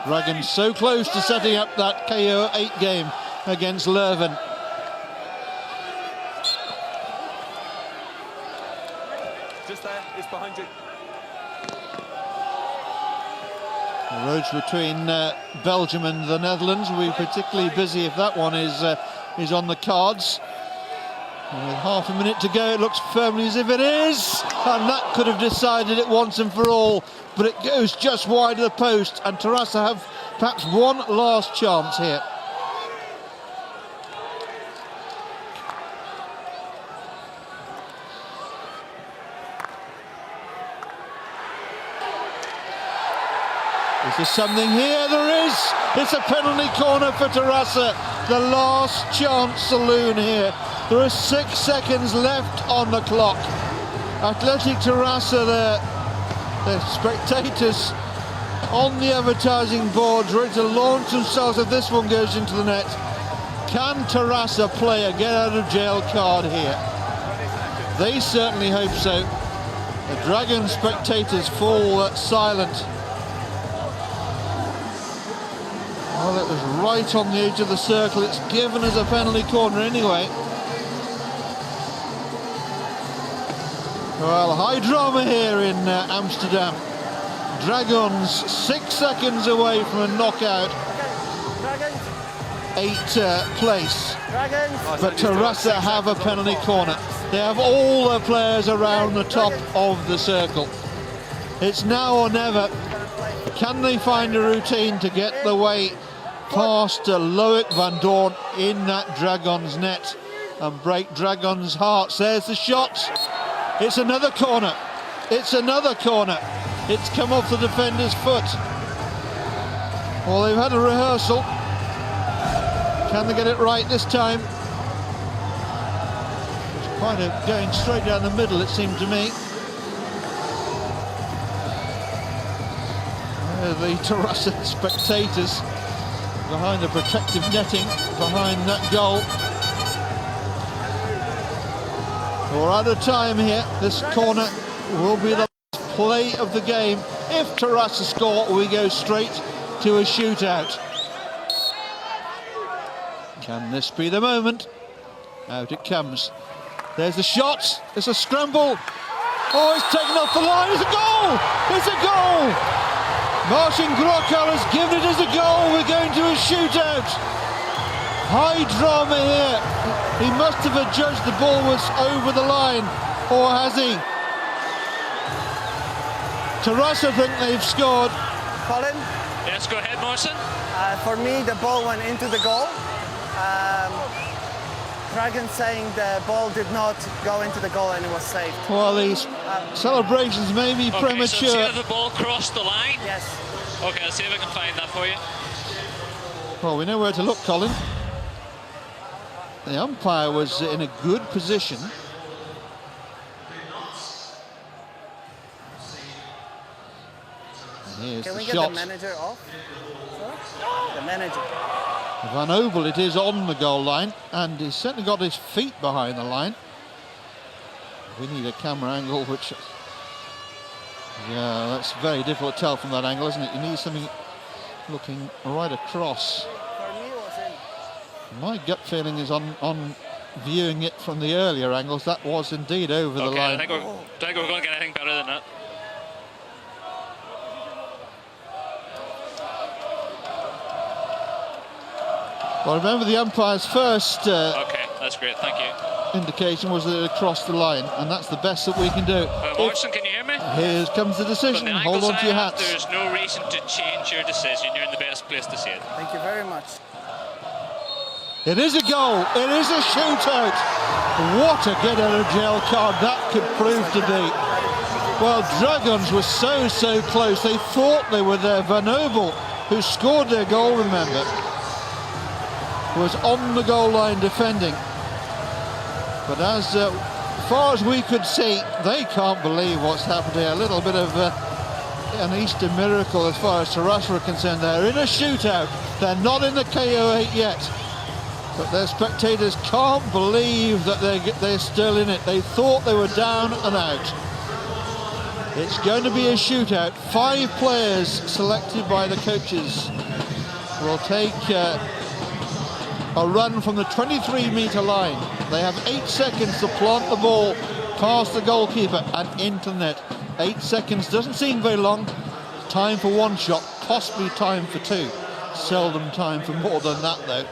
Dragons so close to setting up that KO8 game against Leuven. Just there, it's behind you. The roads between Belgium and the Netherlands will be particularly busy if that one is on the cards. And with half a minute to go, it looks firmly as if it is, and that could have decided it once and for all, but it goes just wide of the post, and Terrassa have perhaps one last chance here. Is there something here? There is! It's a penalty corner for Terrassa. The last chance saloon here. There are 6 seconds left on the clock. Atlètic Terrassa there. The spectators on the advertising boards ready to launch themselves if this one goes into the net. Can Terrassa play a get out of jail card here? They certainly hope so. The Dragon spectators fall silent. Well, it was right on the edge of the circle. It's given as a penalty corner anyway. Well, high drama here in Amsterdam. Dragons 6 seconds away from a knockout. 8th place. But Terrassa have a penalty corner. They have all their players around the top of the circle. It's now or never. Can they find a routine to get the way past Loic van Doorn in that Dragons net and break Dragons' hearts? There's the shot. It's another corner. It's another corner. It's come off the defender's foot. Well, they've had a rehearsal. Can they get it right this time? It's kind of going straight down the middle, it seemed to me. The Terrassa spectators behind the protective netting, behind that goal. We're out of time here. This corner will be the last play of the game. If Terrassa score, we go straight to a shootout. Can this be the moment? Out it comes. There's the shot. It's a scramble. Oh, it's taken off the line. It's a goal! It's a goal! Martin Grokar has given it as a goal. We're going to a shootout. High drama here. He must have adjudged the ball was over the line, or has he? Terrassa think they've scored. Colin? Yes, go ahead, Morrison. For me, the ball went into the goal. Dragon saying the ball did not go into the goal and it was saved. Well, these celebrations may be premature. So see if the ball crossed the line? Yes. Okay, I'll see if I can find that for you. Well, we know where to look, Colin. The umpire was in a good position. And here's Can the we shot. get the manager off? Sorry? The manager. Van Obel, it is on the goal line, and he's certainly got his feet behind the line. We need a camera angle, which, yeah, that's very difficult to tell from that angle, isn't it? You need something looking right across. For me, it was in. My gut feeling is on viewing it from the earlier angles, that was indeed over the line. I think we're going to get anything better than that. Well, remember the umpire's first Okay, that's great, thank you. indication was that it crossed the line, and that's the best that we can do. Watson, can you hear me? Here comes the decision. Hold on to your hats. There's no reason to change your decision. You're in the best place to see it. Thank you very much. It is a goal. It is a shootout. What a get out of jail card that could prove to be. Well, Dragons were so close. They thought they were there. Van Obel, who scored their goal, remember, was on the goal line defending. But as far as we could see, they can't believe what's happened here. A little bit of an Easter miracle as far as Terrassa are concerned. They're in a shootout. They're not in the KO8 yet. But their spectators can't believe that they're still in it. They thought they were down and out. It's going to be a shootout. 5 players selected by the coaches will take a run from the 23-metre line. They have 8 seconds to plant the ball past the goalkeeper and into net. 8 seconds doesn't seem very long. Time for 1 shot, possibly time for 2. Seldom time for more than that, though.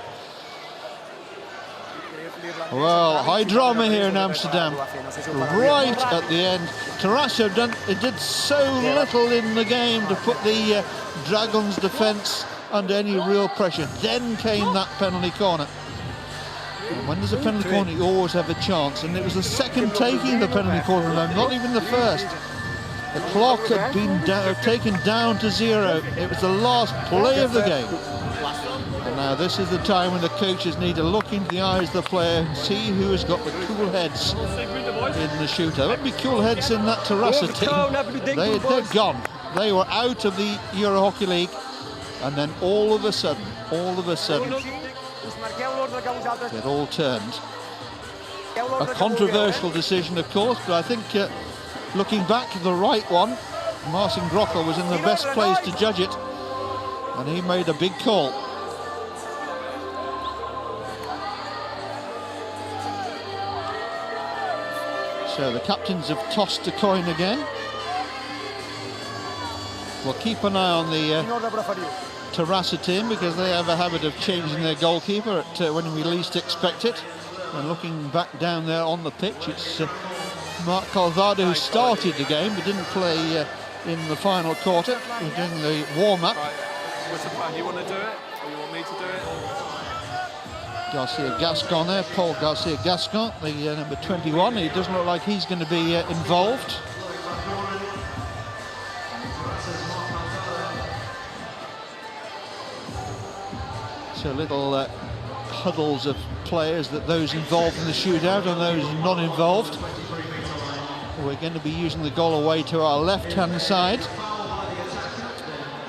Well, high drama here in Amsterdam. Right at the end, Terrassa did so little in the game to put the Dragons' defence under any real pressure. Then came that penalty corner. And when there's a penalty corner, you always have a chance. And it was the second taking the penalty corner, not even the first. The clock had been taken down to 0. It was the last play of the game. And now this is the time when the coaches need to look into the eyes of the player and see who has got the cool heads in the shootout. There'll be cool heads in that Terrassa team. They're gone. They were out of the Euro Hockey League, and then all of a sudden, it all turned. A controversial decision, of course, but I think looking back, the right one. Marcin Grockel was in the best place to judge it, and he made a big call. So the captains have tossed a coin again. We'll keep an eye on the Terrassa team, because they have a habit of changing their goalkeeper at when we least expect it. And looking back down there on the pitch, it's Mark Calzada who started the game but didn't play in the final quarter. He was doing the warm-up. Right. What's the plan? You want to do it, or you want me to do it? Garcia Gascon there, Paul Garcia Gascon, the number 21. He doesn't look like he's going to be involved. So little huddles of players, that those involved in the shootout and those not involved. We're going to be using the goal away to our left-hand side.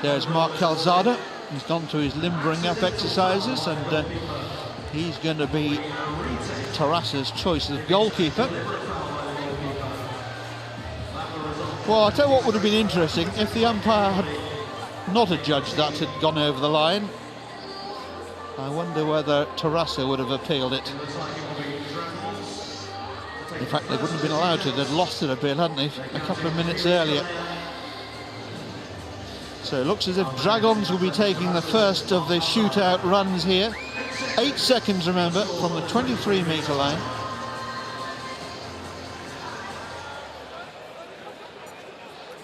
There's Mark Calzada. He's gone to his limbering up exercises, and he's going to be Terrassa's choice of goalkeeper. Well, I'll tell you what would have been interesting if the umpire had not adjudged that had gone over the line. I wonder whether Terrassa would have appealed it. In fact, they wouldn't have been allowed to. They'd lost it a bit, hadn't they, a couple of minutes earlier. So it looks as if Dragons will be taking the first of the shootout runs here. 8 seconds, remember, from the 23-metre line.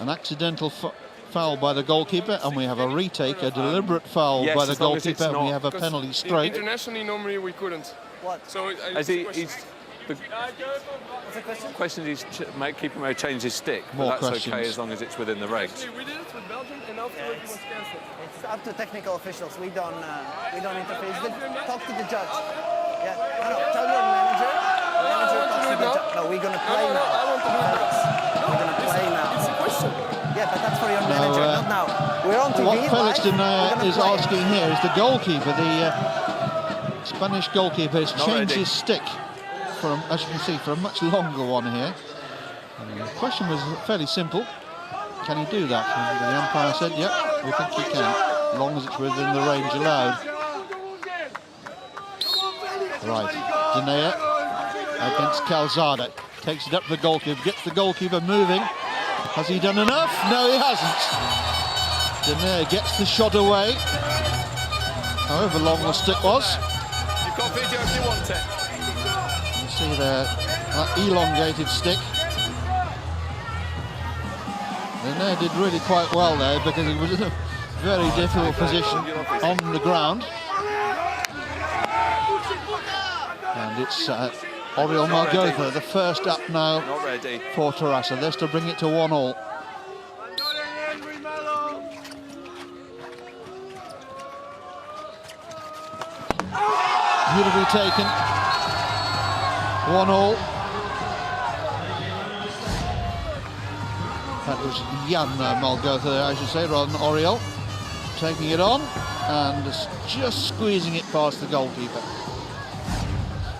An accidental foul by the goalkeeper, and we have a retake, a deliberate foul by the goalkeeper, and we have a penalty straight. Internationally, normally we couldn't. What? So What's the question is, keeper may change his stick, but More that's questions. okay as long as it's within the regs. we did it with Belgium, and afterwards it was cancelled. It's up to technical officials. We don't interfere. Talk to the judge. Yeah, no, tell your manager. Manager talks to the judge. No, we're gonna play now. I want to do that. We're gonna play now. It's a question. Yeah, but that's for your manager, not now. We're on TV. What Felix live. is asking here is the goalkeeper, the Spanish goalkeeper, has changed his stick, as you can see, for a much longer one here. And the question was fairly simple. Can he do that? And the umpire said, yep, we think he can, as long as it's within the range allowed. Right, Denea against Calzada. Takes it up to the goalkeeper, gets the goalkeeper moving. Has he done enough? No, he hasn't. Denea gets the shot away, however long the stick was. got video if you want it. You see there, that elongated stick. They did really quite well there because he was in a very difficult position on the ground. And it's Oriol Margotha, the first up now for Terrassa. This to bring it to 1-1. Beautifully taken. 1-1. That was Jan Margotha, I should say, rather than Oriol. Taking it on and just squeezing it past the goalkeeper.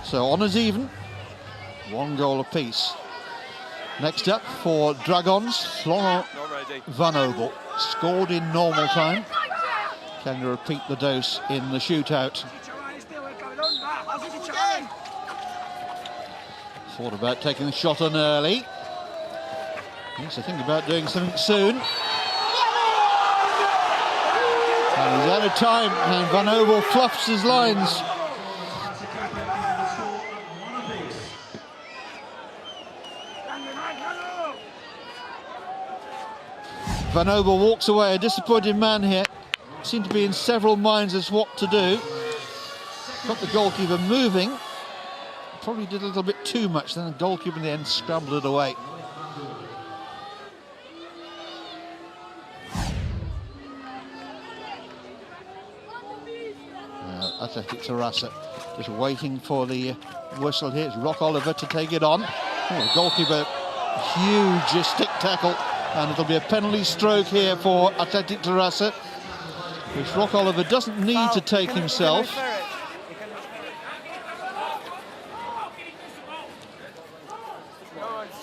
So on as even, 1 goal apiece. Next up for Dragons, Florent Van Obel. Scored in normal time. Can you repeat the dose in the shootout? Thought about taking the shot on early. Needs to think about doing something soon. And he's out of time, and Van Obel fluffs his lines. Van Obel walks away, a disappointed man here. Seemed to be in several minds as what to do. Got the goalkeeper moving. Probably did a little bit too much, then the goalkeeper in the end scrambled it away. Atlètic Terrassa just waiting for the whistle here. It's Rock Oliver to take it on. Oh, the goalkeeper, huge stick tackle, and it'll be a penalty stroke here for Atlètic Terrassa, which Rock Oliver doesn't need to take himself.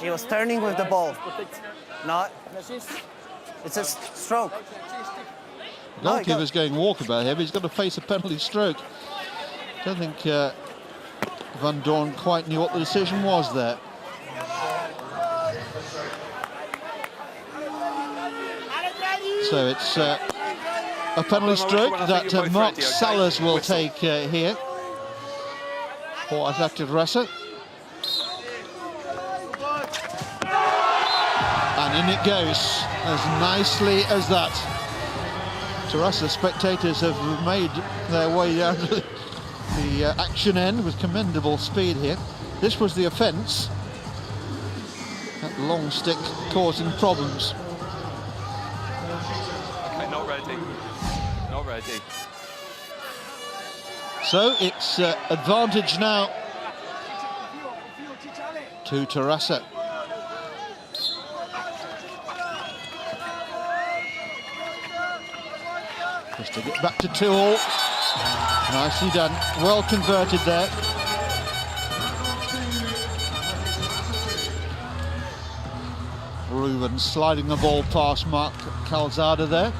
He was turning with the ball. No, it's a stroke. The goalkeeper's going walkabout here, but he's got to face a penalty stroke. Don't think Van Doorn quite knew what the decision was there. So it's a penalty stroke that Mark Salas will take here for Atlètic Terrassa. And in it goes, as nicely as that. Terrassa spectators have made their way down to the action end with commendable speed here. This was the offence. That long stick causing problems. Okay, not ready. Not ready. So it's advantage now to Terrassa. Just to get back to 2-2. Nicely done. Well converted there. Leuven sliding the ball past Mark Calzada there.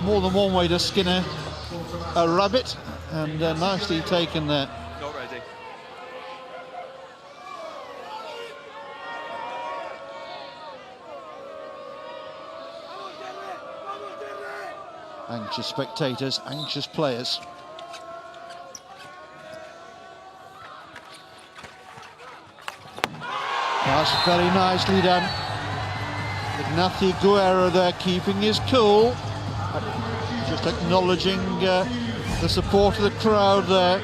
More than one way to skin a rabbit, and nicely taken there. Not ready. Anxious spectators, anxious players. That's very nicely done. Ignacio Guerra there keeping his cool. Just acknowledging the support of the crowd there.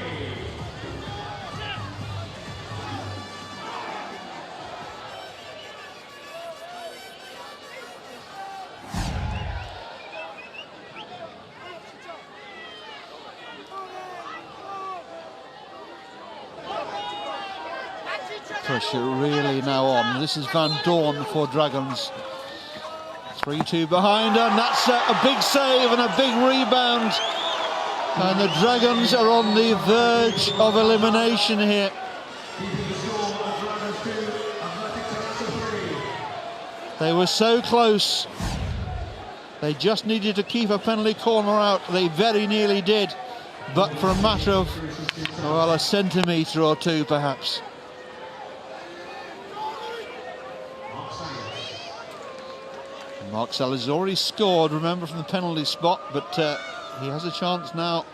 Pressure really now on. This is Van Doorn for Dragons. 3-2 behind, and that's a big save and a big rebound. And the Dragons are on the verge of elimination here. They were so close. They just needed to keep a penalty corner out. They very nearly did, but for a matter of, well, a centimetre or two perhaps. Mark Sellers has already scored, remember, from the penalty spot, but he has a chance now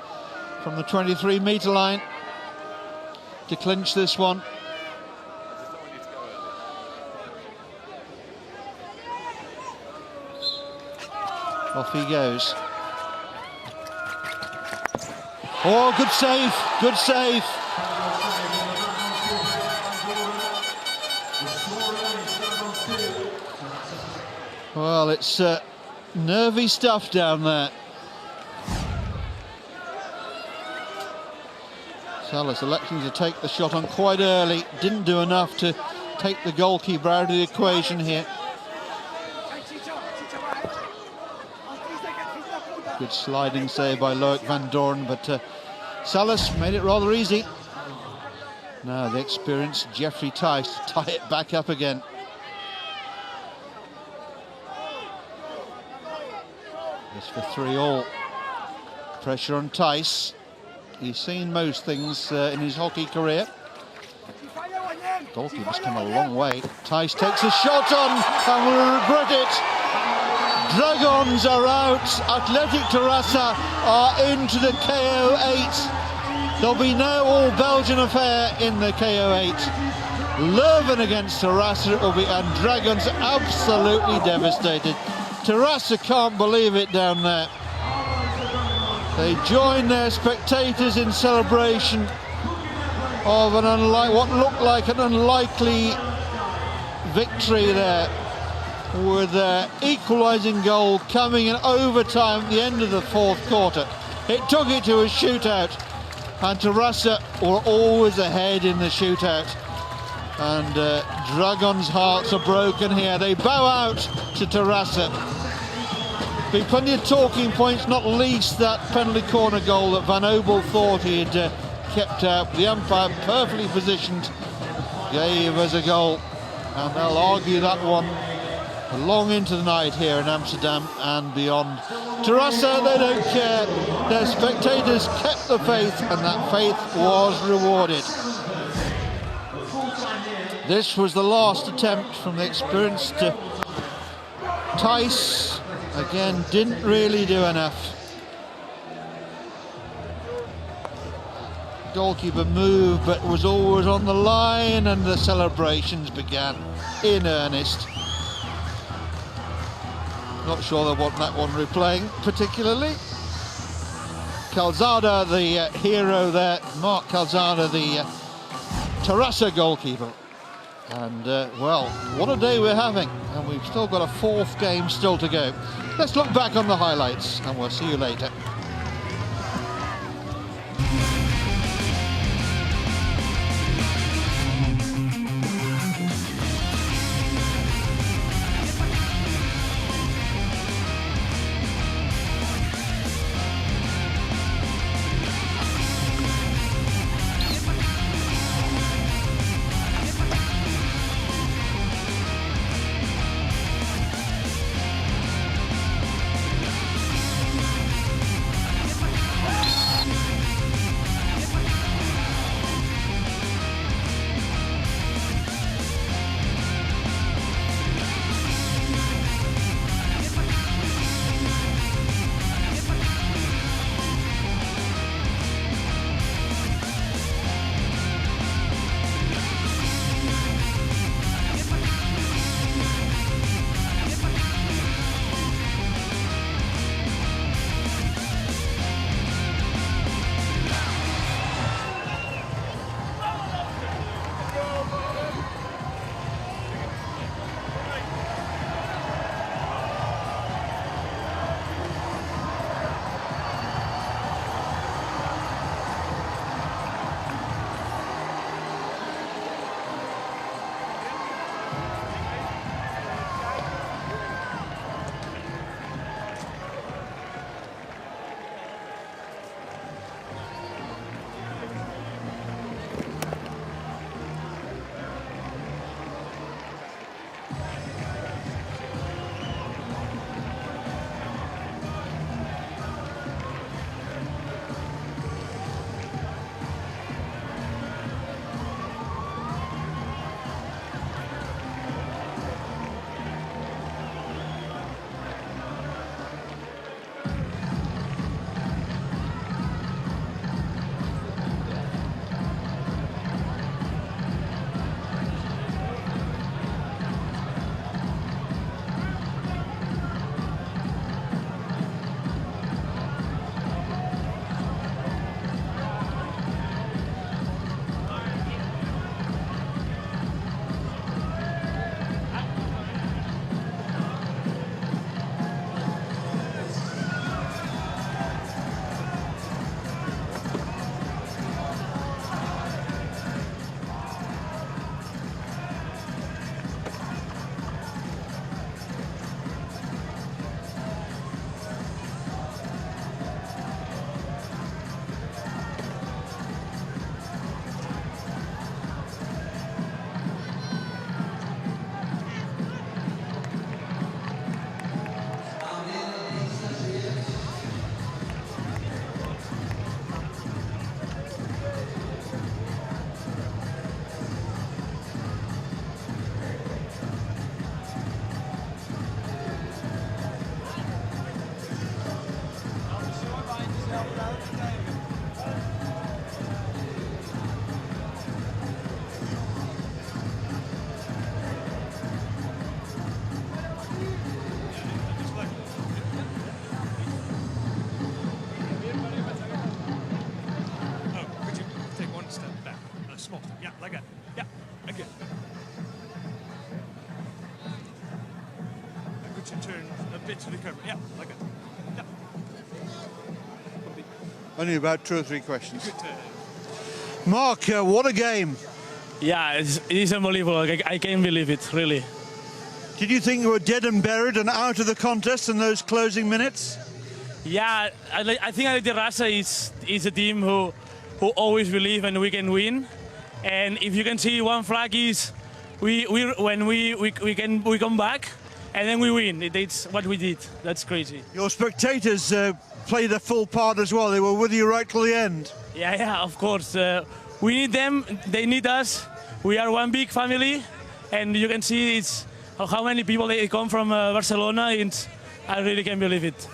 from the 23-metre line to clinch this one. Off he goes. Oh, good save, good save. Well, it's nervy stuff down there. Salas electing to take the shot on quite early. Didn't do enough to take the goalkeeper out of the equation here. Good sliding save by Loic van Doorn, but Salas made it rather easy. Now the experienced Jeffrey Tice to tie it back up again. This for 3-all. Pressure on Tice. He's seen most things in his hockey career. Goalkeeper's come a long way. Tice takes a shot on and will regret it. Dragons are out. Atlètic Terrassa are into the KO8. There'll be no all-Belgian affair in the KO8. Leuven against Terrassa it will be, and Dragons absolutely devastated. Terrassa can't believe it down there. They join their spectators in celebration of what looked like an unlikely victory there, with their equalising goal coming in overtime at the end of the fourth quarter. It took it to a shootout, and Terrassa were always ahead in the shootout. And Dragons' hearts are broken here. They bow out to Terrassa. Be plenty of talking points, not least that penalty corner goal that Van Obel thought he had kept out. The umpire, perfectly positioned, gave us a goal, and they'll argue that one long into the night here in Amsterdam and beyond. Terrassa, they don't care. Their spectators kept the faith, and that faith was rewarded. This was the last attempt from the experienced Tice. Again, didn't really do enough. Goalkeeper moved, but was always on the line, and the celebrations began in earnest. Not sure they want that one replaying particularly. Calzada, the hero there, Mark Calzada, the Terrassa goalkeeper. And well, what a day we're having, and we've still got a fourth game still to go. Let's look back on the highlights, and we'll see you later. good to turn a bit to the cover. Yeah, like it. Yeah. Only about 2 or 3 questions. Mark, what a game. Yeah, it is unbelievable. I can't believe it, really. Did you think you were dead and buried and out of the contest in those closing minutes? Yeah, I think Terrassa is a team who always believe and we can win. And if you can see, one flag is we come back and then we win. It's what we did. That's crazy. Your spectators played a full part as well. They were with you right till the end. Yeah, of course. We need them. They need us. We are one big family, and you can see it's how many people they come from Barcelona. And I really can't believe it.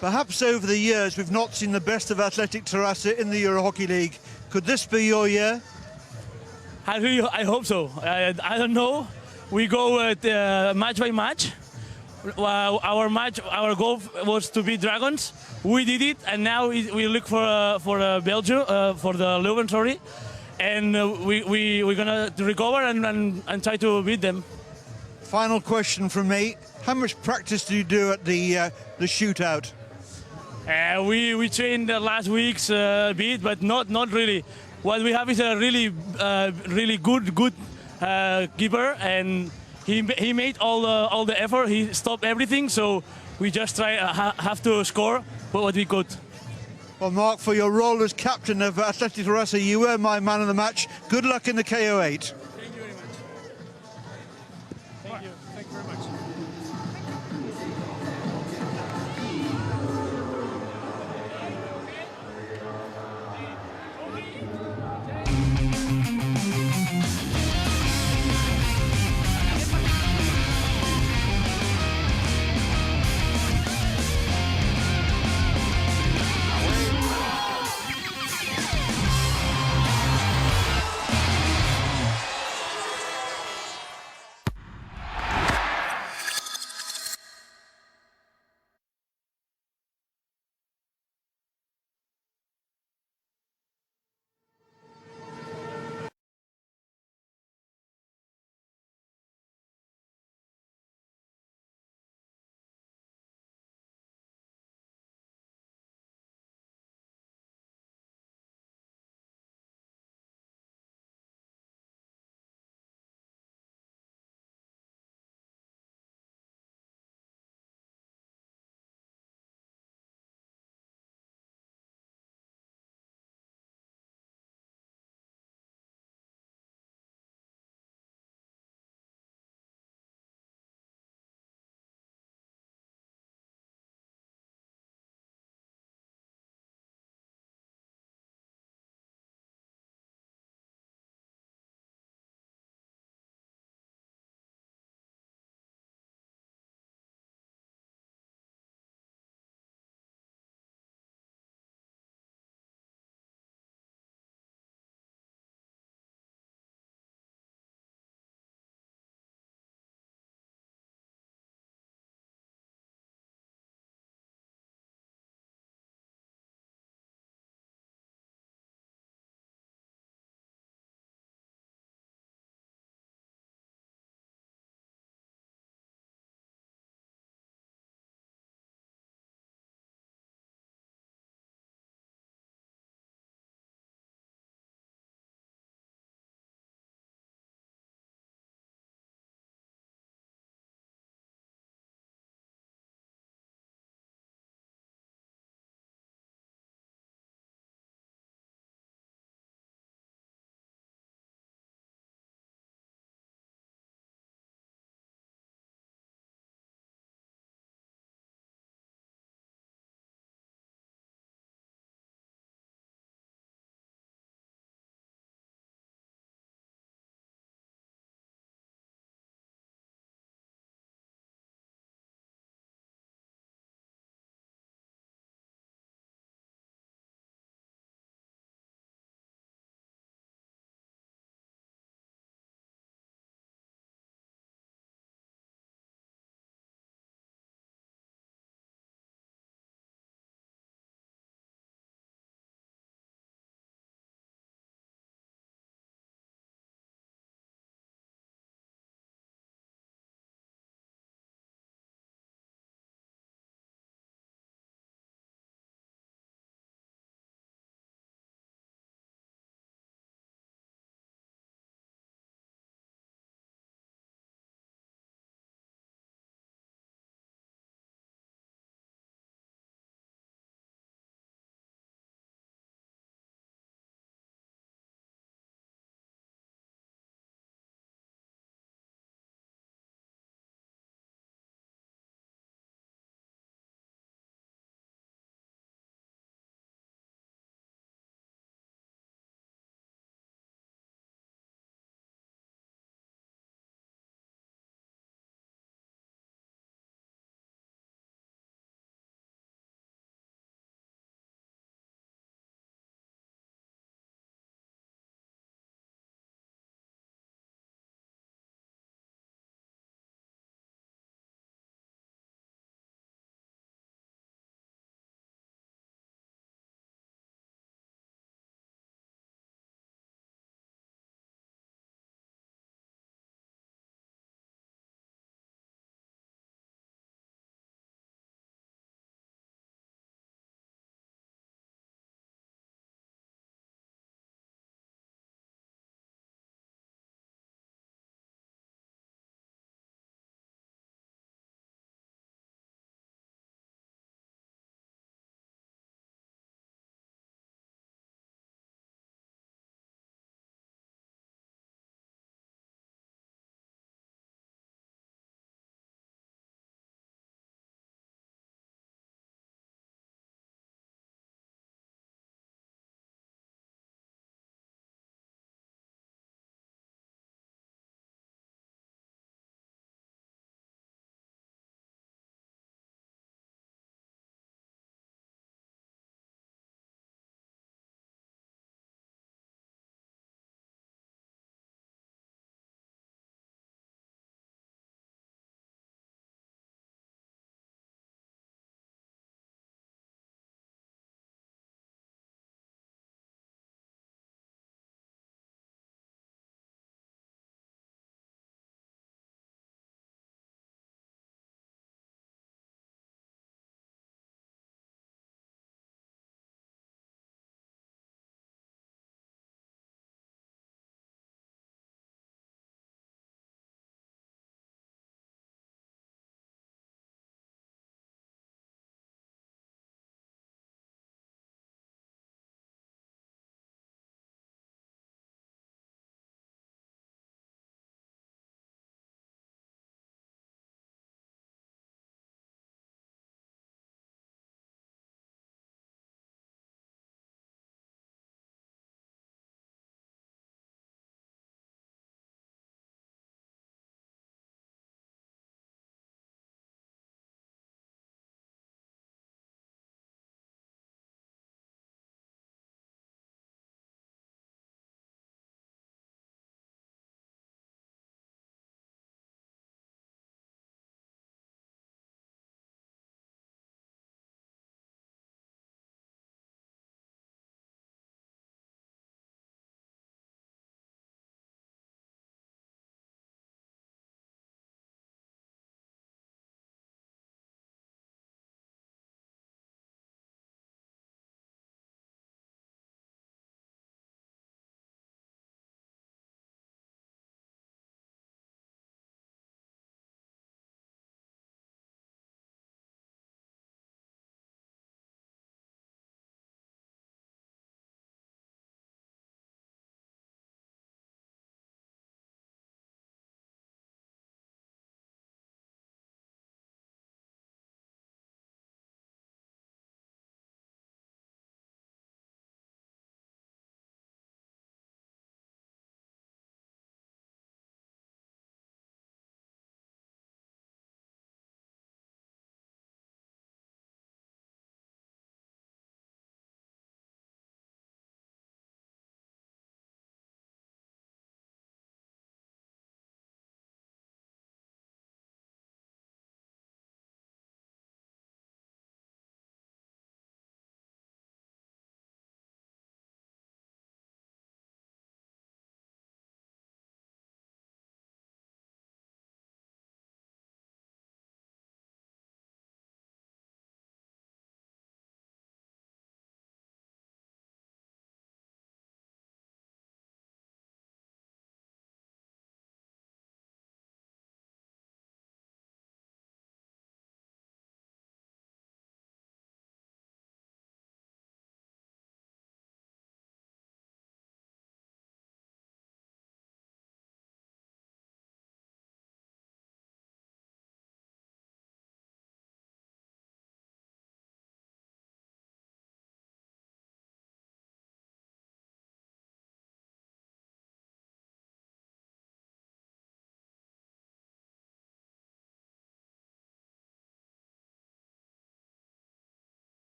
Perhaps over the years we've not seen the best of Atlètic Terrassa in the Euro Hockey League. Could this be your year? I hope so. I don't know. We go match by match. Our goal was to beat Dragons. We did it, and now we look for Belgium, for the Leuven, sorry, and we're gonna recover and try to beat them. Final question from me: how much practice do you do at the shootout? We trained the last weeks a bit, but not really. What we have is a really good keeper, and he made all the effort. He stopped everything, so we just have to score what we could. Well, Mark, for your role as captain of Atlètic Terrassa, you were my man of the match. Good luck in the KO8. Thank you very much. Thank you. Thank you very much.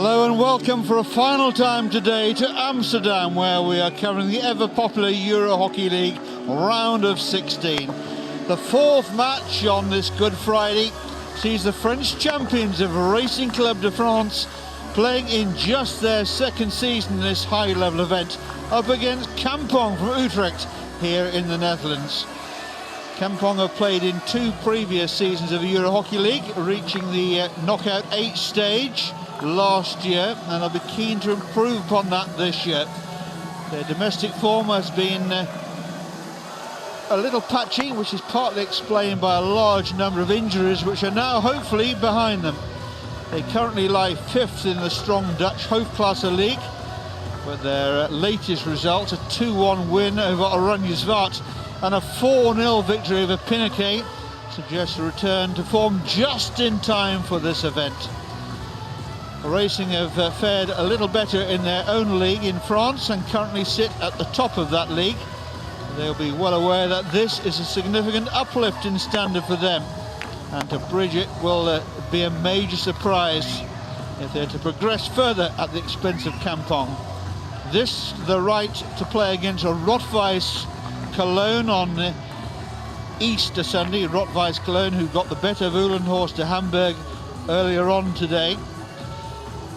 Hello and welcome for a final time today to Amsterdam, where we are covering the ever-popular Euro Hockey League round of 16. The fourth match on this Good Friday sees the French champions of Racing Club de France playing in just their second season in this high-level event up against Kampong from Utrecht here in the Netherlands. Kampong have played in 2 previous seasons of the Euro Hockey League, reaching the knockout 8 stage last year, and they'll be keen to improve upon that this year. Their domestic form has been a little patchy, which is partly explained by a large number of injuries which are now hopefully behind them. They currently lie 5th in the strong Dutch Hoofdklasse League, but their latest results, a 2-1 win over Oranje Zwart and a 4-0 victory over Pinoquet, suggests a return to form just in time for this event. Racing have fared a little better in their own league in France and currently sit at the top of that league. They'll be well aware that this is a significant uplift in standard for them, and to bridge it will be a major surprise if they're to progress further at the expense of Kampong. This, the right to play against a Weiss Cologne on Easter Sunday. Weiss Cologne, who got the better of Uhlenhorst to Hamburg earlier on today.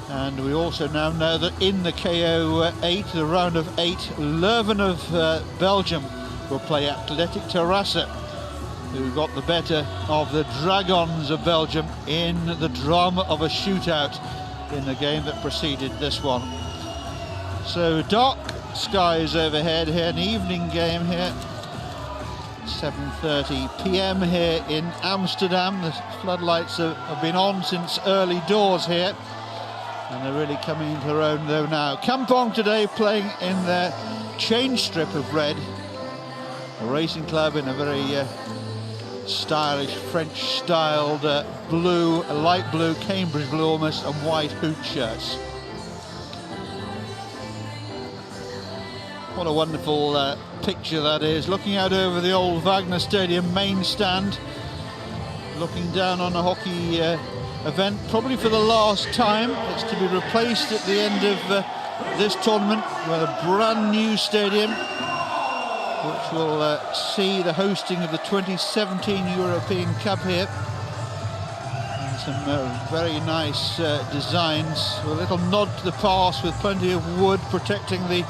And we also now know that in the KO8, the round of 8, Leuven of Belgium will play Atlètic Terrassa, who got the better of the Dragons of Belgium in the drama of a shootout in the game that preceded this one. So dark skies overhead here, an evening game here, 7:30 p.m. here in Amsterdam. The floodlights have been on since early doors here, and they're really coming into their own though now. Kampong today playing in their change strip of red. A Racing Club in a very stylish French-styled blue, light blue, Cambridge blue almost, and white hoop shirts. What a wonderful picture that is, looking out over the old Wagner Stadium main stand, looking down on a hockey event, probably for the last time. It's to be replaced at the end of this tournament with a brand new stadium, which will see the hosting of the 2017 European Cup here. And some very nice designs, with a little nod to the past with plenty of wood protecting the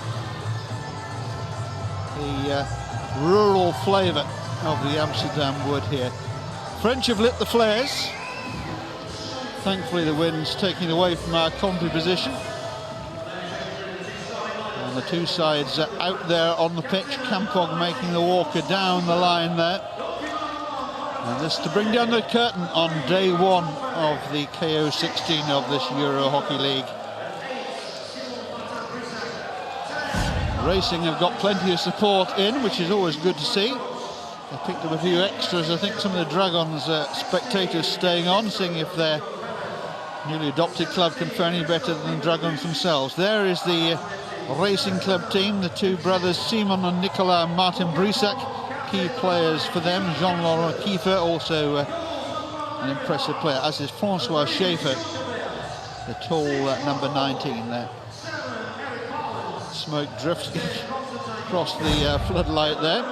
rural flavour of the Amsterdam wood here. French have lit the flares. Thankfully the wind's taking away from our comfy position. And the two sides are out there on the pitch. Kampong making the walker down the line there. And this to bring down the curtain on day 1 of the KO16 of this Euro Hockey League. Racing have got plenty of support in, which is always good to see. They picked up a few extras. I think some of the Dragons spectators staying on, seeing if their newly adopted club can fare any better than the Dragons themselves. There is the Racing Club team, the two brothers Simon and Nicolas Martin Brissac, key players for them. Jean-Laurent Kiefer, also an impressive player, as is Francois Schaefer, the tall number 19 there. Smoke drifting across the floodlight there.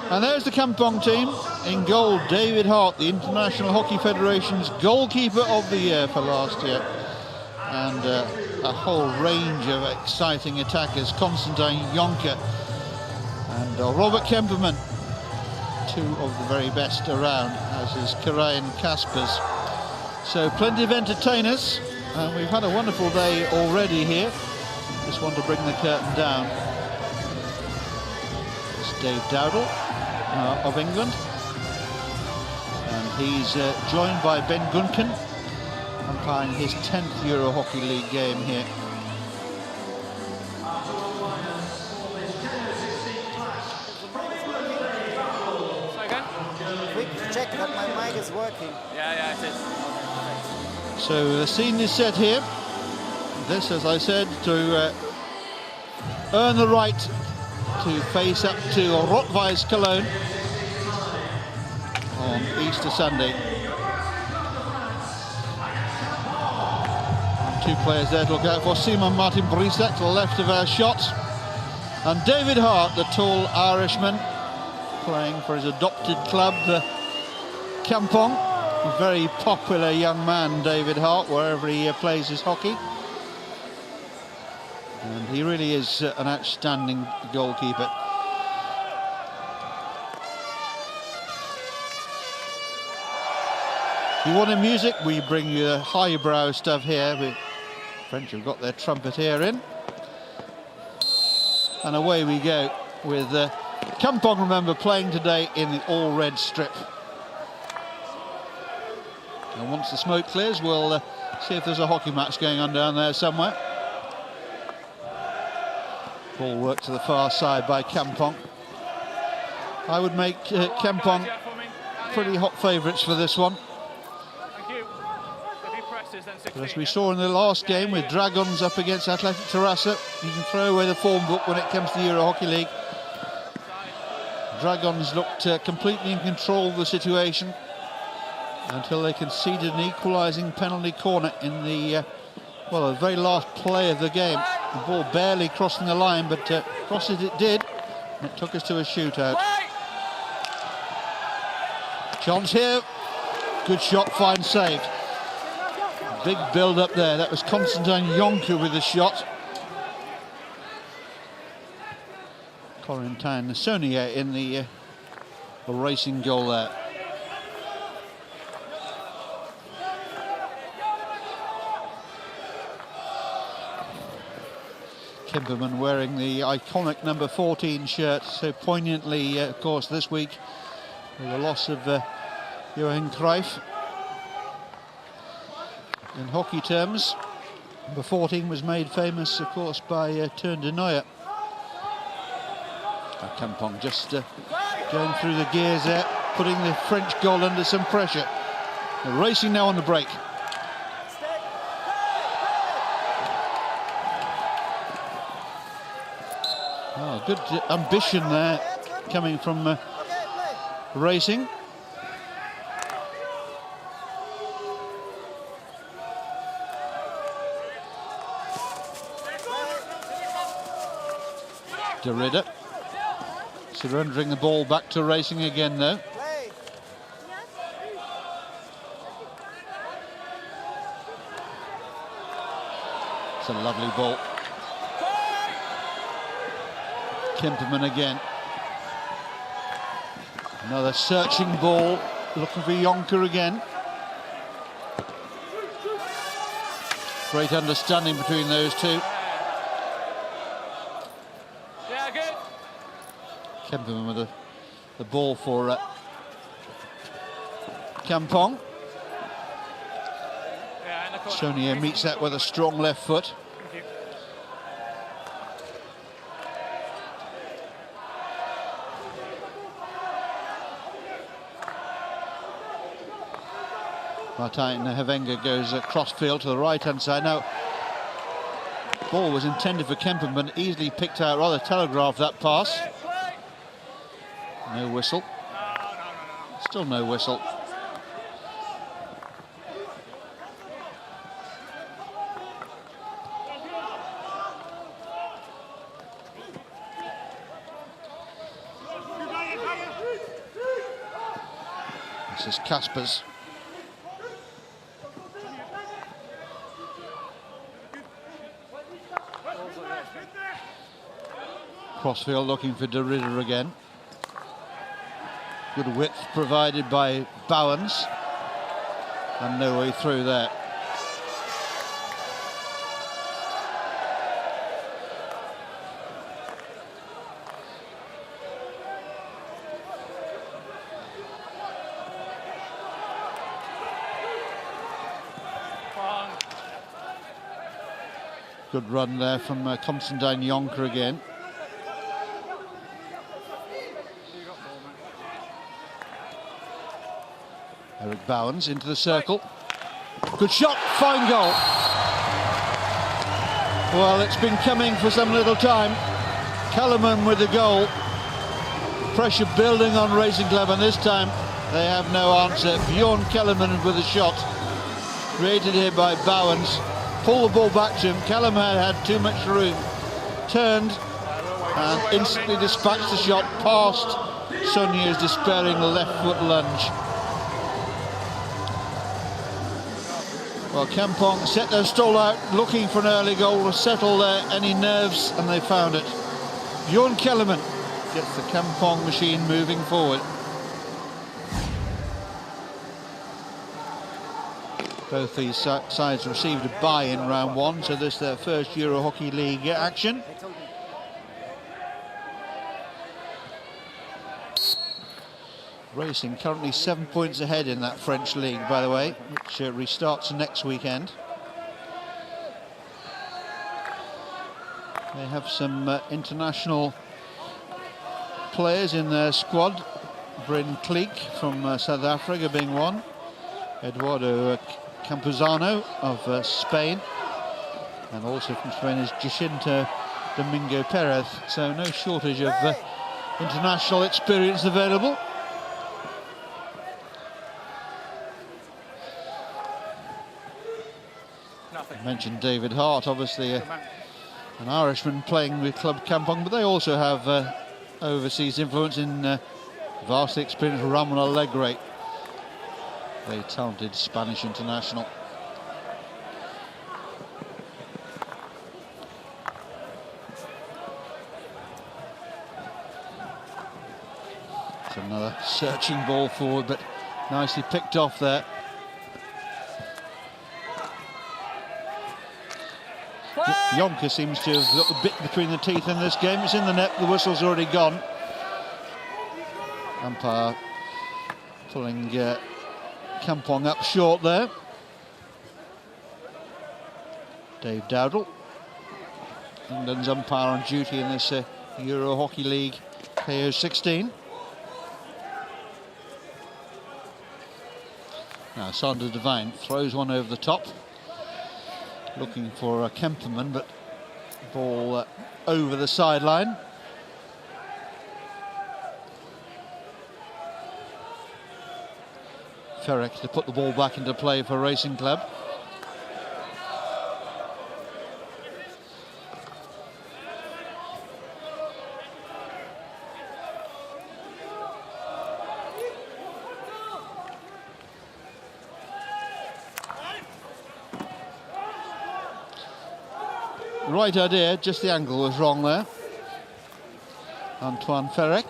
And there's the Kampong team. In goal, David Hart, the International Hockey Federation's goalkeeper of the year for last year. And a whole range of exciting attackers, Constantine Jonker and Robert Kemperman, 2 of the very best around, as is Karajan Kaspers. So plenty of entertainers, and we've had a wonderful day already here. Just want to bring the curtain down. It's Dave Dowdle of England, and he's joined by Ben Gunken, umpiring his 10th Euro Hockey League game here. Quick check that my mic is working. Yeah, it is. So the scene is set here. This, as I said, to earn the right to face up to Weiss Cologne on Easter Sunday. Two players there to look out for. Simon Martin Brisek to the left of our shot. And David Hart, the tall Irishman, playing for his adopted club, Kampong. A very popular young man, David Hart, wherever he plays his hockey. And he really is an outstanding goalkeeper. You wanted music? We bring you the highbrow stuff here. The French have got their trumpet here in. And away we go with Kampong, remember, playing today in the all-red strip. And once the smoke clears, we'll see if there's a hockey match going on down there somewhere. Ball worked to the far side by Kampong. I would make Kampong pretty hot favourites for this one. But as we saw in the last game with Dragons up against Atlètic Terrassa, you can throw away the form book when it comes to the Euro Hockey League. Dragons looked completely in control of the situation until they conceded an equalising penalty corner in the the very last play of the game. The ball barely crossing the line, but cross it did, and it took us to a shootout. Chance here, good shot, fine save. Big build up there. That was Constantine Jonker with the shot. Corentin Saunier in the racing goal there. Kimperman wearing the iconic number 14 shirt so poignantly, of course, this week with the loss of Johan Cruyff. In hockey terms, number 14 was made famous, of course, by Teun de Nooijer. Kampong just going through the gears there, putting the French goal under some pressure. They're racing now on the break. Oh, good ambition there coming from racing. Derrida surrendering the ball back to racing again though. It's a lovely ball. Kimperman again. Another searching ball, looking for Jonker again. Great understanding between those two. Kimperman with the ball for Kampong. Saunier meets that with a strong left foot. Martin Havenga goes cross field to the right hand side. Now, ball was intended for Kimperman, easily picked out, rather telegraphed that pass. No whistle. Still no whistle. This is Kaspers. Crossfield looking for Derrida again. Good width provided by Bowens. And no way through there. Good run there from Constantine Jonker again. Eric Bowens into the circle. Good shot, fine goal. Well, it's been coming for some little time. Kellerman with the goal. Pressure building on Racing Club, and this time they have no answer. Bjorn Kellerman with a shot. Created here by Bowens. pull the ball back to him. Kellerman had too much room, turned and instantly dispatched the shot past Sonier's despairing left foot lunge. Well, Kampong set their stall out looking for an early goal to settle any nerves, and they found it. Bjorn Kellerman gets the Kampong machine moving forward. Both these sides received a bye in round one, so this is their first Euro Hockey League action. Racing currently 7 points ahead in that French league, by the way, which restarts next weekend. They have some international players in their squad. Bryn Kleek from South Africa being one. Eduardo Campuzano of Spain. And also from Spain is Jacinto Domingo Perez. So no shortage of international experience available. I mentioned David Hart, obviously an Irishman playing with Club Kampong, but they also have overseas influence in vastly experienced Ramon Alegre, very talented Spanish international. It's another searching ball forward, but nicely picked off there. Jonker seems to have got the bit between the teeth in this game. It's in the net, the whistle's already gone. Umpire pulling Kampong up short there. Dave Dowdle, England's umpire on duty in this Euro Hockey League KO16. Now Sander Devine throws one over the top, looking for a Kemperman, but ball over the sideline. Ferrick to put the ball back into play for Racing Club. Right idea, just the angle was wrong there. Antoine Ferrick.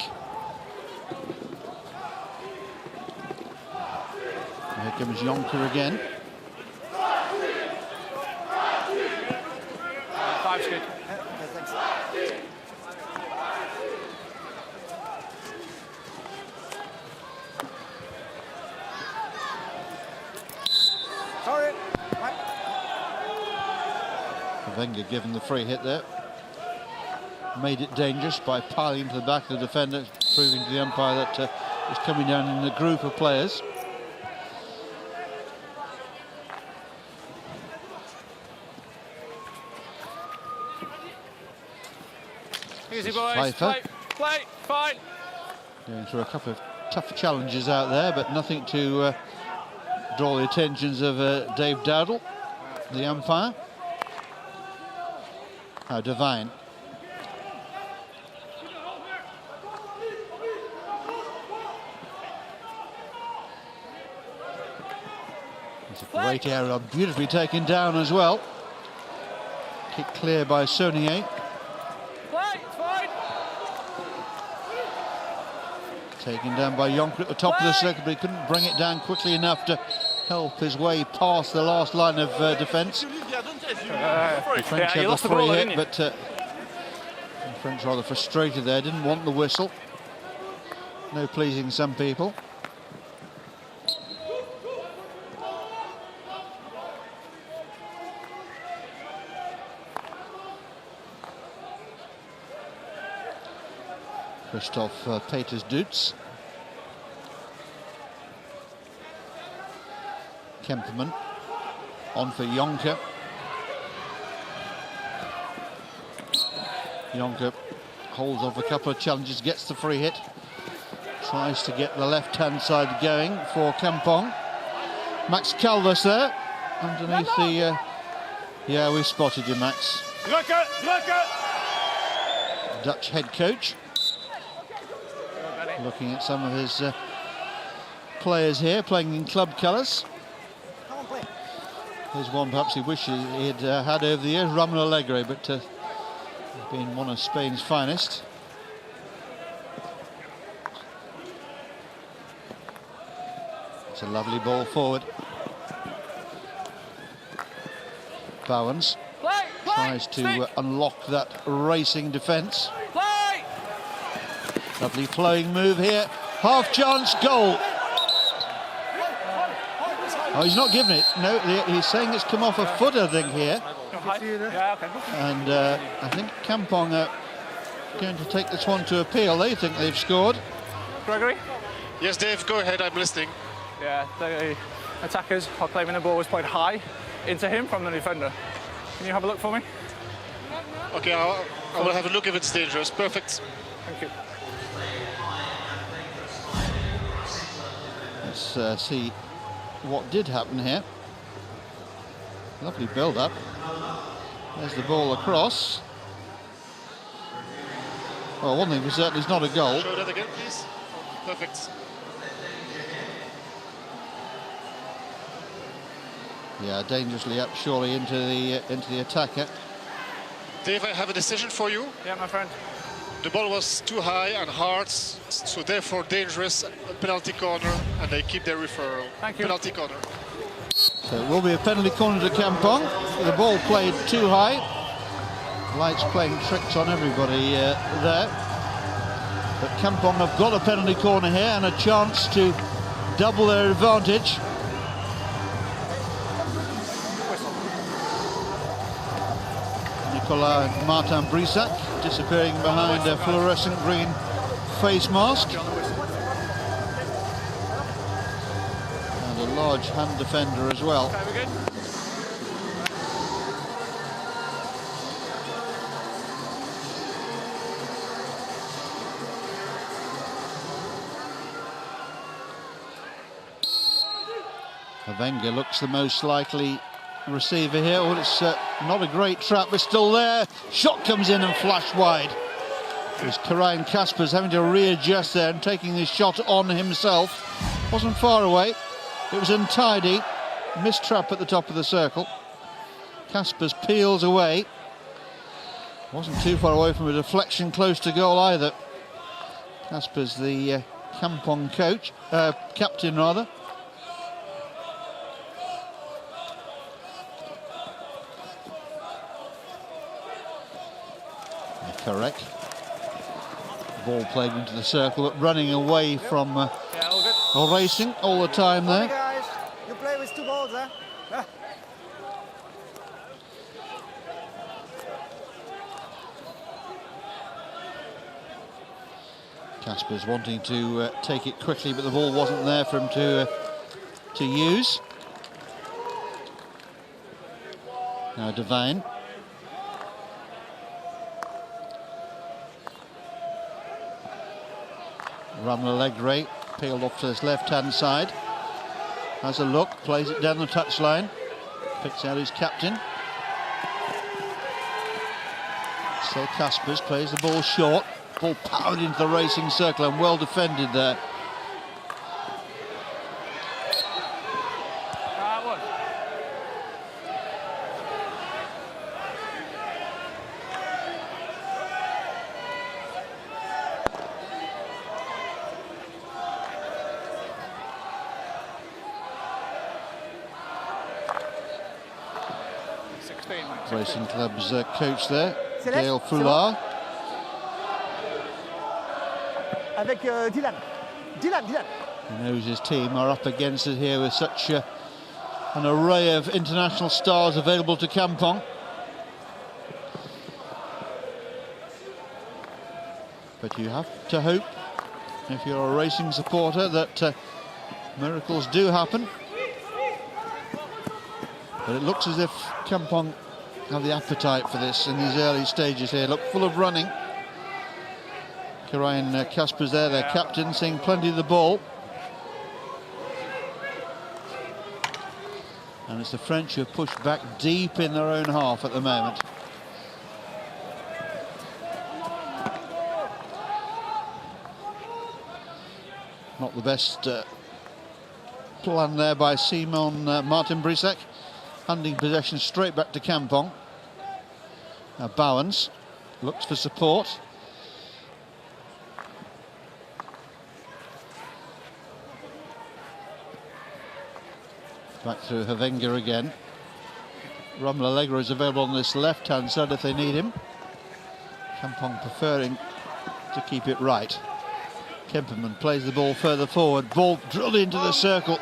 Here comes Jonker again. Five's good. Sorry. Wenger given the free hit there. Made it dangerous by piling into the back of the defender, proving to the umpire that it's coming down in a group of players. Easy boys, play, fine. Going through a couple of tough challenges out there, but nothing to draw the attentions of Dave Dowdle, the umpire. Now Devine. It's a great error, beautifully taken down as well. Kick clear by Saunier. Taken down by Jonker at the top of the circle, but he couldn't bring it down quickly enough to help his way past the last line of defence. The French had the free hit, but the French rather frustrated there, didn't want the whistle. No pleasing some people. Christophe Peters-Dutz. Kemperman on for Jonker. Jonker holds off a couple of challenges, gets the free hit. Tries to get the left-hand side going for Kampong. Max Caldas there, underneath the Yeah, we spotted you, Max. Drukken, drukken! Dutch head coach. Looking at some of his players here playing in club colours. Here's one perhaps he wishes he'd had over the years, Ramon Alegre, but been one of Spain's finest. It's a lovely ball forward. Bowens tries to unlock that racing defence. Lovely flowing move here. Half chance, goal. Oh, he's not giving it. No, he's saying it's come off a foot, I think, here. And I think Kampong are going to take this one to appeal. They think they've scored. Gregory? Yes, Dave, go ahead, I'm listening. Yeah, the attackers are claiming the ball was played high into him from the defender. Can you have a look for me? Okay, I will have a look if it's dangerous. Perfect. Thank you. Let's see what did happen here. Lovely build-up. There's the ball across. Well, one thing for certain, it's not a goal. Show that again, please. Perfect. Yeah, dangerously up, surely into the attacker. Dave, I have a decision for you. Yeah, my friend. The ball was too high and hard, so therefore dangerous. Penalty corner, and they keep their referral. Thank you. Penalty corner. So it will be a penalty corner to Kampong. The ball played too high. Lights playing tricks on everybody there. But Kampong have got a penalty corner here and a chance to double their advantage. Nicolas and Martin Brissac disappearing behind a fluorescent green face mask. And a large hand defender as well. Okay, we're good. Wenger looks the most likely receiver here. Oh, it's not a great trap, but still there. Shot comes in and flash wide. It's Karine Kaspers having to readjust there and taking his shot on himself. Wasn't far away. It was untidy. Missed trap at the top of the circle. Kaspers peels away. Wasn't too far away from a deflection close to goal either. Kaspers, the Kampong coach, captain rather. Correct. Ball played into the circle, but running away from racing all the time there. Hey guys, you play with two balls, huh? Yeah. Kaspers wanting to take it quickly, but the ball wasn't there for him to use. Now Devine. Ramon Alegre peeled off to his left-hand side. Has a look, plays it down the touchline. Picks out his captain. So Kaspers plays the ball short. Ball powered into the racing circle and well defended there. Racing Club's coach there, Gail Foulard. Avec Dylan. Dylan. He knows his team are up against it here with such an array of international stars available to Kampong. But you have to hope, if you're a racing supporter, that miracles do happen. But it looks as if Kampong have the appetite for this in these early stages here. Look, full of running. Karine Kaspers there, their captain, seeing plenty of the ball. And it's the French who are pushed back deep in their own half at the moment. Not the best plan there by Simon Martin Brisek, handing possession straight back to Kampong. Now Bowens looks for support. Back through Havenga again. Rommel Allegro is available on this left-hand side if they need him. Kampong preferring to keep it right. Kemperman plays the ball further forward. Ball drilled into the circle.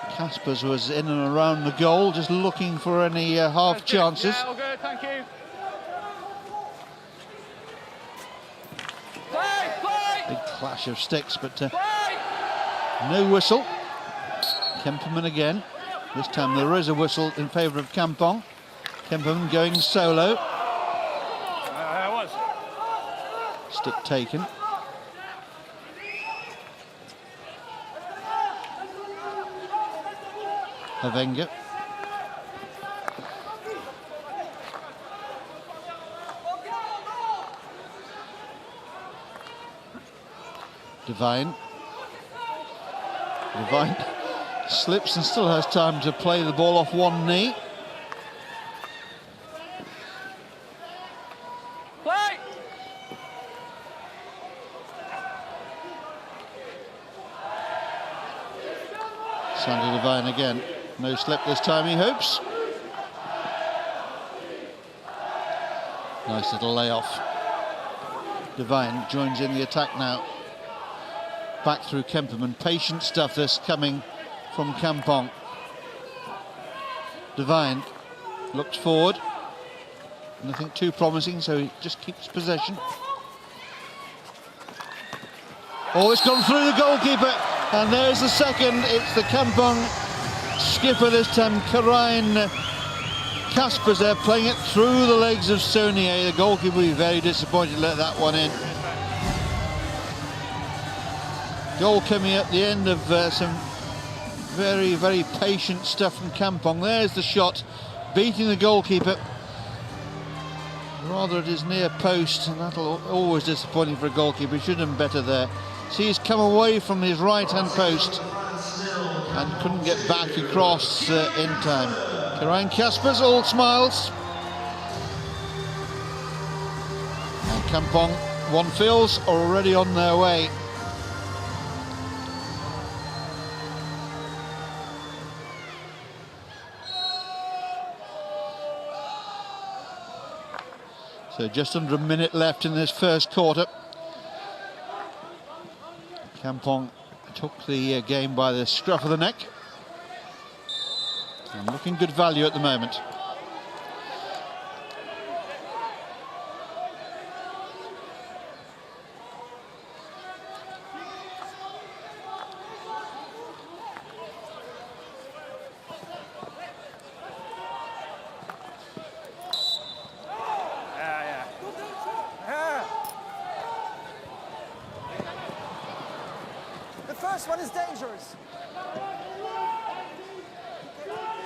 Kaspers was in and around the goal, just looking for any half chances. Yeah, all good, thank you. Big clash of sticks, but no whistle. Kemperman again. This time there is a whistle in favour of Kampong. Kemperman going solo. Stick taken. Havenga. Devine slips and still has time to play the ball off one knee. Play! Sandy Devine again. No slip this time, he hopes. Nice little layoff. Devine joins in the attack now. Back through Kemperman. Patient stuff this coming from Kampong. Devine looks forward. Nothing too promising, so he just keeps possession. Oh, it's gone through the goalkeeper, and there's the second. It's the Kampong skipper this time, Karine Kaspers there, playing it through the legs of Saunier. The goalkeeper will be very disappointed to let that one in. Goal coming at the end of some very, very patient stuff from Kampong. There's the shot, beating the goalkeeper rather at his near post, and that'll always disappointing for a goalkeeper. He should have done better there. See, he's come away from his right-hand post and couldn't get back across in time. Karine Kaspers, all smiles. And Kampong, one feels, are already on their way. So just under a minute left in this first quarter. Kampong took the game by the scruff of the neck. And looking good value at the moment.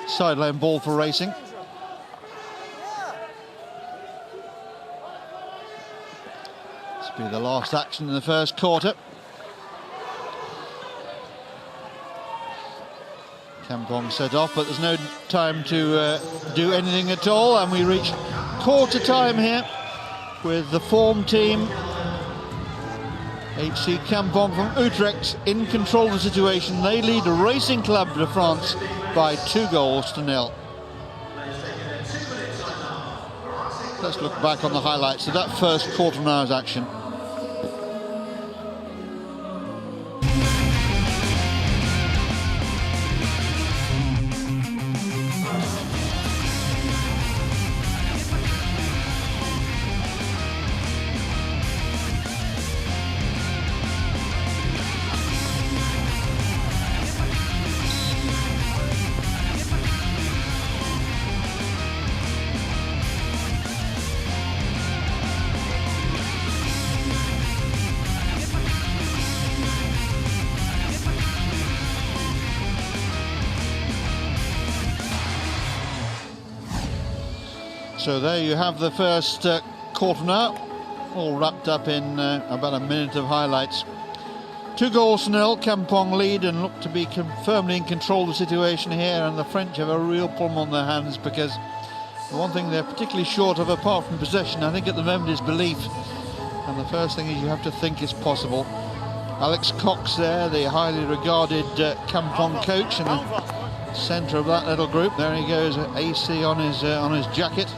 Sideline ball for Racing. This will be the last action in the first quarter. Kampong set off, but there's no time to do anything at all, and we reach quarter time here with the form team. HC Kampong from Utrecht in control of the situation. They lead Racing Club de France by 2-0. Let's look back on the highlights of that first quarter of an hour's action. So there you have the first quarter now, all wrapped up in about a minute of highlights. 2-0, Kampong lead and look to be firmly in control of the situation here, and the French have a real problem on their hands, because the one thing they're particularly short of, apart from possession, I think at the moment, is belief. And the first thing is you have to think it's possible. Alex Cox there, the highly regarded Kampong coach, in the centre of that little group. There he goes, AC on his jacket.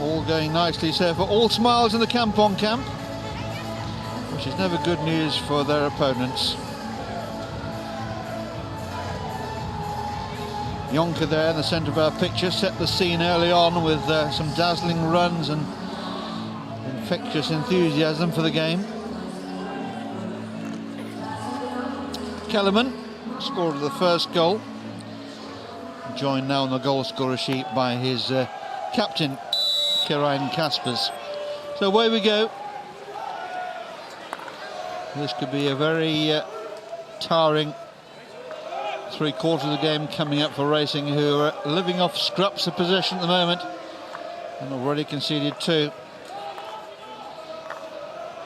All going nicely so for all smiles in the Kampong camp, which is never good news for their opponents. Jonker there in the centre of our picture set the scene early on with some dazzling runs and infectious enthusiasm for the game. Kellerman scored the first goal, joined now on the goal scorer sheet by his captain Kirain Kaspers. So away we go. This could be a very tiring three-quarters of the game coming up for Racing, who are living off scraps of possession at the moment and already conceded 2.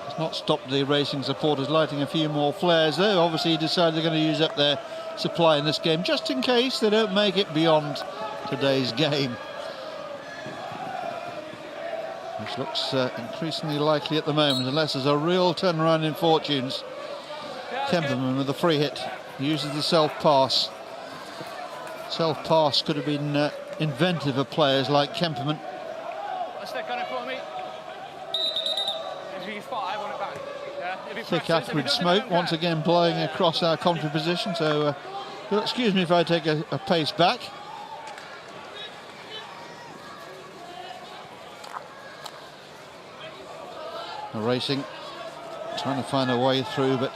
It's not stopped the Racing supporters lighting a few more flares though. Obviously decided they're going to use up their supply in this game, just in case they don't make it beyond today's game, which looks increasingly likely at the moment, unless there's a real turnaround in fortunes. Kemperman with a free hit, uses the self-pass. Self-pass could have been inventive of players like Kemperman. Thick acrid smoke once again blowing across our commentary position, so you'll excuse me if I take a pace back. Racing trying to find a way through, but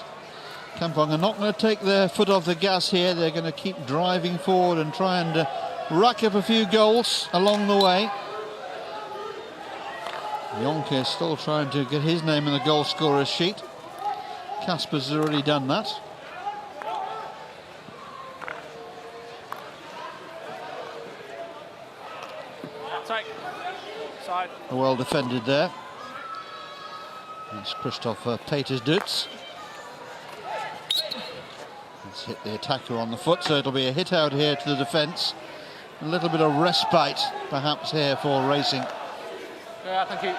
Kampong are not going to take their foot off the gas here. They're going to keep driving forward and try and rack up a few goals along the way. Jonker is still trying to get his name in the goal scorer's sheet. Kaspers has already done that. Side. Well defended there. It's Christoph Petersdutz. Let's hit the attacker on the foot, so it'll be a hit out here to the defence. A little bit of respite perhaps here for Racing. Yeah, thank you.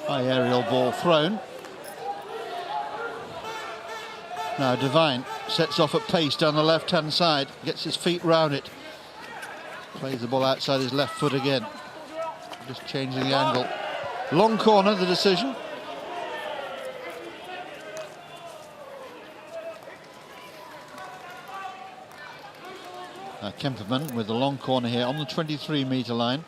High aerial ball thrown. Now Devine sets off at pace down the left-hand side, gets his feet round it, plays the ball outside his left foot again, just changing the angle. Long corner, the decision. Kemperman with the long corner here on the 23-metre line.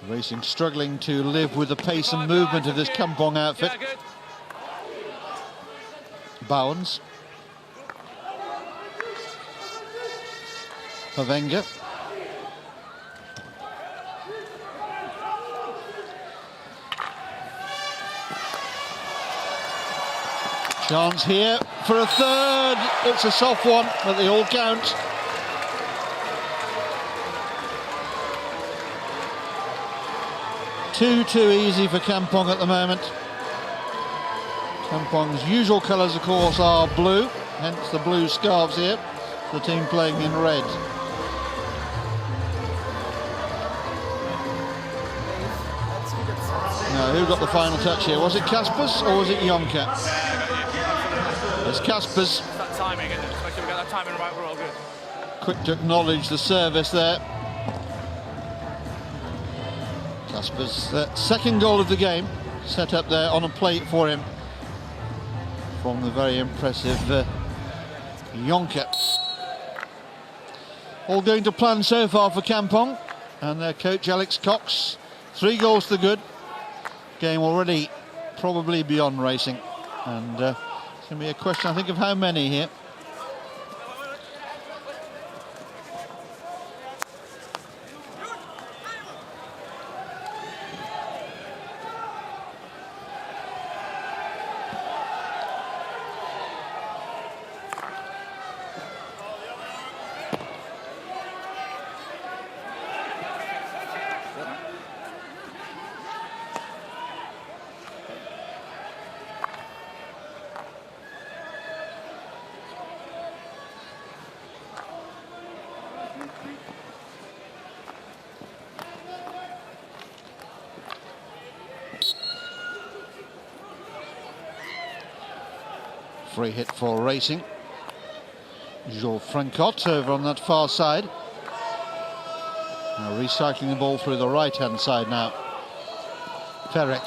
Racing struggling to live with the pace and movement of this Kampong outfit. Bowens. Pavenga. Chance here for a third. It's a soft one, but they all count. Too easy for Kampong at the moment. Kampong's usual colours, of course, are blue, hence the blue scarves here. The team playing in red. Now, who got the final touch here? Was it Kaspers or was it Jonker? It's Kaspers. It's that timing, isn't it? Just make sure we get that timing right, we're all good. Quick to acknowledge the service there. Kaspers' second goal of the game, set up there on a plate for him from the very impressive Jonker. All going to plan so far for Kampong and their coach Alex Cox. 3 goals to good. Game already probably beyond Racing, and it's going to be a question, I think, of how many here. Free hit for Racing. Joel Francot over on that far side. Now recycling the ball through the right-hand side now. Ferrick.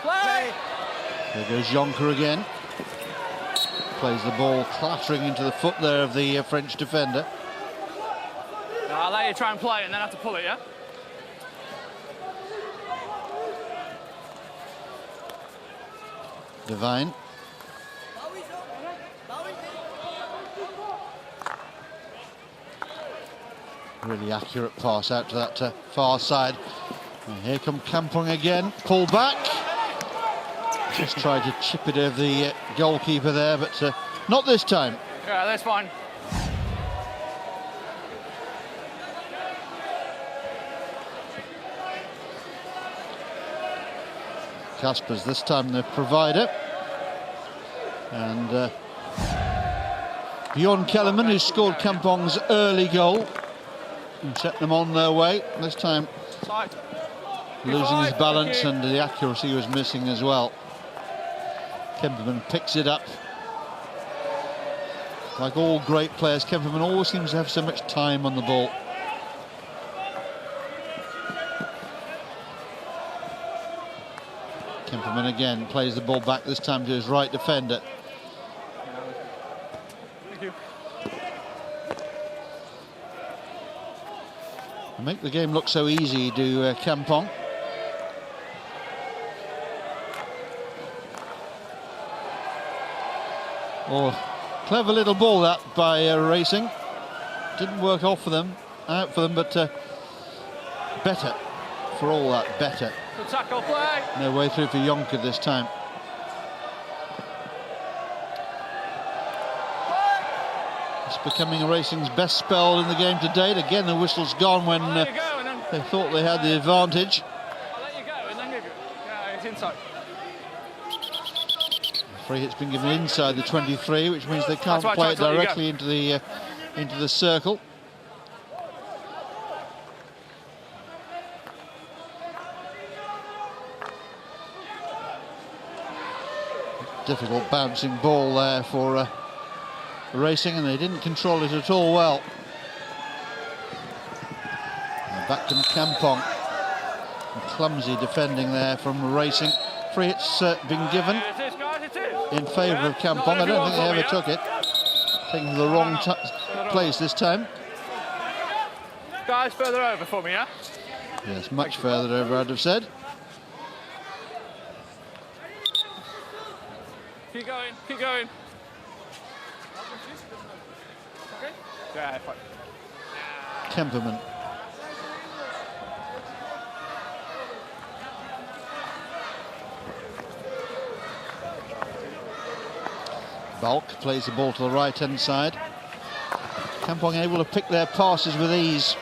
Play. There goes Jonker again. Plays the ball clattering into the foot there of the French defender. No, I'll let you try and play it and then have to pull it, yeah? Devine. Really accurate pass out to that far side. And here come Kampong again. Pull back. Just tried to chip it over the goalkeeper there, but not this time. Yeah, that's fine. Kasper's this time the provider. And Bjorn Kellerman, who scored Kampong's early goal and set them on their way. This time losing his balance and the accuracy was missing as well. Kemperman picks it up. Like all great players, Kemperman always seems to have so much time on the ball. Kemperman again plays the ball back, this time to his right defender. Thank you. Make the game look so easy, do Kampong. Oh, clever little ball that by Racing. Didn't work out for them, but better. For all that, better. Good tackle, play. No way through for Jonker this time. It's becoming Racing's best spell in the game to date. Again, the whistle's gone when they thought they had the advantage. I'll let you go and then give you. Yeah, it's inside. Free hit's been given inside the 23, which means they can't play it directly into the circle. Difficult bouncing ball there for Racing, and they didn't control it at all well. And back to Kampong. Clumsy defending there from Racing. Free hit's been given in favour of Kampong. I don't think they ever took it. Taking to the wrong place this time. Guys, further over for me, yeah? Yes, much further over, I'd have said. Keep going, keep going. Okay? Yeah, fine. Kemperman. Balk plays the ball to the right-hand side. Kampong able to pick their passes with ease.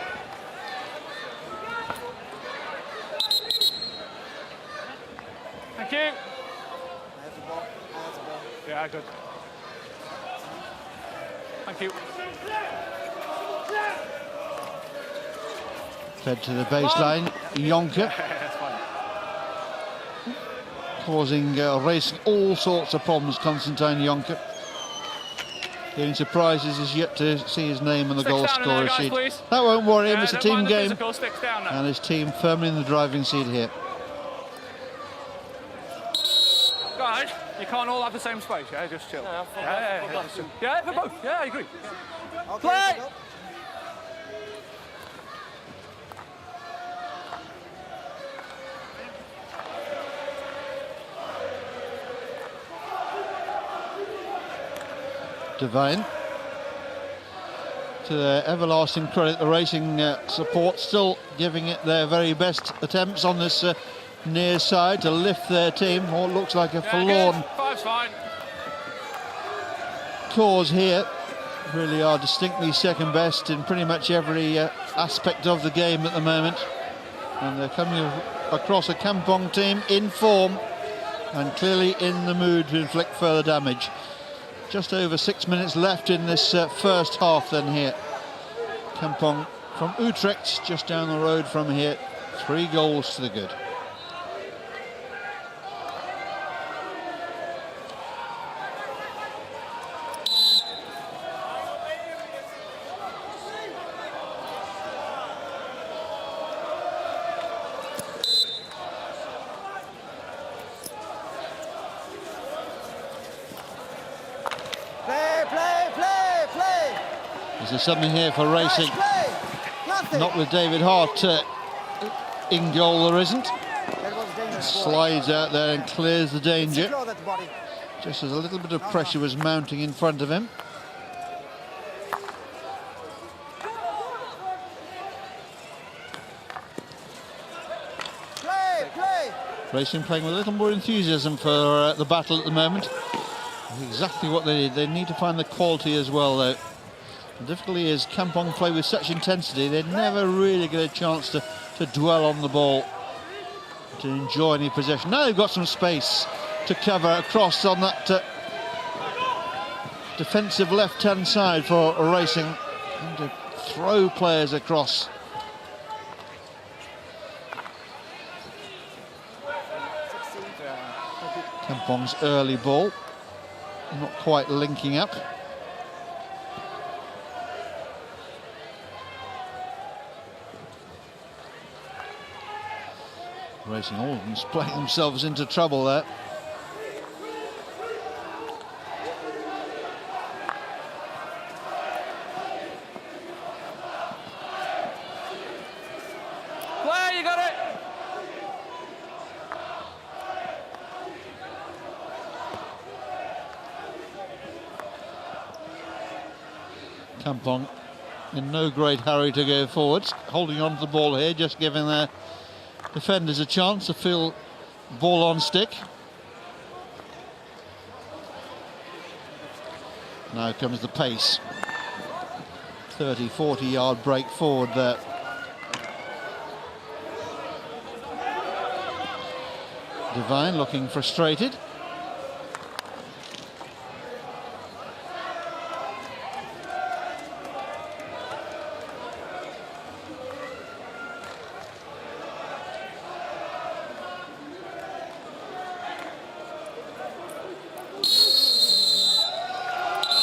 Thank you. Yeah, good. Thank you. Fed to the baseline, Jonker. Causing Racing all sorts of problems, Constantine Jonker. Getting surprises, is yet to see his name on the goal scorer sheet. That won't worry him, it's a team game. And his team firmly in the driving seat here. Guys, you can't all have the same space, yeah? Just chill. Yeah, for both. Yeah, I agree. Okay, play! Devine. To their everlasting credit, the Racing support still giving it their very best attempts on this near side to lift their team. What looks like a forlorn cause here. Really are distinctly second best in pretty much every aspect of the game at the moment. And they're coming across a Kampong team in form and clearly in the mood to inflict further damage. Just over 6 minutes left in this first half then here. Kampong from Utrecht, just down the road from here. 3 goals to the good. Is there something here for racing? Not with David Hart in goal, there isn't. Slides out there and clears the danger. Just as a little bit of pressure was mounting in front of him. Racing playing with a little more enthusiasm for the battle at the moment. Exactly what they need. They need to find the quality as well, though. The difficulty is Kampong play with such intensity, they never really get a chance to dwell on the ball, to enjoy any possession. Now they've got some space to cover across on that defensive left-hand side for Racing, and to throw players across. Kampong's early ball, not quite linking up. Racing almost playing themselves into trouble there. Play, you got it! Kampong in no great hurry to go forwards, holding on to the ball here, just giving their defenders a chance to feel ball on stick. Now comes the pace. 30-40 yard break forward there. Devine looking frustrated.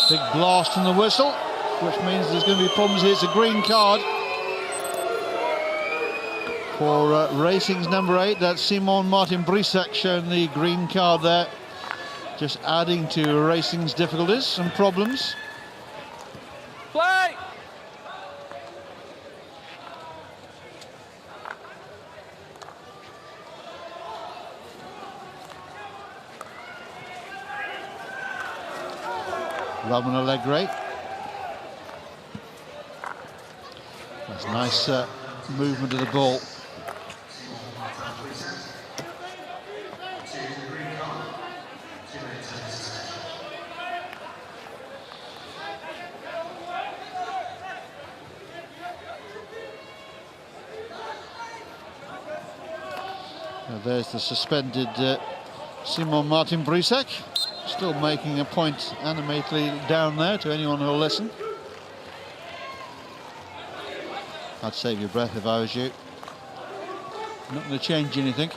Big blast from the whistle, which means there's going to be problems here. It's a green card for Racing's number 8. That's Simon Martin Brisak showing the green card there, just adding to Racing's difficulties and problems. Play! Roman Allegre. That's nice movement of the ball. Now there's the suspended Simon Martin Brisak. Still making a point animatedly down there to anyone who'll listen. I'd save your breath if I was you. Not going to change anything.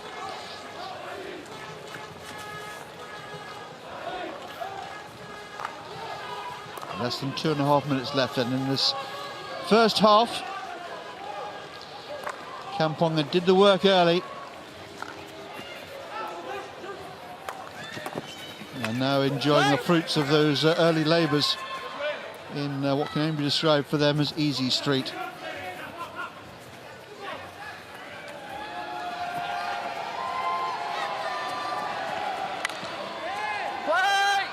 Less than 2.5 minutes left, and in this first half, Kampong did the work early. And now enjoying the fruits of those early labours in what can only be described for them as easy street. Play!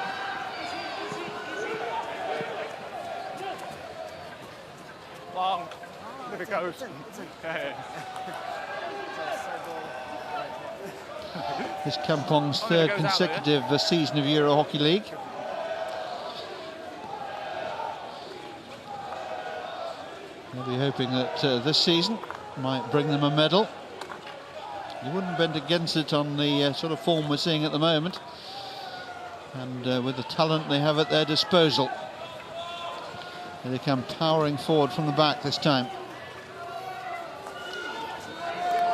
Long. There it goes. Okay. This Kampong's third consecutive season of Euro Hockey League. They'll be hoping that this season might bring them a medal. You wouldn't bend against it on the sort of form we're seeing at the moment, and with the talent they have at their disposal. Here they come powering forward from the back this time.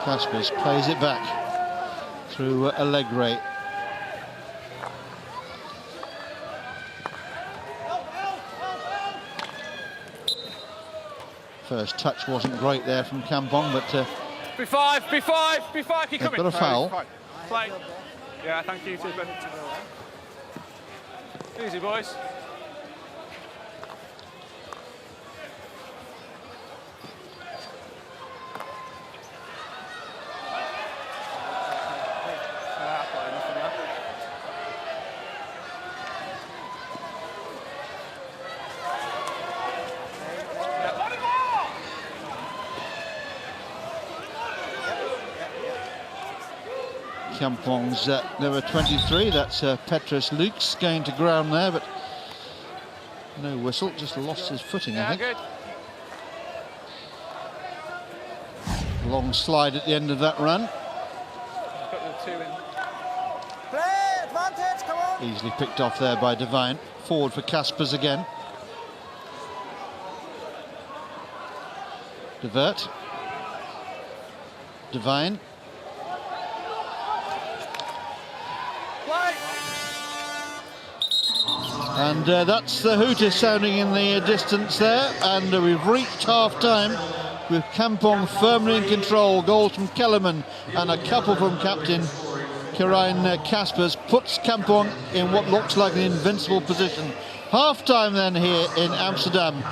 Kaspers plays it back through Allegre. First touch wasn't great there from Kampong, but B5, keep coming. got a foul. Play. Yeah, thank you, Tippin. Easy, boys. Kampong's number 23, that's Petrus Lukes going to ground there, but no whistle, just lost his footing, I think. Good. Long slide at the end of that run. Got the 2 in. Play, advantage, come on. Easily picked off there by Devine. Forward for Caspers again. Divert. Devine. And that's the hooter sounding in the distance there, and we've reached half-time with Kampong firmly in control. Goals from Kellerman and a couple from captain Kirain Caspers puts Kampong in what looks like an invincible position. Half-time then here in Amsterdam.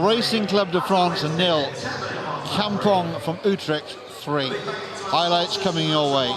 Racing Club de France 0, Kampong from Utrecht 3. Highlights coming your way.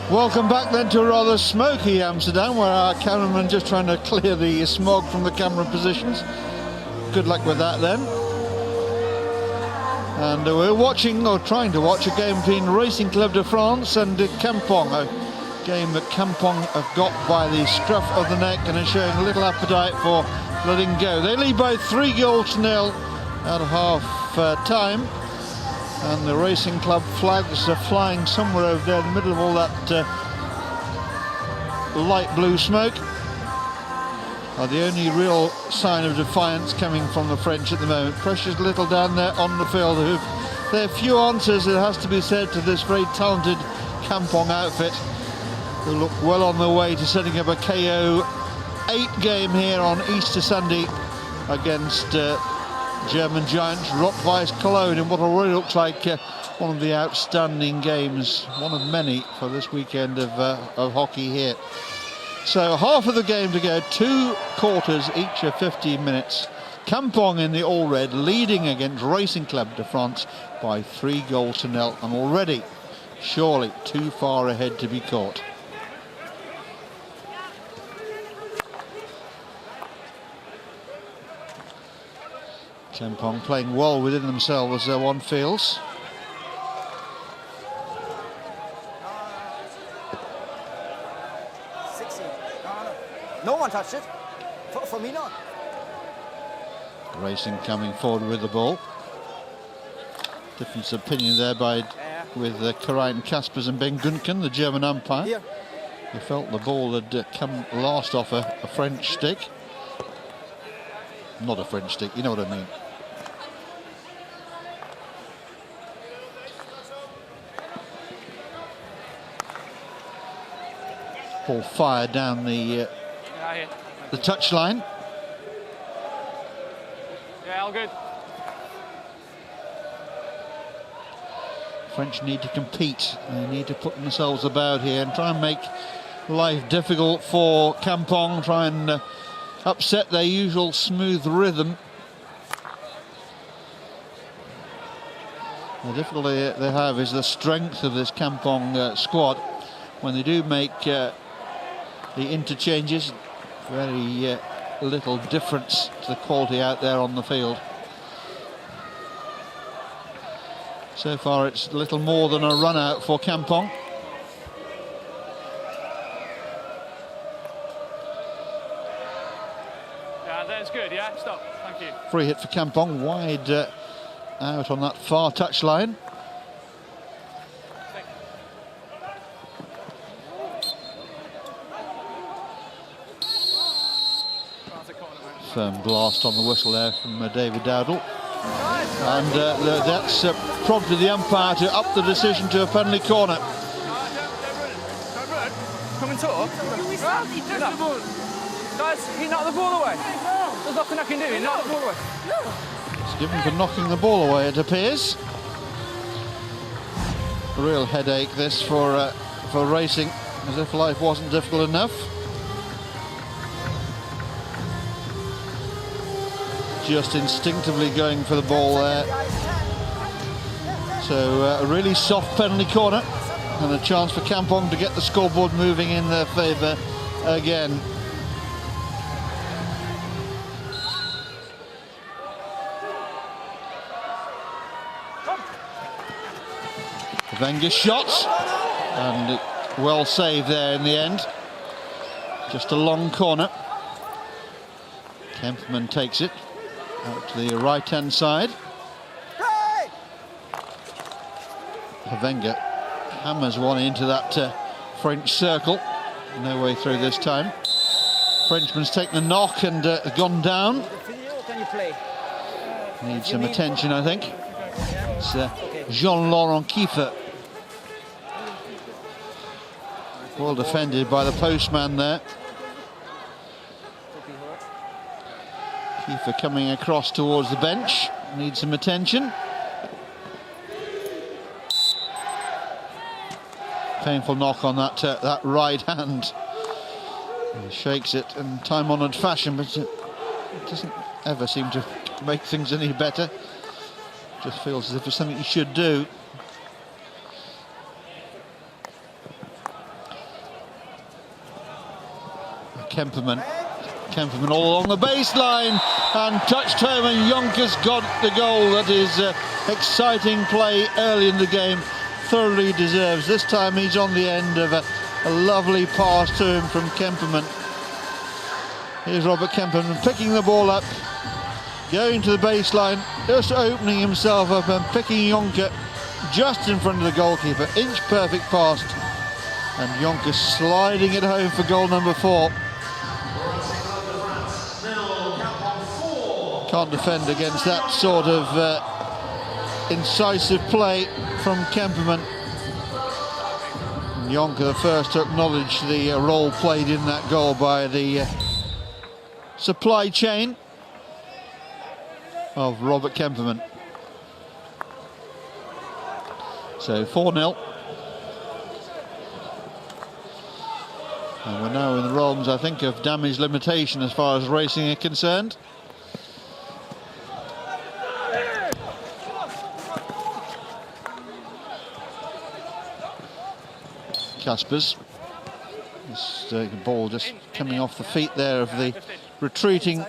Welcome back then to a rather smoky Amsterdam, where our cameraman just trying to clear the smog from the camera positions. Good luck with that then. And we're watching, or trying to watch, a game between Racing Club de France and Kampong, a game that Kampong have got by the scruff of the neck and are showing little appetite for letting go. They lead by 3-0 at half time. And the Racing Club flags are flying somewhere over there in the middle of all that light blue smoke. Are the only real sign of defiance coming from the French at the moment. Pressure's little down there on the field. There are few answers, it has to be said, to this very talented Kampong outfit, who look well on their way to setting up a KO8 game here on Easter Sunday against German giants Weiss Cologne in what already looks like one of the outstanding games, one of many for this weekend of hockey here. So half of the game to go, 2 quarters each of 15 minutes. Kampong in the all-red leading against Racing Club de France by 3-0 and already surely too far ahead to be caught. Kampong playing well within themselves, one feels. No one touched it. For me, not. Racing coming forward with the ball. Difference of opinion there with Karajan Kaspers and Ben Gunken, the German umpire. Here. He felt the ball had come last off a French stick. Not a French stick, you know what I mean. Ball fired down the touchline. Yeah, all good. French need to compete. They need to put themselves about here and try and make life difficult for Kampong, try and upset their usual smooth rhythm. The difficulty they have is the strength of this Kampong squad. When they do make the interchanges, very little difference to the quality out there on the field. So far it's little more than a run out for Kampong. Yeah, that's good, yeah? Stop, thank you. Free hit for Kampong, wide out on that far touchline. Firm blast on the whistle there from David Dowdle. And that's prompted the umpire to up the decision to a penalty corner. Come and talk. Guys, he knocked the ball away. There's nothing I can do, he knocked the ball away. It's given for knocking the ball away, it appears. A real headache this for Racing, as if life wasn't difficult enough. Just instinctively going for the ball there. So a really soft penalty corner and a chance for Kampong to get the scoreboard moving in their favour again. Wenger shot, and well saved there in the end. Just a long corner. Kempman takes it out to the right-hand side. Wenger hammers one into that French circle. No way through this time. Frenchman's taken the knock and gone down. Needs some attention, I think. It's Jean-Laurent Kiefer. Well defended by the postman there. Kiefer coming across towards the bench. Needs some attention. Painful knock on that right hand. He shakes it in time-honoured fashion, but it doesn't ever seem to make things any better. Just feels as if it's something he should do. Kemperman. Kemperman all along the baseline and touched home, and Jonker's got the goal. That is exciting play early in the game. Thoroughly deserves. This time he's on the end of a lovely pass to him from Kemperman. Here's Robert Kemperman picking the ball up, going to the baseline, just opening himself up and picking Jonker just in front of the goalkeeper. Inch perfect pass, and Jonker sliding it home for goal number 4. Can't defend against that sort of incisive play from Kemperman. Jonker the first to acknowledge the role played in that goal by the supply chain of Robert Kemperman. So 4-0. And we're now in the realms, I think, of damage limitation as far as racing are concerned. Kaspers. This ball just coming off the feet there of the retreating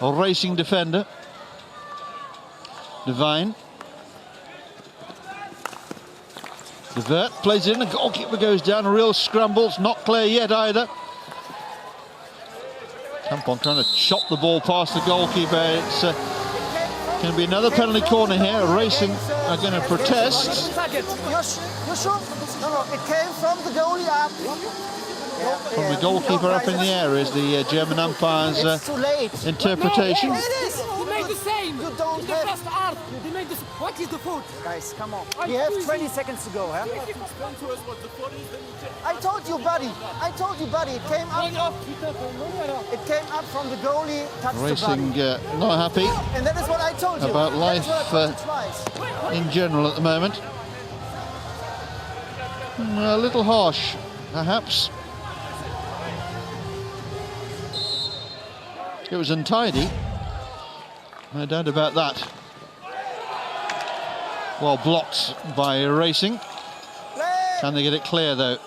or racing defender. Devine. De Vert plays in, the goalkeeper goes down, a real scramble. It's not clear yet either. Kampong trying to chop the ball past the goalkeeper. It's going to be another penalty corner here. Racing are going to protest. No, it came from the goalie up. From the goalkeeper up in the air is the German umpire's interpretation. No, it is. You make the same. You don't the have... first art. You make this. What is the foot? Guys, come on. We have 20 seconds to go, huh? I told you, buddy. I told you, buddy. It came up. It came up from the goalie. Touched Racing the not happy. And that is what I told you. About life in general at the moment. A little harsh, perhaps. It was untidy, no doubt about that. Well blocked by Racing. Can they get it clear though?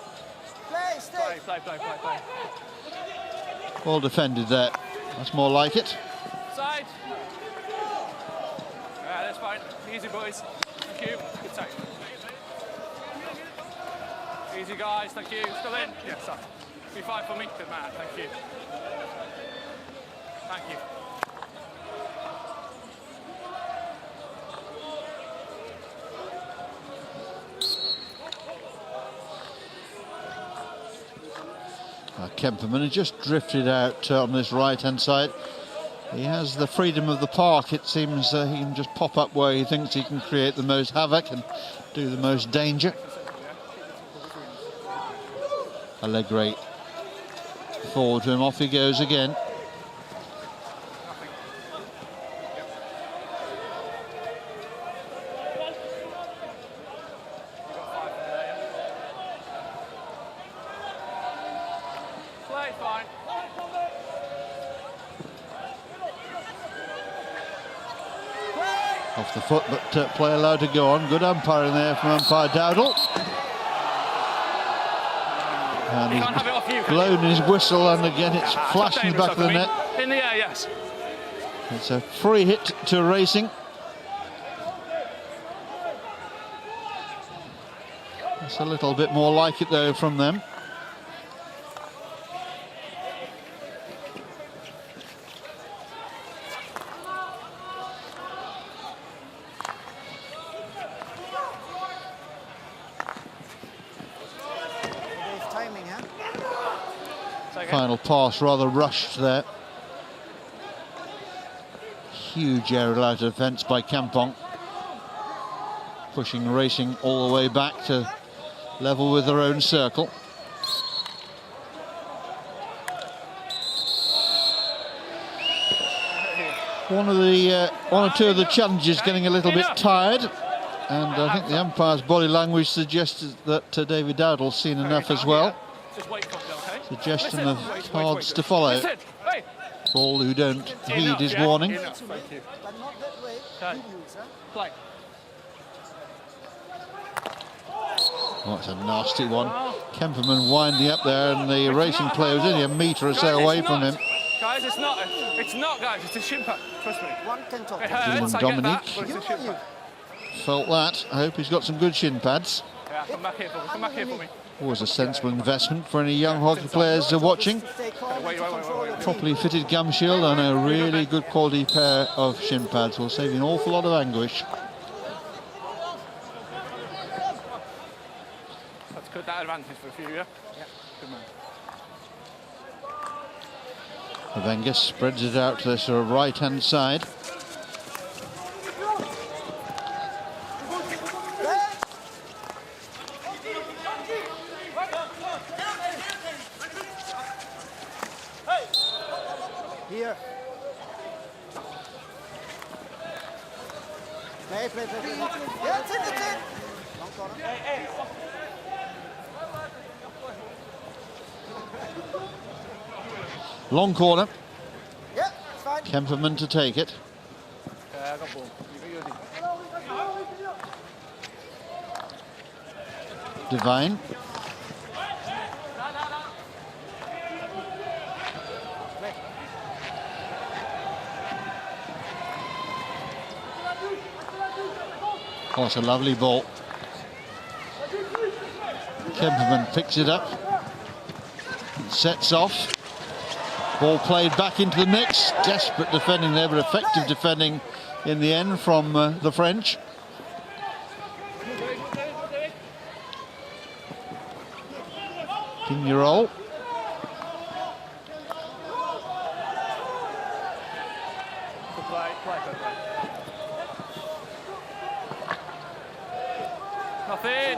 Play. Well defended there. That's more like it. Side. Yeah, that's fine. Easy, boys. Thank you. Good side. Easy, guys. Thank you. Still in? Yes, sir. Be fine for me, good man. Thank you. Thank you. Kemperman has just drifted out on this right-hand side. He has the freedom of the park. It seems he can just pop up where he thinks he can create the most havoc and do the most danger. Allegri forward to him, off he goes again. Off the foot, but play allowed to go on. Good umpiring there from umpire Dowdle. And he's blown his whistle, and again it's flashed in the back of the net. In the air, yes. It's a free hit to Racing. It's a little bit more like it though from them. Final pass rather rushed there. Huge aerial out of defence by Kampong, pushing Racing all the way back to level with their own circle. One or two of the challengers getting a little bit tired, and I think the umpire's body language suggested that David Dowdle's seen enough as well. Suggestion of cards to follow. For all who don't heed his warning. Oh, it's a nasty one. Kemperman winding up there, and the racing player was only a metre or so away from him. Guys, it's not, guys, it's a shin pad, trust me. One can talk. It hurts, I get that, but it's a shin pad. Felt that. I hope he's got some good shin pads. Yeah, come back here for me, Always a sensible investment for any young hockey players watching. Wait. Properly fitted gum shield and a really good quality pair of shin pads will save you an awful lot of anguish. Let's cut that advantage for a few, yeah? Yeah, good man. Wenger spreads it out to the sort of right-hand side. Here. Play. Yeah, it's in. Long corner. Long corner. Yeah, it's fine. Kemperman to take it. Yeah, I got ball. Devine. Oh, it's a lovely ball. Kemperman picks it up. Sets off. Ball played back into the mix. Desperate defending there, but effective defending in the end from the French. Pignerol. Nothing.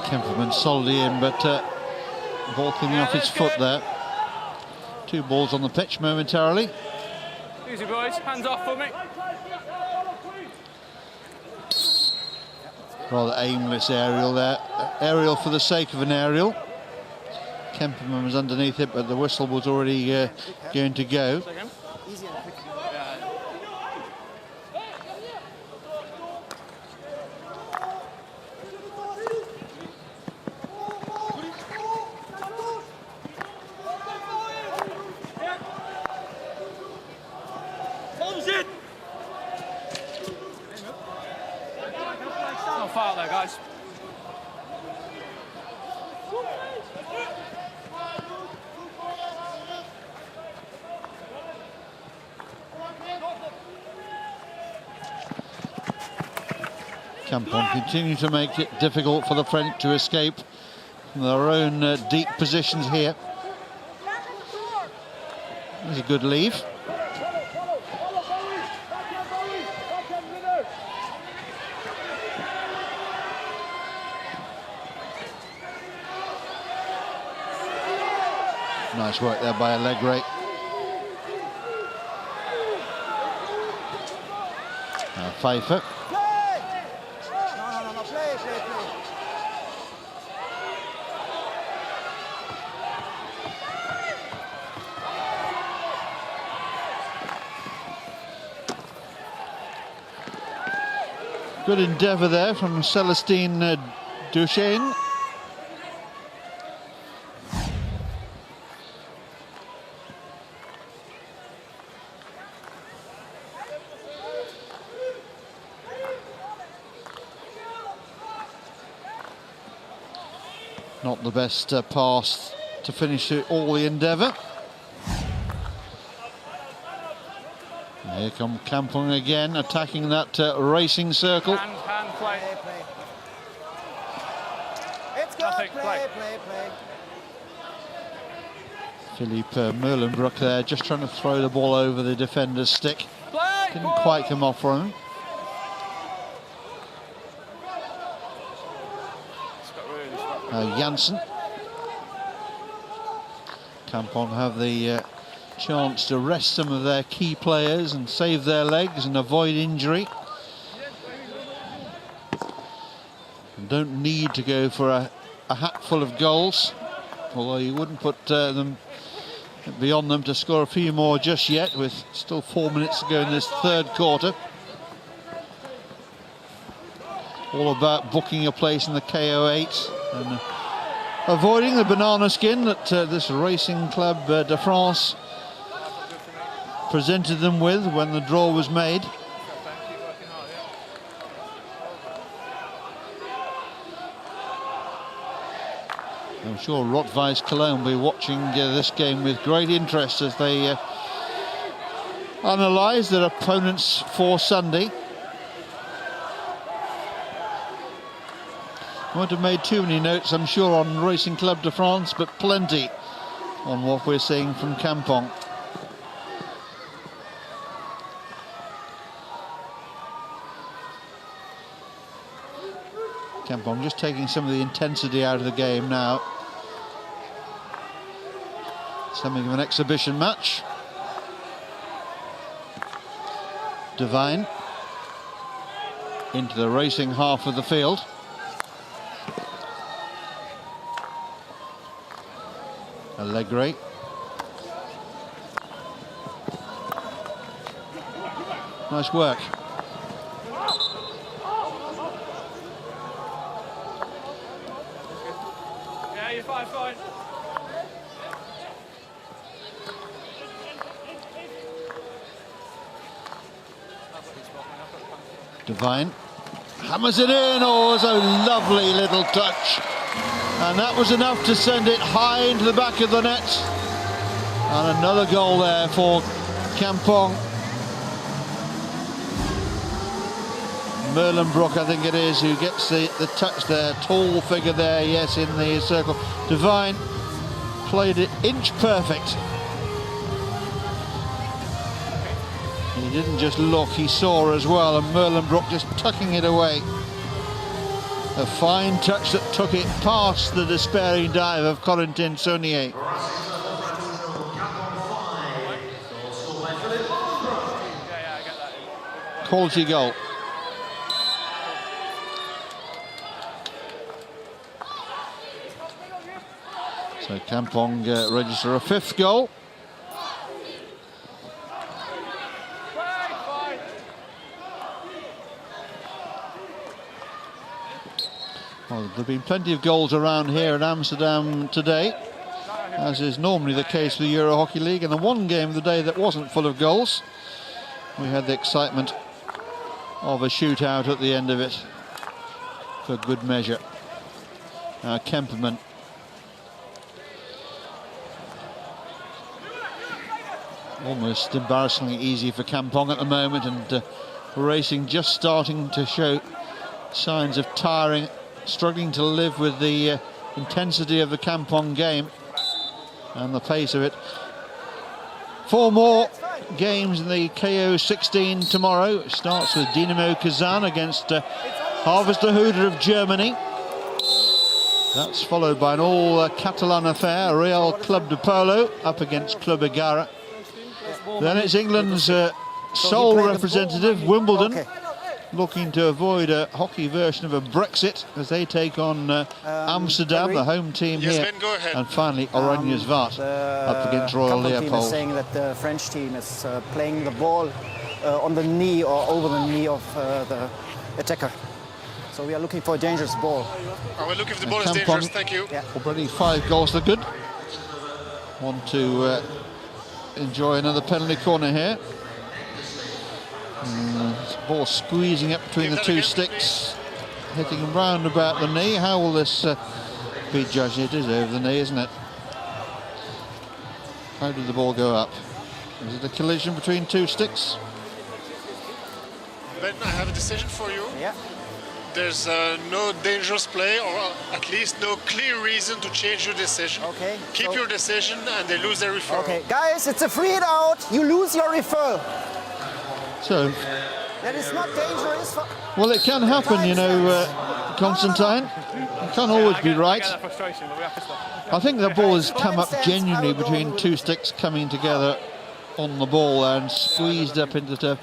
Kemperman solidly in, but ball coming off his foot there. Two balls on the pitch momentarily. Easy boys, hands off for me. Rather aimless aerial there. Aerial for the sake of an aerial. Kemperman was underneath it, but the whistle was already going to go. Easy and quick. No foul there, guys. Kampong continue to make it difficult for the French to escape from their own deep positions here. There's a good leave. Nice work there by Allegre. Now Pfeiffer. No, play. Good endeavour there from Celestine Duchesne. Not the best pass to finish all the endeavour. And here come Kampong again, attacking that racing circle. Hand play. It's good. Play. Philippe Merlenbroek there, just trying to throw the ball over the defender's stick. Didn't quite come off for him. Janssen. Kampong have the chance to rest some of their key players and save their legs and avoid injury. And don't need to go for a hatful of goals, although you wouldn't put them beyond them to score a few more just yet, with still 4 minutes to go in this third quarter. all about booking a place in the KO8 and avoiding the banana skin that this Racing Club de France presented them with when the draw was made. I'm sure Weiss Cologne will be watching this game with great interest as they analyse their opponents for Sunday. I won't have made too many notes, I'm sure, on Racing Club de France, but plenty on what we're seeing from Kampong. Kampong just taking some of the intensity out of the game now. Something of an exhibition match. Devine into the racing half of the field. Allegri. Nice work. Yeah, you're fine, fine. Devine hammers it in. Oh, it's a lovely little touch. And that was enough to send it high into the back of the net. And another goal there for Kampong. Merlenbrook, I think it is, who gets the touch there. Tall figure there, yes, in the circle. Devine played it inch perfect. He didn't just look, he saw as well, and Merlenbrook just tucking it away. A fine touch that took it past the despairing dive of Corentin Saunier. Quality goal. So Kampong register a 5th goal. Well, there have been plenty of goals around here in Amsterdam today, as is normally the case with the Euro Hockey League, and the one game of the day that wasn't full of goals. We had the excitement of a shootout at the end of it, for good measure. Kemperman. Almost embarrassingly easy for Kampong at the moment, and Racing just starting to show signs of tiring, struggling to live with the intensity of the Kampong game and the pace of it. 4 more games in the KO16 tomorrow. It starts with Dynamo Kazan against Harvesterhude of Germany. That's followed by an all-Catalan affair, Real Club de Polo up against Club Egara. Then it's England's sole representative, Wimbledon, looking to avoid a hockey version of a Brexit as they take on Amsterdam, the home team here. And finally, Oranjes Vaart up against Royal Leopold. The team is saying that the French team is playing the ball on the knee or over the knee of the attacker. So we are looking for a dangerous ball. I will look if the ball is dangerous, thank you. Yeah. Already 5 goals to good. Want to enjoy another penalty corner here. Ball squeezing up between the 2 sticks, hitting round about the knee. How will this be judged? It is over the knee, isn't it? How did the ball go up? Is it a collision between 2 sticks? Ben, I have a decision for you. Yeah. There's no dangerous play, or at least no clear reason to change your decision. Okay. Keep your decision and they lose their referral. Okay, guys, it's a free hit out. You lose your referral. So, that is not dangerous. well, it can happen, you know, Constantine. You can't always be right. I think the ball has come up genuinely between 2 sticks coming together on the ball and squeezed up into the turf.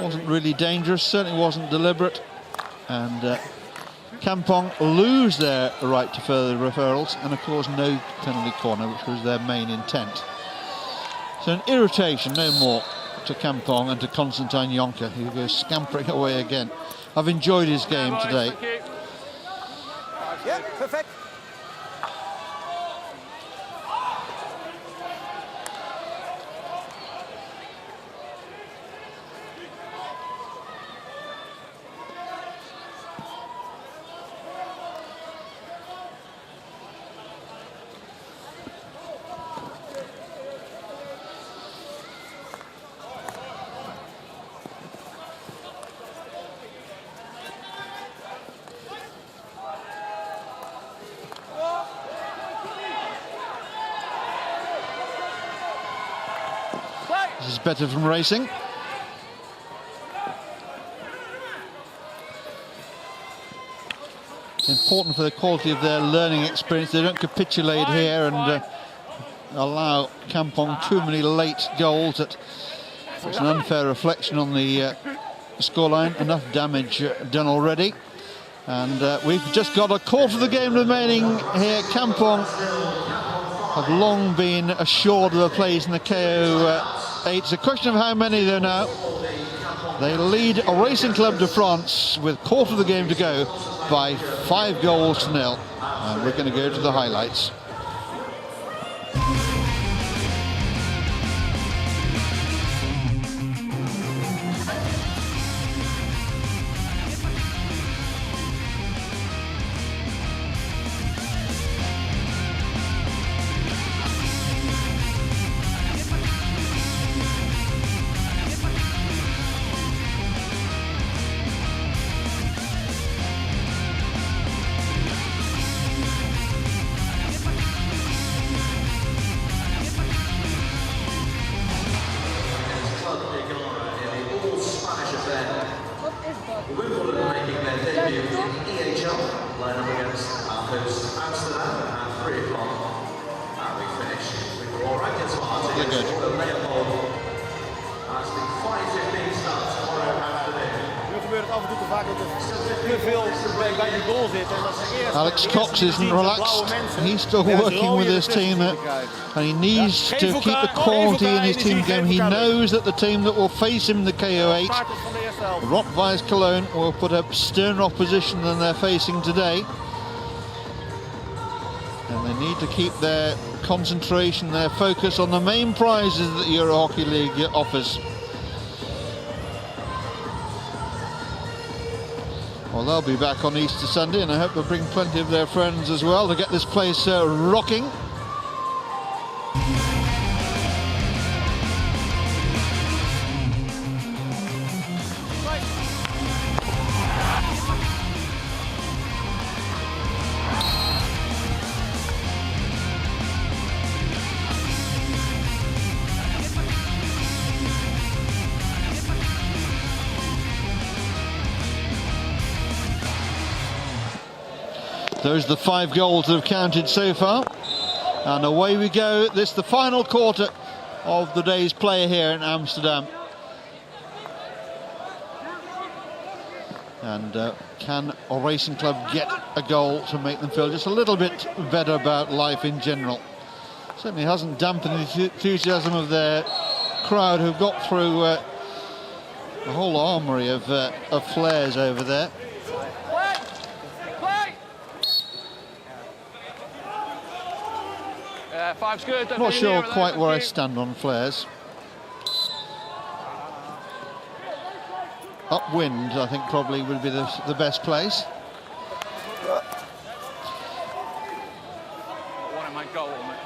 Wasn't really dangerous, certainly wasn't deliberate. And Kampong lose their right to further referrals, and of course no penalty corner, which was their main intent. So an irritation, no more. to Kampong and to Konstantin Jonker, who goes scampering away again. I've enjoyed his game today. Yeah, perfect. This is better from racing. It's important for the quality of their learning experience. They don't capitulate here and allow Kampong too many late goals. It's an unfair reflection on the scoreline. Enough damage done already. And we've just got a quarter of the game remaining here. Kampong have long been assured of a place in the KO8. It's a question of how many though now. They lead a Racing Club de France with quarter of the game to go by 5-0. And we're going to go to the highlights. Wimbledon making their debut in EHL, line up against our host Amsterdam at 3 o'clock. And we finish with all rankings for our teams for the Leopold. That's the 5:15 start tomorrow afternoon. Nu gebeurt het af en toe te vaak dat er te veel bij die goal zit. En dat ze eerst Alex Cox isn't relaxed. He's still working with his team and he needs to keep the quality in his team game. He knows that the team that will face him in the KO8, Weiss Cologne, will put up sterner opposition than they're facing today. And they need to keep their concentration, their focus on the main prizes that the Euro Hockey League offers. Well, they'll be back on Easter Sunday, and I hope they'll bring plenty of their friends as well to get this place rocking. Those are the 5 goals that have counted so far. And away we go. This is the final quarter of the day's play here in Amsterdam. And can a racing club get a goal to make them feel just a little bit better about life in general? Certainly hasn't dampened the enthusiasm of their crowd, who've got through a whole armoury of flares over there. Five's good. Not sure quite where I stand on flares. Upwind, I think, probably would be the best place. One in my goal, mate.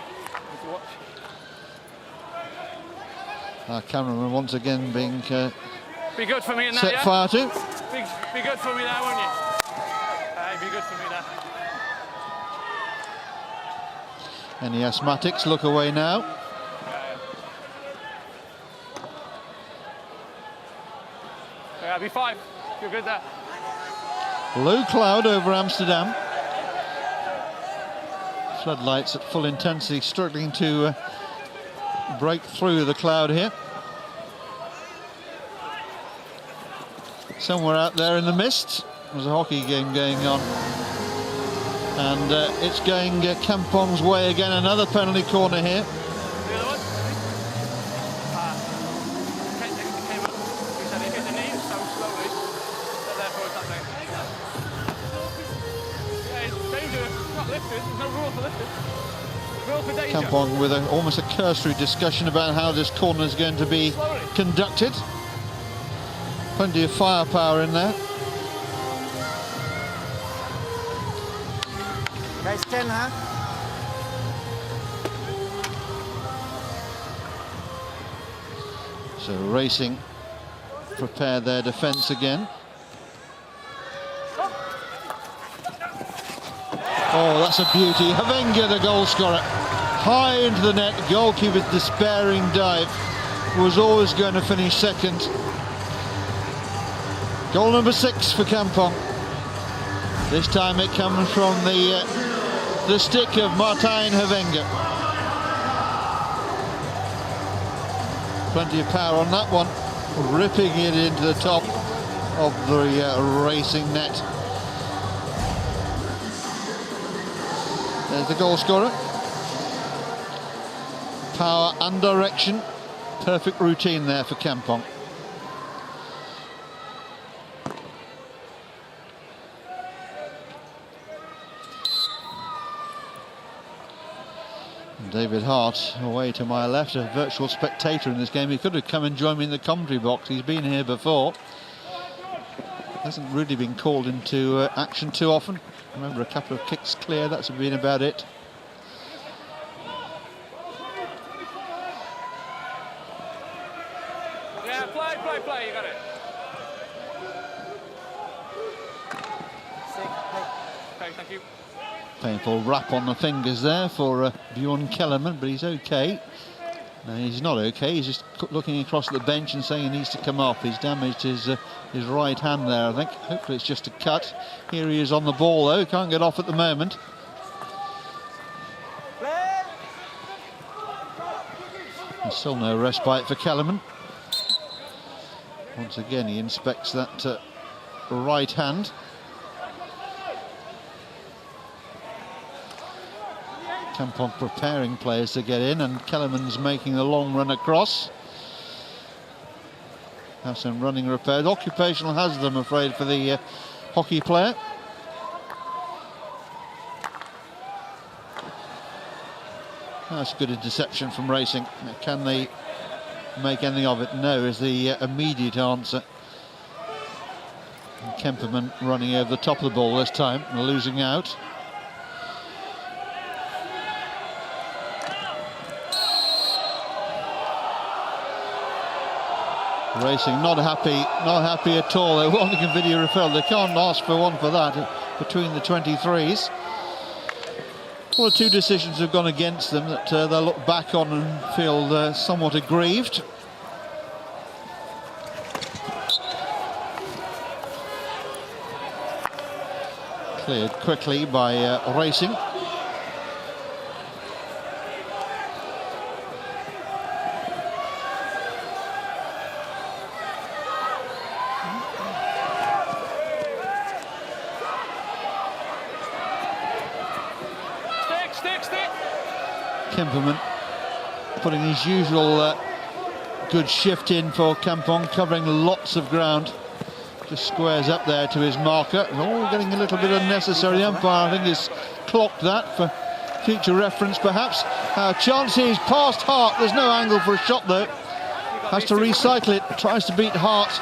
Our cameraman once again being be good for me in that, set fire to. Be good for me there, won't you? Be good for me there. Any asthmatics look away now. Yeah, be 5. You're good there. Low cloud over Amsterdam. Floodlights at full intensity, struggling to break through the cloud here. Somewhere out there in the mist, there's a hockey game going on. And it's going Kampong's way again. Another penalty corner here. The other one? lifted. There's no rule for lifted. Rule for danger. Kampong with almost a cursory discussion about how this corner is going to be conducted. Plenty of firepower in there. Guys, 10, huh? So Racing prepare their defence again. Oh, that's a beauty. Havenga, the goal scorer. High into the net. Goalkeeper's despairing dive. Was always going to finish second. Goal number 6 for Kampong. This time it comes from the stick of Martijn Havenga. Plenty of power on that one. Ripping it into the top of the Racing net. There's the goal scorer. Power and direction. Perfect routine there for Kampong. David Hart away to my left, a virtual spectator in this game. He could have come and joined me in the commentary box. He's been here before. Hasn't really been called into action too often. Remember, a couple of kicks clear, that's been about it. Yeah, play, you got it. Okay, thank you. Painful wrap on the fingers there for Bjorn Kellerman, but he's okay. No, he's not okay. He's just looking across at the bench and saying he needs to come off. He's damaged his right hand there, I think. Hopefully it's just a cut. Here he is on the ball, though. Can't get off at the moment. There's still no respite for Kellerman. Once again, he inspects that right hand. Kampong preparing players to get in, and Kellerman's making a long run across. Have some running repairs. Occupational hazard, I'm afraid, for the hockey player. That's good interception from Racing. Can they make anything of it? No, is the immediate answer. And Kemperman running over the top of the ball this time, losing out. Racing not happy at all. They're wanting a video referral. They can't ask for one for that between the 23s. One or two decisions have gone against them that they'll look back on and feel somewhat aggrieved. Cleared quickly by Racing. Kemperman putting his usual good shift in for Kampong, covering lots of ground. Just squares up there to his marker. Oh, getting a little bit unnecessary. The umpire, I think, has clocked that for future reference, perhaps. Chances past Hart. There's no angle for a shot, though. Has to recycle it. Tries to beat Hart.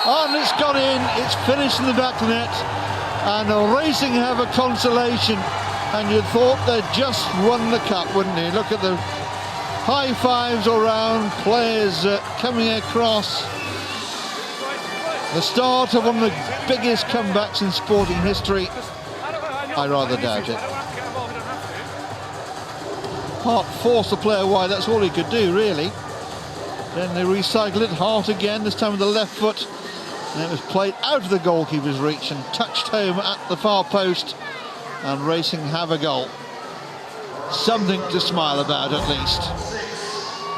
And it's got in. It's finished in the back of the net. And Racing have a consolation. And you'd thought they'd just won the cup, wouldn't you? Look at the high fives all round, players coming across. The start of one of the biggest comebacks in sporting history. I rather doubt it. Hart forced the player wide, that's all he could do, really. Then they recycle it, Hart again, this time with the left foot. And it was played out of the goalkeeper's reach and touched home at the far post. And Racing have a goal. Something to smile about, at least.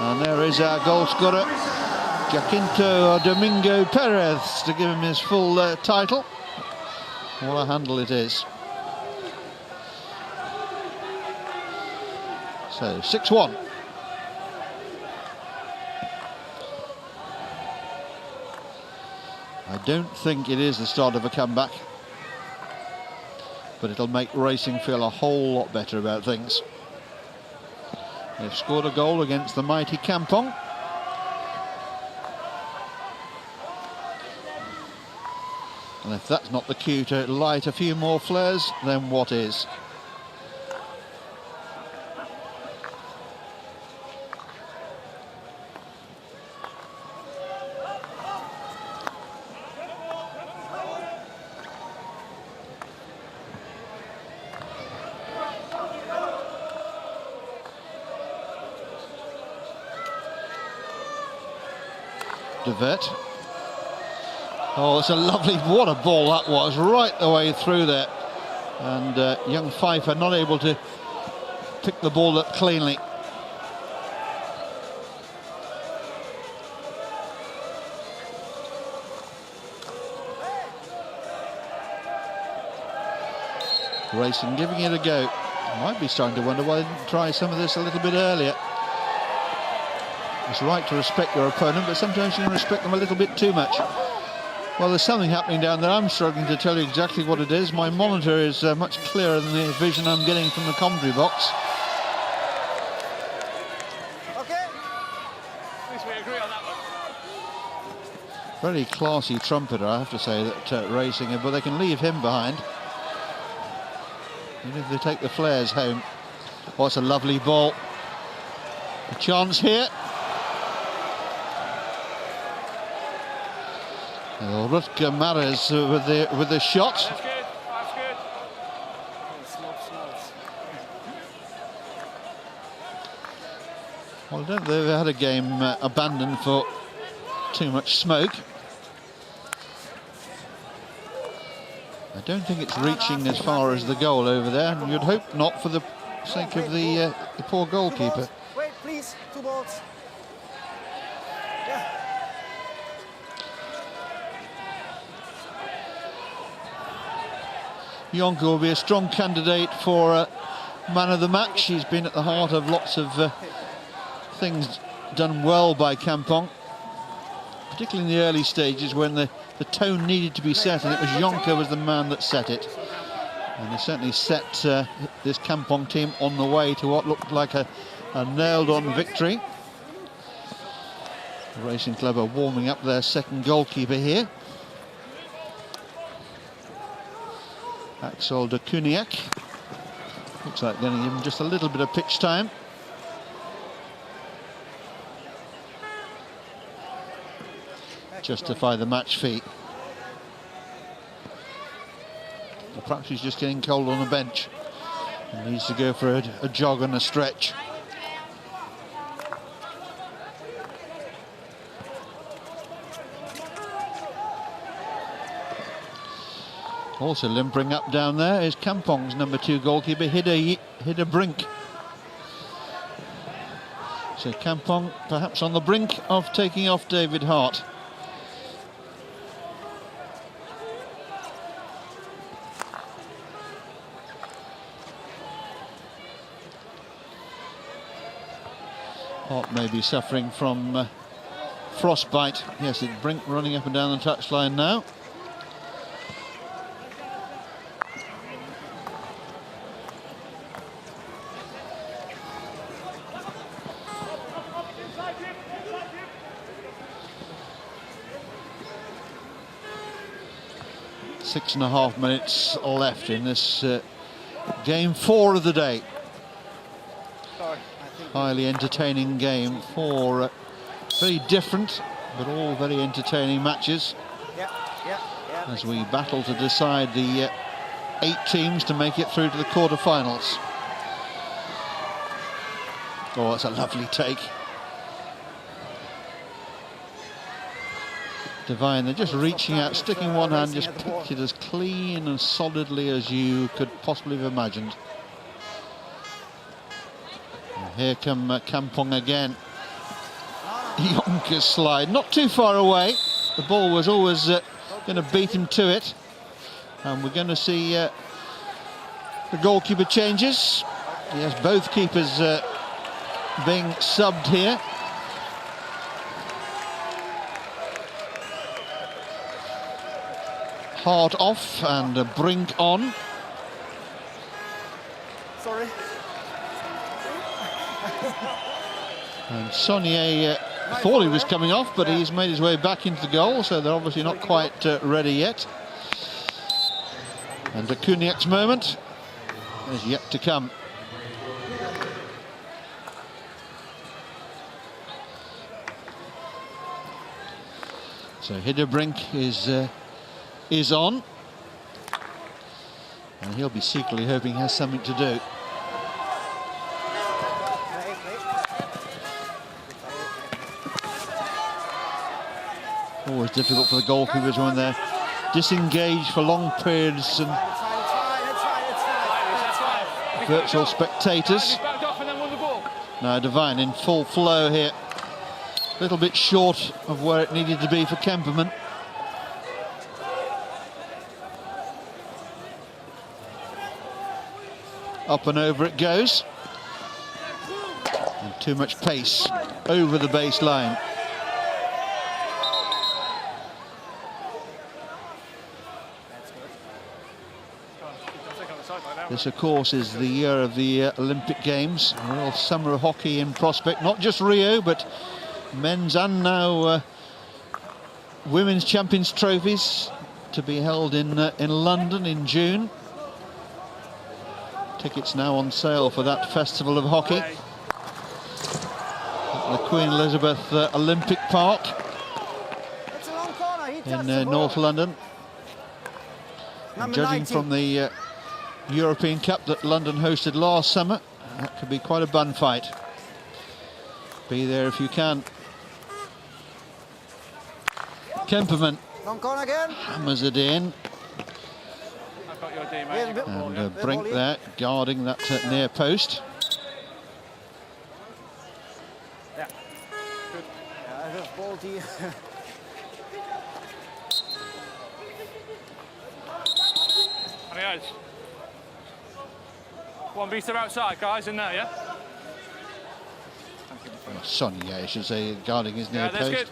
And there is our goal scorer, Jacinto Domingo Perez, to give him his full title. What a handle it is. So, 6-1. I don't think it is the start of a comeback. but it'll make racing feel a whole lot better about things. They've scored a goal against the mighty Kampong. And if that's not the cue to light a few more flares, then what is? Vet. Oh, it's a lovely, what a ball that was, right the way through there. And young Pfeiffer not able to pick the ball up cleanly. Racing giving it a go. Might be starting to wonder why they didn't try some of this a little bit earlier. It's right to respect your opponent, but sometimes you can respect them a little bit too much. Well, there's something happening down there. I'm struggling to tell you exactly what it is. My monitor is much clearer than the vision I'm getting from the commentary box. Okay. At least we agree on that one. Very classy trumpeter, I have to say, that racing, but they can leave him behind. Even if they take the flares home. Oh, it's a lovely ball. A chance here. Rutger Mares with the shot. That's good. That's good. Well, I don't think they've had a game abandoned for too much smoke. I don't think it's reaching as far as the goal over there, and you'd hope not for the sake of the poor goalkeeper. Wait, please, 2 balls. Yeah. Jonker will be a strong candidate for man of the match. He's been at the heart of lots of things done well by Kampong, particularly in the early stages when the tone needed to be set, and it was Jonker was the man that set it. And he certainly set this Kampong team on the way to what looked like a nailed-on victory. The Racing Club are warming up their second goalkeeper here. Axel de Kuniak. Looks like going to give him just a little bit of pitch time. Justify the match fee. Or perhaps he's just getting cold on the bench and needs to go for a jog and a stretch. Also limpering up down there is Kampong's number 2 goalkeeper, Hidde Brink. So Kampong perhaps on the brink of taking off David Hart. Hart may be suffering from frostbite. Yes, it's Brink running up and down the touchline now. Six and a half minutes left in this game 4 of the day. Highly entertaining game. 4 very different but all very entertaining matches as we battle to decide the 8 teams to make it through to the quarter-finals. Oh, that's a lovely take. Divine, they're just reaching out, sticking one hand, just picked it as clean and solidly as you could possibly have imagined. And here come Kampong again. Jonker's slide, not too far away. The ball was always going to beat him to it. And we're going to see the goalkeeper changes. Yes, both keepers being subbed here. Hart off and Brink on. sorry. And Saunier thought he was coming off, but he's made his way back into the goal, so they're obviously not quite ready yet. And the Kuniak's moment is yet to come. So Hiddebrink is on, and he'll be secretly hoping he has something to do. Always difficult for the goalkeepers when they're disengaged for long periods and virtual spectators. Now Devine in full flow here. A little bit short of where it needed to be for Kemperman. Up and over it goes. And too much pace over the baseline. This, of course, is the year of the Olympic Games. A real summer of hockey in prospect. Not just Rio, but men's and now women's champions trophies to be held in London in June. Tickets now on sale for that festival of hockey at the Queen Elizabeth Olympic Park in North London. And judging from the European Cup that London hosted last summer, that could be quite a bun fight. Be there if you can. Kemperman hammers it in. And Brink there guarding that near post. Yeah. Good. I have ball to you. One beater outside, guys, in there, yeah? Sonny, I should say, guarding his near post. Good.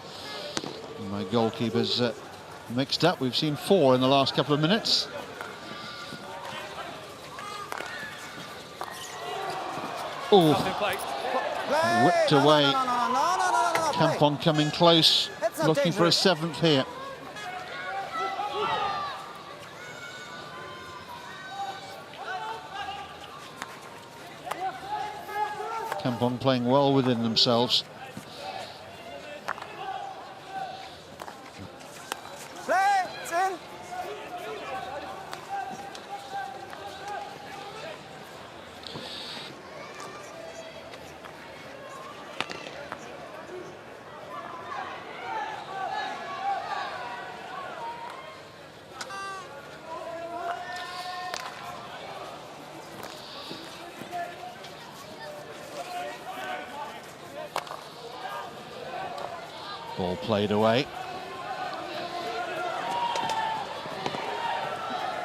My goalkeeper's mixed up. We've seen 4 in the last couple of minutes. Oh, whipped away. Kampong coming close, looking for a 7th here. Kampong playing well within themselves. Play, it's in. Ball played away.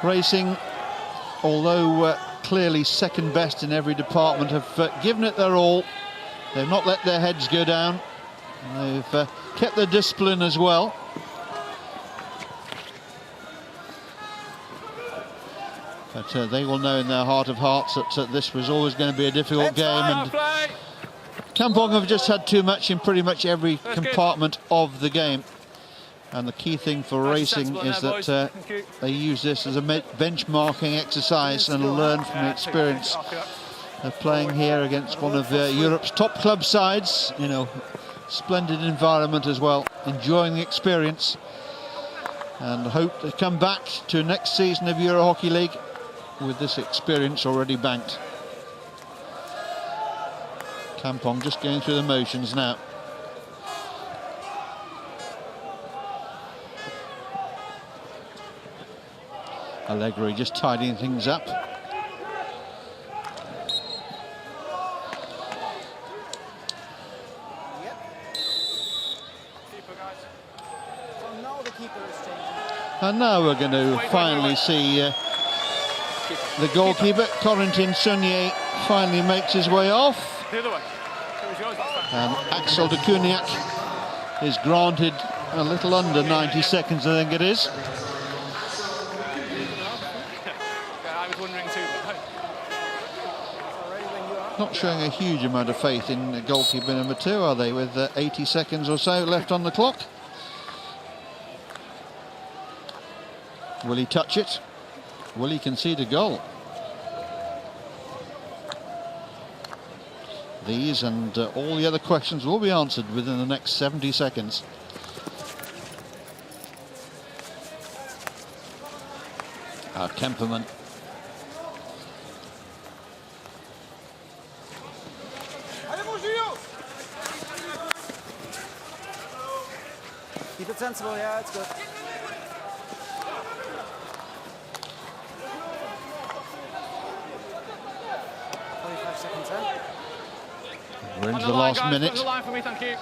Racing, although clearly second best in every department, have given it their all. They've not let their heads go down. They've kept their discipline as well. But they will know in their heart of hearts that this was always going to be a difficult game. And Kampong have just had too much in pretty much every compartment of the game. And the key thing for racing is that they use this as a benchmarking exercise and learn from the experience of playing here against one of Europe's top club sides. You know, splendid environment as well, enjoying the experience, and hope to come back to next season of Euro Hockey League with this experience already banked. Kampong just going through the motions now. Allegri just tidying things up. And now we're going to finally see the goalkeeper, Corentin Saunier, finally makes his way off. And Axel de Kuniak is granted a little under 90 seconds, I think it is. I was wondering too. not showing a huge amount of faith in goalkeeper number 2, are they, with 80 seconds or so left on the clock? Will he touch it? Will he concede a goal? These and all the other questions will be answered within the next 70 seconds. Our Kemperman. Keep it sensible, yeah, it's good. Seconds, eh? We're into the last minute. On the line for me, thank you.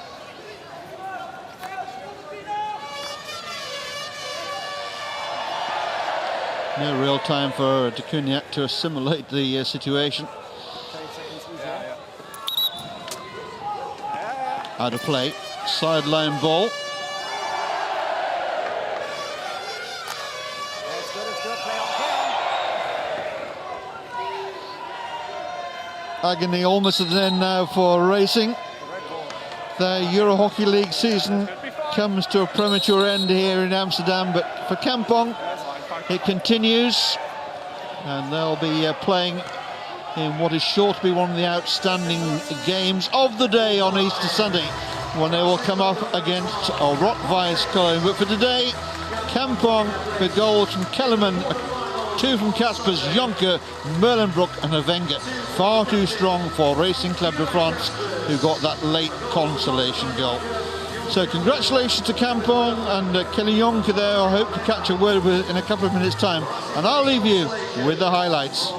No real time for de Cugnac to assimilate the situation. Out of play, sideline ball. Agony almost at an end now for Racing. The Euro Hockey League season comes to a premature end here in Amsterdam, but for Kampong it continues, and they'll be playing in what is sure to be one of the outstanding games of the day on Easter Sunday, when they will come up against Weiss Köln. But for today, Kampong with goals from Kellerman, 2 from Kaspers, Jonker, Merlenbroek and Havenga. Far too strong for Racing Club de France, who got that late consolation goal. So congratulations to Kampong and Kelly Jonker there. I hope to catch a word with in a couple of minutes' time. And I'll leave you with the highlights.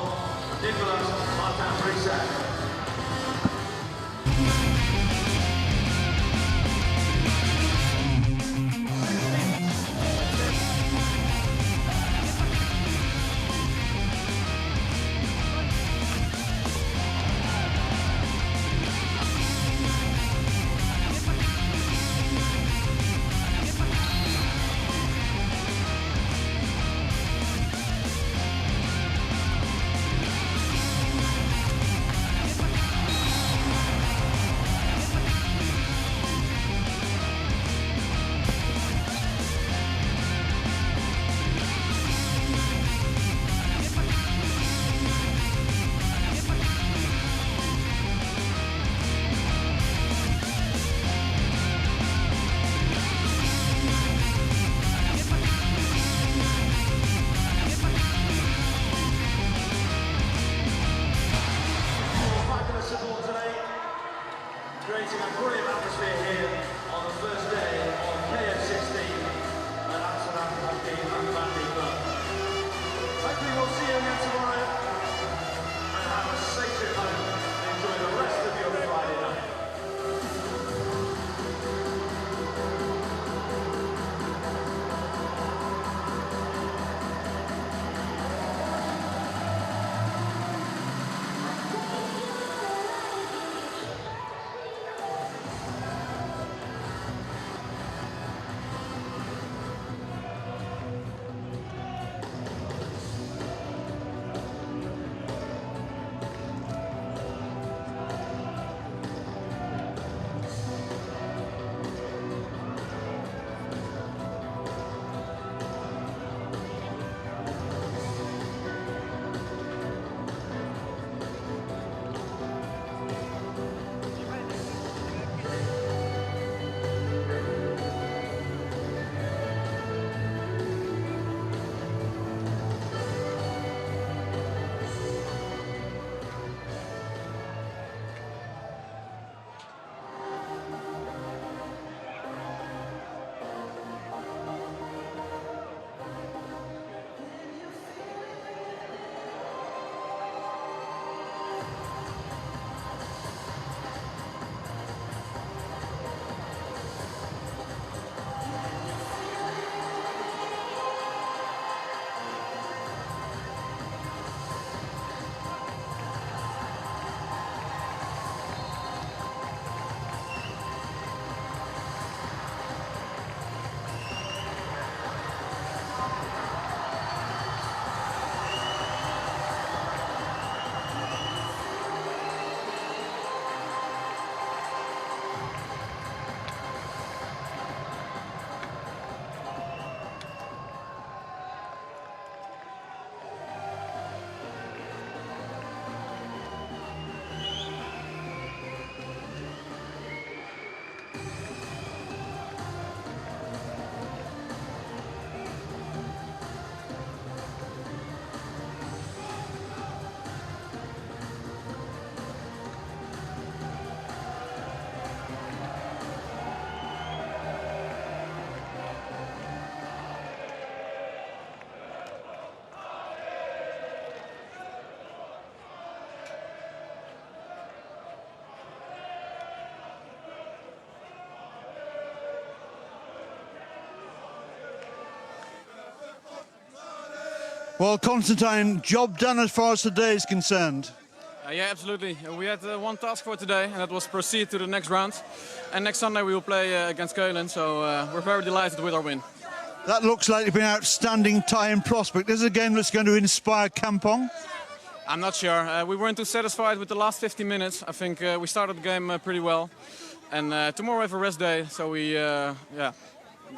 Well, Constantine, job done as far as today is concerned. Yeah, absolutely. We had one task for today, and that was proceed to the next round. And next Sunday we will play against Köln, so we're very delighted with our win. That looks like it's been an outstanding tie and prospect. This is a game that's going to inspire Kampong. I'm not sure. We weren't too satisfied with the last 50 minutes. I think we started the game pretty well. And tomorrow we have a rest day, so we are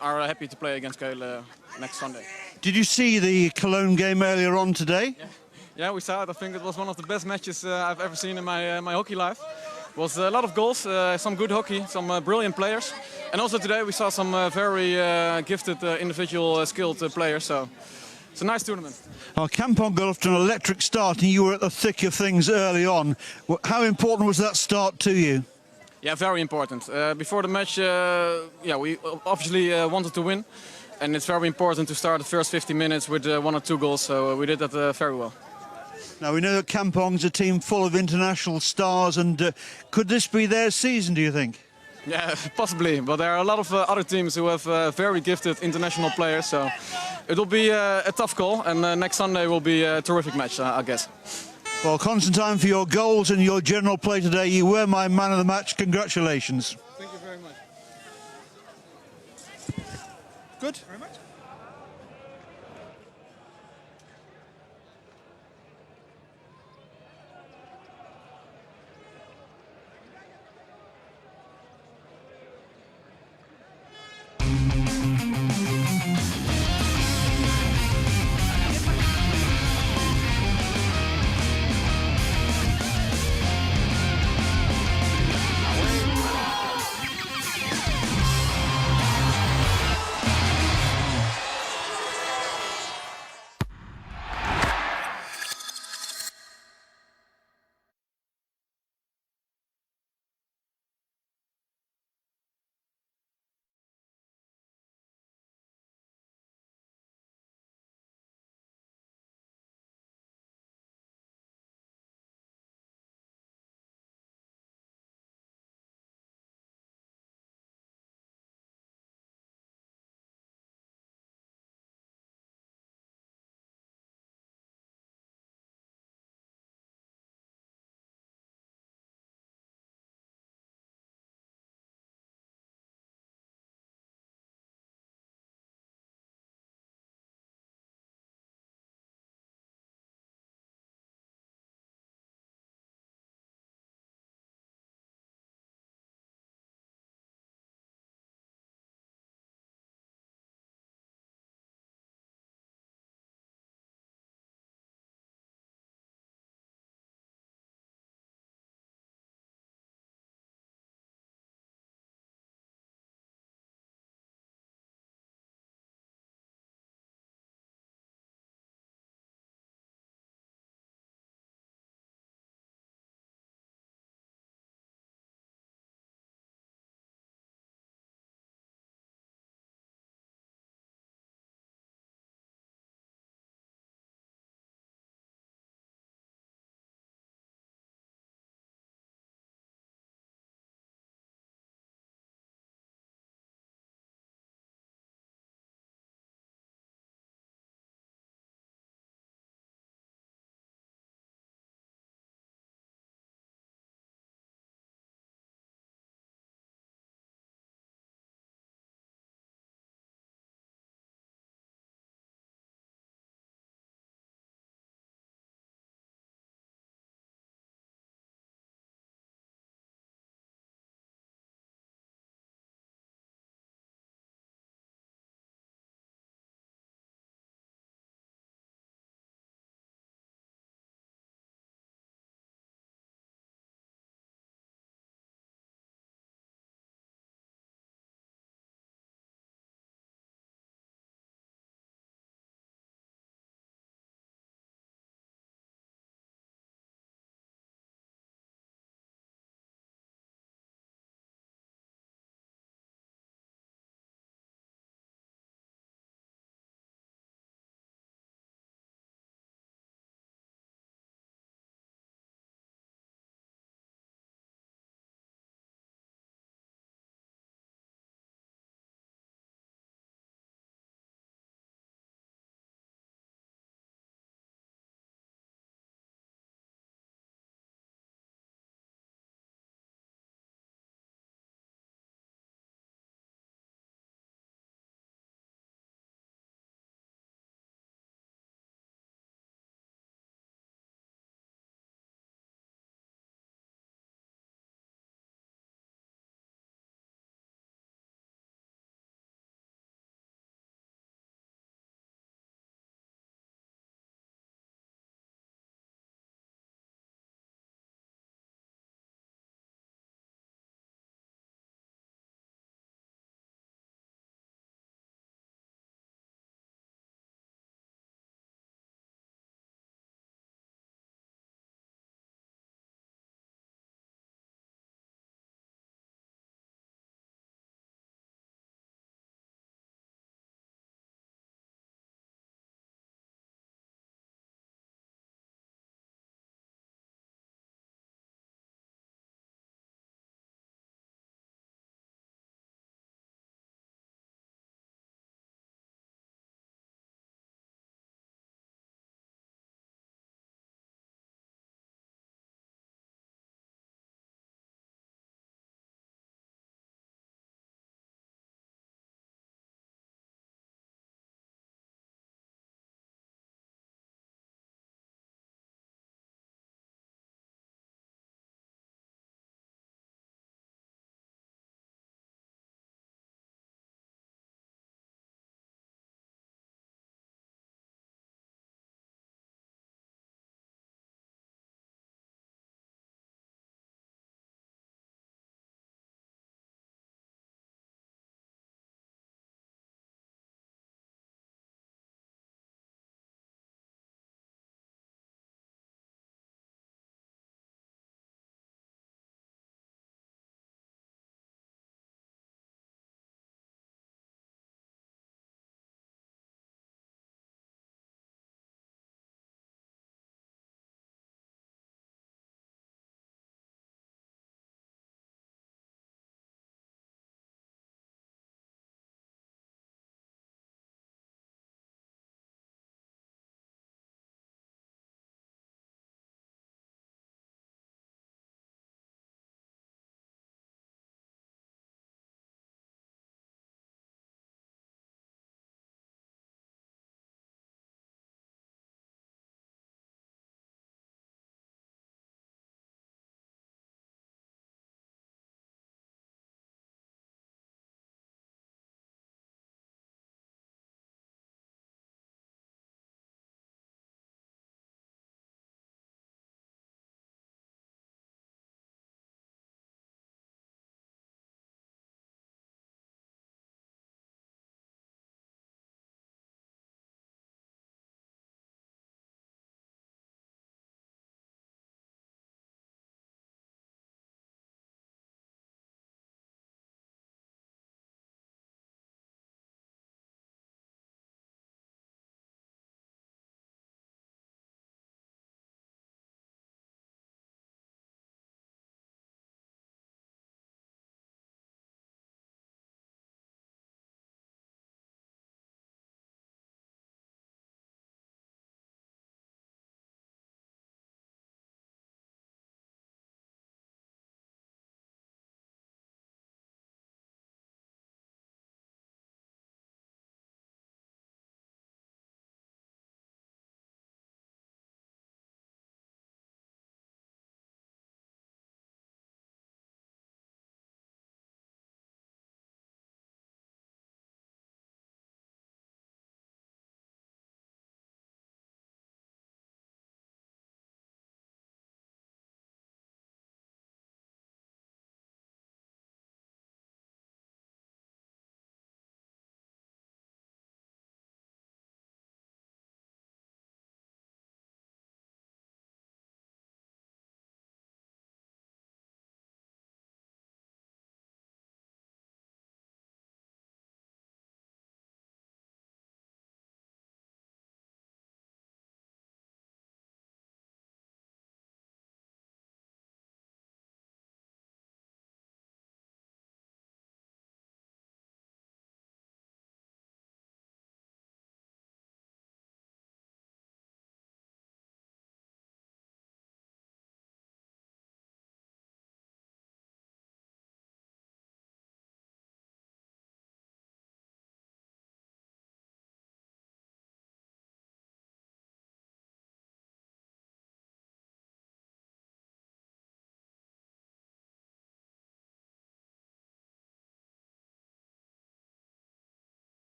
happy to play against Köln next Sunday. Did you see the Cologne game earlier on today? Yeah, we saw it. I think it was one of the best matches I've ever seen in my hockey life. It was a lot of goals, some good hockey, some brilliant players. And also today we saw some very gifted individual skilled players. So it's a nice tournament. Well, Kampong got off to an electric start and you were at the thick of things early on. How important was that start to you? Yeah, very important. Before the match, we obviously wanted to win. And it's very important to start the first 50 minutes with 1 or 2 goals. So we did that very well. Now, we know that Kampong's a team full of international stars, and could this be their season, do you think? Yeah, possibly, but there are a lot of other teams who have very gifted international players, so it will be a tough call, and next Sunday will be a terrific match, I guess. Well, Constantine, for your goals and your general play today, you were my man of the match. Congratulations. Thank you very much. Good. Very much.